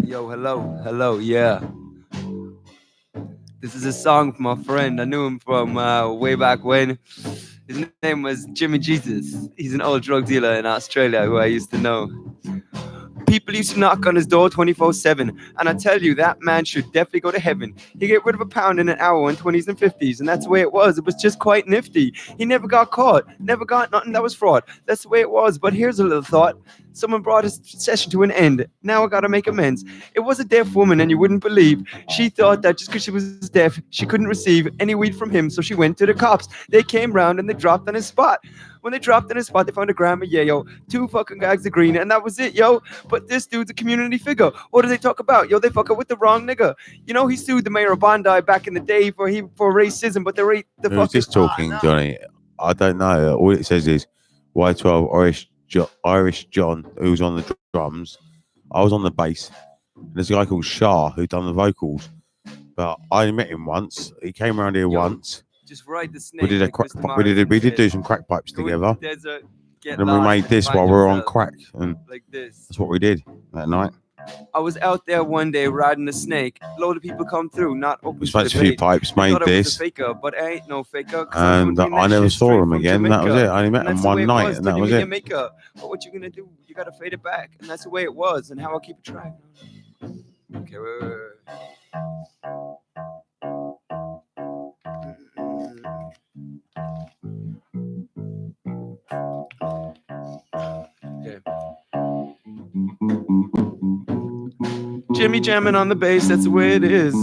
Speaker 2: Yo, hello, yeah. This is a song from my friend. I knew him from way back when. His name was Jimmy Jesus. He's an old drug dealer in Australia who I used to know. People used to knock on his door 24/7, and I tell you, that man should definitely go to heaven. He get rid of a pound in an hour in 20s and 50s, and that's the way it was. It was just quite nifty. He never got caught, never got nothing that was fraud. That's the way it was. But here's a little thought. Someone brought his session to an end. Now I gotta make amends. It was a deaf woman, and you wouldn't believe. She thought that just because she was deaf, she couldn't receive any weed from him, so she went to the cops. They came round and they dropped on his spot. When they dropped on his spot, they found a gram of yayo, 2 fucking bags of green, and that was it, yo. But this dude's a community figure. What do they talk about? Yo, they fucking with the wrong nigga. You know, he sued the mayor of Bondi back in the day for racism, but the
Speaker 7: Who's this talking, Johnny? I don't know. All it says is Y12 Irish John, who's on the drums. I was on the bass. And there's a guy called Shah who done the vocals. But I met him once. He came around here once.
Speaker 2: Just ride the snake.
Speaker 7: We did we did do some crack pipes together.
Speaker 2: Desert,
Speaker 7: And then we made this while we were on crack. And
Speaker 2: like this.
Speaker 7: that's what we did that night.
Speaker 2: I was out there one day riding a snake. A load of people come through, not open.
Speaker 7: We smoked a few pipes,
Speaker 2: They
Speaker 7: made
Speaker 2: thought I was a
Speaker 7: this.
Speaker 2: faker, but I ain't no faker.
Speaker 7: And I never saw him again. That was it. I only met him one night, and that was it.
Speaker 2: But what you gonna do? You gotta fade it back, and that's the way it was, and how I keep it track. Okay, wait. Okay. Jimmy jamming on the bass, that's the way it is.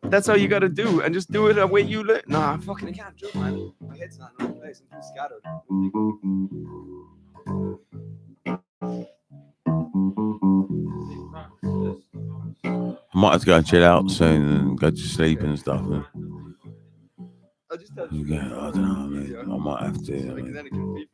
Speaker 2: That's all you gotta do, and just do it the way you live. Nah, I can't do it, man. My head's not in the right place. I'm too scattered.
Speaker 7: I might have to go and chill out soon and go to sleep and stuff.
Speaker 2: I'll just tell
Speaker 7: You go, I don't know, I might have to.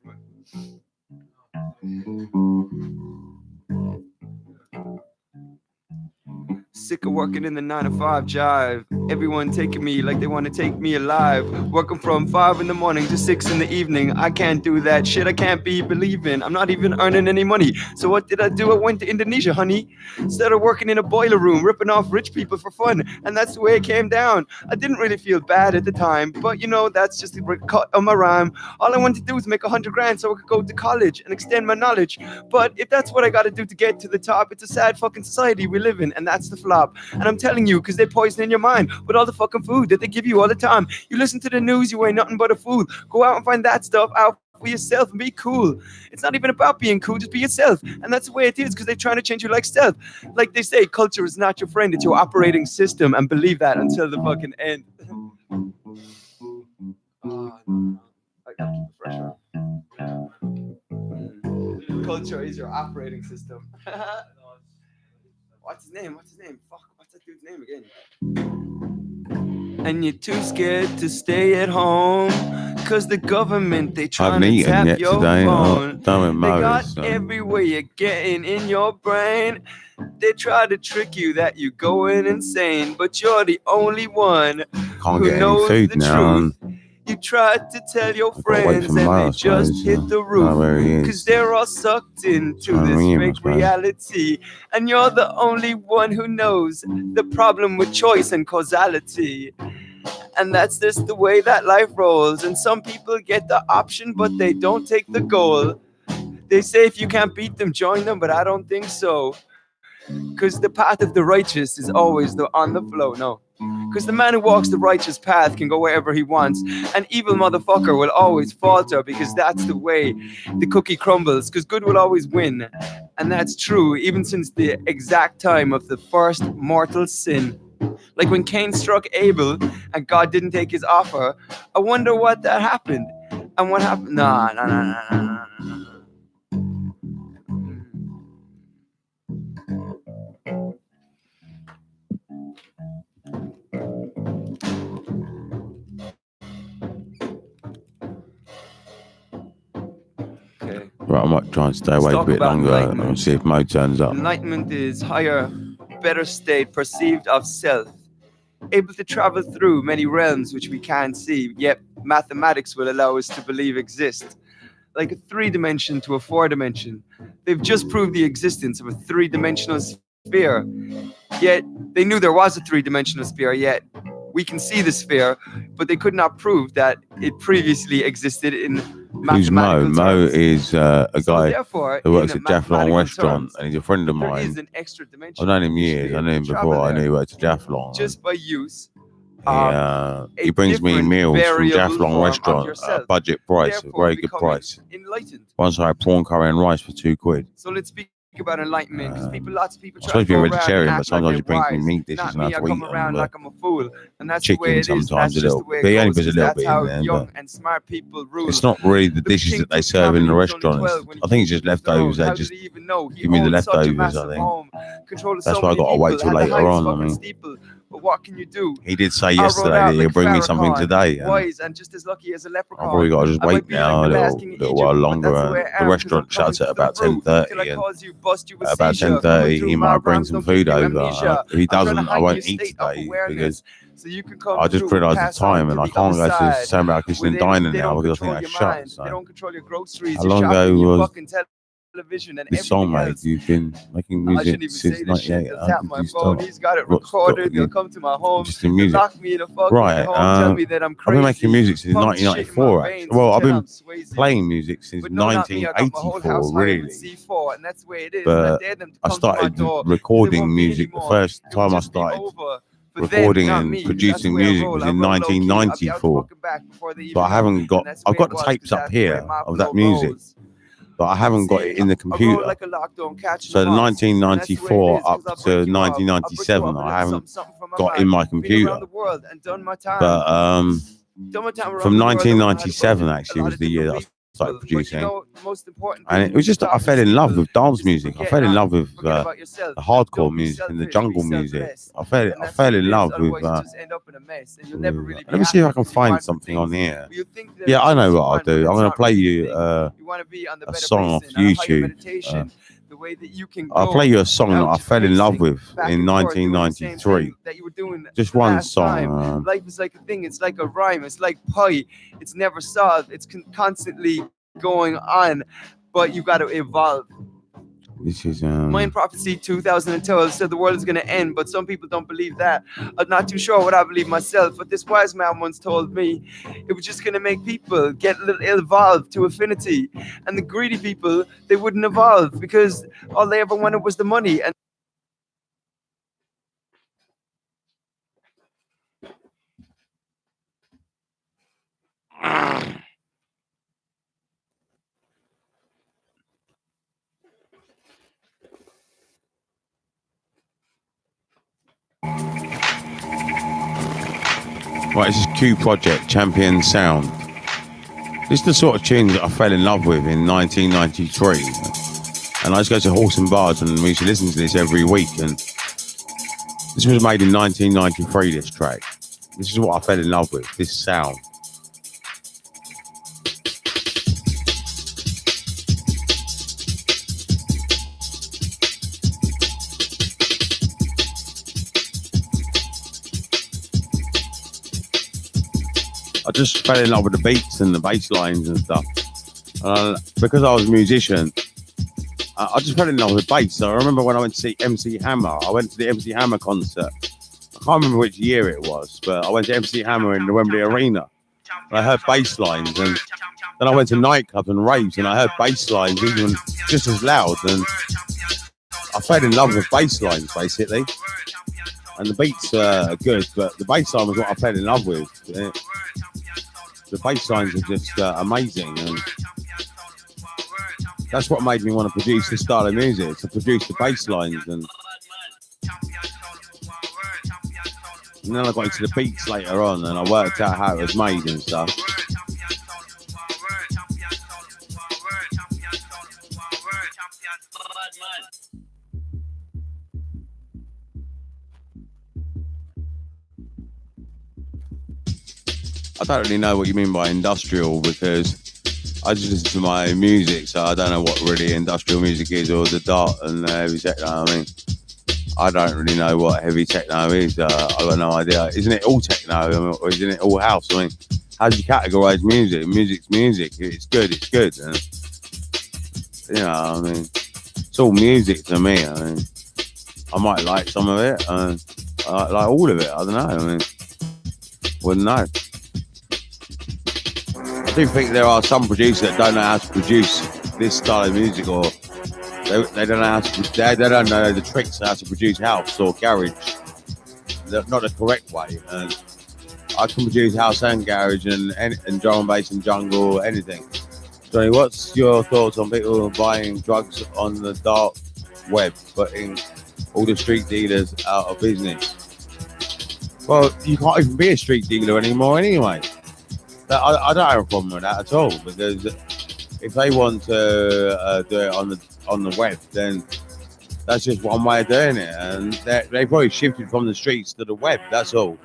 Speaker 2: Sick of working in the 9-to-5 jive. Everyone taking me like they want to take me alive. Working from 5 in the morning to 6 in the evening. I can't do that shit. I can't be believing. I'm not even earning any money. So what did I do? I went to Indonesia, honey. Instead of working in a boiler room, ripping off rich people for fun. And that's the way it came down. I didn't really feel bad at the time, but you know, that's just a cut on my rhyme. All I wanted to do was make 100 grand so I could go to college and extend my knowledge. But if that's what I got to do to get to the top, it's a sad fucking society we live in, and that's the flop. And I'm telling you, because they're poisoning your mind with all the fucking food that they give you all the time. You listen to the news, you ain't nothing but a fool. Go out and find that stuff out for yourself and be cool. It's not even about being cool, just be yourself. And that's the way it is, because they're trying to change you like stealth. Like they say, culture is not your friend, it's your operating system, and believe that until the fucking end. I gotta keep the pressure. Culture is your operating system. What's his name? Fuck, what's that dude's name again? And you're too scared to stay at home, cause the government, they trying to tap your phone. They got every way you're getting in your brain. They try to trick you that you're going insane, but you're the only one who knows the truth. You tried to tell your friends and they just hit the roof, cause they're all sucked into this fake reality. And you're the only one who knows the problem with choice and causality. And that's just the way that life rolls. And some people get the option, but they don't take the goal. They say if you can't beat them, join them, but I don't think so. Cause the path of the righteous is always on the flow, no. Cause the man who walks the righteous path can go wherever he wants. An evil motherfucker will always falter, because that's the way the cookie crumbles. Cause good will always win. And that's true even since the exact time of the first mortal sin. Like when Cain struck Abel and God didn't take his offer. I wonder what that happened. And what happened? Nah.
Speaker 7: Right, I might try and stay awake a bit longer and see if Mo turns up.
Speaker 2: Enlightenment is higher, better state perceived of self, able to travel through many realms which we can't see, yet mathematics will allow us to believe exist. Like a 3 dimension to a 4 dimension. They've just proved the existence of a 3-dimensional sphere sphere. Yet they knew there was a three-dimensional sphere, yet we can see the sphere, but they could not prove that it previously existed in
Speaker 1: Who's Mo?
Speaker 2: mathematical
Speaker 1: Mo
Speaker 2: terms.
Speaker 1: is a
Speaker 2: So
Speaker 1: guy
Speaker 2: therefore,
Speaker 1: who works
Speaker 2: in
Speaker 1: at Jaff Long
Speaker 2: mathematical
Speaker 1: Restaurant,
Speaker 2: terms,
Speaker 1: and he's a friend of
Speaker 2: there
Speaker 1: mine.
Speaker 2: is an extra dimension.
Speaker 1: I've known him
Speaker 2: You should
Speaker 1: years.
Speaker 2: be
Speaker 1: I
Speaker 2: able
Speaker 1: knew
Speaker 2: to
Speaker 1: him
Speaker 2: travel
Speaker 1: before. I
Speaker 2: there
Speaker 1: knew he worked at Jaff Long.
Speaker 2: just by use.
Speaker 1: He
Speaker 2: A
Speaker 1: brings me
Speaker 2: different
Speaker 1: meals from Jaff
Speaker 2: variable
Speaker 1: Long
Speaker 2: form of
Speaker 1: Restaurant at a
Speaker 2: yourself,
Speaker 1: budget price, a
Speaker 2: therefore
Speaker 1: very good
Speaker 2: becoming
Speaker 1: price.
Speaker 2: enlightened.
Speaker 1: Once I had prawn curry and rice for £2.
Speaker 2: So let's speak about enlightenment, because lots of people
Speaker 1: I'm
Speaker 2: try
Speaker 1: supposed
Speaker 2: to
Speaker 1: to be
Speaker 2: go
Speaker 1: a
Speaker 2: around and
Speaker 1: vegetarian, but
Speaker 2: act
Speaker 1: sometimes
Speaker 2: like
Speaker 1: you
Speaker 2: they're
Speaker 1: bring me
Speaker 2: wise.
Speaker 1: meat dishes
Speaker 2: Not
Speaker 1: and I
Speaker 2: me,
Speaker 1: have
Speaker 2: I
Speaker 1: to eat
Speaker 2: come around
Speaker 1: them.
Speaker 2: like I'm a fool, and that's the way
Speaker 1: Chicken
Speaker 2: it is. That's
Speaker 1: sometimes a
Speaker 2: just
Speaker 1: little
Speaker 2: the way it
Speaker 1: bit. Only
Speaker 2: goes,
Speaker 1: puts a
Speaker 2: 'cause
Speaker 1: little
Speaker 2: that's
Speaker 1: bit
Speaker 2: how
Speaker 1: in there,
Speaker 2: young
Speaker 1: but
Speaker 2: and smart people rule.
Speaker 1: it's not really the
Speaker 2: Look,
Speaker 1: dishes
Speaker 2: King
Speaker 1: that they serve in the
Speaker 2: Tutankhamun was only
Speaker 1: restaurant.
Speaker 2: 12 when he
Speaker 1: I think it's just
Speaker 2: came to the throne.
Speaker 1: leftovers. They
Speaker 2: How
Speaker 1: just
Speaker 2: did he even know? He
Speaker 1: give me the
Speaker 2: owned such a
Speaker 1: leftovers, I
Speaker 2: massive
Speaker 1: think.
Speaker 2: home, controlled
Speaker 1: That's
Speaker 2: so
Speaker 1: why I
Speaker 2: many
Speaker 1: got to wait
Speaker 2: people,
Speaker 1: till
Speaker 2: had the
Speaker 1: later
Speaker 2: highest
Speaker 1: on. I
Speaker 2: fucking
Speaker 1: mean,
Speaker 2: steeple. But what can you do?
Speaker 1: he did say
Speaker 2: I rode
Speaker 1: yesterday
Speaker 2: out
Speaker 1: that he'll
Speaker 2: like
Speaker 1: bring me
Speaker 2: Farrakhan,
Speaker 1: something today. And
Speaker 2: wise and just as lucky as a
Speaker 1: I've
Speaker 2: leprechaun.
Speaker 1: probably got to just
Speaker 2: I might
Speaker 1: wait
Speaker 2: be
Speaker 1: now
Speaker 2: like
Speaker 1: a
Speaker 2: the last king of
Speaker 1: little
Speaker 2: Egypt,
Speaker 1: while
Speaker 2: but
Speaker 1: longer.
Speaker 2: that's the way I
Speaker 1: The
Speaker 2: am, 'cause I'm
Speaker 1: restaurant
Speaker 2: coming
Speaker 1: shuts at
Speaker 2: to the
Speaker 1: about
Speaker 2: root till I
Speaker 1: 10:30, and
Speaker 2: cause you, bust you with
Speaker 1: about
Speaker 2: seizure. Coming
Speaker 1: 10:30
Speaker 2: through
Speaker 1: he
Speaker 2: my
Speaker 1: might bring
Speaker 2: rhymes
Speaker 1: some
Speaker 2: don't give
Speaker 1: food
Speaker 2: you
Speaker 1: over.
Speaker 2: amnesia.
Speaker 1: If he
Speaker 2: I'm trying to
Speaker 1: doesn't, I
Speaker 2: heighten
Speaker 1: won't
Speaker 2: your
Speaker 1: eat
Speaker 2: state of
Speaker 1: today
Speaker 2: awareness,
Speaker 1: because
Speaker 2: so you can come
Speaker 1: I just
Speaker 2: through,
Speaker 1: realised the
Speaker 2: pass on
Speaker 1: time,
Speaker 2: to
Speaker 1: and I
Speaker 2: the
Speaker 1: can't
Speaker 2: other
Speaker 1: go to
Speaker 2: side.
Speaker 1: Sam Barracks
Speaker 2: Where
Speaker 1: and
Speaker 2: they
Speaker 1: Diner
Speaker 2: don't
Speaker 1: now because I
Speaker 2: control
Speaker 1: think
Speaker 2: your
Speaker 1: I shut.
Speaker 2: mind,
Speaker 1: So
Speaker 2: they don't control your groceries,
Speaker 1: how
Speaker 2: your
Speaker 1: long
Speaker 2: shopping,
Speaker 1: ago
Speaker 2: your
Speaker 1: was
Speaker 2: fucking television, and
Speaker 1: this song
Speaker 2: everything
Speaker 1: made?
Speaker 2: else.
Speaker 1: You've been making
Speaker 2: I
Speaker 1: music
Speaker 2: shouldn't even
Speaker 1: since
Speaker 2: say this shit.
Speaker 1: 98.
Speaker 2: They'll
Speaker 1: How
Speaker 2: tap
Speaker 1: did
Speaker 2: my
Speaker 1: you
Speaker 2: phone.
Speaker 1: start?
Speaker 2: He's got it
Speaker 1: What's got
Speaker 2: recorded. They'll
Speaker 1: you
Speaker 2: come to my home.
Speaker 1: just in
Speaker 2: They'll
Speaker 1: music?
Speaker 2: lock me in a fucking
Speaker 1: Right.
Speaker 2: home. Tell me that I'm
Speaker 1: I've
Speaker 2: crazy.
Speaker 1: been making music since
Speaker 2: Pump shit in my
Speaker 1: 1994.
Speaker 2: veins
Speaker 1: Actually, well, I've
Speaker 2: until
Speaker 1: been
Speaker 2: I'm Swayze.
Speaker 1: playing music since
Speaker 2: But no, not me. I got my whole house
Speaker 1: 1984,
Speaker 2: hired
Speaker 1: really.
Speaker 2: with C4, and that's the way it is. And I
Speaker 1: But
Speaker 2: dare them to
Speaker 1: I
Speaker 2: come to my
Speaker 1: started
Speaker 2: door. They
Speaker 1: recording
Speaker 2: won't be
Speaker 1: music the
Speaker 2: anymore.
Speaker 1: first
Speaker 2: It will
Speaker 1: time I
Speaker 2: just be
Speaker 1: started
Speaker 2: over for
Speaker 1: recording
Speaker 2: them, not
Speaker 1: and
Speaker 2: me. That's the
Speaker 1: producing
Speaker 2: way I
Speaker 1: music
Speaker 2: roll.
Speaker 1: was
Speaker 2: I
Speaker 1: in
Speaker 2: roll low-key. I'll be out the
Speaker 1: 1994.
Speaker 2: fucking back before they even
Speaker 1: But I
Speaker 2: know.
Speaker 1: haven't got.
Speaker 2: And that's the
Speaker 1: I've
Speaker 2: way
Speaker 1: got
Speaker 2: it
Speaker 1: the
Speaker 2: was,
Speaker 1: tapes
Speaker 2: 'cause
Speaker 1: up
Speaker 2: that's the way
Speaker 1: here of
Speaker 2: Maplo
Speaker 1: that music,
Speaker 2: rolls.
Speaker 1: but I haven't got it in the
Speaker 2: I roll
Speaker 1: computer.
Speaker 2: like a lockdown, catching
Speaker 1: So
Speaker 2: the
Speaker 1: the
Speaker 2: moths. And that's the way it
Speaker 1: 1994
Speaker 2: is, 'cause
Speaker 1: up
Speaker 2: I'll
Speaker 1: to
Speaker 2: break you up. I'll break you
Speaker 1: 1997,
Speaker 2: up a
Speaker 1: I
Speaker 2: little
Speaker 1: haven't
Speaker 2: something from my
Speaker 1: got in
Speaker 2: mind.
Speaker 1: my
Speaker 2: Been
Speaker 1: computer.
Speaker 2: around the world and done my time.
Speaker 1: But
Speaker 2: Done my time around
Speaker 1: from
Speaker 2: the world. I've known how to
Speaker 1: 1997
Speaker 2: fuck with
Speaker 1: actually
Speaker 2: a lot
Speaker 1: was
Speaker 2: of
Speaker 1: the year that
Speaker 2: different
Speaker 1: I started
Speaker 2: people. But
Speaker 1: producing.
Speaker 2: you know, the most important
Speaker 1: And
Speaker 2: thing
Speaker 1: it was just that I
Speaker 2: talking
Speaker 1: fell
Speaker 2: to
Speaker 1: in love
Speaker 2: people
Speaker 1: with dance
Speaker 2: is to
Speaker 1: music. I
Speaker 2: forget
Speaker 1: fell in
Speaker 2: not
Speaker 1: love with
Speaker 2: forget about yourself.
Speaker 1: the hardcore
Speaker 2: Don't be
Speaker 1: music and the
Speaker 2: selfish,
Speaker 1: jungle
Speaker 2: be
Speaker 1: music.
Speaker 2: selfless.
Speaker 1: I
Speaker 2: And
Speaker 1: fell
Speaker 2: that's what
Speaker 1: in
Speaker 2: it is.
Speaker 1: love with.
Speaker 2: Otherwise, you just end up in a mess, and you'll never really be
Speaker 1: Let me see if I
Speaker 2: happy
Speaker 1: can
Speaker 2: because you
Speaker 1: find
Speaker 2: want the
Speaker 1: something on
Speaker 2: things.
Speaker 1: here.
Speaker 2: You think that
Speaker 1: Yeah, I
Speaker 2: it's
Speaker 1: know
Speaker 2: things you
Speaker 1: what I'll
Speaker 2: want, but
Speaker 1: do. I'm
Speaker 2: it's
Speaker 1: going to
Speaker 2: not
Speaker 1: play
Speaker 2: really
Speaker 1: you
Speaker 2: the thing. You want to be on the
Speaker 1: a
Speaker 2: better
Speaker 1: song off
Speaker 2: basin, on a higher
Speaker 1: YouTube.
Speaker 2: meditation. The way that you can
Speaker 1: I'll
Speaker 2: go
Speaker 1: play you a song that I
Speaker 2: without
Speaker 1: fell in love
Speaker 2: pacing,
Speaker 1: with
Speaker 2: back
Speaker 1: in
Speaker 2: and forth, doing the same
Speaker 1: 1993.
Speaker 2: thing that you were doing
Speaker 1: Just
Speaker 2: the
Speaker 1: one
Speaker 2: last time.
Speaker 1: song.
Speaker 2: Life is like a thing. It's like a rhyme. It's like pie. It's never solved. It's constantly going on, but you got to evolve.
Speaker 1: This is
Speaker 2: Mind Prophecy 2012 said the world is going to end, but some people don't believe that. I'm not too sure what I believe myself, but this wise man once told me it was just going to make people get evolved to affinity, and the greedy people, they wouldn't evolve because all they ever wanted was the money. And
Speaker 1: right. This is Q Project Champion Sound. This is the sort of tunes that I fell in love with in 1993, and I used to go to Horse and Bards, and we used to listen to this every week. And this was made in 1993. This track. This is what I fell in love with. This sound. I just fell in love with the beats and the bass lines and stuff. Because I was a musician, I just fell in love with bass. So I remember when I went to see MC Hammer. I went to the MC Hammer concert. I can't remember which year it was, but I went to MC Hammer in the Wembley Arena. And I heard bass lines, and then I went to nightclubs and raves, and I heard bass lines even just as loud. And I fell in love with bass lines, basically. And the beats are good, but the bass line was what I fell in love with. The bass lines are just amazing, and that's what made me want to produce this style of music, to produce the bass lines. And then I got into the beats later on, and I worked out how it was made and stuff. I don't really know what you mean by industrial, because I just listen to my music, so I don't know what really industrial music is, or the dart and heavy techno. I mean, I don't really know what heavy techno is. I got no idea. Isn't it all techno, or isn't it all house? I mean, how do you categorise music? Music's music. It's good. It's good. And, you know, I mean, it's all music to me. I mean,
Speaker 7: I might like some of it, and I like all of it. I don't know. I mean, wouldn't know. I do think there are some producers that don't know how to produce this style of music, or they don't know how to. They don't know the tricks how to produce house or garage. That's not the correct way. And I can produce house and garage and drum and bass and jungle, anything. Johnny, what's your thoughts on people buying drugs on the dark web, putting all the street dealers out of business? Well, you can't even be a street dealer anymore anyway. I don't have a problem with that at all, because if they want to do it on the web, then that's just one way of doing it, and they probably shifted from the streets to the web. That's all.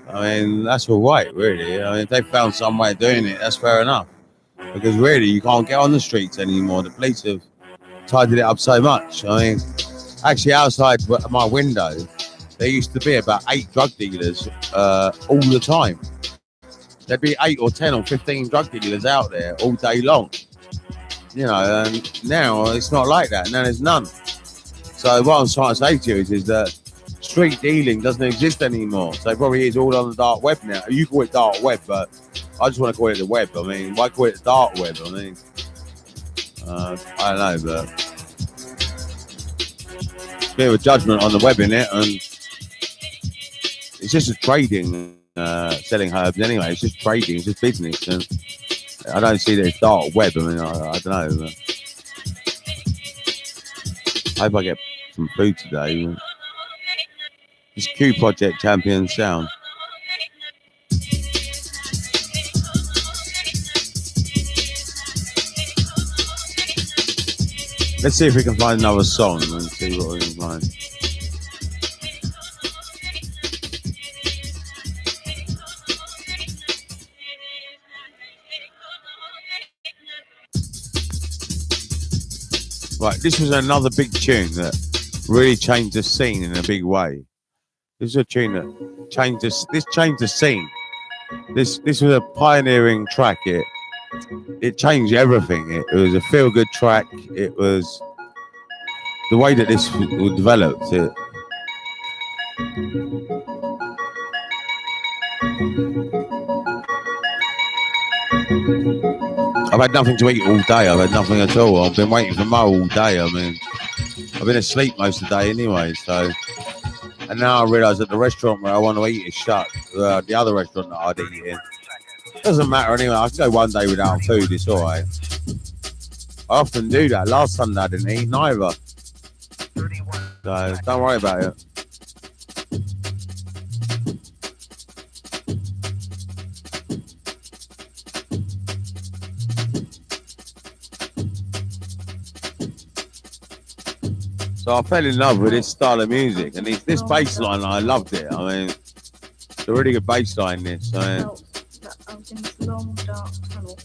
Speaker 7: I mean, that's all right, really. I mean, if they found some way of doing it, that's fair enough. Because really, you can't get on the streets anymore. The police have tidied it up so much. I mean, actually, outside my window, there used to be about 8 drug dealers all the time. There'd be 8 or 10 or 15 drug dealers out there all day long. You know, and now it's not like that. Now there's none. So what I'm trying to say to you is that street dealing doesn't exist anymore. So it probably is all on the dark web now. You call it dark web, but I just want to call it the web. I mean, why call it the dark web? I mean, I don't know, but it's a bit of a judgment on the web, innit? And it's just a trading, selling herbs anyway. It's just trading, it's just business. And I don't see that it's dark web. I mean, I don't know. But I hope I get some food today. This Q Project Champion Sound. Let's see if we can find another song and see what we can find. Right, this was another big tune that really changed the scene in a big way. This is a tune that changed this changed the scene. This was a pioneering track. It changed everything. It was a feel-good track. It was the way that this was developed. I've had nothing to eat all day. I've had nothing at all. I've been waiting for Mo all day. I mean, I've been asleep most of the day anyway. So, and now I realise that the restaurant where I want to eat is shut. The other restaurant that I'd eat in. Doesn't matter anyway. I can go one day without food. It's all right. I often do that. Last Sunday I didn't eat neither. So don't worry about it. So I fell in love with this style of music, and this bass line, I loved it. I mean, it's a really good bass line, this. I was in this long, dark tunnel.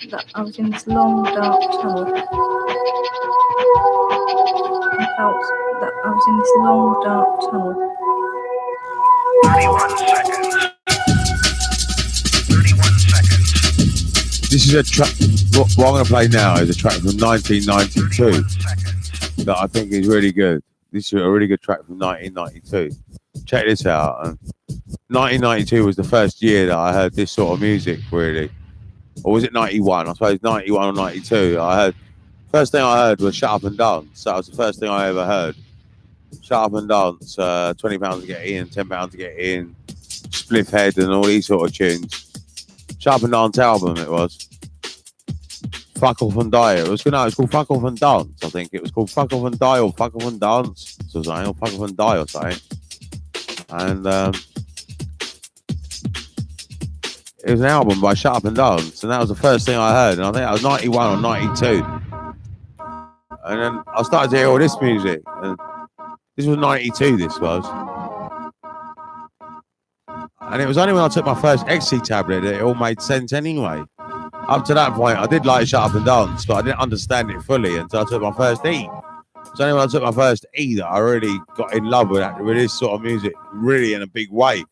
Speaker 6: that I was in this long dark tunnel. I felt that I was in this long dark tunnel.
Speaker 3: 31 seconds. 31 seconds.
Speaker 7: This is a track. What I'm going to play now is a track from 1992 that I think is really good. This is a really good track from 1992. Check this out. 1992 was the first year that I heard this sort of music, really. Or was it 91? I suppose 91 or 92. First thing I heard was Shut Up and Dance. That was the first thing I ever heard. Shut Up and Dance, £20 to get in, £10 to get in, Spliff Head and all these sort of tunes. Shut Up and Dance album it was. Fuck Off and Die. It's called Fuck Off and Dance, I think. It was called Fuck Off and Die or Fuck Off and Dance or something, or Fuck Off and Die or something. And it was an album by Shut Up and Dance, and that was the first thing I heard, and I think that was 91 or 92. And then I started to hear all this music, and this was 92, this was. And it was only when I took my first ecstasy tablet that it all made sense anyway. Up to that point, I did like Shut Up and Dance, but I didn't understand it fully until I took my first E. It's only when I took my first E that I really got in love with this sort of music, really in a big way.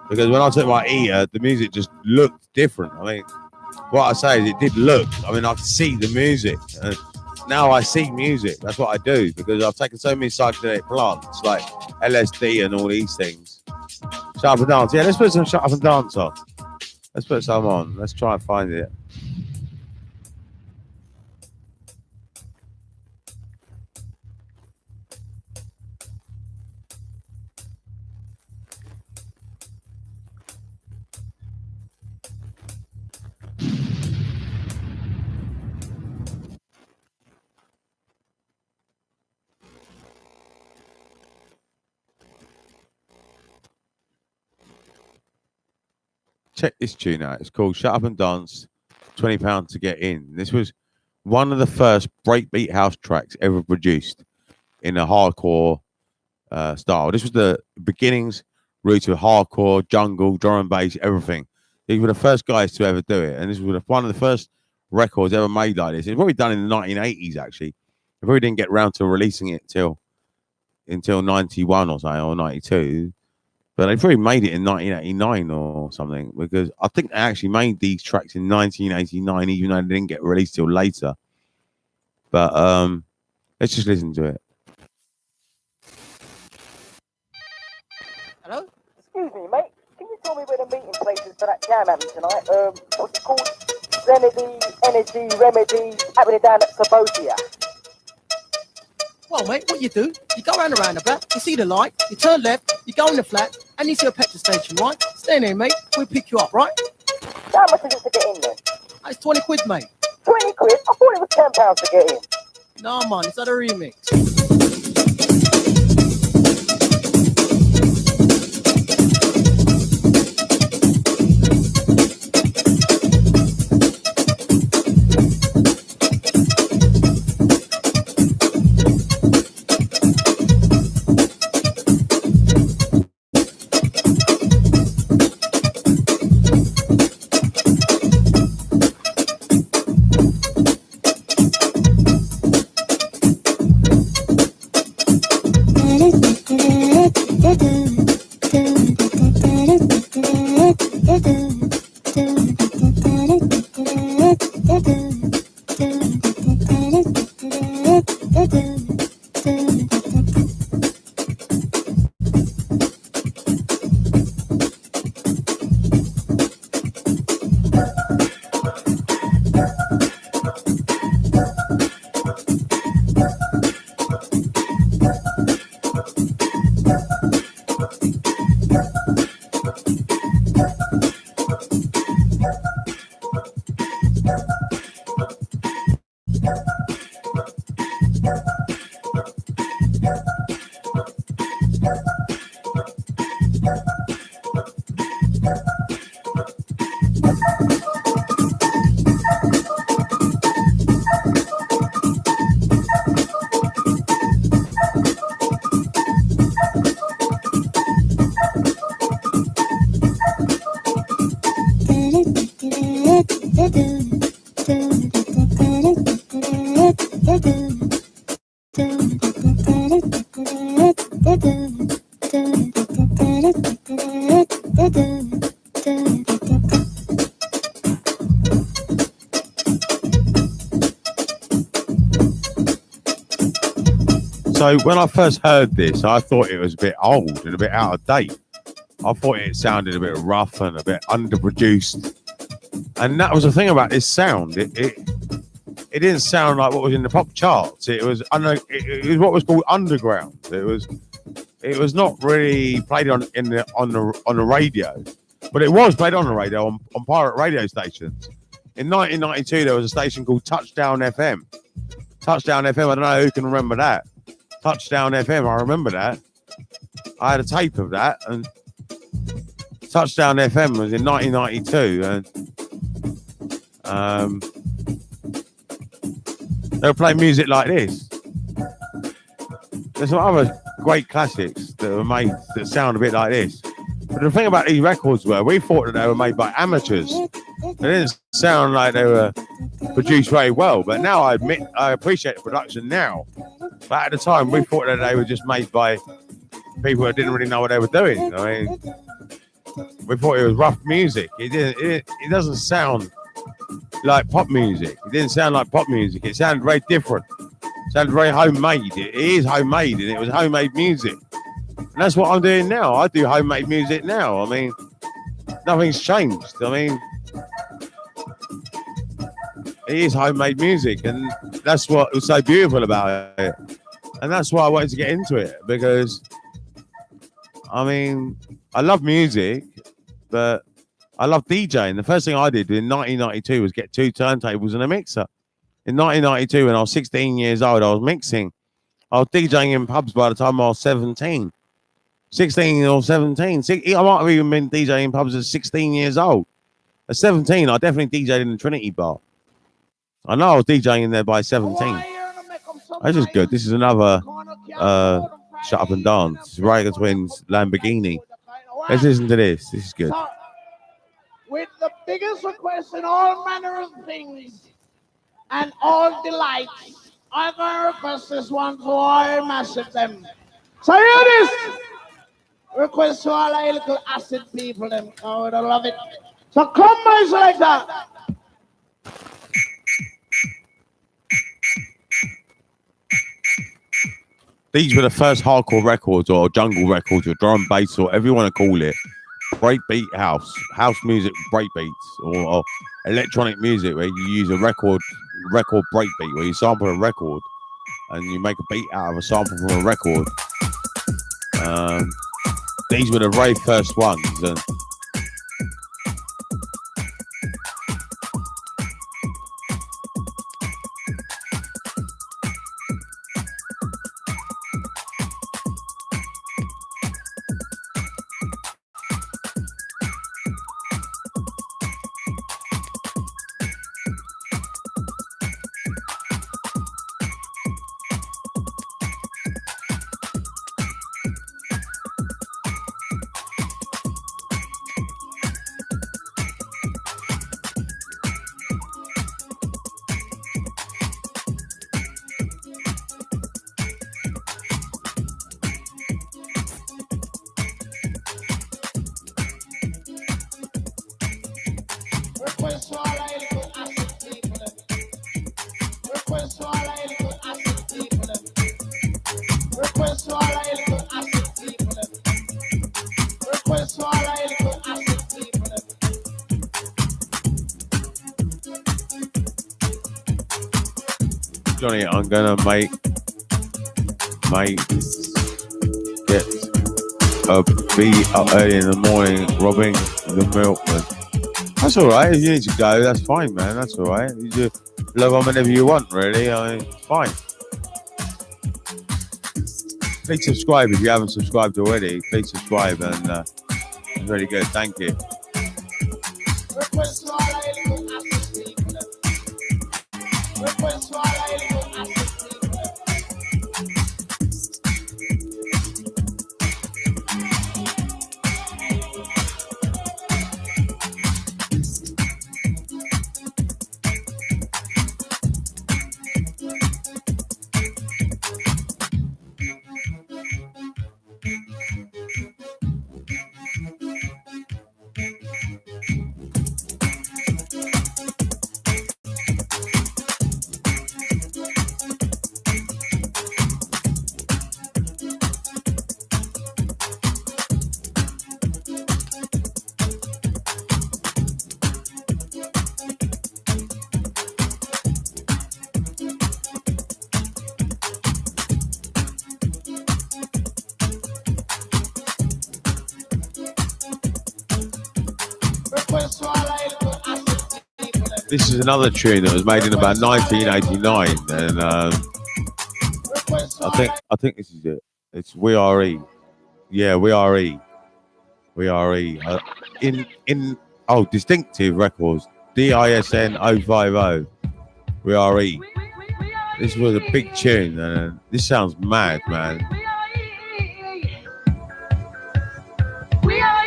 Speaker 7: Because when I took my E, the music just looked different. I mean, what I say is it did look. I mean, I could see the music. Now I see music. That's what I do, because I've taken so many psychedelic plants like LSD and all these things. Shut Up and Dance. Yeah, let's put some Shut Up and Dance on. Let's put some on. Let's try and find it. Check this tune out. It's called Shut Up and Dance, £20 to get in. This was one of the first breakbeat house tracks ever produced in a hardcore style. This was the beginnings, roots of hardcore, jungle, drum and bass, everything. These were the first guys to ever do it. And this was one of the first records ever made like this. It's probably done in the 1980s, actually. They probably didn't get around to releasing it until 91 or something, or 92. But they probably made it in 1989 or something, because I think they actually made these tracks in 1989, even though they didn't get released till later. But let's just listen to it.
Speaker 9: Hello? Excuse me, mate. Can you tell me where the meeting place is for that jam happening tonight? What's it called? Remedy, happening down at Sabotia.
Speaker 10: Well, mate, what you do, you go around the roundabout, you see the light, you turn left, you go in the flat, and you see a petrol station, right? Stay there, mate. We'll pick you up, right?
Speaker 9: How much is it to get in there?
Speaker 10: It's 20 quid, mate.
Speaker 9: 20 quid? I thought it was £10 to get in.
Speaker 10: No, man, it's not a remix.
Speaker 7: So when I first heard this, I thought it was a bit old and a bit out of date. I thought it sounded a bit rough and a bit underproduced. And that was the thing about this sound. It didn't sound like what was in the pop charts. It was it was what was called underground. It was not really played on the radio, but it was played on the radio on pirate radio stations. In 1992, there was a station called Touchdown FM. Touchdown FM. I don't know who can remember that. Touchdown FM. I remember that. I had a tape of that, and Touchdown FM was in 1992, and they were playing music like this. There's some other great classics that were made that sound a bit like this. But the thing about these records we thought that they were made by amateurs. They didn't sound like they were produced very well. But now I admit, I appreciate the production now. But at the time, we thought that they were just made by people that didn't really know what they were doing. I mean, we thought it was rough music. It doesn't sound like pop music. It didn't sound like pop music. It sounded very different. It sounded very homemade. It is homemade, and it was homemade music. And that's what I'm doing now. I do homemade music now. I mean, nothing's changed. I mean, it is homemade music, and that's what was so beautiful about it. And that's why I wanted to get into it, because, I mean, I love music, but I love DJing. The first thing I did in 1992 was get 2 turntables and a mixer. In 1992, when I was 16 years old, I was mixing. I was DJing in pubs by the time I was 17. 16 or 17. I might have even been DJing in pubs at 16 years old. At 17, I definitely DJed in the Trinity Bar. I know I was DJing in there by 17. That's just good. This is another Shut Up and Dance. Raiga Twins, Lamborghini. Let's listen to this. This is good.
Speaker 11: With the biggest request in all manner of things and all delights, I'm going to request this one to all massive them. So hear this. Request to all our little acid people, them. I would love it. So come, my selector.
Speaker 7: These were the first hardcore records, or jungle records, or drum bass, or whatever you want to call it. Breakbeat house music, breakbeats, or electronic music, where you use a record breakbeat, where you sample a record and you make a beat out of a sample from a record. These were the very first ones, and Johnny, I'm gonna get a beat up early in the morning, robbing the milkman. That's all right. If you need to go, that's fine, man. That's all right. You just log on whenever you want, really. I mean, fine. Please subscribe if you haven't subscribed already. Please subscribe, and it's really good. Thank you. This is another tune that was made in about 1989, and I think this is it. It's We Are E. Yeah, We Are E. We Are E. In Distinctive Records, DISN 050. We Are E. This was a big tune, and this sounds mad, man.
Speaker 6: We are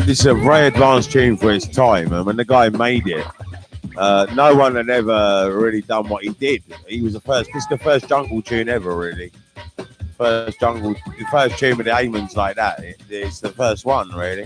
Speaker 7: This is a very advanced tune for its time, and when the guy made it, no one had ever really done what he did. He was the first. This is the first jungle tune ever, really. The first tune with the Amons like that. It's the first one, really.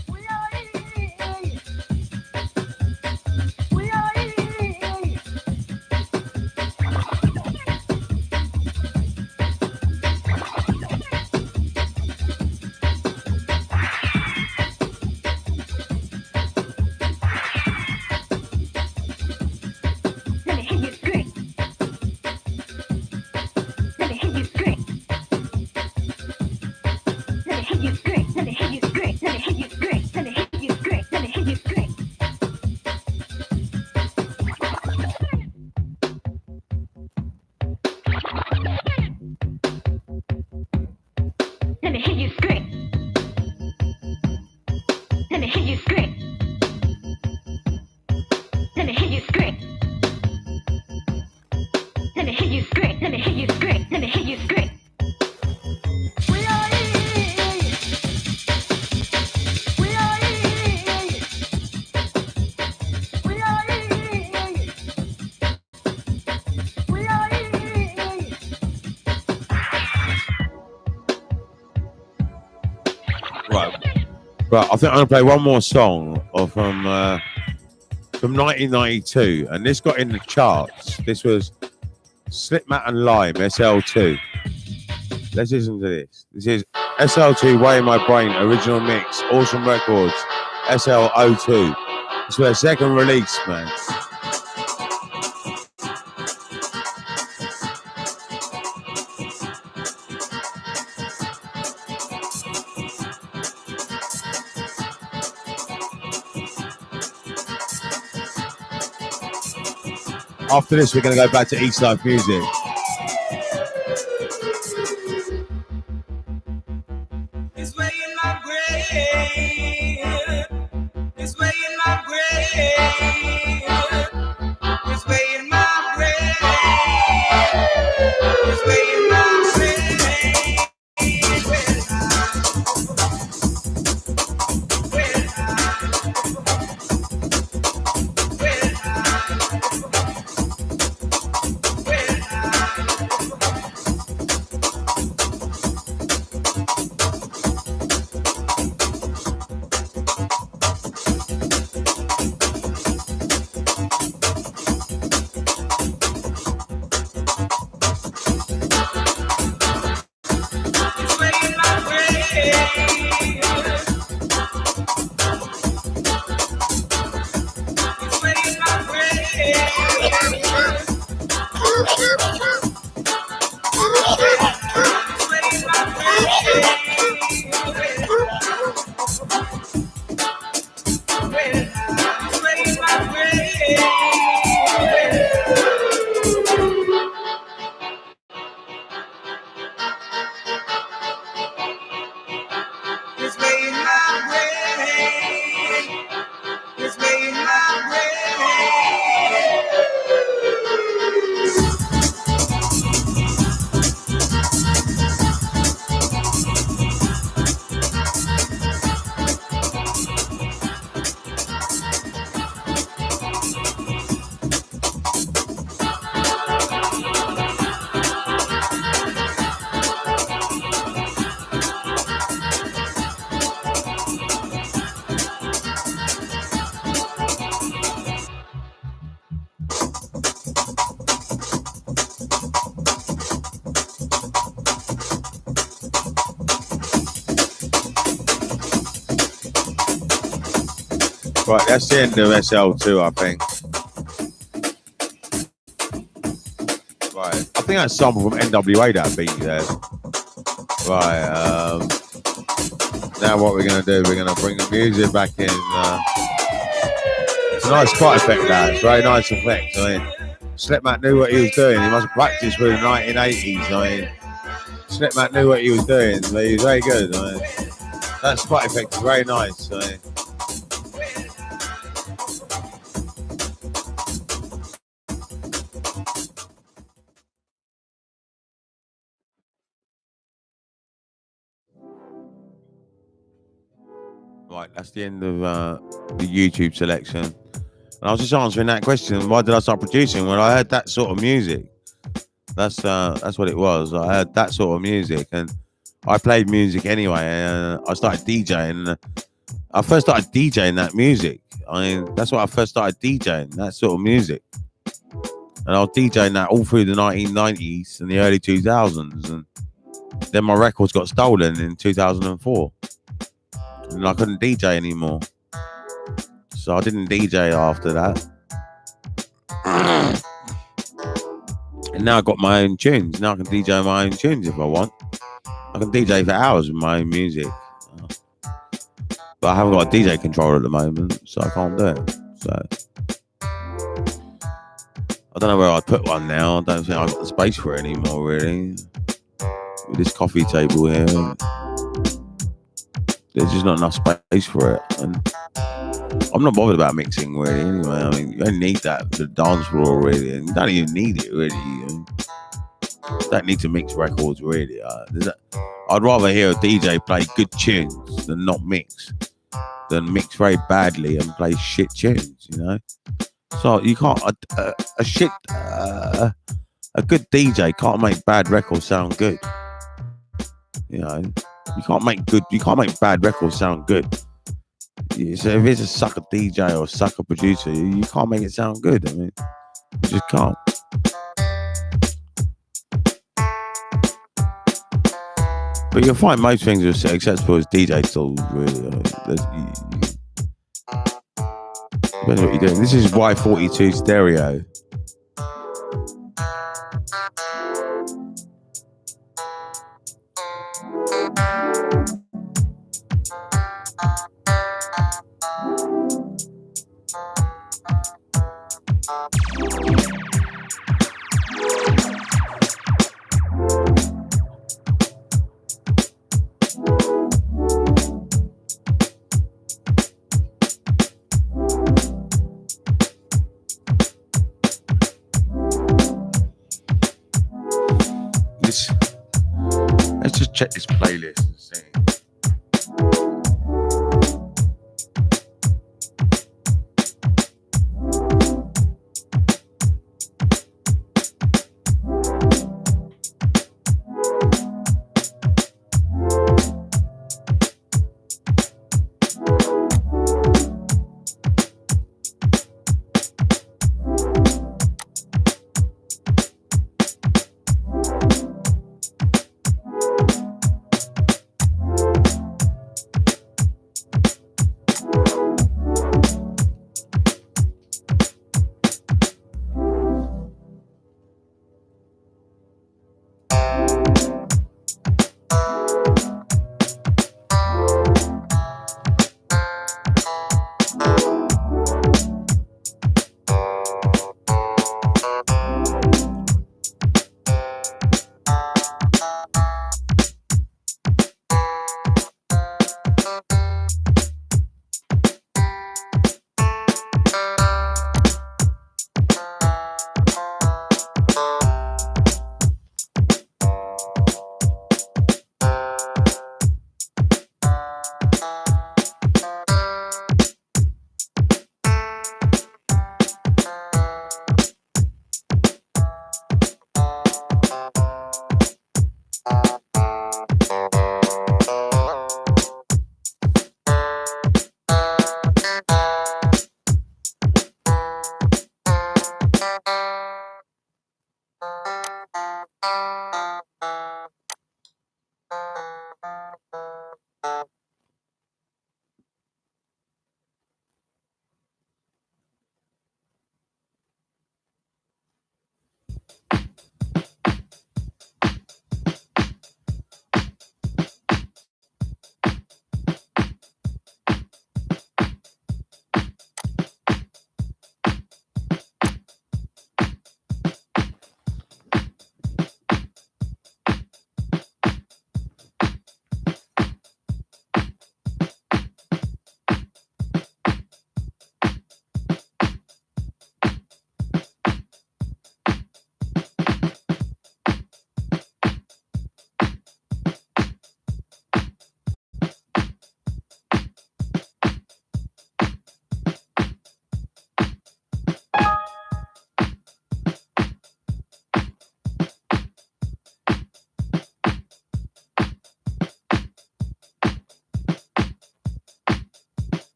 Speaker 7: Right, I think I'm gonna play one more song from 1992, and this got in the charts. This was Slipmat and Lime, SL2. Let's listen to this. This is SL2 Way in My Brain, original mix, Awesome Records, SL02. It's their second release, man. After this, we're going to go back to Eastside Music.
Speaker 12: This way in my grave. This way in my grave. This way in my grave. This way in my grave. This way in my brain.
Speaker 7: Right, that's the end of SL2, I think. Right, I think that's sample from NWA, that beat there. Right, now what we're going to do, we're going to bring the music back in. It's a nice spot effect, that. It's very nice effect. I mean, Slipmatt knew what he was doing. He must have practiced through the 1980s. I mean, Slipmatt knew what he was doing, but he was very good. I mean, that spot effect is very nice. I mean, right, that's the end of the YouTube selection. And I was just answering that question: why did I start producing? When I heard that sort of music. That's what it was. I heard that sort of music, and I played music anyway. And I started DJing. I first started DJing that music. I mean, that's what I first started DJing, that sort of music. And I was DJing that all through the 1990s and the early 2000s. And then my records got stolen in 2004. And I couldn't DJ anymore. So I didn't DJ after that. And now I've got my own tunes. Now I can DJ my own tunes if I want. I can DJ for hours with my own music. But I haven't got a DJ controller at the moment, so I can't do it. So I don't know where I'd put one now. I don't think I've got the space for it anymore, really. With this coffee table here, there's just not enough space for it. And I'm not bothered about mixing, really, anyway. I mean, you don't need that for the dance floor, really. And you don't even need it, really. You don't need to mix records, really. I'd rather hear a DJ play good tunes than not mix. Than mix very badly and play shit tunes, you know? So you can't... a good DJ can't make bad records sound good. You know? You can't make bad records sound good. So if it's a sucker DJ or a sucker producer, you can't make it sound good. I mean, you just can't. But you'll find most things are acceptable as DJ tools, really. Depends what you're doing. This is Y42 stereo. Let's just check this playlist and see.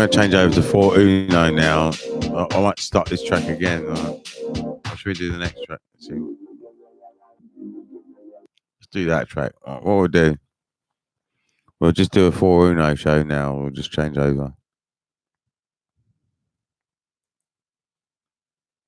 Speaker 7: going to change over to 4 Uno now. I might start this track again. Should we do the next track? Let's see. Let's do that track. What we'll do, we'll just do a 4 Uno show now. We'll just change over.